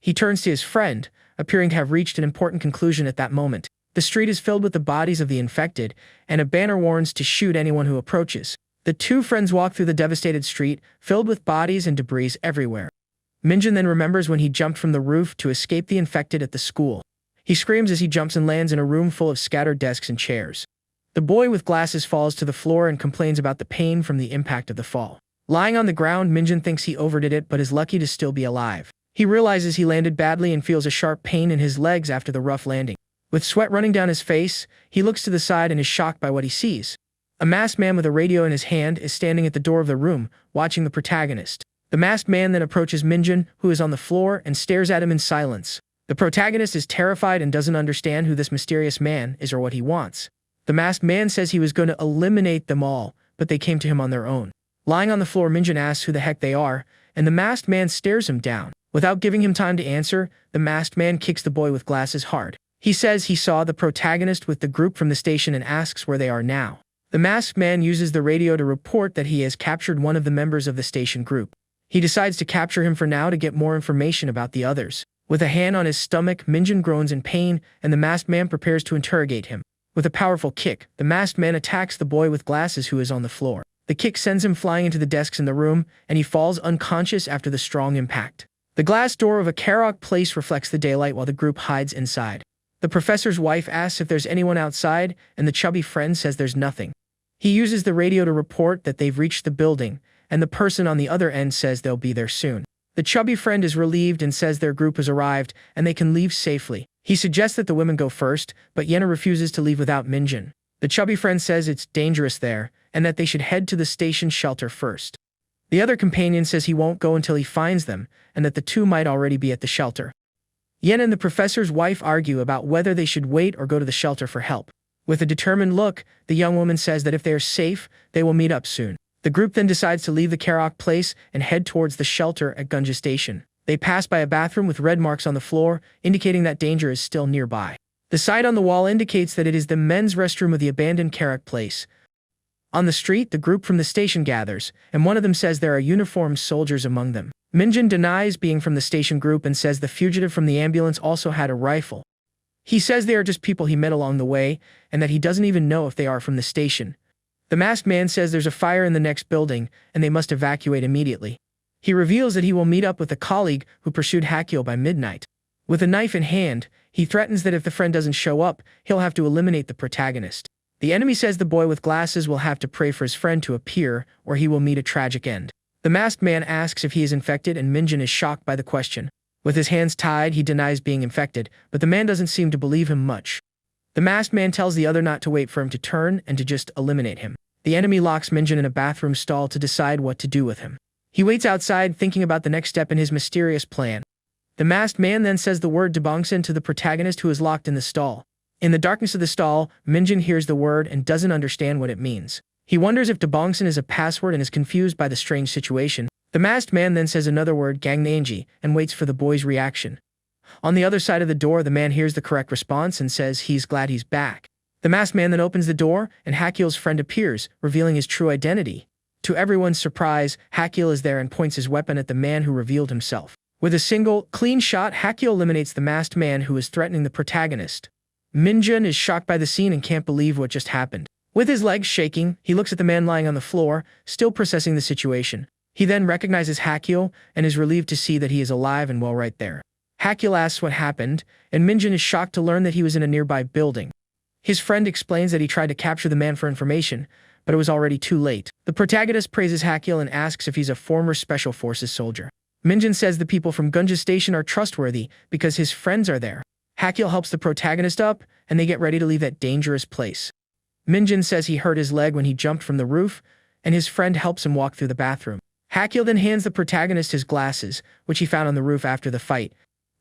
He turns to his friend, appearing to have reached an important conclusion at that moment. The street is filled with the bodies of the infected, and a banner warns to shoot anyone who approaches. The two friends walk through the devastated street, filled with bodies and debris everywhere. Minjun then remembers when he jumped from the roof to escape the infected at the school. He screams as he jumps and lands in a room full of scattered desks and chairs. The boy with glasses falls to the floor and complains about the pain from the impact of the fall. Lying on the ground, Minjun thinks he overdid it but is lucky to still be alive. He realizes he landed badly and feels a sharp pain in his legs after the rough landing. With sweat running down his face, he looks to the side and is shocked by what he sees. A masked man with a radio in his hand is standing at the door of the room, watching the protagonist. The masked man then approaches Minjun, who is on the floor, and stares at him in silence. The protagonist is terrified and doesn't understand who this mysterious man is or what he wants. The masked man says he was going to eliminate them all, but they came to him on their own. Lying on the floor, Minjun asks who the heck they are, and the masked man stares him down. Without giving him time to answer, the masked man kicks the boy with glasses hard. He says he saw the protagonist with the group from the station and asks where they are now. The masked man uses the radio to report that he has captured one of the members of the station group. He decides to capture him for now to get more information about the others. With a hand on his stomach, Minjun groans in pain, and the masked man prepares to interrogate him. With a powerful kick, the masked man attacks the boy with glasses who is on the floor. The kick sends him flying into the desks in the room, and he falls unconscious after the strong impact. The glass door of a karaoke place reflects the daylight while the group hides inside. The professor's wife asks if there's anyone outside, and the chubby friend says there's nothing. He uses the radio to report that they've reached the building, and the person on the other end says they'll be there soon. The chubby friend is relieved and says their group has arrived and they can leave safely. He suggests that the women go first, but Yahello refuses to leave without Minjun. The chubby friend says it's dangerous there and that they should head to the station shelter first. The other companion says he won't go until he finds them and that the two might already be at the shelter. Yahello and the professor's wife argue about whether they should wait or go to the shelter for help. With a determined look, the young woman says that if they are safe, they will meet up soon. The group then decides to leave the karaoke place and head towards the shelter at Gunja Station. They pass by a bathroom with red marks on the floor, indicating that danger is still nearby. The sign on the wall indicates that it is the men's restroom of the abandoned karaoke place. On the street, the group from the station gathers, and one of them says there are uniformed soldiers among them. Minjun denies being from the station group and says the fugitive from the ambulance also had a rifle. He says they are just people he met along the way, and that he doesn't even know if they are from the station. The masked man says there's a fire in the next building, and they must evacuate immediately. He reveals that he will meet up with a colleague who pursued Yahello by midnight. With a knife in hand, he threatens that if the friend doesn't show up, he'll have to eliminate the protagonist. The enemy says the boy with glasses will have to pray for his friend to appear, or he will meet a tragic end. The masked man asks if he is infected, and Minjun is shocked by the question. With his hands tied, he denies being infected, but the man doesn't seem to believe him much. The masked man tells the other not to wait for him to turn and to just eliminate him. The enemy locks Minjun in a bathroom stall to decide what to do with him. He waits outside, thinking about the next step in his mysterious plan. The masked man then says the word Dabongsan to the protagonist who is locked in the stall. In the darkness of the stall, Minjun hears the word and doesn't understand what it means. He wonders if Dabongsan is a password and is confused by the strange situation. The masked man then says another word, Gangnanji, and waits for the boy's reaction. On the other side of the door, the man hears the correct response and says he's glad he's back. The masked man then opens the door, and Yahello's friend appears, revealing his true identity. To everyone's surprise, Yahello is there and points his weapon at the man who revealed himself. With a single, clean shot, Yahello eliminates the masked man who is threatening the protagonist. Minjun is shocked by the scene and can't believe what just happened. With his legs shaking, he looks at the man lying on the floor, still processing the situation. He then recognizes Yahello and is relieved to see that he is alive and well right there. Yahello asks what happened, and Minjun is shocked to learn that he was in a nearby building. His friend explains that he tried to capture the man for information, but it was already too late. The protagonist praises Yahello and asks if he's a former Special Forces soldier. Minjun says the people from Gunja Station are trustworthy because his friends are there. Yahello helps the protagonist up, and they get ready to leave that dangerous place. Minjun says he hurt his leg when he jumped from the roof, and his friend helps him walk through the bathroom. Yahello then hands the protagonist his glasses, which he found on the roof after the fight.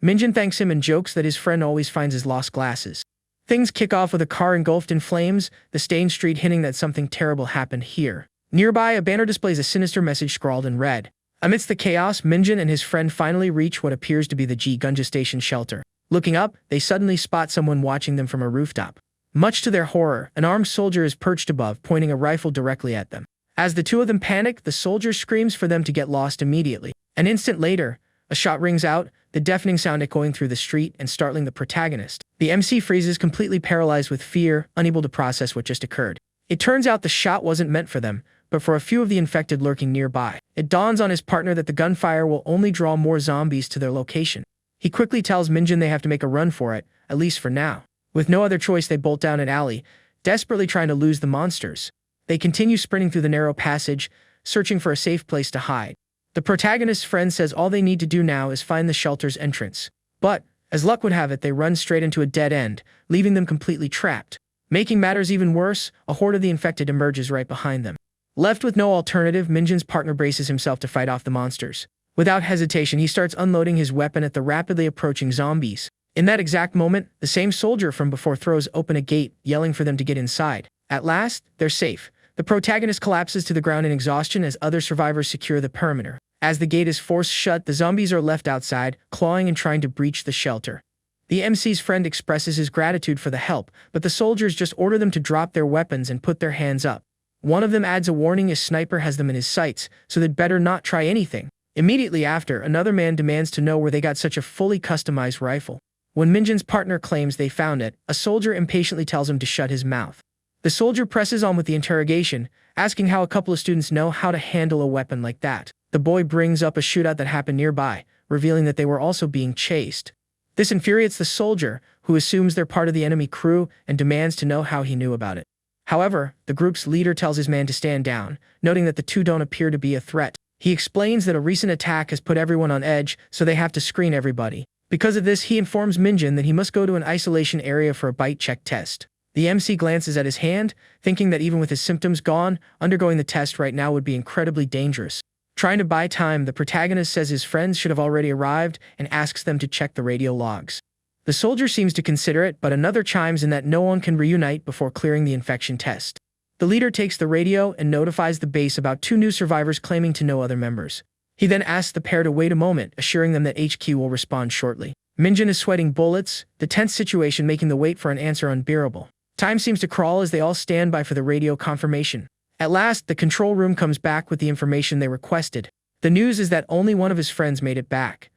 Minjun thanks him and jokes that his friend always finds his lost glasses. Things kick off with a car engulfed in flames, the stained street hinting that something terrible happened here. Nearby, a banner displays a sinister message scrawled in red. Amidst the chaos, Minjun and his friend finally reach what appears to be the Gunja Station shelter. Looking up, they suddenly spot someone watching them from a rooftop. Much to their horror, an armed soldier is perched above, pointing a rifle directly at them. As the two of them panic, the soldier screams for them to get lost immediately. An instant later, a shot rings out, the deafening sound echoing through the street and startling the protagonist. The MC freezes, completely paralyzed with fear, unable to process what just occurred. It turns out the shot wasn't meant for them, but for a few of the infected lurking nearby. It dawns on his partner that the gunfire will only draw more zombies to their location. He quickly tells Minjin they have to make a run for it, at least for now. With no other choice, they bolt down an alley, desperately trying to lose the monsters. They continue sprinting through the narrow passage, searching for a safe place to hide. The protagonist's friend says all they need to do now is find the shelter's entrance. But, as luck would have it, they run straight into a dead end, leaving them completely trapped. Making matters even worse, a horde of the infected emerges right behind them. Left with no alternative, Minjin's partner braces himself to fight off the monsters. Without hesitation, he starts unloading his weapon at the rapidly approaching zombies. In that exact moment, the same soldier from before throws open a gate, yelling for them to get inside. At last, they're safe. The protagonist collapses to the ground in exhaustion as other survivors secure the perimeter. As the gate is forced shut, the zombies are left outside, clawing and trying to breach the shelter. The MC's friend expresses his gratitude for the help, but the soldiers just order them to drop their weapons and put their hands up. One of them adds a warning: a sniper has them in his sights, so they'd better not try anything. Immediately after, another man demands to know where they got such a fully customized rifle. When Minjin's partner claims they found it, a soldier impatiently tells him to shut his mouth. The soldier presses on with the interrogation, asking how a couple of students know how to handle a weapon like that. The boy brings up a shootout that happened nearby, revealing that they were also being chased. This infuriates the soldier, who assumes they're part of the enemy crew and demands to know how he knew about it. However, the group's leader tells his man to stand down, noting that the two don't appear to be a threat. He explains that a recent attack has put everyone on edge, so they have to screen everybody. Because of this, he informs Minjin that he must go to an isolation area for a bite check test. The MC glances at his hand, thinking that even with his symptoms gone, undergoing the test right now would be incredibly dangerous. Trying to buy time, the protagonist says his friends should have already arrived and asks them to check the radio logs. The soldier seems to consider it, but another chimes in that no one can reunite before clearing the infection test. The leader takes the radio and notifies the base about 2 new survivors claiming to know other members. He then asks the pair to wait a moment, assuring them that HQ will respond shortly. Minjin is sweating bullets, the tense situation making the wait for an answer unbearable. Time seems to crawl as they all stand by for the radio confirmation. At last, the control room comes back with the information they requested. The news is that only one of his friends made it back.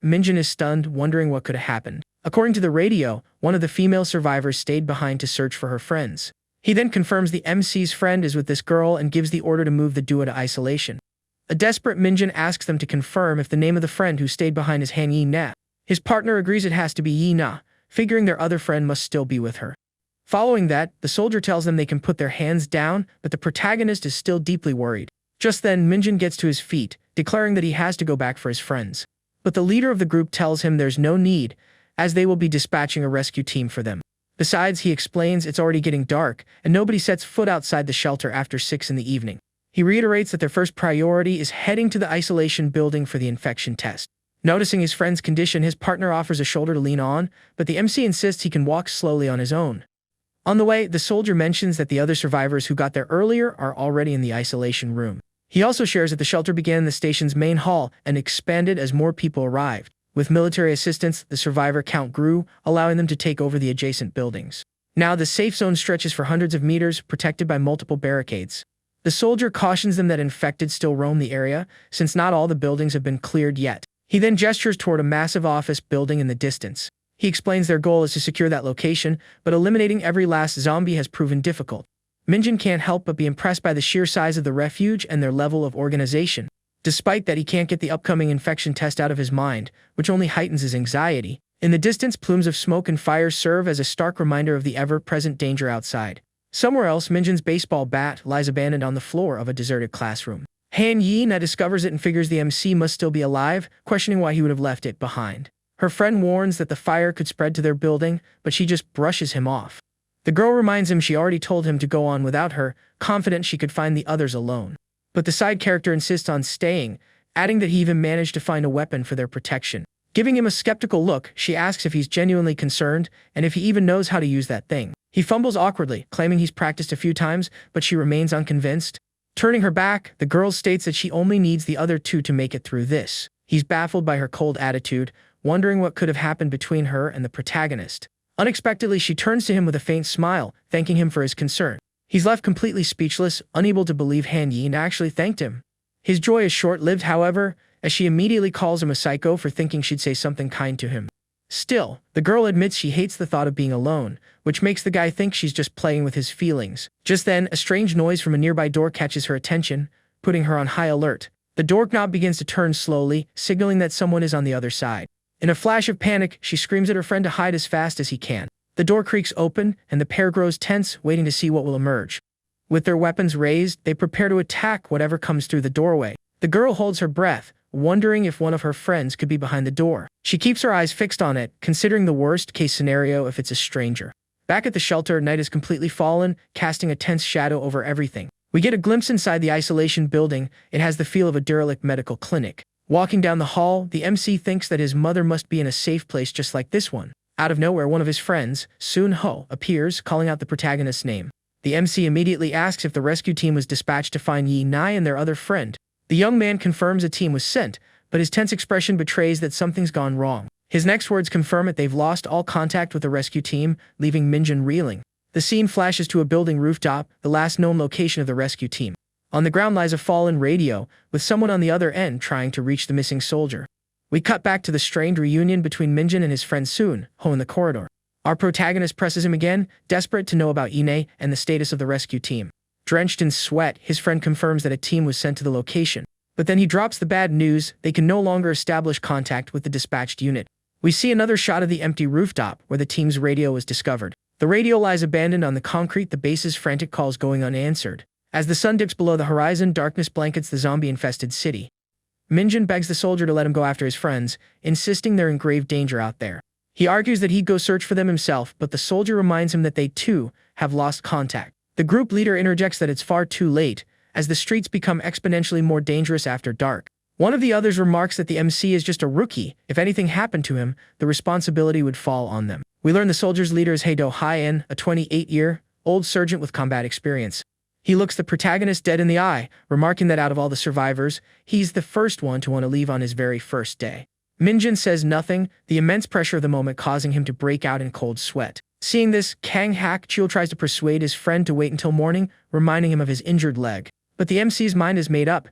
Minjin is stunned, wondering what could have happened. According to the radio, one of the female survivors stayed behind to search for her friends. He then confirms the MC's friend is with this girl and gives the order to move the duo to isolation. A desperate Minjin asks them to confirm if the name of the friend who stayed behind is Han Yi Na. His partner agrees it has to be Yi Na, figuring their other friend must still be with her. Following that, the soldier tells them they can put their hands down, but the protagonist is still deeply worried. Just then, Minjin gets to his feet, declaring that he has to go back for his friends. But the leader of the group tells him there's no need, as they will be dispatching a rescue team for them. Besides, he explains it's already getting dark, and nobody sets foot outside the shelter after 6 in the evening. He reiterates that their first priority is heading to the isolation building for the infection test. Noticing his friend's condition, his partner offers a shoulder to lean on, but the MC insists he can walk slowly on his own. On the way, the soldier mentions that the other survivors who got there earlier are already in the isolation room. He also shares that the shelter began in the station's main hall and expanded as more people arrived. With military assistance, the survivor count grew, allowing them to take over the adjacent buildings. Now the safe zone stretches for hundreds of meters, protected by multiple barricades. The soldier cautions them that infected still roam the area, since not all the buildings have been cleared yet. He then gestures toward a massive office building in the distance. He explains their goal is to secure that location, but eliminating every last zombie has proven difficult. Minjin can't help but be impressed by the sheer size of the refuge and their level of organization. Despite that, he can't get the upcoming infection test out of his mind, which only heightens his anxiety. In the distance, plumes of smoke and fire serve as a stark reminder of the ever-present danger outside. Somewhere else, Minjin's baseball bat lies abandoned on the floor of a deserted classroom. Han Yi Na discovers it and figures the MC must still be alive, questioning why he would have left it behind. Her friend warns that the fire could spread to their building, but she just brushes him off. The girl reminds him she already told him to go on without her, confident she could find the others alone. But the side character insists on staying, adding that he even managed to find a weapon for their protection. Giving him a skeptical look, she asks if he's genuinely concerned and if he even knows how to use that thing. He fumbles awkwardly, claiming he's practiced a few times, but she remains unconvinced. Turning her back, the girl states that she only needs the other two to make it through this. He's baffled by her cold attitude, wondering what could have happened between her and the protagonist. Unexpectedly, she turns to him with a faint smile, thanking him for his concern. He's left completely speechless, unable to believe Han Yi actually thanked him. His joy is short-lived, however, as she immediately calls him a psycho for thinking she'd say something kind to him. Still, the girl admits she hates the thought of being alone, which makes the guy think she's just playing with his feelings. Just then, a strange noise from a nearby door catches her attention, putting her on high alert. The doorknob begins to turn slowly, signaling that someone is on the other side. In a flash of panic, she screams at her friend to hide as fast as he can. The door creaks open, and the pair grows tense, waiting to see what will emerge. With their weapons raised, they prepare to attack whatever comes through the doorway. The girl holds her breath, wondering if one of her friends could be behind the door. She keeps her eyes fixed on it, considering the worst-case scenario if it's a stranger. Back at the shelter, night has completely fallen, casting a tense shadow over everything. We get a glimpse inside the isolation building. It has the feel of a derelict medical clinic. Walking down the hall, the MC thinks that his mother must be in a safe place just like this one. Out of nowhere, one of his friends, Sun-ho, appears, calling out the protagonist's name. The MC immediately asks if the rescue team was dispatched to find Yi-Nai and their other friend. The young man confirms a team was sent, but his tense expression betrays that something's gone wrong. His next words confirm it: they've lost all contact with the rescue team, leaving Minjun reeling. The scene flashes to a building rooftop, the last known location of the rescue team. On the ground lies a fallen radio, with someone on the other end trying to reach the missing soldier. We cut back to the strained reunion between Minjun and his friend Sun-ho in the corridor. Our protagonist presses him again, desperate to know about Ine and the status of the rescue team. Drenched in sweat, his friend confirms that a team was sent to the location. But then he drops the bad news: they can no longer establish contact with the dispatched unit. We see another shot of the empty rooftop, where the team's radio was discovered. The radio lies abandoned on the concrete, the base's frantic calls going unanswered. As the sun dips below the horizon, darkness blankets the zombie-infested city. Minjun begs the soldier to let him go after his friends, insisting they're in grave danger out there. He argues that he'd go search for them himself, but the soldier reminds him that they, too, have lost contact. The group leader interjects that it's far too late, as the streets become exponentially more dangerous after dark. One of the others remarks that the MC is just a rookie. If anything happened to him, the responsibility would fall on them. We learn the soldier's leader is Heido Hien, a 28-year-old sergeant with combat experience. He looks the protagonist dead in the eye, remarking that out of all the survivors, he's the first one to want to leave on his very first day. Minjun says nothing, the immense pressure of the moment causing him to break out in cold sweat. Seeing this, Kang Hak-chul tries to persuade his friend to wait until morning, reminding him of his injured leg. But the MC's mind is made up.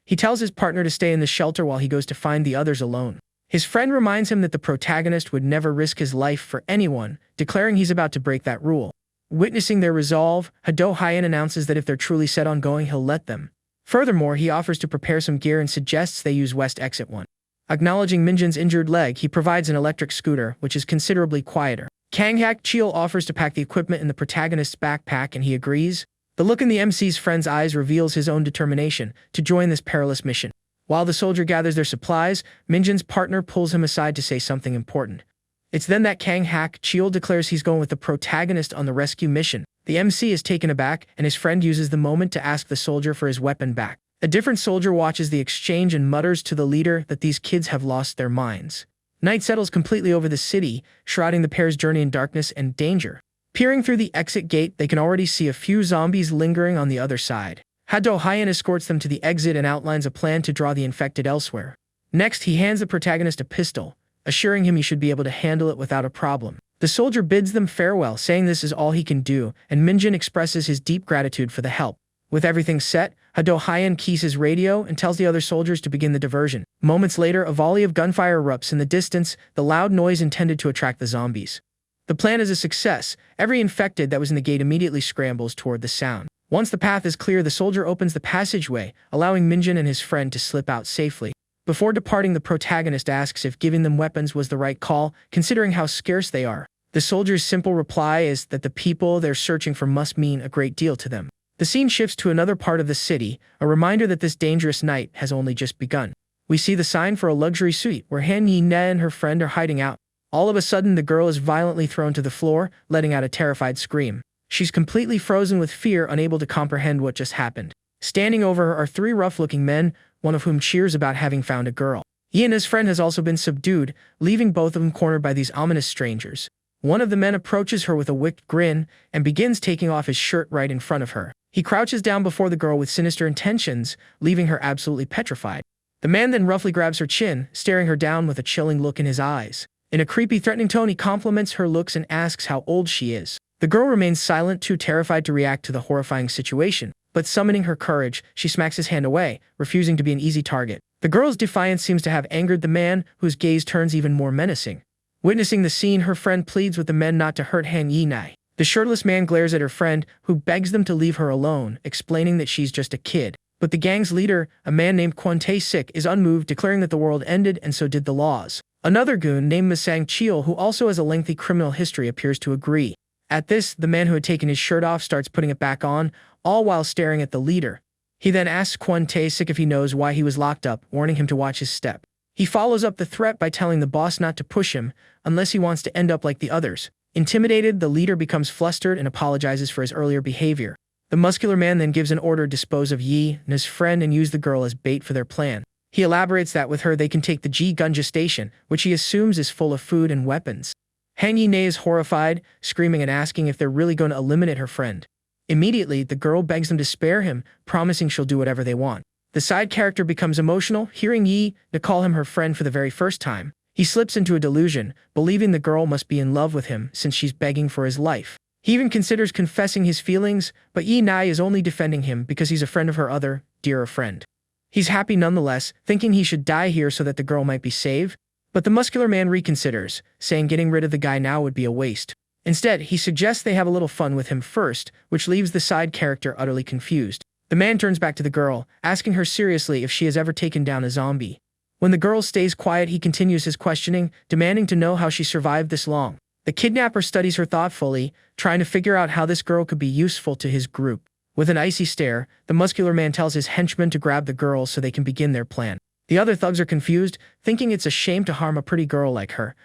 He tells his partner to stay in the shelter while he goes to find the others alone. His friend reminds him that the protagonist would never risk his life for anyone, declaring he's about to break that rule. Witnessing their resolve, Heido Hien announces that if they're truly set on going, he'll let them. Furthermore, he offers to prepare some gear and suggests they use West Exit 1. Acknowledging Minjun's injured leg, he provides an electric scooter, which is considerably quieter. Kang Hak-chul offers to pack the equipment in the protagonist's backpack, and he agrees. The look in the MC's friend's eyes reveals his own determination to join this perilous mission. While the soldier gathers their supplies, Minjun's partner pulls him aside to say something important. It's then that Kang Hak-chul declares he's going with the protagonist on the rescue mission. The MC is taken aback, and his friend uses the moment to ask the soldier for his weapon back. A different soldier watches the exchange and mutters to the leader that these kids have lost their minds. Night settles completely over the city, shrouding the pair's journey in darkness and danger. Peering through the exit gate, they can already see a few zombies lingering on the other side. Heido Hien escorts them to the exit and outlines a plan to draw the infected elsewhere. Next, he hands the protagonist a pistol, assuring him he should be able to handle it without a problem. The soldier bids them farewell, saying this is all he can do, and Minjun expresses his deep gratitude for the help. With everything set, Heido Hien keys his radio and tells the other soldiers to begin the diversion. Moments later, a volley of gunfire erupts in the distance, the loud noise intended to attract the zombies. The plan is a success. Every infected that was in the gate immediately scrambles toward the sound. Once the path is clear, the soldier opens the passageway, allowing Minjun and his friend to slip out safely. Before departing, the protagonist asks if giving them weapons was the right call, considering how scarce they are. The soldier's simple reply is that the people they're searching for must mean a great deal to them. The scene shifts to another part of the city, a reminder that this dangerous night has only just begun. We see the sign for a luxury suite, where Han Yi-ne and her friend are hiding out. All of a sudden, the girl is violently thrown to the floor, letting out a terrified scream. She's completely frozen with fear, unable to comprehend what just happened. Standing over her are three rough-looking men, one of whom cheers about having found a girl. Yi and his friend has also been subdued, leaving both of them cornered by these ominous strangers. One of the men approaches her with a wicked grin and begins taking off his shirt right in front of her. He crouches down before the girl with sinister intentions, leaving her absolutely petrified. The man then roughly grabs her chin, staring her down with a chilling look in his eyes. In a creepy, threatening tone, he compliments her looks and asks how old she is. The girl remains silent, too terrified to react to the horrifying situation. But summoning her courage, she smacks his hand away, refusing to be an easy target. The girl's defiance seems to have angered the man, whose gaze turns even more menacing. Witnessing the scene, her friend pleads with the men not to hurt Han Yi-nai. The shirtless man glares at her friend, who begs them to leave her alone, explaining that she's just a kid. But the gang's leader, a man named Kwon Tae-sik, is unmoved, declaring that the world ended and so did the laws. Another goon named Masang Cheol, who also has a lengthy criminal history, appears to agree. At this, the man who had taken his shirt off starts putting it back on, all while staring at the leader. He then asks Kwon Tae-sik if he knows why he was locked up, warning him to watch his step. He follows up the threat by telling the boss not to push him, unless he wants to end up like the others. Intimidated, the leader becomes flustered and apologizes for his earlier behavior. The muscular man then gives an order to dispose of Yi and his friend and use the girl as bait for their plan. He elaborates that with her they can take the G-Gunja station, which he assumes is full of food and weapons. Han Yi-nai is horrified, screaming and asking if they're really going to eliminate her friend. Immediately, the girl begs them to spare him, promising she'll do whatever they want. The side character becomes emotional, hearing Yi to call him her friend for the very first time. He slips into a delusion, believing the girl must be in love with him since she's begging for his life. He even considers confessing his feelings, but Yi-nai is only defending him because he's a friend of her other, dearer friend. He's happy nonetheless, thinking he should die here so that the girl might be saved. But the muscular man reconsiders, saying getting rid of the guy now would be a waste. Instead, he suggests they have a little fun with him first, which leaves the side character utterly confused. The man turns back to the girl, asking her seriously if she has ever taken down a zombie. When the girl stays quiet, he continues his questioning, demanding to know how she survived this long. The kidnapper studies her thoughtfully, trying to figure out how this girl could be useful to his group. With an icy stare, the muscular man tells his henchmen to grab the girl so they can begin their plan. The other thugs are confused, thinking it's a shame to harm a pretty girl like her.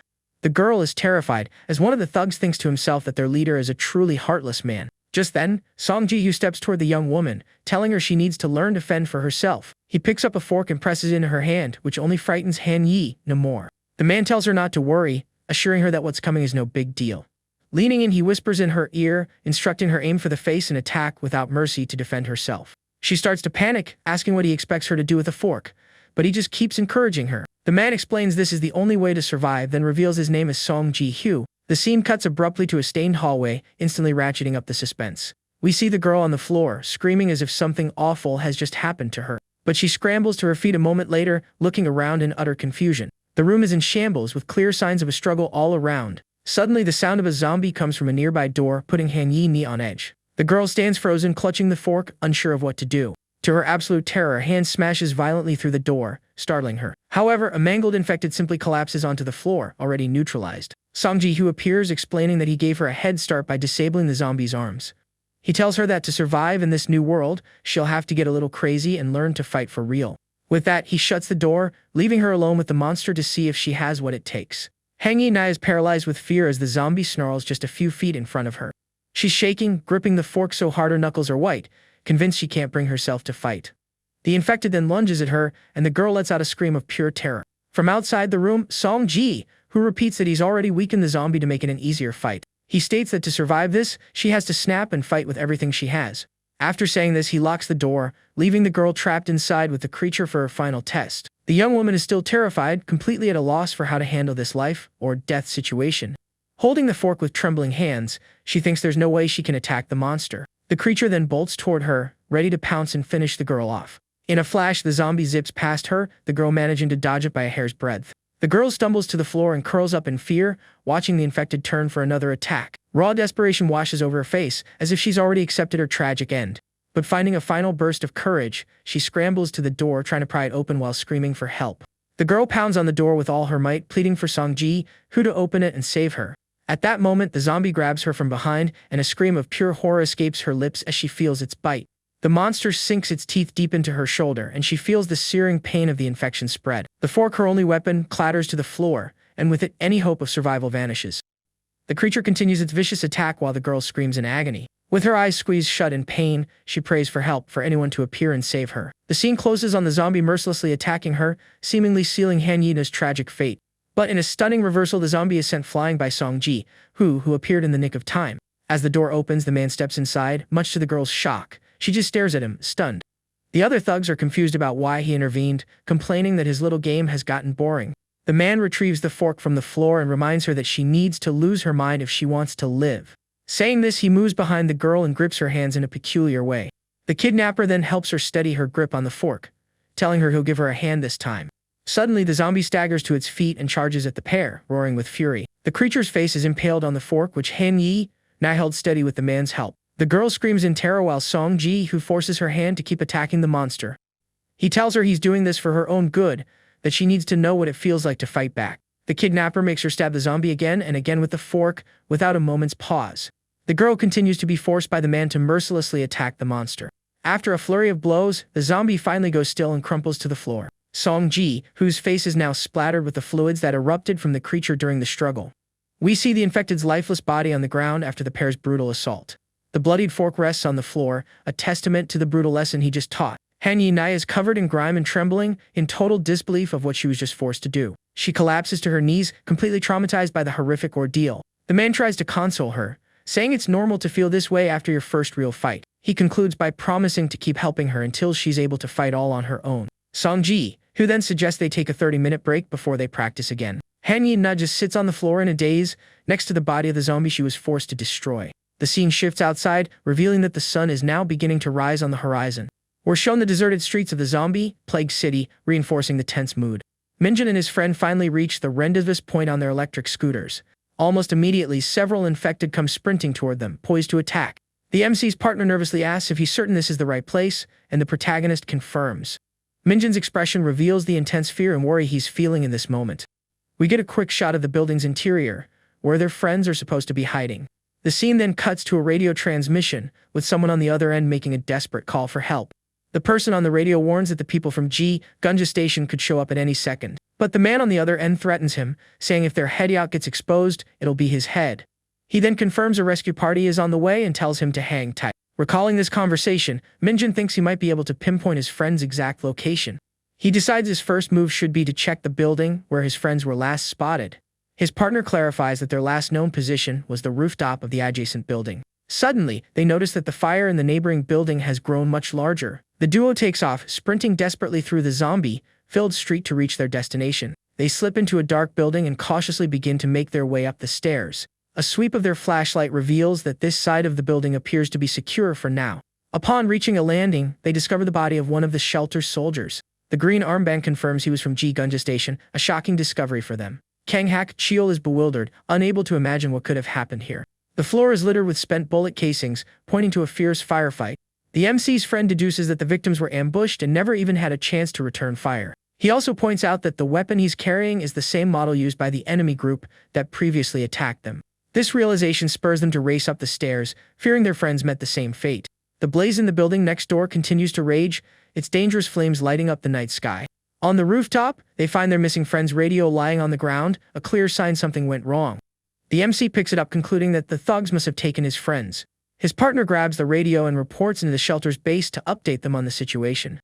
The girl is terrified, as one of the thugs thinks to himself that their leader is a truly heartless man. Just then, Song Ji-hyo steps toward the young woman, telling her she needs to learn to fend for herself. He picks up a fork and presses it in her hand, which only frightens Han Yi no more. The man tells her not to worry, assuring her that what's coming is no big deal. Leaning in, he whispers in her ear, instructing her aim for the face and attack without mercy to defend herself. She starts to panic, asking what he expects her to do with a fork, but he just keeps encouraging her. The man explains this is the only way to survive, then reveals his name is Song Ji-hyo. The scene cuts abruptly to a stained hallway, instantly ratcheting up the suspense. We see the girl on the floor, screaming as if something awful has just happened to her. But she scrambles to her feet a moment later, looking around in utter confusion. The room is in shambles, with clear signs of a struggle all around. Suddenly, the sound of a zombie comes from a nearby door, putting Han Yi-nai on edge. The girl stands frozen, clutching the fork, unsure of what to do. To her absolute terror, Han smashes violently through the door, startling her. However, a mangled infected simply collapses onto the floor, already neutralized. Song Ji-hyo appears, explaining that he gave her a head start by disabling the zombie's arms. He tells her that to survive in this new world, she'll have to get a little crazy and learn to fight for real. With that, he shuts the door, leaving her alone with the monster to see if she has what it takes. Han Yi-nai is paralyzed with fear as the zombie snarls just a few feet in front of her. She's shaking, gripping the fork so hard her knuckles are white, convinced she can't bring herself to fight. The infected then lunges at her, and the girl lets out a scream of pure terror. From outside the room, Song Ji, who repeats that he's already weakened the zombie to make it an easier fight. He states that to survive this, she has to snap and fight with everything she has. After saying this, he locks the door, leaving the girl trapped inside with the creature for her final test. The young woman is still terrified, completely at a loss for how to handle this life or death situation. Holding the fork with trembling hands, she thinks there's no way she can attack the monster. The creature then bolts toward her, ready to pounce and finish the girl off. In a flash, the zombie zips past her, the girl managing to dodge it by a hair's breadth. The girl stumbles to the floor and curls up in fear, watching the infected turn for another attack. Raw desperation washes over her face, as if she's already accepted her tragic end. But finding a final burst of courage, she scrambles to the door, trying to pry it open while screaming for help. The girl pounds on the door with all her might, pleading for Song Ji-hyo to open it and save her. At that moment, the zombie grabs her from behind, and a scream of pure horror escapes her lips as she feels its bite. The monster sinks its teeth deep into her shoulder, and she feels the searing pain of the infection spread. The fork, her only weapon, clatters to the floor, and with it, any hope of survival vanishes. The creature continues its vicious attack while the girl screams in agony. With her eyes squeezed shut in pain, she prays for help, for anyone to appear and save her. The scene closes on the zombie mercilessly attacking her, seemingly sealing Han Yi-nai's tragic fate. But in a stunning reversal, the zombie is sent flying by Song Ji, who appeared in the nick of time. As the door opens, the man steps inside, much to the girl's shock. She just stares at him, stunned. The other thugs are confused about why he intervened, complaining that his little game has gotten boring. The man retrieves the fork from the floor and reminds her that she needs to lose her mind if she wants to live. Saying this, he moves behind the girl and grips her hands in a peculiar way. The kidnapper then helps her steady her grip on the fork, telling her he'll give her a hand this time. Suddenly, the zombie staggers to its feet and charges at the pair, roaring with fury. The creature's face is impaled on the fork which Han Yi now held steady with the man's help. The girl screams in terror while Song Ji, who forces her hand to keep attacking the monster. He tells her he's doing this for her own good, that she needs to know what it feels like to fight back. The kidnapper makes her stab the zombie again and again with the fork, without a moment's pause. The girl continues to be forced by the man to mercilessly attack the monster. After a flurry of blows, the zombie finally goes still and crumples to the floor. Song Ji, whose face is now splattered with the fluids that erupted from the creature during the struggle. We see the infected's lifeless body on the ground after the pair's brutal assault. The bloodied fork rests on the floor, a testament to the brutal lesson he just taught. Han Yi is covered in grime and trembling, in total disbelief of what she was just forced to do. She collapses to her knees, completely traumatized by the horrific ordeal. The man tries to console her, saying it's normal to feel this way after your first real fight. He concludes by promising to keep helping her until she's able to fight all on her own. Song Ji, who then suggests they take a 30-minute break before they practice again. Han Yi just sits on the floor in a daze, next to the body of the zombie she was forced to destroy. The scene shifts outside, revealing that the sun is now beginning to rise on the horizon. We're shown the deserted streets of the zombie-plagued city, reinforcing the tense mood. Minjun and his friend finally reach the rendezvous point on their electric scooters. Almost immediately, several infected come sprinting toward them, poised to attack. The MC's partner nervously asks if he's certain this is the right place, and the protagonist confirms. Minjun's expression reveals the intense fear and worry he's feeling in this moment. We get a quick shot of the building's interior, where their friends are supposed to be hiding. The scene then cuts to a radio transmission, with someone on the other end making a desperate call for help. The person on the radio warns that the people from Gunja Station could show up at any second. But the man on the other end threatens him, saying if their hideout gets exposed, it'll be his head. He then confirms a rescue party is on the way and tells him to hang tight. Recalling this conversation, Minjun thinks he might be able to pinpoint his friend's exact location. He decides his first move should be to check the building where his friends were last spotted. His partner clarifies that their last known position was the rooftop of the adjacent building. Suddenly, they notice that the fire in the neighboring building has grown much larger. The duo takes off, sprinting desperately through the zombie-filled street to reach their destination. They slip into a dark building and cautiously begin to make their way up the stairs. A sweep of their flashlight reveals that this side of the building appears to be secure for now. Upon reaching a landing, they discover the body of one of the shelter's soldiers. The green armband confirms he was from Gunja Station, a shocking discovery for them. Kang Hak Cheol is bewildered, unable to imagine what could have happened here. The floor is littered with spent bullet casings, pointing to a fierce firefight. The MC's friend deduces that the victims were ambushed and never even had a chance to return fire. He also points out that the weapon he's carrying is the same model used by the enemy group that previously attacked them. This realization spurs them to race up the stairs, fearing their friends met the same fate. The blaze in the building next door continues to rage, its dangerous flames lighting up the night sky. On the rooftop, they find their missing friend's radio lying on the ground, a clear sign something went wrong. The MC picks it up, concluding that the thugs must have taken his friends. His partner grabs the radio and reports into the shelter's base to update them on the situation.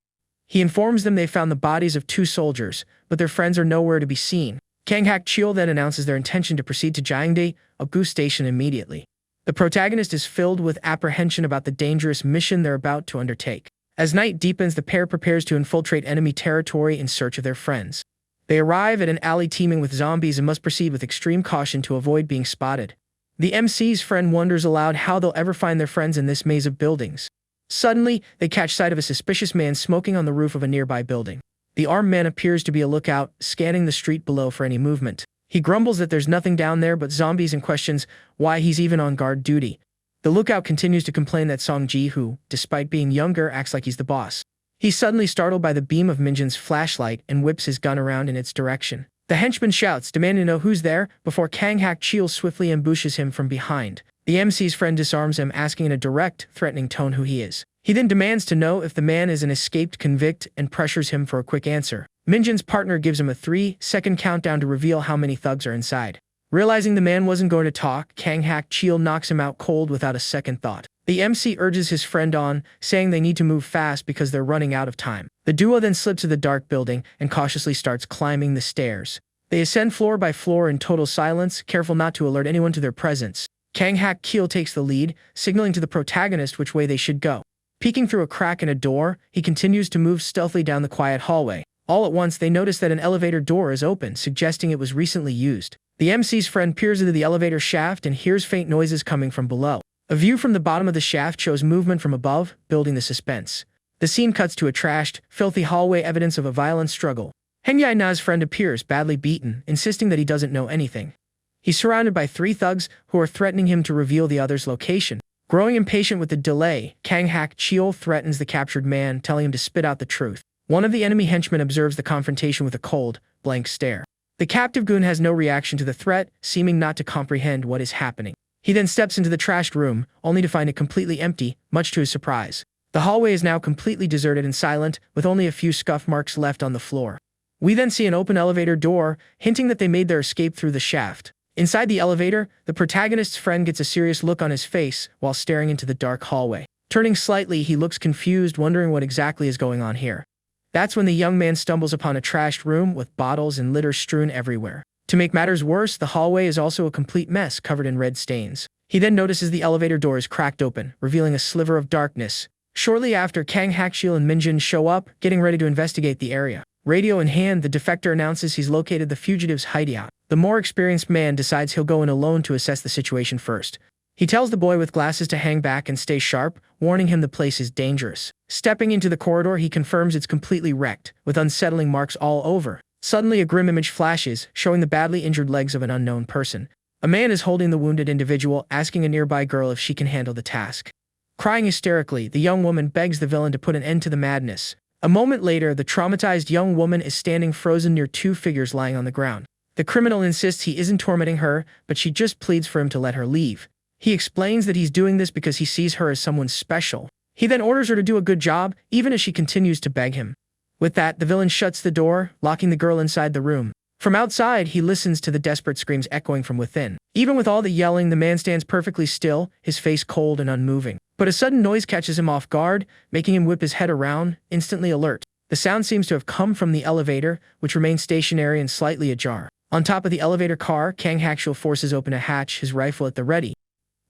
He informs them they found the bodies of 2 soldiers, but their friends are nowhere to be seen. Kang Hak Cheol then announces their intention to proceed to Jiangdae, a Gu station immediately. The protagonist is filled with apprehension about the dangerous mission they're about to undertake. As night deepens, the pair prepares to infiltrate enemy territory in search of their friends. They arrive at an alley teeming with zombies and must proceed with extreme caution to avoid being spotted. The MC's friend wonders aloud how they'll ever find their friends in this maze of buildings. Suddenly, they catch sight of a suspicious man smoking on the roof of a nearby building. The armed man appears to be a lookout, scanning the street below for any movement. He grumbles that there's nothing down there but zombies and questions why he's even on guard duty. The lookout continues to complain that Song Ji, who, despite being younger, acts like he's the boss. He's suddenly startled by the beam of Minjun's flashlight and whips his gun around in its direction. The henchman shouts, demanding to know who's there, before Kang Hak Cheol swiftly ambushes him from behind. The MC's friend disarms him, asking in a direct, threatening tone who he is. He then demands to know if the man is an escaped convict and pressures him for a quick answer. Minjun's partner gives him a 3-second countdown to reveal how many thugs are inside. Realizing the man wasn't going to talk, Kang Hak Cheol knocks him out cold without a second thought. The MC urges his friend on, saying they need to move fast because they're running out of time. The duo then slips to the dark building and cautiously starts climbing the stairs. They ascend floor by floor in total silence, careful not to alert anyone to their presence. Kang Hak Cheol takes the lead, signaling to the protagonist which way they should go. Peeking through a crack in a door, he continues to move stealthily down the quiet hallway. All at once, they notice that an elevator door is open, suggesting it was recently used. The MC's friend peers into the elevator shaft and hears faint noises coming from below. A view from the bottom of the shaft shows movement from above, building the suspense. The scene cuts to a trashed, filthy hallway, evidence of a violent struggle. Na's friend appears, badly beaten, insisting that he doesn't know anything. He's surrounded by 3 thugs who are threatening him to reveal the other's location. Growing impatient with the delay, Kang Hak-cheol threatens the captured man, telling him to spit out the truth. One of the enemy henchmen observes the confrontation with a cold, blank stare. The captive goon has no reaction to the threat, seeming not to comprehend what is happening. He then steps into the trashed room, only to find it completely empty, much to his surprise. The hallway is now completely deserted and silent, with only a few scuff marks left on the floor. We then see an open elevator door, hinting that they made their escape through the shaft. Inside the elevator, the protagonist's friend gets a serious look on his face while staring into the dark hallway. Turning slightly, he looks confused, wondering what exactly is going on here. That's when the young man stumbles upon a trashed room with bottles and litter strewn everywhere. To make matters worse, the hallway is also a complete mess, covered in red stains. He then notices the elevator door is cracked open, revealing a sliver of darkness. Shortly after, Kang Hak-cheol and Minjun show up, getting ready to investigate the area. Radio in hand, the defector announces he's located the fugitive's hideout. The more experienced man decides he'll go in alone to assess the situation first. He tells the boy with glasses to hang back and stay sharp, warning him the place is dangerous. Stepping into the corridor, he confirms it's completely wrecked, with unsettling marks all over. Suddenly, a grim image flashes, showing the badly injured legs of an unknown person. A man is holding the wounded individual, asking a nearby girl if she can handle the task. Crying hysterically, the young woman begs the villain to put an end to the madness. A moment later, the traumatized young woman is standing frozen near 2 figures lying on the ground. The criminal insists he isn't tormenting her, but she just pleads for him to let her leave. He explains that he's doing this because he sees her as someone special. He then orders her to do a good job, even as she continues to beg him. With that, the villain shuts the door, locking the girl inside the room. From outside, he listens to the desperate screams echoing from within. Even with all the yelling, the man stands perfectly still, his face cold and unmoving. But a sudden noise catches him off guard, making him whip his head around, instantly alert. The sound seems to have come from the elevator, which remains stationary and slightly ajar. On top of the elevator car, Kang Hak-cheol forces open a hatch, his rifle at the ready.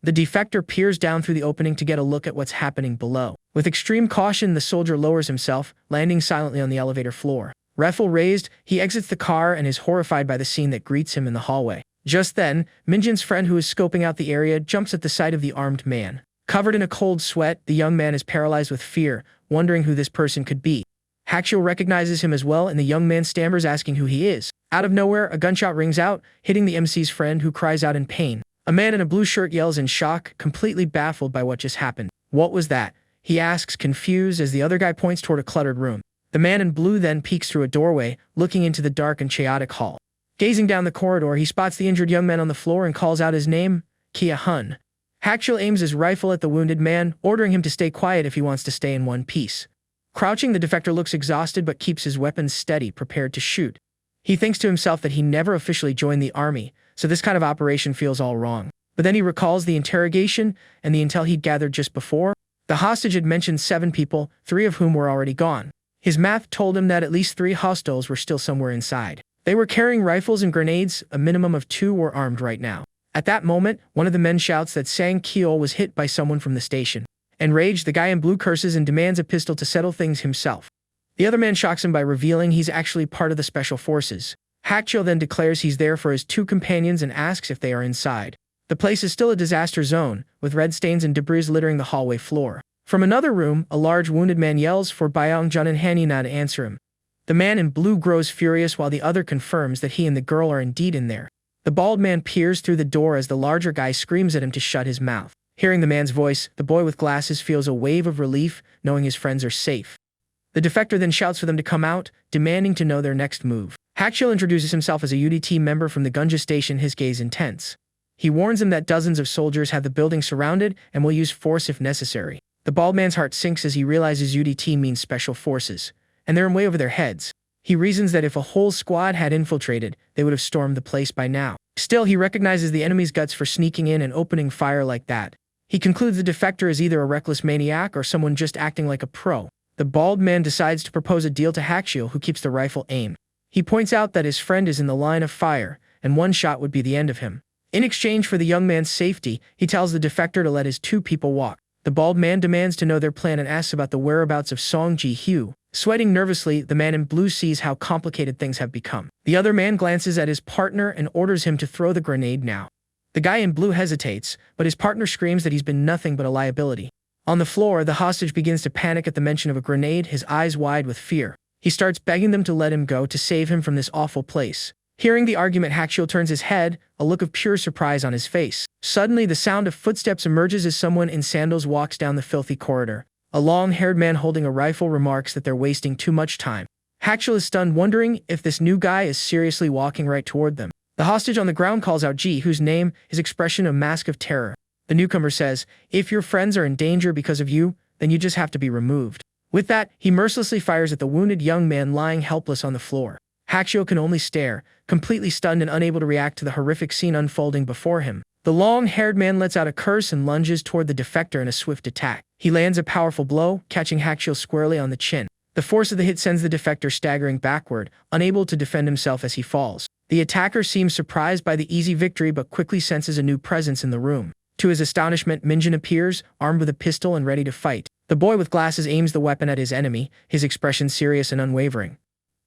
The defector peers down through the opening to get a look at what's happening below. With extreme caution, the soldier lowers himself, landing silently on the elevator floor. Rifle raised, he exits the car and is horrified by the scene that greets him in the hallway. Just then, Minjun's friend, who is scoping out the area, jumps at the sight of the armed man. Covered in a cold sweat, the young man is paralyzed with fear, wondering who this person could be. Hak-cheol recognizes him as well, and the young man stammers, asking who he is. Out of nowhere, a gunshot rings out, hitting the MC's friend, who cries out in pain. A man in a blue shirt yells in shock, completely baffled by what just happened. "What was that?" he asks, confused, as the other guy points toward a cluttered room. The man in blue then peeks through a doorway, looking into the dark and chaotic hall. Gazing down the corridor, he spots the injured young man on the floor and calls out his name, Kia Hun. Hak-cheol aims his rifle at the wounded man, ordering him to stay quiet if he wants to stay in one piece. Crouching, the defector looks exhausted but keeps his weapon steady, prepared to shoot. He thinks to himself that he never officially joined the army, so this kind of operation feels all wrong. But then he recalls the interrogation and the intel he'd gathered just before. The hostage had mentioned 7 people, 3 of whom were already gone. His math told him that at least 3 hostiles were still somewhere inside. They were carrying rifles and grenades, a minimum of 2 were armed right now. At that moment, one of the men shouts that Sang Keol was hit by someone from the station. Enraged, the guy in blue curses and demands a pistol to settle things himself. The other man shocks him by revealing he's actually part of the special forces. Hak-cheol then declares he's there for his 2 companions and asks if they are inside. The place is still a disaster zone, with red stains and debris littering the hallway floor. From another room, a large wounded man yells for Byong-jun and Hanina to answer him. The man in blue grows furious while the other confirms that he and the girl are indeed in there. The bald man peers through the door as the larger guy screams at him to shut his mouth. Hearing the man's voice, the boy with glasses feels a wave of relief, knowing his friends are safe. The defector then shouts for them to come out, demanding to know their next move. Hak-cheol introduces himself as a UDT member from the Gunja station, his gaze intense. He warns him that dozens of soldiers have the building surrounded and will use force if necessary. The bald man's heart sinks as he realizes UDT means special forces, and they're in way over their heads. He reasons that if a whole squad had infiltrated, they would have stormed the place by now. Still, he recognizes the enemy's guts for sneaking in and opening fire like that. He concludes the defector is either a reckless maniac or someone just acting like a pro. The bald man decides to propose a deal to Hak-cheol, who keeps the rifle aimed. He points out that his friend is in the line of fire, and one shot would be the end of him. In exchange for the young man's safety, he tells the defector to let his 2 people walk. The bald man demands to know their plan and asks about the whereabouts of Song Ji-hyo. Sweating nervously, the man in blue sees how complicated things have become. The other man glances at his partner and orders him to throw the grenade now. The guy in blue hesitates, but his partner screams that he's been nothing but a liability. On the floor, the hostage begins to panic at the mention of a grenade, his eyes wide with fear. He starts begging them to let him go to save him from this awful place. Hearing the argument, Hakshiel turns his head, a look of pure surprise on his face. Suddenly, the sound of footsteps emerges as someone in sandals walks down the filthy corridor. A long-haired man holding a rifle remarks that they're wasting too much time. Hakshiel is stunned, wondering if this new guy is seriously walking right toward them. The hostage on the ground calls out Ji, whose name is expression a mask of terror. The newcomer says, "If your friends are in danger because of you, then you just have to be removed." With that, he mercilessly fires at the wounded young man lying helpless on the floor. Hakshiel can only stare, completely stunned and unable to react to the horrific scene unfolding before him. The long-haired man lets out a curse and lunges toward the defector in a swift attack. He lands a powerful blow, catching Hakshiel squarely on the chin. The force of the hit sends the defector staggering backward, unable to defend himself as he falls. The attacker seems surprised by the easy victory but quickly senses a new presence in the room. To his astonishment, Minjin appears, armed with a pistol and ready to fight. The boy with glasses aims the weapon at his enemy, his expression serious and unwavering.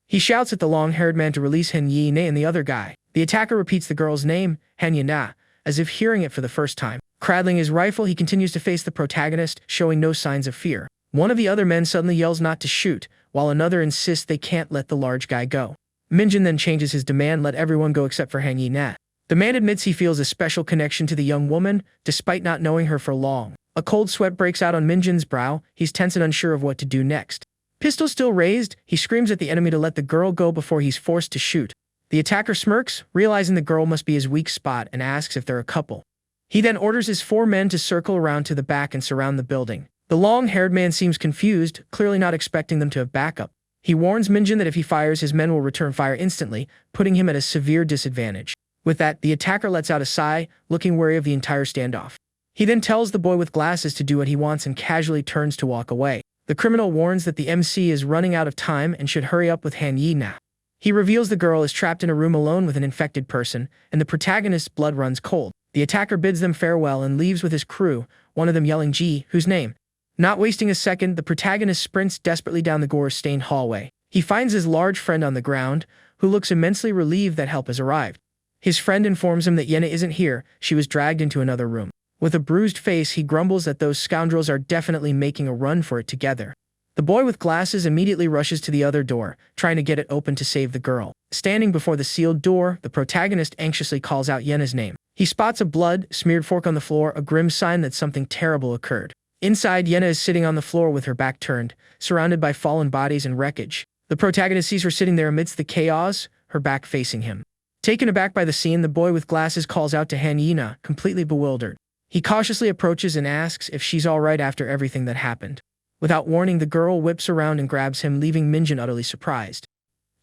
He shouts at the long-haired man to release Han Yi-na and the other guy. The attacker repeats the girl's name, Han Yi-na, as if hearing it for the first time. Cradling his rifle, he continues to face the protagonist, showing no signs of fear. One of the other men suddenly yells not to shoot, while another insists they can't let the large guy go. Minjin then changes his demand, let everyone go except for Han Yi-na. The man admits he feels a special connection to the young woman, despite not knowing her for long. A cold sweat breaks out on Minjin's brow, he's tense and unsure of what to do next. Pistol still raised, he screams at the enemy to let the girl go before he's forced to shoot. The attacker smirks, realizing the girl must be his weak spot, and asks if they're a couple. He then orders his 4 men to circle around to the back and surround the building. The long-haired man seems confused, clearly not expecting them to have backup. He warns Minjin that if he fires, his men will return fire instantly, putting him at a severe disadvantage. With that, the attacker lets out a sigh, looking wary of the entire standoff. He then tells the boy with glasses to do what he wants and casually turns to walk away. The criminal warns that the MC is running out of time and should hurry up with Han Yi-na. He reveals the girl is trapped in a room alone with an infected person, and the protagonist's blood runs cold. The attacker bids them farewell and leaves with his crew, one of them yelling Ji, whose name. Not wasting a second, the protagonist sprints desperately down the gore-stained hallway. He finds his large friend on the ground, who looks immensely relieved that help has arrived. His friend informs him that Yena isn't here, she was dragged into another room. With a bruised face, he grumbles that those scoundrels are definitely making a run for it together. The boy with glasses immediately rushes to the other door, trying to get it open to save the girl. Standing before the sealed door, the protagonist anxiously calls out Yena's name. He spots a blood-smeared fork on the floor, a grim sign that something terrible occurred. Inside, Yena is sitting on the floor with her back turned, surrounded by fallen bodies and wreckage. The protagonist sees her sitting there amidst the chaos, her back facing him. Taken aback by the scene, the boy with glasses calls out to Han Yi-na, completely bewildered. He cautiously approaches and asks if she's alright after everything that happened. Without warning, the girl whips around and grabs him, leaving Minjin utterly surprised.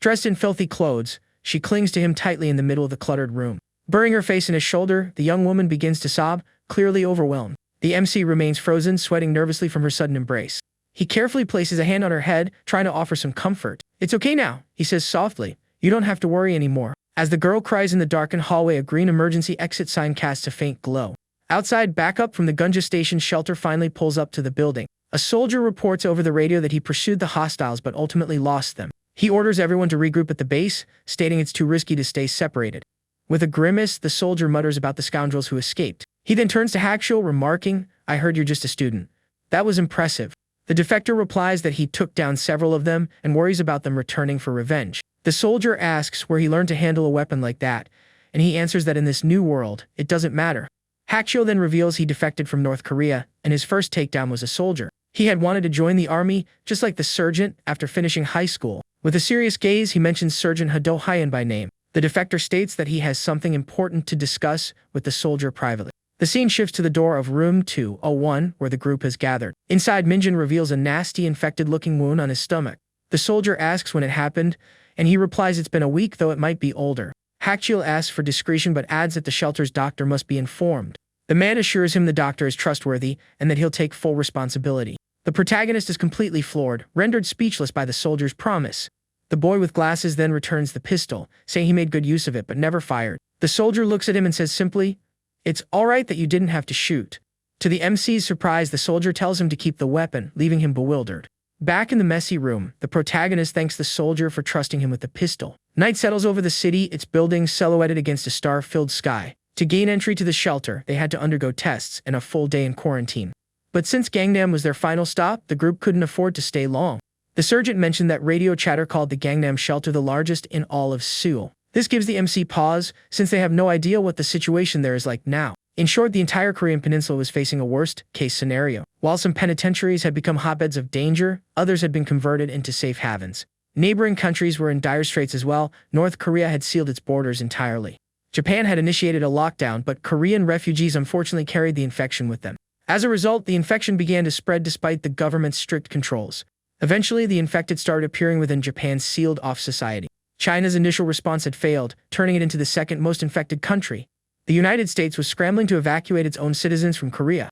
Dressed in filthy clothes, she clings to him tightly in the middle of the cluttered room. Burying her face in his shoulder, the young woman begins to sob, clearly overwhelmed. The MC remains frozen, sweating nervously from her sudden embrace. He carefully places a hand on her head, trying to offer some comfort. "It's okay now," he says softly. "You don't have to worry anymore." As the girl cries in the darkened hallway, a green emergency exit sign casts a faint glow. Outside, backup from the Gunja station shelter finally pulls up to the building. A soldier reports over the radio that he pursued the hostiles but ultimately lost them. He orders everyone to regroup at the base, stating it's too risky to stay separated. With a grimace, the soldier mutters about the scoundrels who escaped. He then turns to Hakshiel, remarking, "I heard you're just a student. That was impressive." The defector replies that he took down several of them and worries about them returning for revenge. The soldier asks where he learned to handle a weapon like that, and he answers that in this new world, it doesn't matter. Hakshiel then reveals he defected from North Korea, and his first takedown was a soldier. He had wanted to join the army, just like the sergeant, after finishing high school. With a serious gaze, he mentions Sergeant Hado Hyan by name. The defector states that he has something important to discuss with the soldier privately. The scene shifts to the door of room 201, where the group has gathered. Inside, Minjin reveals a nasty, infected-looking wound on his stomach. The soldier asks when it happened, and he replies it's been a week, though it might be older. Hakshiel asks for discretion but adds that the shelter's doctor must be informed. The man assures him the doctor is trustworthy and that he'll take full responsibility. The protagonist is completely floored, rendered speechless by the soldier's promise. The boy with glasses then returns the pistol, saying he made good use of it but never fired. The soldier looks at him and says simply, "It's alright that you didn't have to shoot." To the MC's surprise, the soldier tells him to keep the weapon, leaving him bewildered. Back in the messy room, the protagonist thanks the soldier for trusting him with the pistol. Night settles over the city, its buildings silhouetted against a star-filled sky. To gain entry to the shelter, they had to undergo tests and a full day in quarantine. But since Gangnam was their final stop, the group couldn't afford to stay long. The surgeon mentioned that radio chatter called the Gangnam shelter the largest in all of Seoul. This gives the MC pause, since they have no idea what the situation there is like now. In short, the entire Korean peninsula was facing a worst-case scenario. While some penitentiaries had become hotbeds of danger, others had been converted into safe havens. Neighboring countries were in dire straits as well. North Korea had sealed its borders entirely. Japan had initiated a lockdown, but Korean refugees unfortunately carried the infection with them. As a result, the infection began to spread despite the government's strict controls. Eventually, the infected started appearing within Japan's sealed-off society. China's initial response had failed, turning it into the second most infected country. The United States was scrambling to evacuate its own citizens from Korea.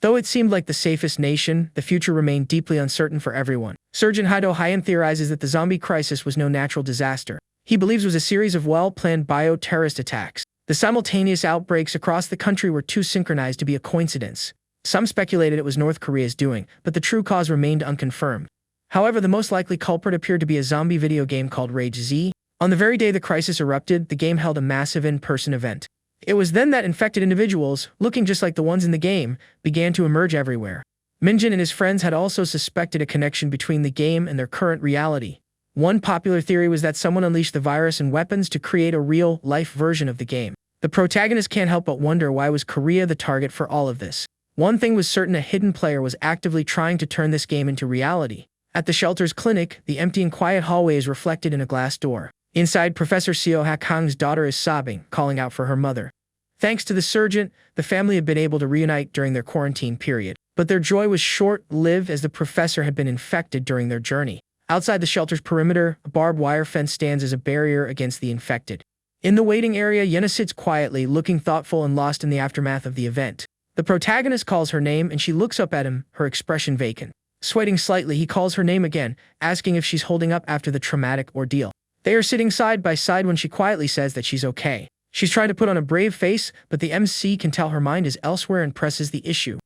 Though it seemed like the safest nation, the future remained deeply uncertain for everyone. Surgeon Haido Hyan theorizes that the zombie crisis was no natural disaster. He believes it was a series of well-planned bio-terrorist attacks. The simultaneous outbreaks across the country were too synchronized to be a coincidence. Some speculated it was North Korea's doing, but the true cause remained unconfirmed. However, the most likely culprit appeared to be a zombie video game called Rage Z. On the very day the crisis erupted, the game held a massive in-person event. It was then that infected individuals, looking just like the ones in the game, began to emerge everywhere. Minjin and his friends had also suspected a connection between the game and their current reality. One popular theory was that someone unleashed the virus and weapons to create a real-life version of the game. The protagonist can't help but wonder why was Korea the target for all of this. One thing was certain: a hidden player was actively trying to turn this game into reality. At the shelter's clinic, the empty and quiet hallway is reflected in a glass door. Inside, Professor Seo Ha-kang's daughter is sobbing, calling out for her mother. Thanks to the surgeon, the family had been able to reunite during their quarantine period. But their joy was short-lived, as the professor had been infected during their journey. Outside the shelter's perimeter, a barbed wire fence stands as a barrier against the infected. In the waiting area, Yena sits quietly, looking thoughtful and lost in the aftermath of the event. The protagonist calls her name and she looks up at him, her expression vacant. Sweating slightly, he calls her name again, asking if she's holding up after the traumatic ordeal. They are sitting side by side when she quietly says that she's okay. She's trying to put on a brave face, but the MC can tell her mind is elsewhere and presses the issue.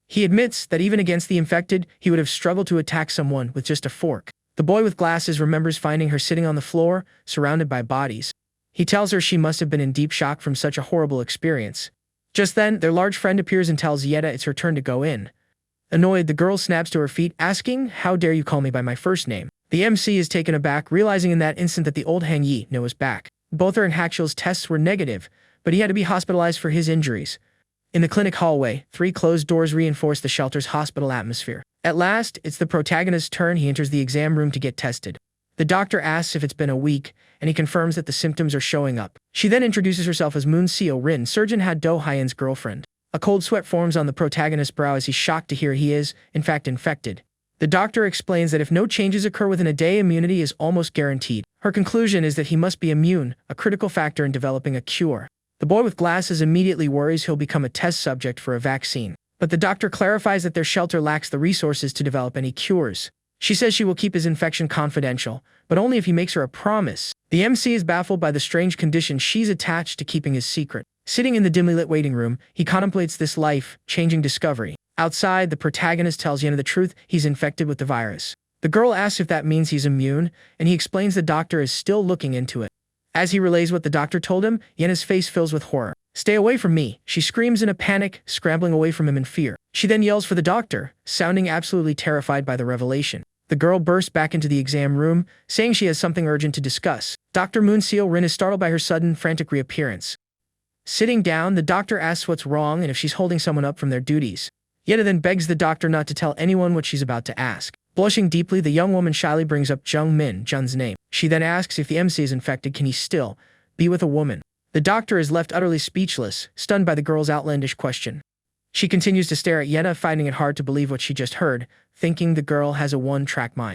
He admits that even against the infected, he would have struggled to attack someone with just a fork. The boy with glasses remembers finding her sitting on the floor, surrounded by bodies. He tells her she must have been in deep shock from such a horrible experience. Just then, their large friend appears and tells Yeta it's her turn to go in. Annoyed, the girl snaps to her feet, asking, "How dare you call me by my first name?" The MC is taken aback, realizing in that instant that the old Hang Yi is back. Both her and Hakshul's tests were negative, but he had to be hospitalized for his injuries. In the clinic hallway, 3 closed doors reinforce the shelter's hospital atmosphere. At last, it's the protagonist's turn. He enters the exam room to get tested. The doctor asks if it's been a week, and he confirms that the symptoms are showing up. She then introduces herself as Moon Seo Rin, Surgeon Haido Hyan's girlfriend. A cold sweat forms on the protagonist's brow as he's shocked to hear he is, in fact, infected. The doctor explains that if no changes occur within a day, immunity is almost guaranteed. Her conclusion is that he must be immune, a critical factor in developing a cure. The boy with glasses immediately worries he'll become a test subject for a vaccine. But the doctor clarifies that their shelter lacks the resources to develop any cures. She says she will keep his infection confidential, but only if he makes her a promise. The MC is baffled by the strange condition she's attached to keeping his secret. Sitting in the dimly lit waiting room, he contemplates this life-changing discovery. Outside, the protagonist tells Yena the truth: he's infected with the virus. The girl asks if that means he's immune, and he explains the doctor is still looking into it. As he relays what the doctor told him, Yena's face fills with horror. "Stay away from me," she screams in a panic, scrambling away from him in fear. She then yells for the doctor, sounding absolutely terrified by the revelation. The girl bursts back into the exam room, saying she has something urgent to discuss. Dr. Moon Seo Rin is startled by her sudden, frantic reappearance. Sitting down, the doctor asks what's wrong and if she's holding someone up from their duties. Yena then begs the doctor not to tell anyone what she's about to ask. Blushing deeply, the young woman shyly brings up Jun's name. She then asks if the MC is infected, can he still be with a woman? The doctor is left utterly speechless, stunned by the girl's outlandish question. She continues to stare at Yena, finding it hard to believe what she just heard, thinking the girl has a one-track mind.